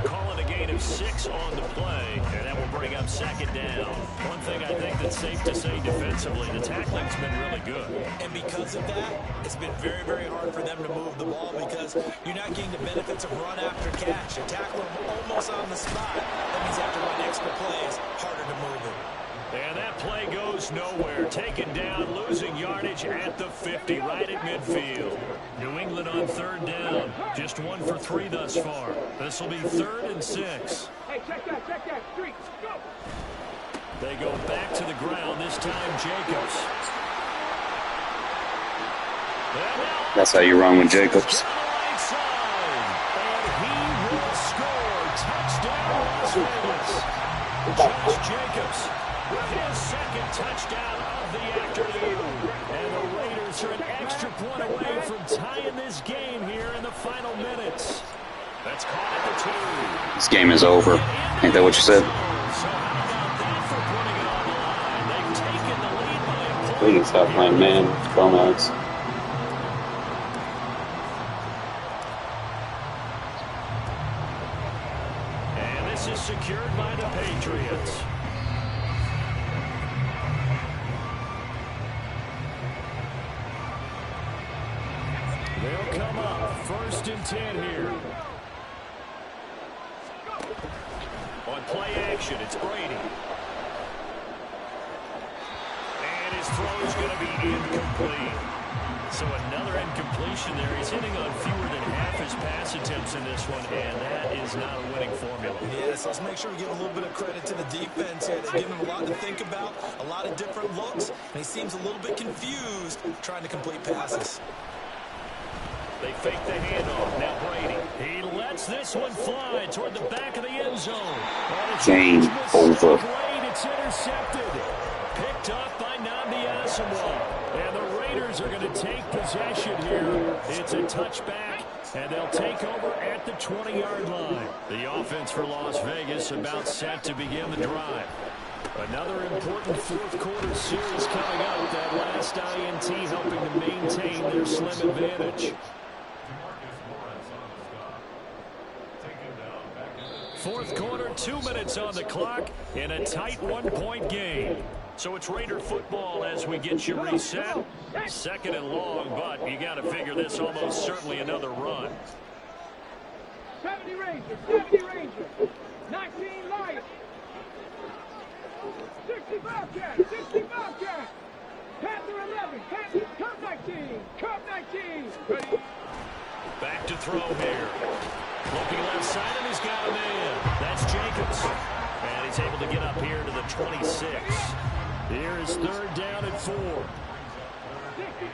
Speaker 1: Call it a gain of 6 on the play, and that will bring up 2nd down. One thing I think that's safe to say defensively, the tackling's been really good.
Speaker 2: And because of that, it's been very, very hard for them to move the ball because you're not getting the benefits of run after catch. You tackle them almost on the spot. That means you have to run extra plays, harder to move it.
Speaker 1: And that play goes nowhere. Taken down, losing yardage at the 50, right at midfield. New England on 3rd down. Just 1 for 3 thus far. This will be 3rd and 6.
Speaker 7: Hey, check that. 3, go!
Speaker 1: They go back to the ground, this time Jacobs.
Speaker 4: That's how you run with Jacobs.
Speaker 1: Right side, and he will score. Touchdown, Las Vegas. Josh Jacobs with his 2nd touchdown of the afternoon. And the Raiders are an extra point away from tying this game here in the final minutes. That's caught at the 2.
Speaker 4: This game is over. Ain't that what you said?
Speaker 1: So how about that for putting it on the line? They've taken the lead by a point.
Speaker 4: Please stop playing man. Chromax.
Speaker 1: And this is secured by the Patriots. They'll come up 1st and 10 here. On play action, it's Brady. And his throw is going to be incomplete. So another incompletion there. He's hitting on fewer than half his pass attempts in this one, and that is not a winning formula.
Speaker 2: Yes, let's make sure we give a little bit of credit to the defense here. They're giving him a lot to think about, a lot of different looks, and he seems a little bit confused trying to complete passes.
Speaker 1: They fake the handoff. Now Brady. He lets this one fly toward the back of the end zone.
Speaker 4: Game over.
Speaker 1: It's intercepted. Picked up by Nnamdi Asomugha. And the Raiders are going to take possession here. It's a touchback, and they'll take over at the 20-yard line. The offense for Las Vegas about set to begin the drive. Another important 4th quarter series coming up. That last INT helping to maintain their slim advantage.
Speaker 3: Fourth quarter, 2 minutes on the clock in a tight 1-point game. So it's Raider football as we get you reset. Second and long, but you got to figure this almost certainly another run.
Speaker 7: 70 Rangers, 70 Rangers, 19 Lions, 60 Bobcats, 60 Bobcats, Panther 11, Panther, Cub 19, Cub 19. Ready?
Speaker 3: Back to throw here. Looking left side, and he's got a man. That's Jacobs. And he's able to get up here to the 26. Here is third down and 4.
Speaker 7: 60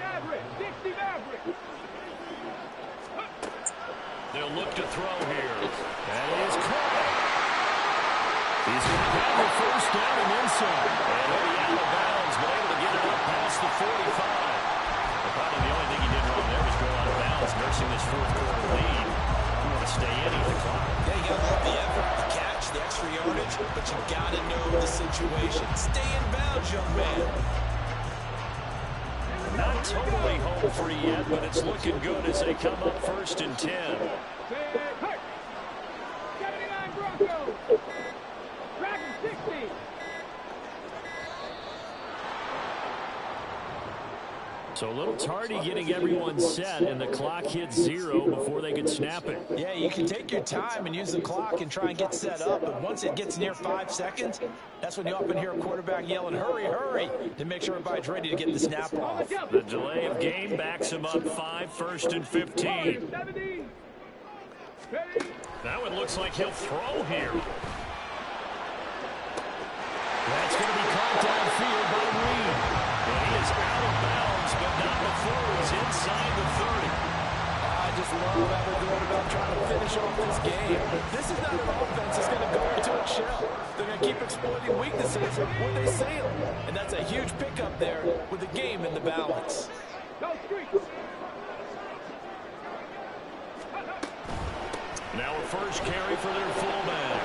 Speaker 7: Maverick, 60 Maverick.
Speaker 3: They'll look to throw here. And he is caught. He's going to have the first down and inside. And he'll be out of bounds, but able to get it up past the 45. But probably the only thing he did wrong there was go out of bounds, nursing this fourth quarter lead. You want to stay in at the clock.
Speaker 2: Yeah, you got to love the effort, the catch, the extra yardage, but you got to know the situation. Stay in bounds, young man.
Speaker 3: Not totally home free yet, but it's looking good as they come up first and 10.
Speaker 7: 79 Broncos. Dragon 60.
Speaker 3: So a little tardy getting everyone set, and the clock hits 0 before they could snap it.
Speaker 2: Yeah, you can take your time and use the clock and try and get set up, but once it gets near 5 seconds, that's when you often hear a quarterback yelling, hurry, hurry, to make sure everybody's ready to get the snap off.
Speaker 3: The delay of game backs him up 5, first and 15.
Speaker 7: 70.
Speaker 3: Now it looks like he'll throw here. That's going to be caught downfield by Reed. And he is out of bounds, but not before he's inside the 30.
Speaker 6: I just love how they're going about trying to finish off this game. This is not an offense that's going to go into a shell. They're going to keep exploiting weaknesses where they see them. And that's a huge pickup there with the game in the balance.
Speaker 7: Go Streets.
Speaker 3: Now a first carry for their fullback.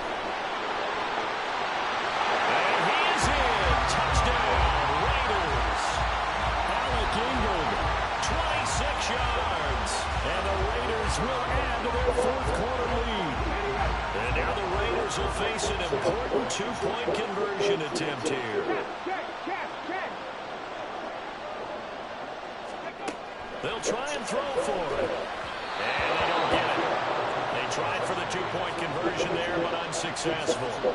Speaker 3: And he is in. Touchdown, Raiders. Alec Ingold, 26 yards. And the Raiders will add to their fourth quarter lead. And now the Raiders will face an important 2-point conversion attempt here.
Speaker 7: Check.
Speaker 3: They'll try and throw for it. And they don't get it. They tried for the 2-point conversion there, but unsuccessful.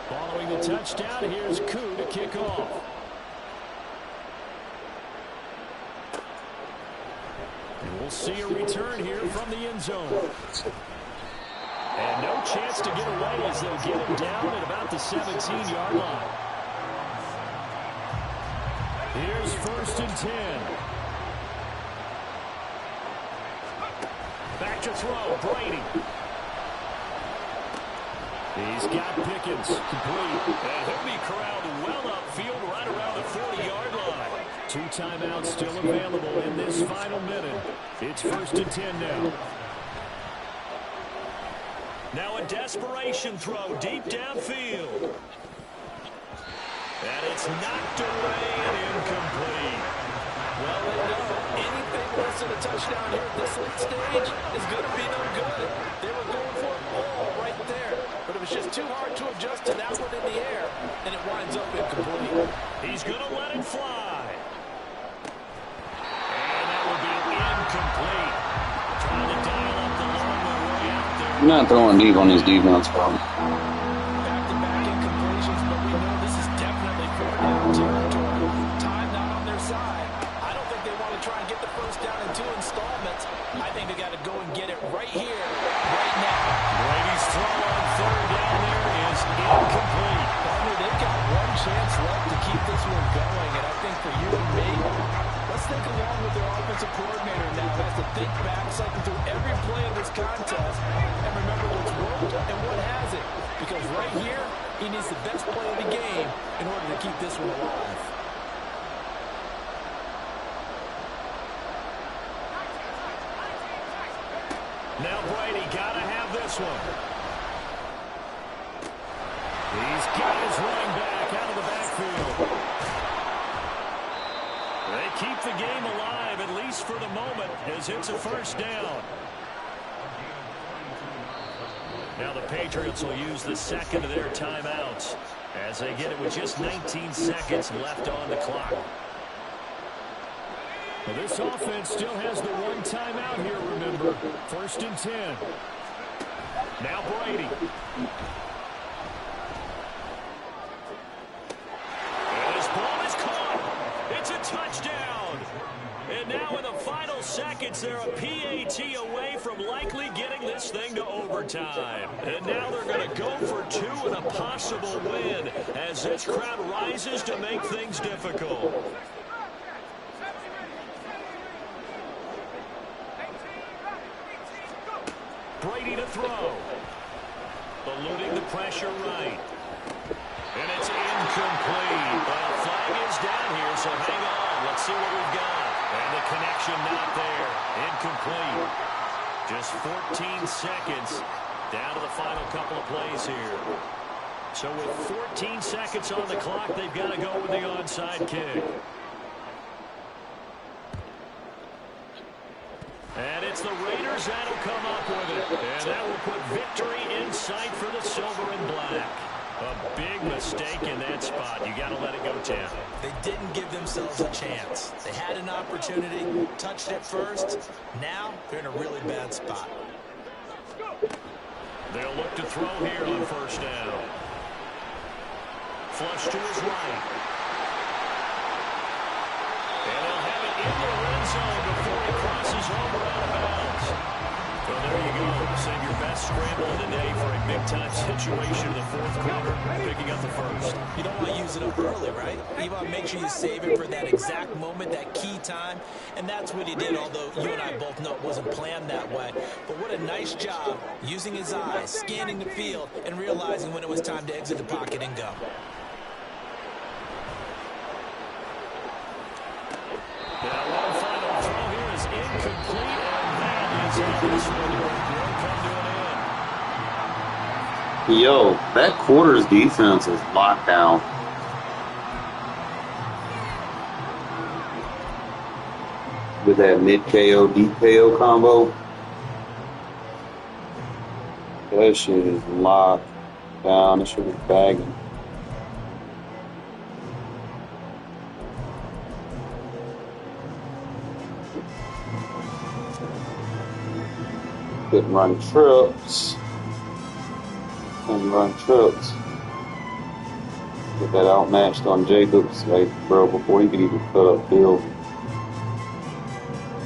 Speaker 3: Following the touchdown, here's Koo to kick off. And we'll see a return here from the end zone. And no chance to get away as they'll get him down at about the 17-yard line. Here's first and 10. Back to throw, Brady. He's got Pickens complete. And he'll be corralled well upfield right around the 40-yard line. 2 timeouts still available in this final minute. It's first and 10 now. Now a desperation throw deep downfield. And it's knocked away and incomplete.
Speaker 6: Well, they know anything less than a touchdown here at this late stage is going to be no good. They were going for it all right there, but it was just too hard to adjust to that one in the air, and it winds up incomplete.
Speaker 3: He's going to let it fly. And that will be incomplete. Trying to dial up the long way out there.
Speaker 4: You're not throwing deep on his defense, bro.
Speaker 6: Back-to-back incompletions, but we know this is definitely fourth down territory. Time not on their side. I don't think they want to try and get the first down in 2 installments. I think they got to go and get it right here, right now.
Speaker 3: Brady's throw on third down there is incomplete.
Speaker 6: Partner, they've got one chance left to keep this one going, and I think for you and me, let's think along with their offensive coordinator now. Has to think back, cycle through every play of this contest, and remember what's worked and what hasn't. Because right here, he needs the best play of the game in order to keep this one alive.
Speaker 3: Now Brady got to have this one. He's got his running back out of the backfield. They keep the game alive, at least for the moment as it's a first down. Now the Patriots will use the second of their timeouts as they get it with just 19 seconds left on the clock. Well, this offense still has the one timeout here, remember. 1st and 10. Now Brady. And his ball is caught. It's a touchdown. And now in the final seconds, they're a PAT away from likely getting this thing to overtime. And now they're going to go for 2 and a possible win as this crowd rises to make things difficult. Brady to throw. Eluding the pressure right. And it's incomplete. But a flag is down here, so hang on. Let's see what we've got. And the connection not there. Incomplete. Just 14 seconds down to the final couple of plays here. So with 14 seconds on the clock, they've got to go with the onside kick. And it's the Raiders that'll come up with it. And that will put victory in sight for the silver and black. A big mistake in that spot. You got to let it go, Tim.
Speaker 2: They didn't give themselves a chance. They had an opportunity, touched it first. Now they're in a really bad spot.
Speaker 3: They'll look to throw here on 1st down. Flush to his right. And he'll have it in the red zone before he crosses over out of bounds. Well, there you go. Save your best scramble of the day for a big-time situation in the 4th quarter, picking up the 1st.
Speaker 2: You don't want to use it up early, right? You want to make sure you save it for that exact moment, that key time. And that's what he did, although you and I both know it wasn't planned that way. But what a nice job using his eyes, scanning the field, and realizing when it was time to exit the pocket and go.
Speaker 3: Now, one final throw here is incomplete, and that is how this one will come to an end.
Speaker 4: Yo, that quarter's defense is locked down. With that mid-KO, deep-KO combo. That shit is locked down. That shit is bagging. Couldn't run trips. Couldn't run trips. Get that outmatched on Jacobs, like, bro, before he could even cut up field.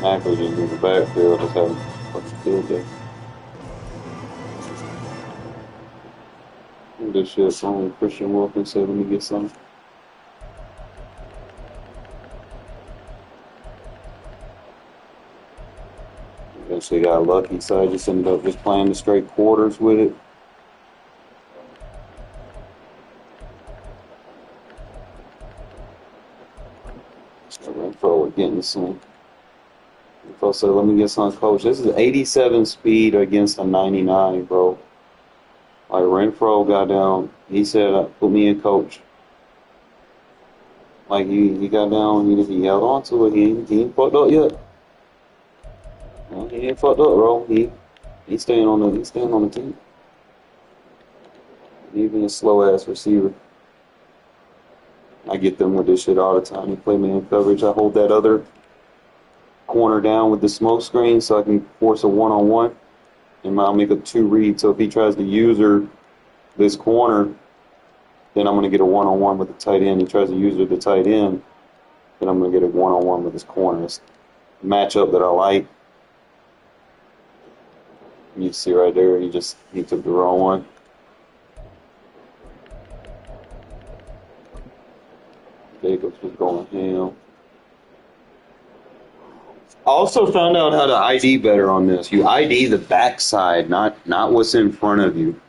Speaker 4: Mack was just in the backfield, just having a bunch of field day. This shit from Christian Wilkins said, let me get some. Eventually got lucky, so I just ended up just playing the straight quarters with it. So Renfro was getting some. Renfro said, let me get some, coach. This is 87 speed against a 99, bro. Like, Renfro got down. He said, put me in, coach. Like, he got down, he held on to it. He ain't fucked up yet. Well, he ain't fucked up, bro. He's staying on the team. Even a slow ass receiver. I get them with this shit all the time. They play man coverage. I hold that other corner down with the smoke screen so I can force a one-on-one. And I'll make a 2 read. So if he tries to use this corner, then I'm going to get a one-on-one with the tight end. He tries to use the tight end, then I'm going to get a one-on-one with his corner. It's a matchup that I like. You see right there, he took the wrong one. Jacobs was going ham. I also found out how to ID better on this. You ID the backside, not what's in front of you.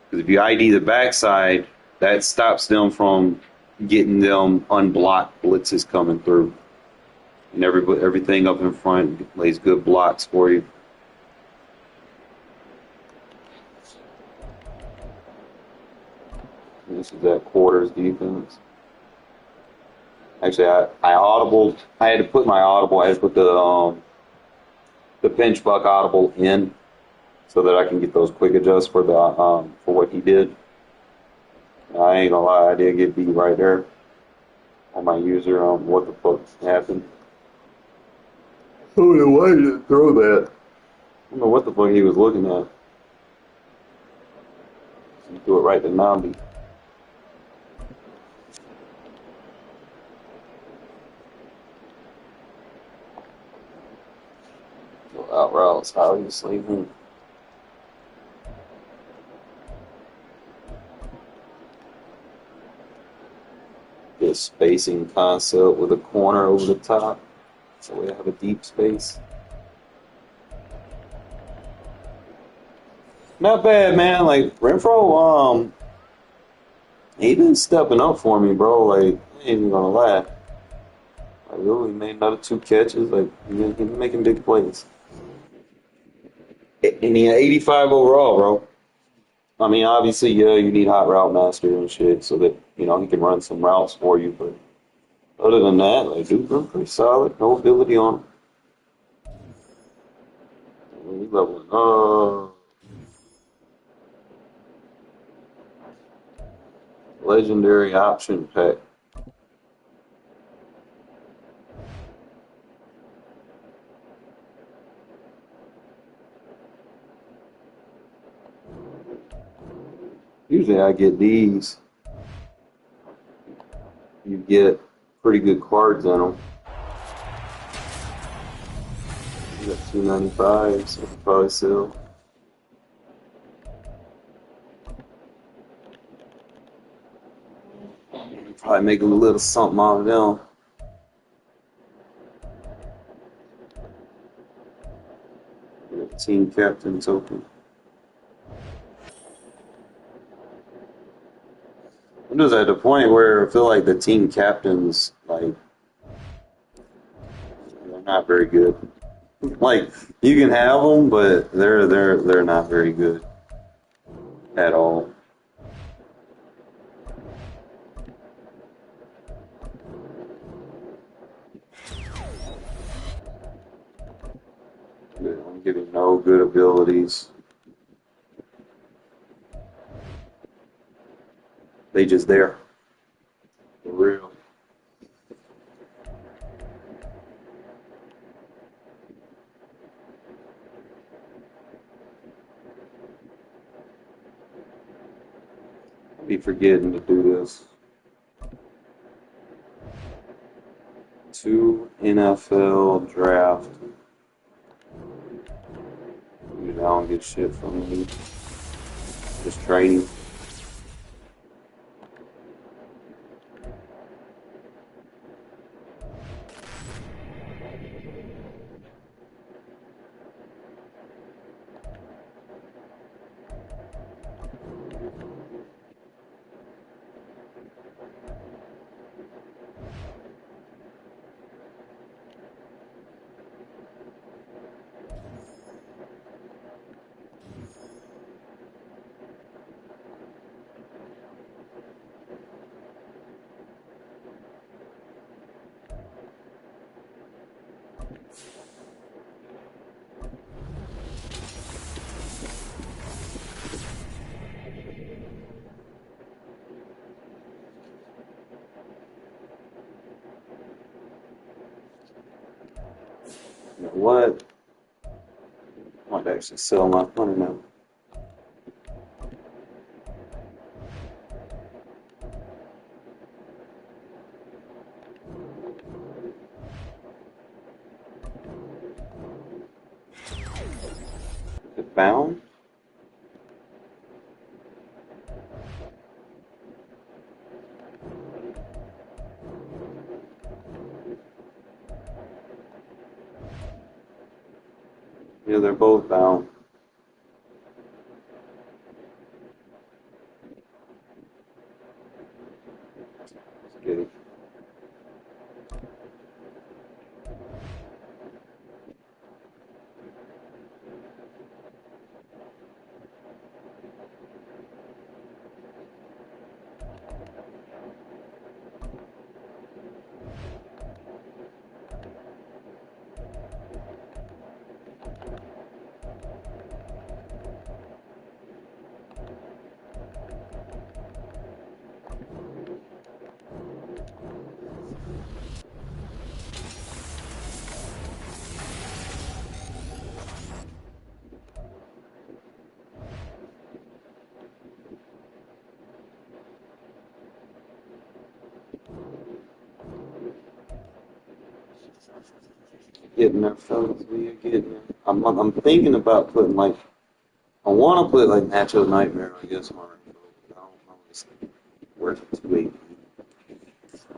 Speaker 4: Because if you ID the backside, that stops them from getting them unblocked blitzes coming through. And everything up in front lays good blocks for you. This is that quarters defense. Actually, I audible. I had to put my audible. I had to put the pinch buck audible in so that I can get those quick adjusts for the for what he did. I ain't gonna lie, I did get beat right there on my user on what the fuck happened. Oh, yeah, why did it throw that? I don't know what the fuck he was looking at. He threw it right to Nambi. Out routes, obviously. This spacing concept with a corner over the top, so we have a deep space. Not bad, man. Like Renfro, he been stepping up for me, bro. Like, I ain't even gonna lie. Like, oh, he made another 2 catches. Like, he's making big plays. And he had 85 overall, bro. I mean, obviously, yeah, you need hot route master and shit so that, you know, he can run some routes for you. But other than that, like, dude's been pretty solid. No ability on him. He's leveling up. Legendary option pack. Usually I get these. You get pretty good cards in them. You got 295, so you can probably sell. Probably make them a little something out of them. Team captain token. I'm just at the point where I feel like the team captains, like, they're not very good. Like, you can have them, but they're not very good at all. I'm giving no good abilities. They just there. For real. I'll be forgetting to do this. 2 NFL draft. Dude, I don't get shit from me. Just training. You know what? I might actually sell my money now. It bound? Yeah, they're both bound. Let's get it. Getting there, fellas. We are getting there. I'm thinking about putting like I want to put like Nacho Nightmare. I guess on it. I don't know. It's worth it $2.80.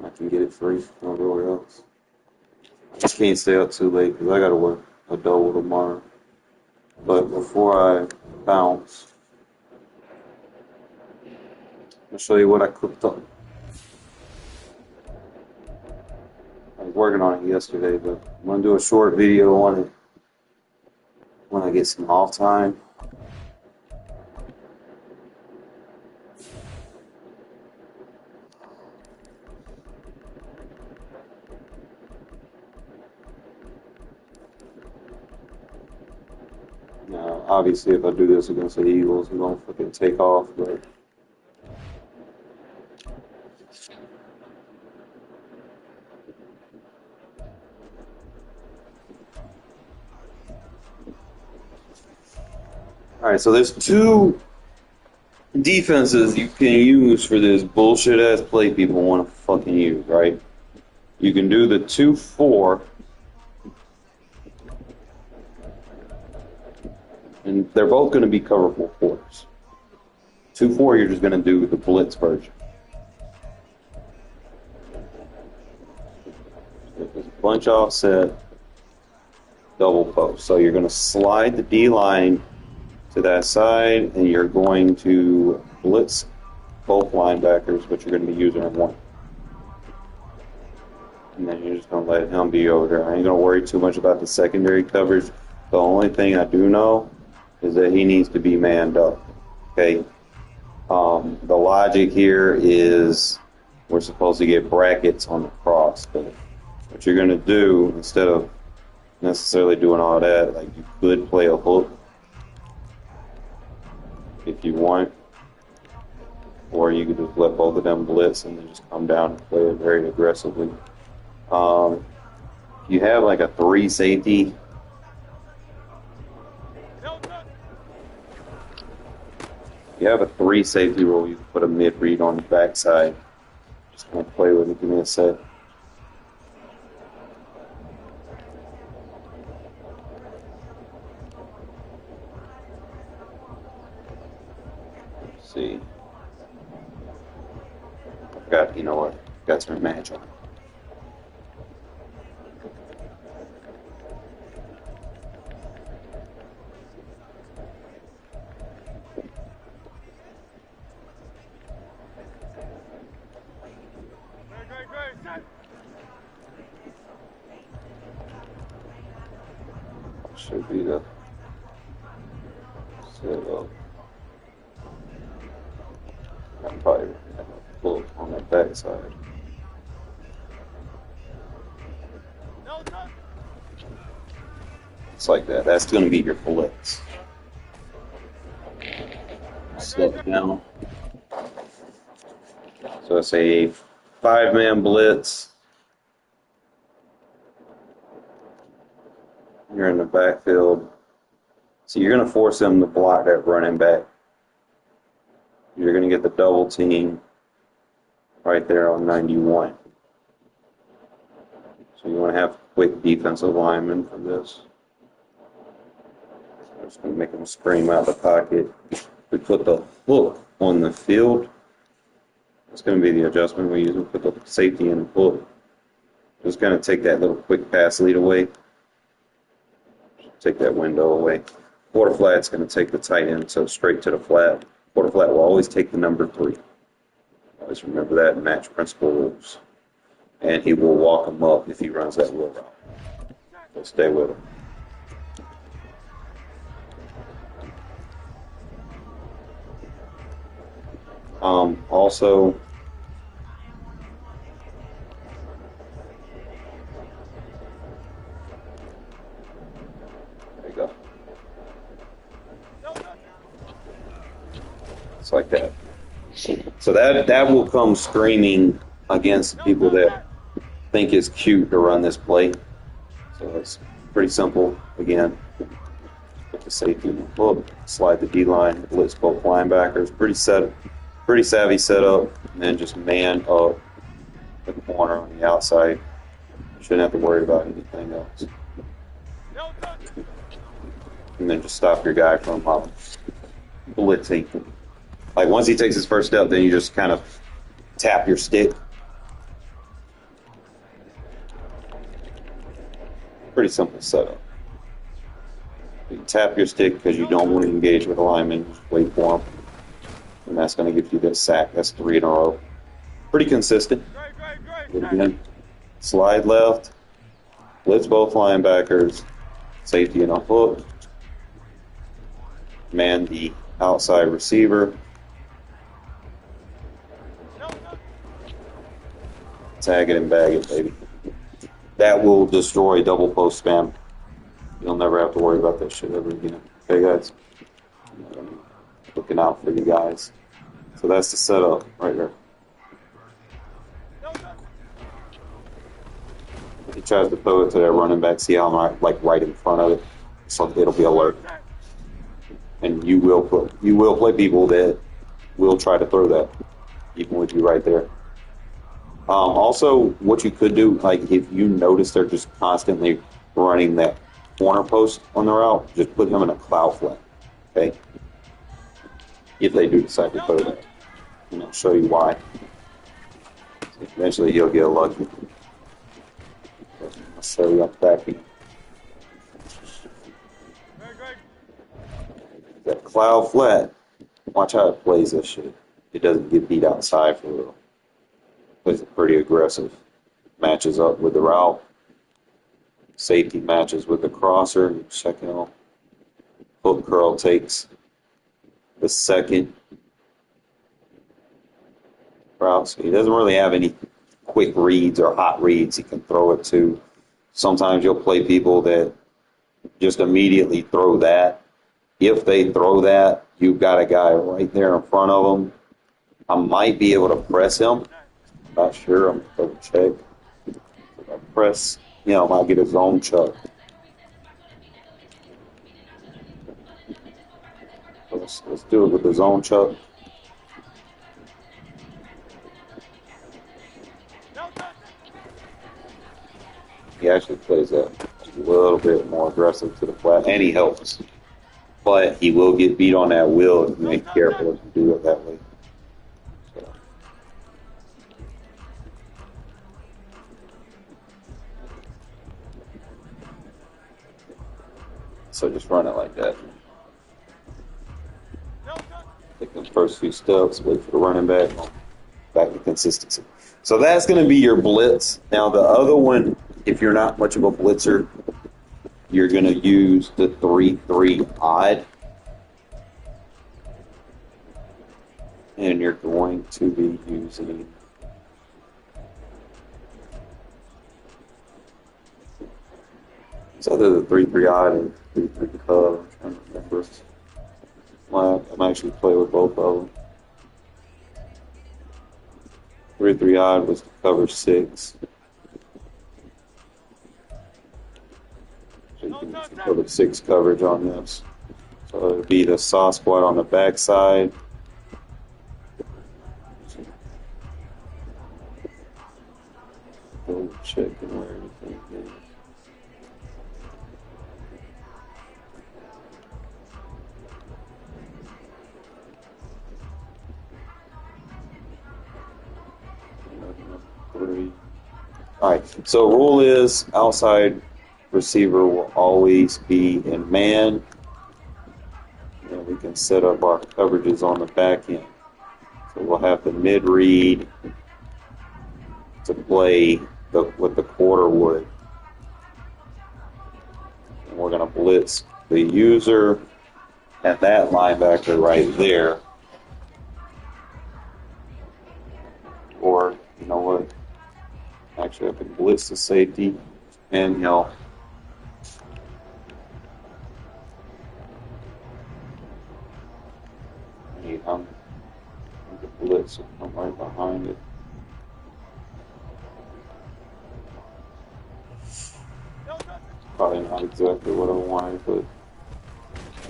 Speaker 4: I can get it free everywhere else. I just can't stay up too late because I got to work a double tomorrow. But before I bounce, I'll show you what I cooked up. I was working on it yesterday, but I'm going to do a short video on it when I get some off time. Now, obviously, if I do this against the Eagles, I'm going to fucking take off, but alright, so there's two defenses you can use for this bullshit ass play people want to fucking use, right? You can do the 2-4, and they're both going to be coverable quarters. 2-4, you're just going to do the blitz version. It's bunch offset, double post. So you're going to slide the D line to that side, and you're going to blitz both linebackers, but you're going to be using them one. And then you're just going to let him be over there. I ain't going to worry too much about the secondary coverage. The only thing I do know is that he needs to be manned up. Okay? The logic here is we're supposed to get brackets on the cross, but what you're going to do, instead of necessarily doing all that, like you could play a hook if you want, or you could just let both of them blitz and then just come down and play it very aggressively. You have like a 3 safety. You have a 3 safety rule. You can put a mid read on the backside. Just gonna play with it. Give me a sec. Let's see. I've got, you know what? Got some match on. Should be the setup. I'm probably have a pull on that backside. It's like that. That's going to be your blitz. Step down. So it's a 5-man blitz. You're in the backfield. So you're going to force them to block that running back. You're going to get the double team right there on 91. So you want to have quick defensive linemen for this. I'm just going to make them scream out the pocket. We put the hook on the field. It's going to be the adjustment we use. We put the safety in the hook. Just going to take that little quick pass lead away. Take that window away. Quarter flat's going to take the tight end, so straight to the flat. Quarter flat will always take the number 3. Always remember that in match principle rules. And he will walk him up if he runs that wheel route. So stay with him. Also, there you go. It's like that. So that will come screaming against people that think it's cute to run this play. So it's pretty simple. Again, put the safety in the hook, slide the D line, blitz both linebackers. Pretty savvy setup, and then just man up the corner on the outside. Shouldn't have to worry about anything else. And then just stop your guy from blitzing. Like once he takes his first step, then you just kind of tap your stick. Pretty simple setup. You tap your stick because you don't want to engage with a lineman. Just wait for him. And that's going to give you this sack. That's 3 in a row. Pretty consistent. Again, slide left, blitz both linebackers, safety and a hook, man the outside receiver, tag it and bag it, baby. That will destroy double post spam. You'll never have to worry about that shit ever again. Okay, guys? Looking out for you guys. So that's the setup right there. He tries to throw it to that running back. See how I'm right in front of it, so it'll be alert. And you will play people that will try to throw that, even with you right there. Also, what you could do, like if you notice they're just constantly running that corner post on the route, just put him in a cloud flat. Okay. If they do decide to throw that, I'll show you why. Eventually, you'll get lucky. So up back. That cloud flat. Watch how it plays this shit. It doesn't get beat outside for real. Plays it pretty aggressive. Matches up with the route. Safety matches with the crosser. Check out. Hook curl takes the second route. So he doesn't really have any quick reads or hot reads he can throw it to. Sometimes you'll play people that just immediately throw that. If they throw that, you've got a guy right there in front of them. I might be able to press him. Not sure. I'm going to check. If I press, I might get a zone chuck. Let's do it with the zone chuck. He actually plays that a little bit more aggressive to the flat, and he helps. But he will get beat on that wheel if you ain't careful if you do it that way. So just run it like that. Take the first few steps, wait for the running back to consistency. So that's going to be your blitz. Now the other one, if you're not much of a blitzer, you're going to use the 3-3 odd. And you're going to be using it's either the 3-3 odd or 3-3 cub. I'm trying to remember. Well, I'm actually play with both of them. 3-3 odd was to cover 6. So you can cover 6 coverage on this. So it would be the saw squat on the backside. Checking where everything is. All right, so rule is outside receiver will always be in man. And we can set up our coverages on the back end. So we'll have the mid read to play what the quarter would. And we're going to blitz the user and that linebacker right there. Or, you know what? Actually, I can blitz the safety and he'll I'm the blitz will come right behind it. Probably not exactly what I wanted, but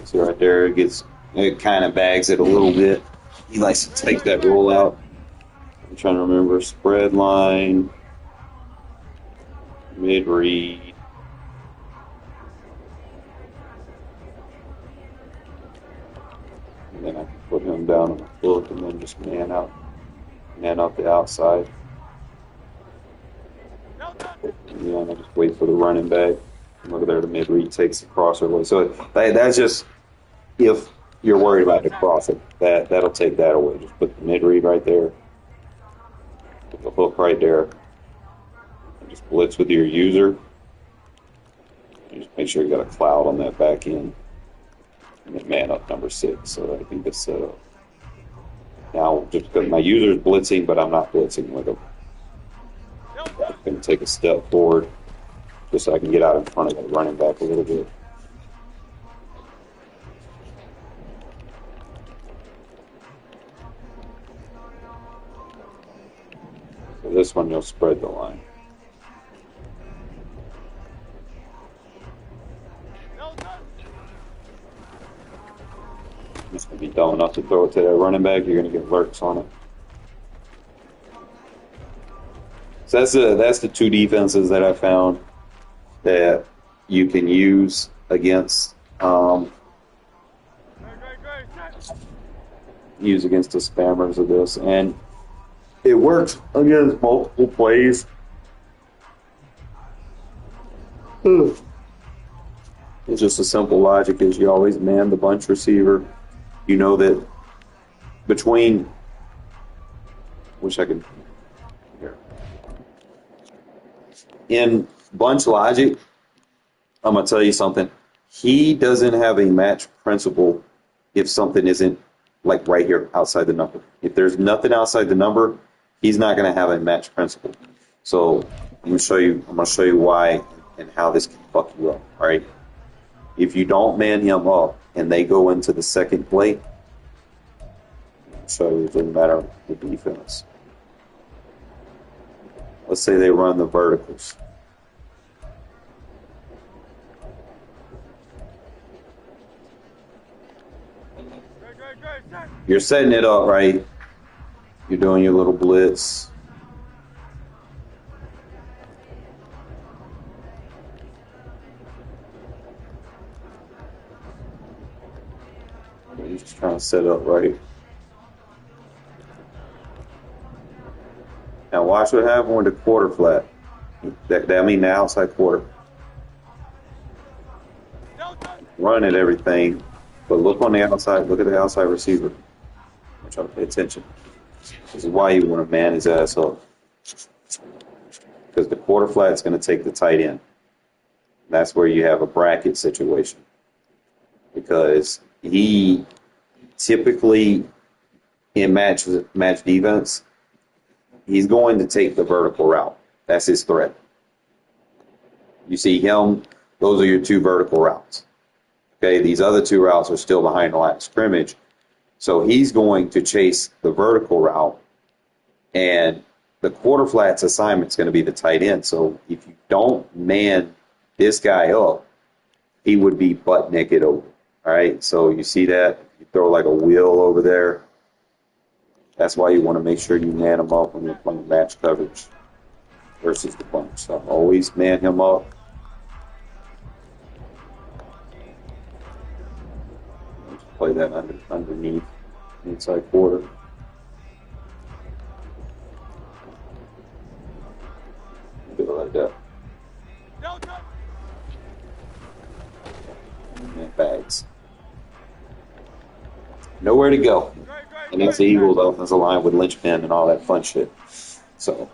Speaker 4: see right there, it kind of bags it a little bit. He likes to take that roll out. I'm trying to remember spread line. Mid read. And then I can put him down on the foot and then just man out the outside. And I just wait for the running back. Look there, the mid read takes the crosser away. So that's just if you're worried about the crosser, that'll take that away. Just put the mid read right there, put the hook right there, and just blitz with your user. And just make sure you got a cloud on that back end, and then man up number 6. So I think this set up. Now, just because my user is blitzing, but I'm not blitzing with him. I'm going to take a step forward just so I can get out in front of the running back a little bit. So this one, you'll spread the line. It's going to be dumb enough to throw it to that running back. You're going to get lurks on it. So that's the two defenses that I found that you can use against the spammers of this, and it works against multiple plays. It's just a simple logic is you always man the bunch receiver. You know that between, wish I could, here. In bunch logic, I'm going to tell you something. He doesn't have a match principle if something isn't like right here outside the number. If there's nothing outside the number, he's not going to have a match principle. So I'm going to show you why and how this can fuck you up. All right. If you don't man him up and they go into the second play, I'll show you it doesn't matter the defense. Let's say they run the verticals. You're setting it up right. You're doing your little blitz. You're just trying to set up right. Now watch what happens with the quarter flat. That mean the outside quarter. Run at everything, but look on the outside. Look at the outside receiver. I'm trying to pay attention. This is why you want to man his ass up, because the quarter flat's going to take the tight end. That's where you have a bracket situation, because he typically in match defense, he's going to take the vertical route. That's his threat. You see him, those are your two vertical routes. Okay, these other two routes are still behind the line of scrimmage. So he's going to chase the vertical route, and the quarter flat's assignment is going to be the tight end. So if you don't man this guy up, he would be butt naked over. All right, so you see that? You throw like a wheel over there. That's why you want to make sure you man him up when you're playing match coverage versus the bunch. So always man him up. Just play that underneath inside quarter. Do it like that. And bags. Nowhere to go. And that's the Eagles offensive line with linchpin and all that fun shit. So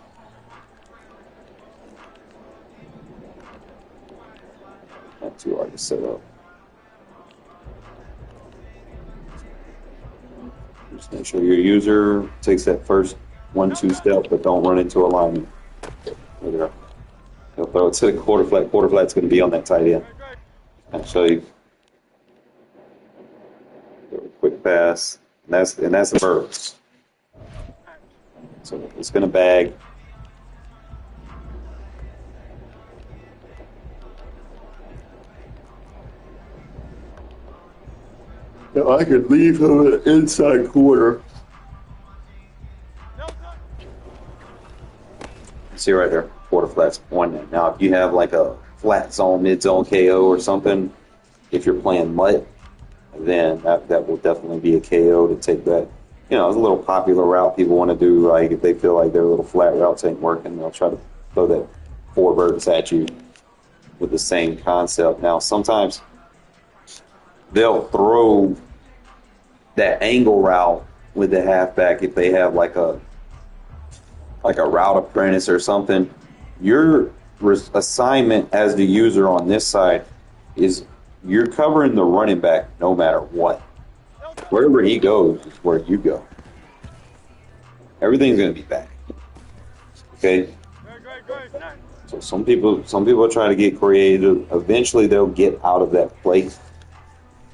Speaker 4: not too hard to set up. Just make sure your user takes that first 1-2 step, but don't run into a lineman. There you go. He'll throw it to the quarter flat. Quarter flat's going to be on that tight end. I'll show you. Quick pass. And that's the verticals. So it's going to bag. Now I could leave him an inside quarter. See right here. quarter flats on that. Now, if you have like a flat zone, mid zone KO or something, if you're playing mutt, then that will definitely be a KO to take that. You know, it's a little popular route people want to do. Like if they feel like their little flat routes ain't working, they'll try to throw that four verts at you with the same concept. Now, sometimes they'll throw that angle route with the halfback if they have like a route apprentice or something. Your assignment as the user on this side is you're covering the running back no matter what. Wherever he goes is where you go. Everything's going to be back. Okay? So some people try to get creative. Eventually they'll get out of that place,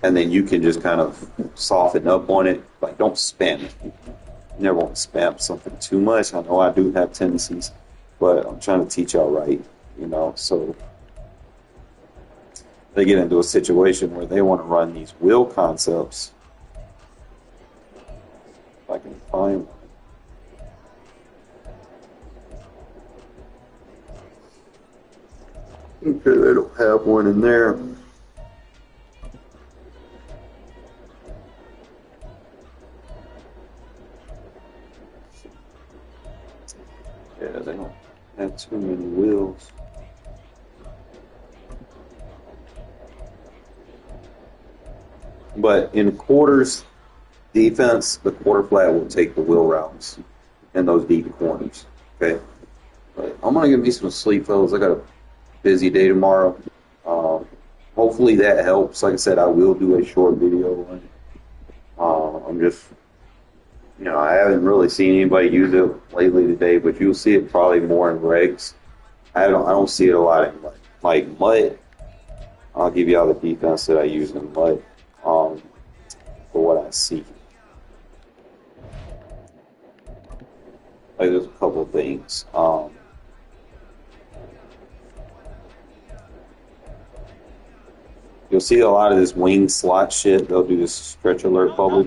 Speaker 4: and then you can just kind of soften up on it. Like, don't spam it. You never want to spam something too much. I know I do have tendencies, but I'm trying to teach y'all right, you know. So they get into a situation where they want to run these wheel concepts. If I can find one. Okay, they don't have one in there. Yeah, they don't have too many wheels. But in quarters defense, the quarter flat will take the wheel routes in those deep corners. Okay, but I'm gonna get me some sleep, fellas. I got a busy day tomorrow. Hopefully that helps. Like I said, I will do a short video on it. I'm just, you know, I haven't really seen anybody use it lately today, but you'll see it probably more in regs. I don't see it a lot in like mud. I'll give you all the defense that I use in mud for what I see. Like, there's a couple of things. You'll see a lot of this wing slot shit. They'll do this stretch alert bubble.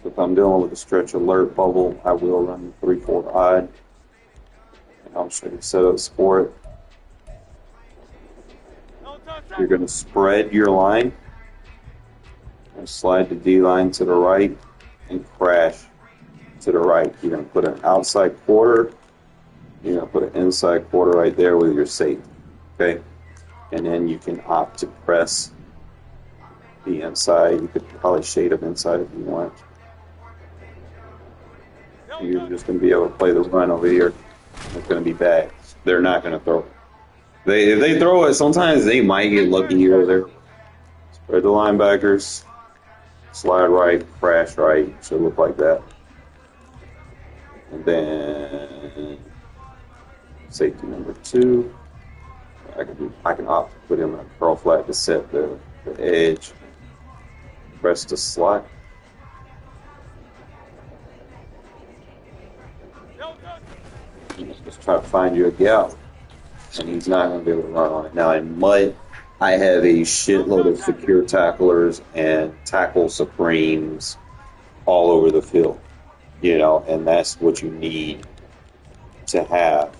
Speaker 4: So if I'm dealing with a stretch alert bubble, I will run the 3-4 odd. And I'll show you setups for it. You're going to spread your line and slide the D line to the right and crash to the right. You're going to put an outside quarter. You're going to put an inside quarter right there with your safety. Okay? And then you can opt to press the inside. You could probably shade up inside if you want. You're just going to be able to play the run over here. It's going to be bad. They're not going to throw it. If they throw it, sometimes they might get lucky here or there. Spread the linebackers. Slide right, crash right. Should look like that. And then safety number 2. I can opt to put him in a curl flat to set the edge. Press the slot. Just try to find you a gap, and he's not going to be able to run on it. Now in mud, I have a shitload of secure tacklers and tackle supremes all over the field, you know, and that's what you need to have,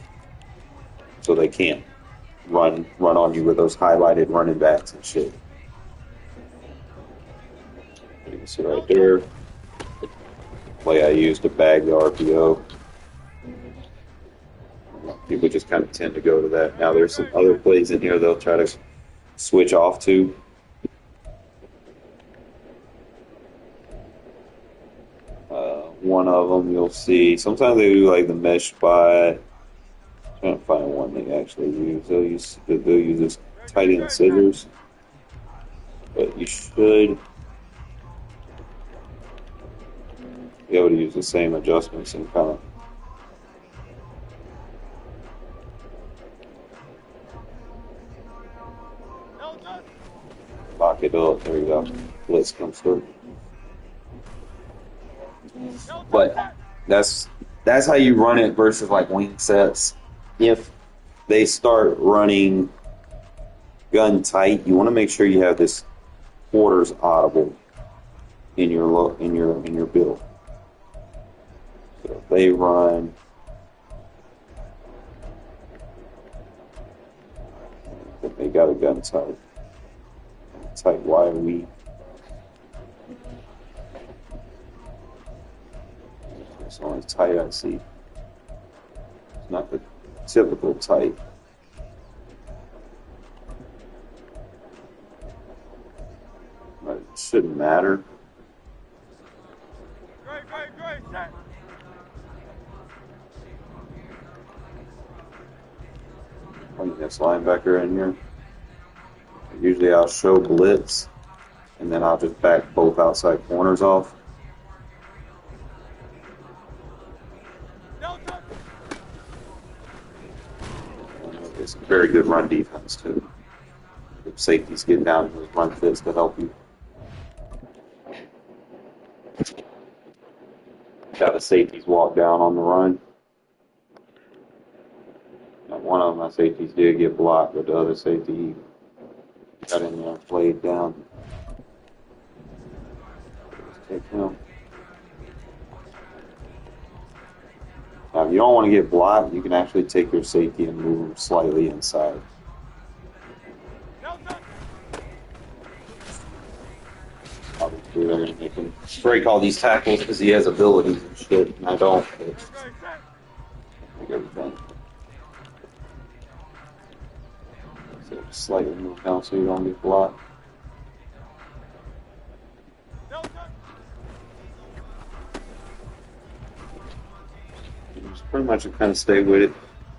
Speaker 4: so they can't run on you with those highlighted running backs and shit. You can see right there, play I used to bag the RPO. People just kind of tend to go to that. Now there's some other plays in here they'll try to switch off to. One of them you'll see. Sometimes they do like the mesh spot. I'm trying to find one they actually use. They'll use this tight end scissors, but you should be able to use the same adjustments and kind of lock it up. There you go. Blitz comes through. But that's how you run it versus like wing sets. If they start running gun tight, you want to make sure you have this quarters audible in your build. So they run. They got a gun tight. Tight wide weak. It's only tight I see. It's not the typical tight. But it shouldn't matter. Putting this linebacker in here. Usually I'll show blitz, and then I'll just back both outside corners off. It's a very good run defense too. If safeties get down in those run fits to help you. Got the safeties walk down on the run. Now, one of my safeties did get blocked, but the other safety got in there and played down. Let's take him. Now, if you don't want to get blocked, you can actually take your safety and move him slightly inside. Obviously, they're going to make him break all these tackles because he has abilities and shit, and I don't. Make everything. So just slightly move down so you don't get blocked. Just pretty much kind of stay with it.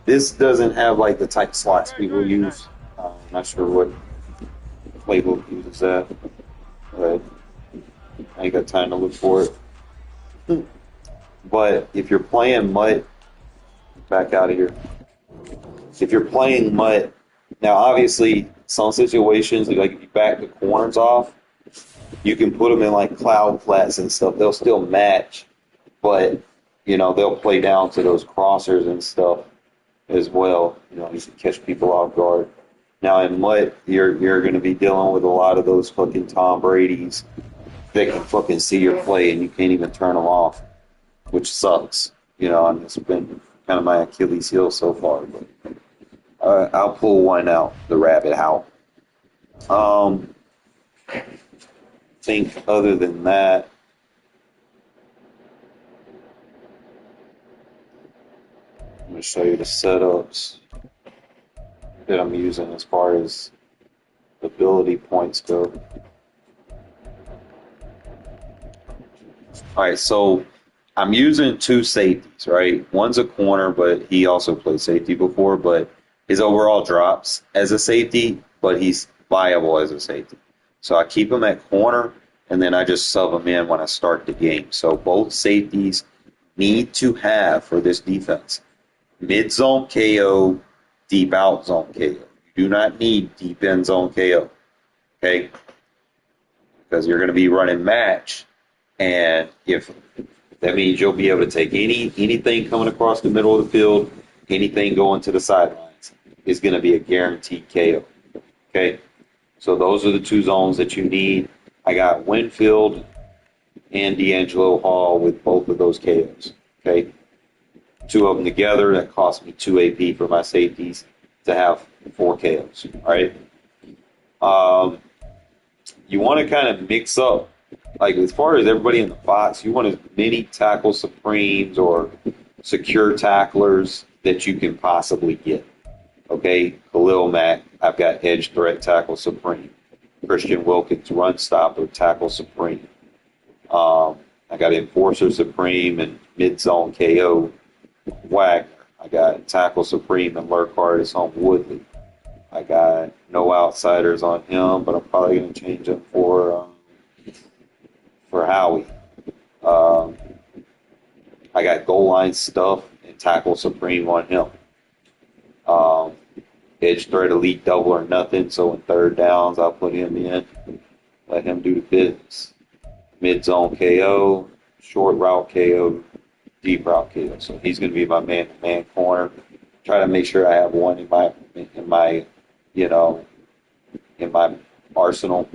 Speaker 4: This doesn't have like the type of slots people use. I'm not sure what playbook uses that, but I ain't got time to look for it. But if you're playing Mutt, back out of here. If you're playing Mutt, now obviously some situations, like if you back the corners off, you can put them in like cloud flats and stuff. They'll still match, but you know they'll play down to those crossers and stuff as well. You know, you can catch people off guard. Now in Mutt, you're going to be dealing with a lot of those fucking Tom Brady's that can fucking see your play and you can't even turn them off, which sucks. You know, and it's been kind of my Achilles heel so far. But I'll pull one out, the rabbit howl. Think other than that, I'm going to show you the setups that I'm using as far as ability points go. All right, so I'm using two safeties, right? One's a corner, but he also played safety before, but his overall drops as a safety, but he's viable as a safety. So I keep him at corner, and then I just sub him in when I start the game. So both safeties need to have, for this defense, mid-zone KO, deep out zone KO. You do not need deep end zone KO, okay? Because you're going to be running match, and if that means you'll be able to take anything coming across the middle of the field, anything going to the sidelines is going to be a guaranteed KO. Okay, so those are the two zones that you need. I got Winfield and D'Angelo Hall with both of those KOs. Okay, two of them together, that cost me 2 AP for my safeties to have 4 KOs. All right. You want to kind of mix up, like as far as everybody in the box, you want as many tackle supremes or secure tacklers that you can possibly get. Okay, Khalil Mack, I've got edge threat tackle supreme. Christian Wilkins, run stopper tackle supreme. I got enforcer supreme and mid zone KO. Wagner. I got tackle supreme and lurk hardest on Woodley. I got no outsiders on him, but I'm probably going to change him for Howie. I got goal line stuff and tackle supreme on him. Edge threat elite double or nothing, so in third downs I'll put him in, let him do the business. Mid zone KO, short route KO, deep route KO. So he's going to be my man-to-man corner. Try to make sure I have one in my arsenal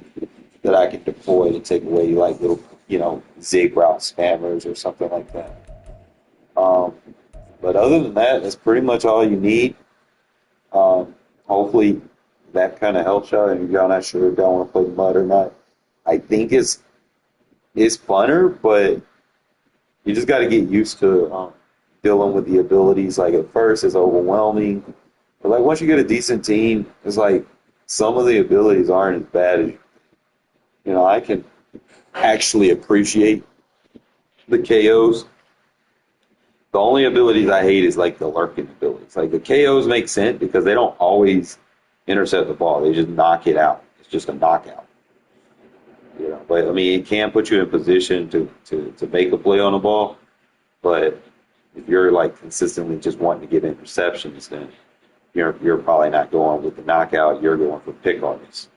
Speaker 4: that I can deploy to take away like little, zig route spammers or something like that. Um, but other than that, that's pretty much all you need. Hopefully that kind of helps you. And you're not sure if y'all want to play mud or not. I think it's funner, but you just got to get used to dealing with the abilities. Like at first, it's overwhelming, but like once you get a decent team, it's like some of the abilities aren't as bad as I can actually appreciate the KOs. The only abilities I hate is like the lurking abilities. Like the KOs make sense because they don't always intercept the ball; they just knock it out. It's just a knockout. But I mean, it can put you in position to make a play on the ball. But if you're like consistently just wanting to get interceptions, then you're probably not going with the knockout. You're going for pick artists.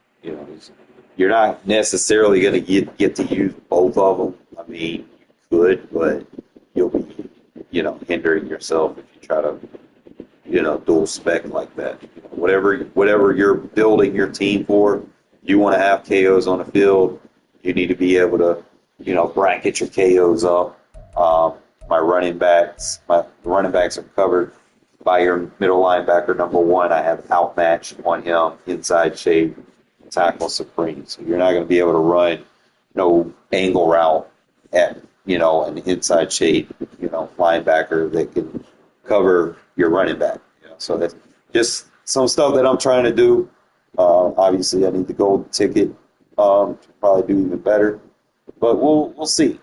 Speaker 4: You're not necessarily going to get to use both of them. I mean, you could, but you'll be hindering yourself if you try to dual spec like that. Whatever you're building your team for, you want to have KOs on the field. You need to be able to bracket your KOs up. The running backs are covered by your middle linebacker number one. I have outmatched on him, inside shade, tackle supreme. So you're not going to be able to run no angle route at an inside shade linebacker that can cover your running back. So that's just some stuff that I'm trying to do. Obviously, I need the gold ticket to probably do even better, but we'll see.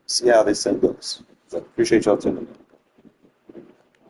Speaker 4: See how this thing goes. So appreciate y'all tuning in.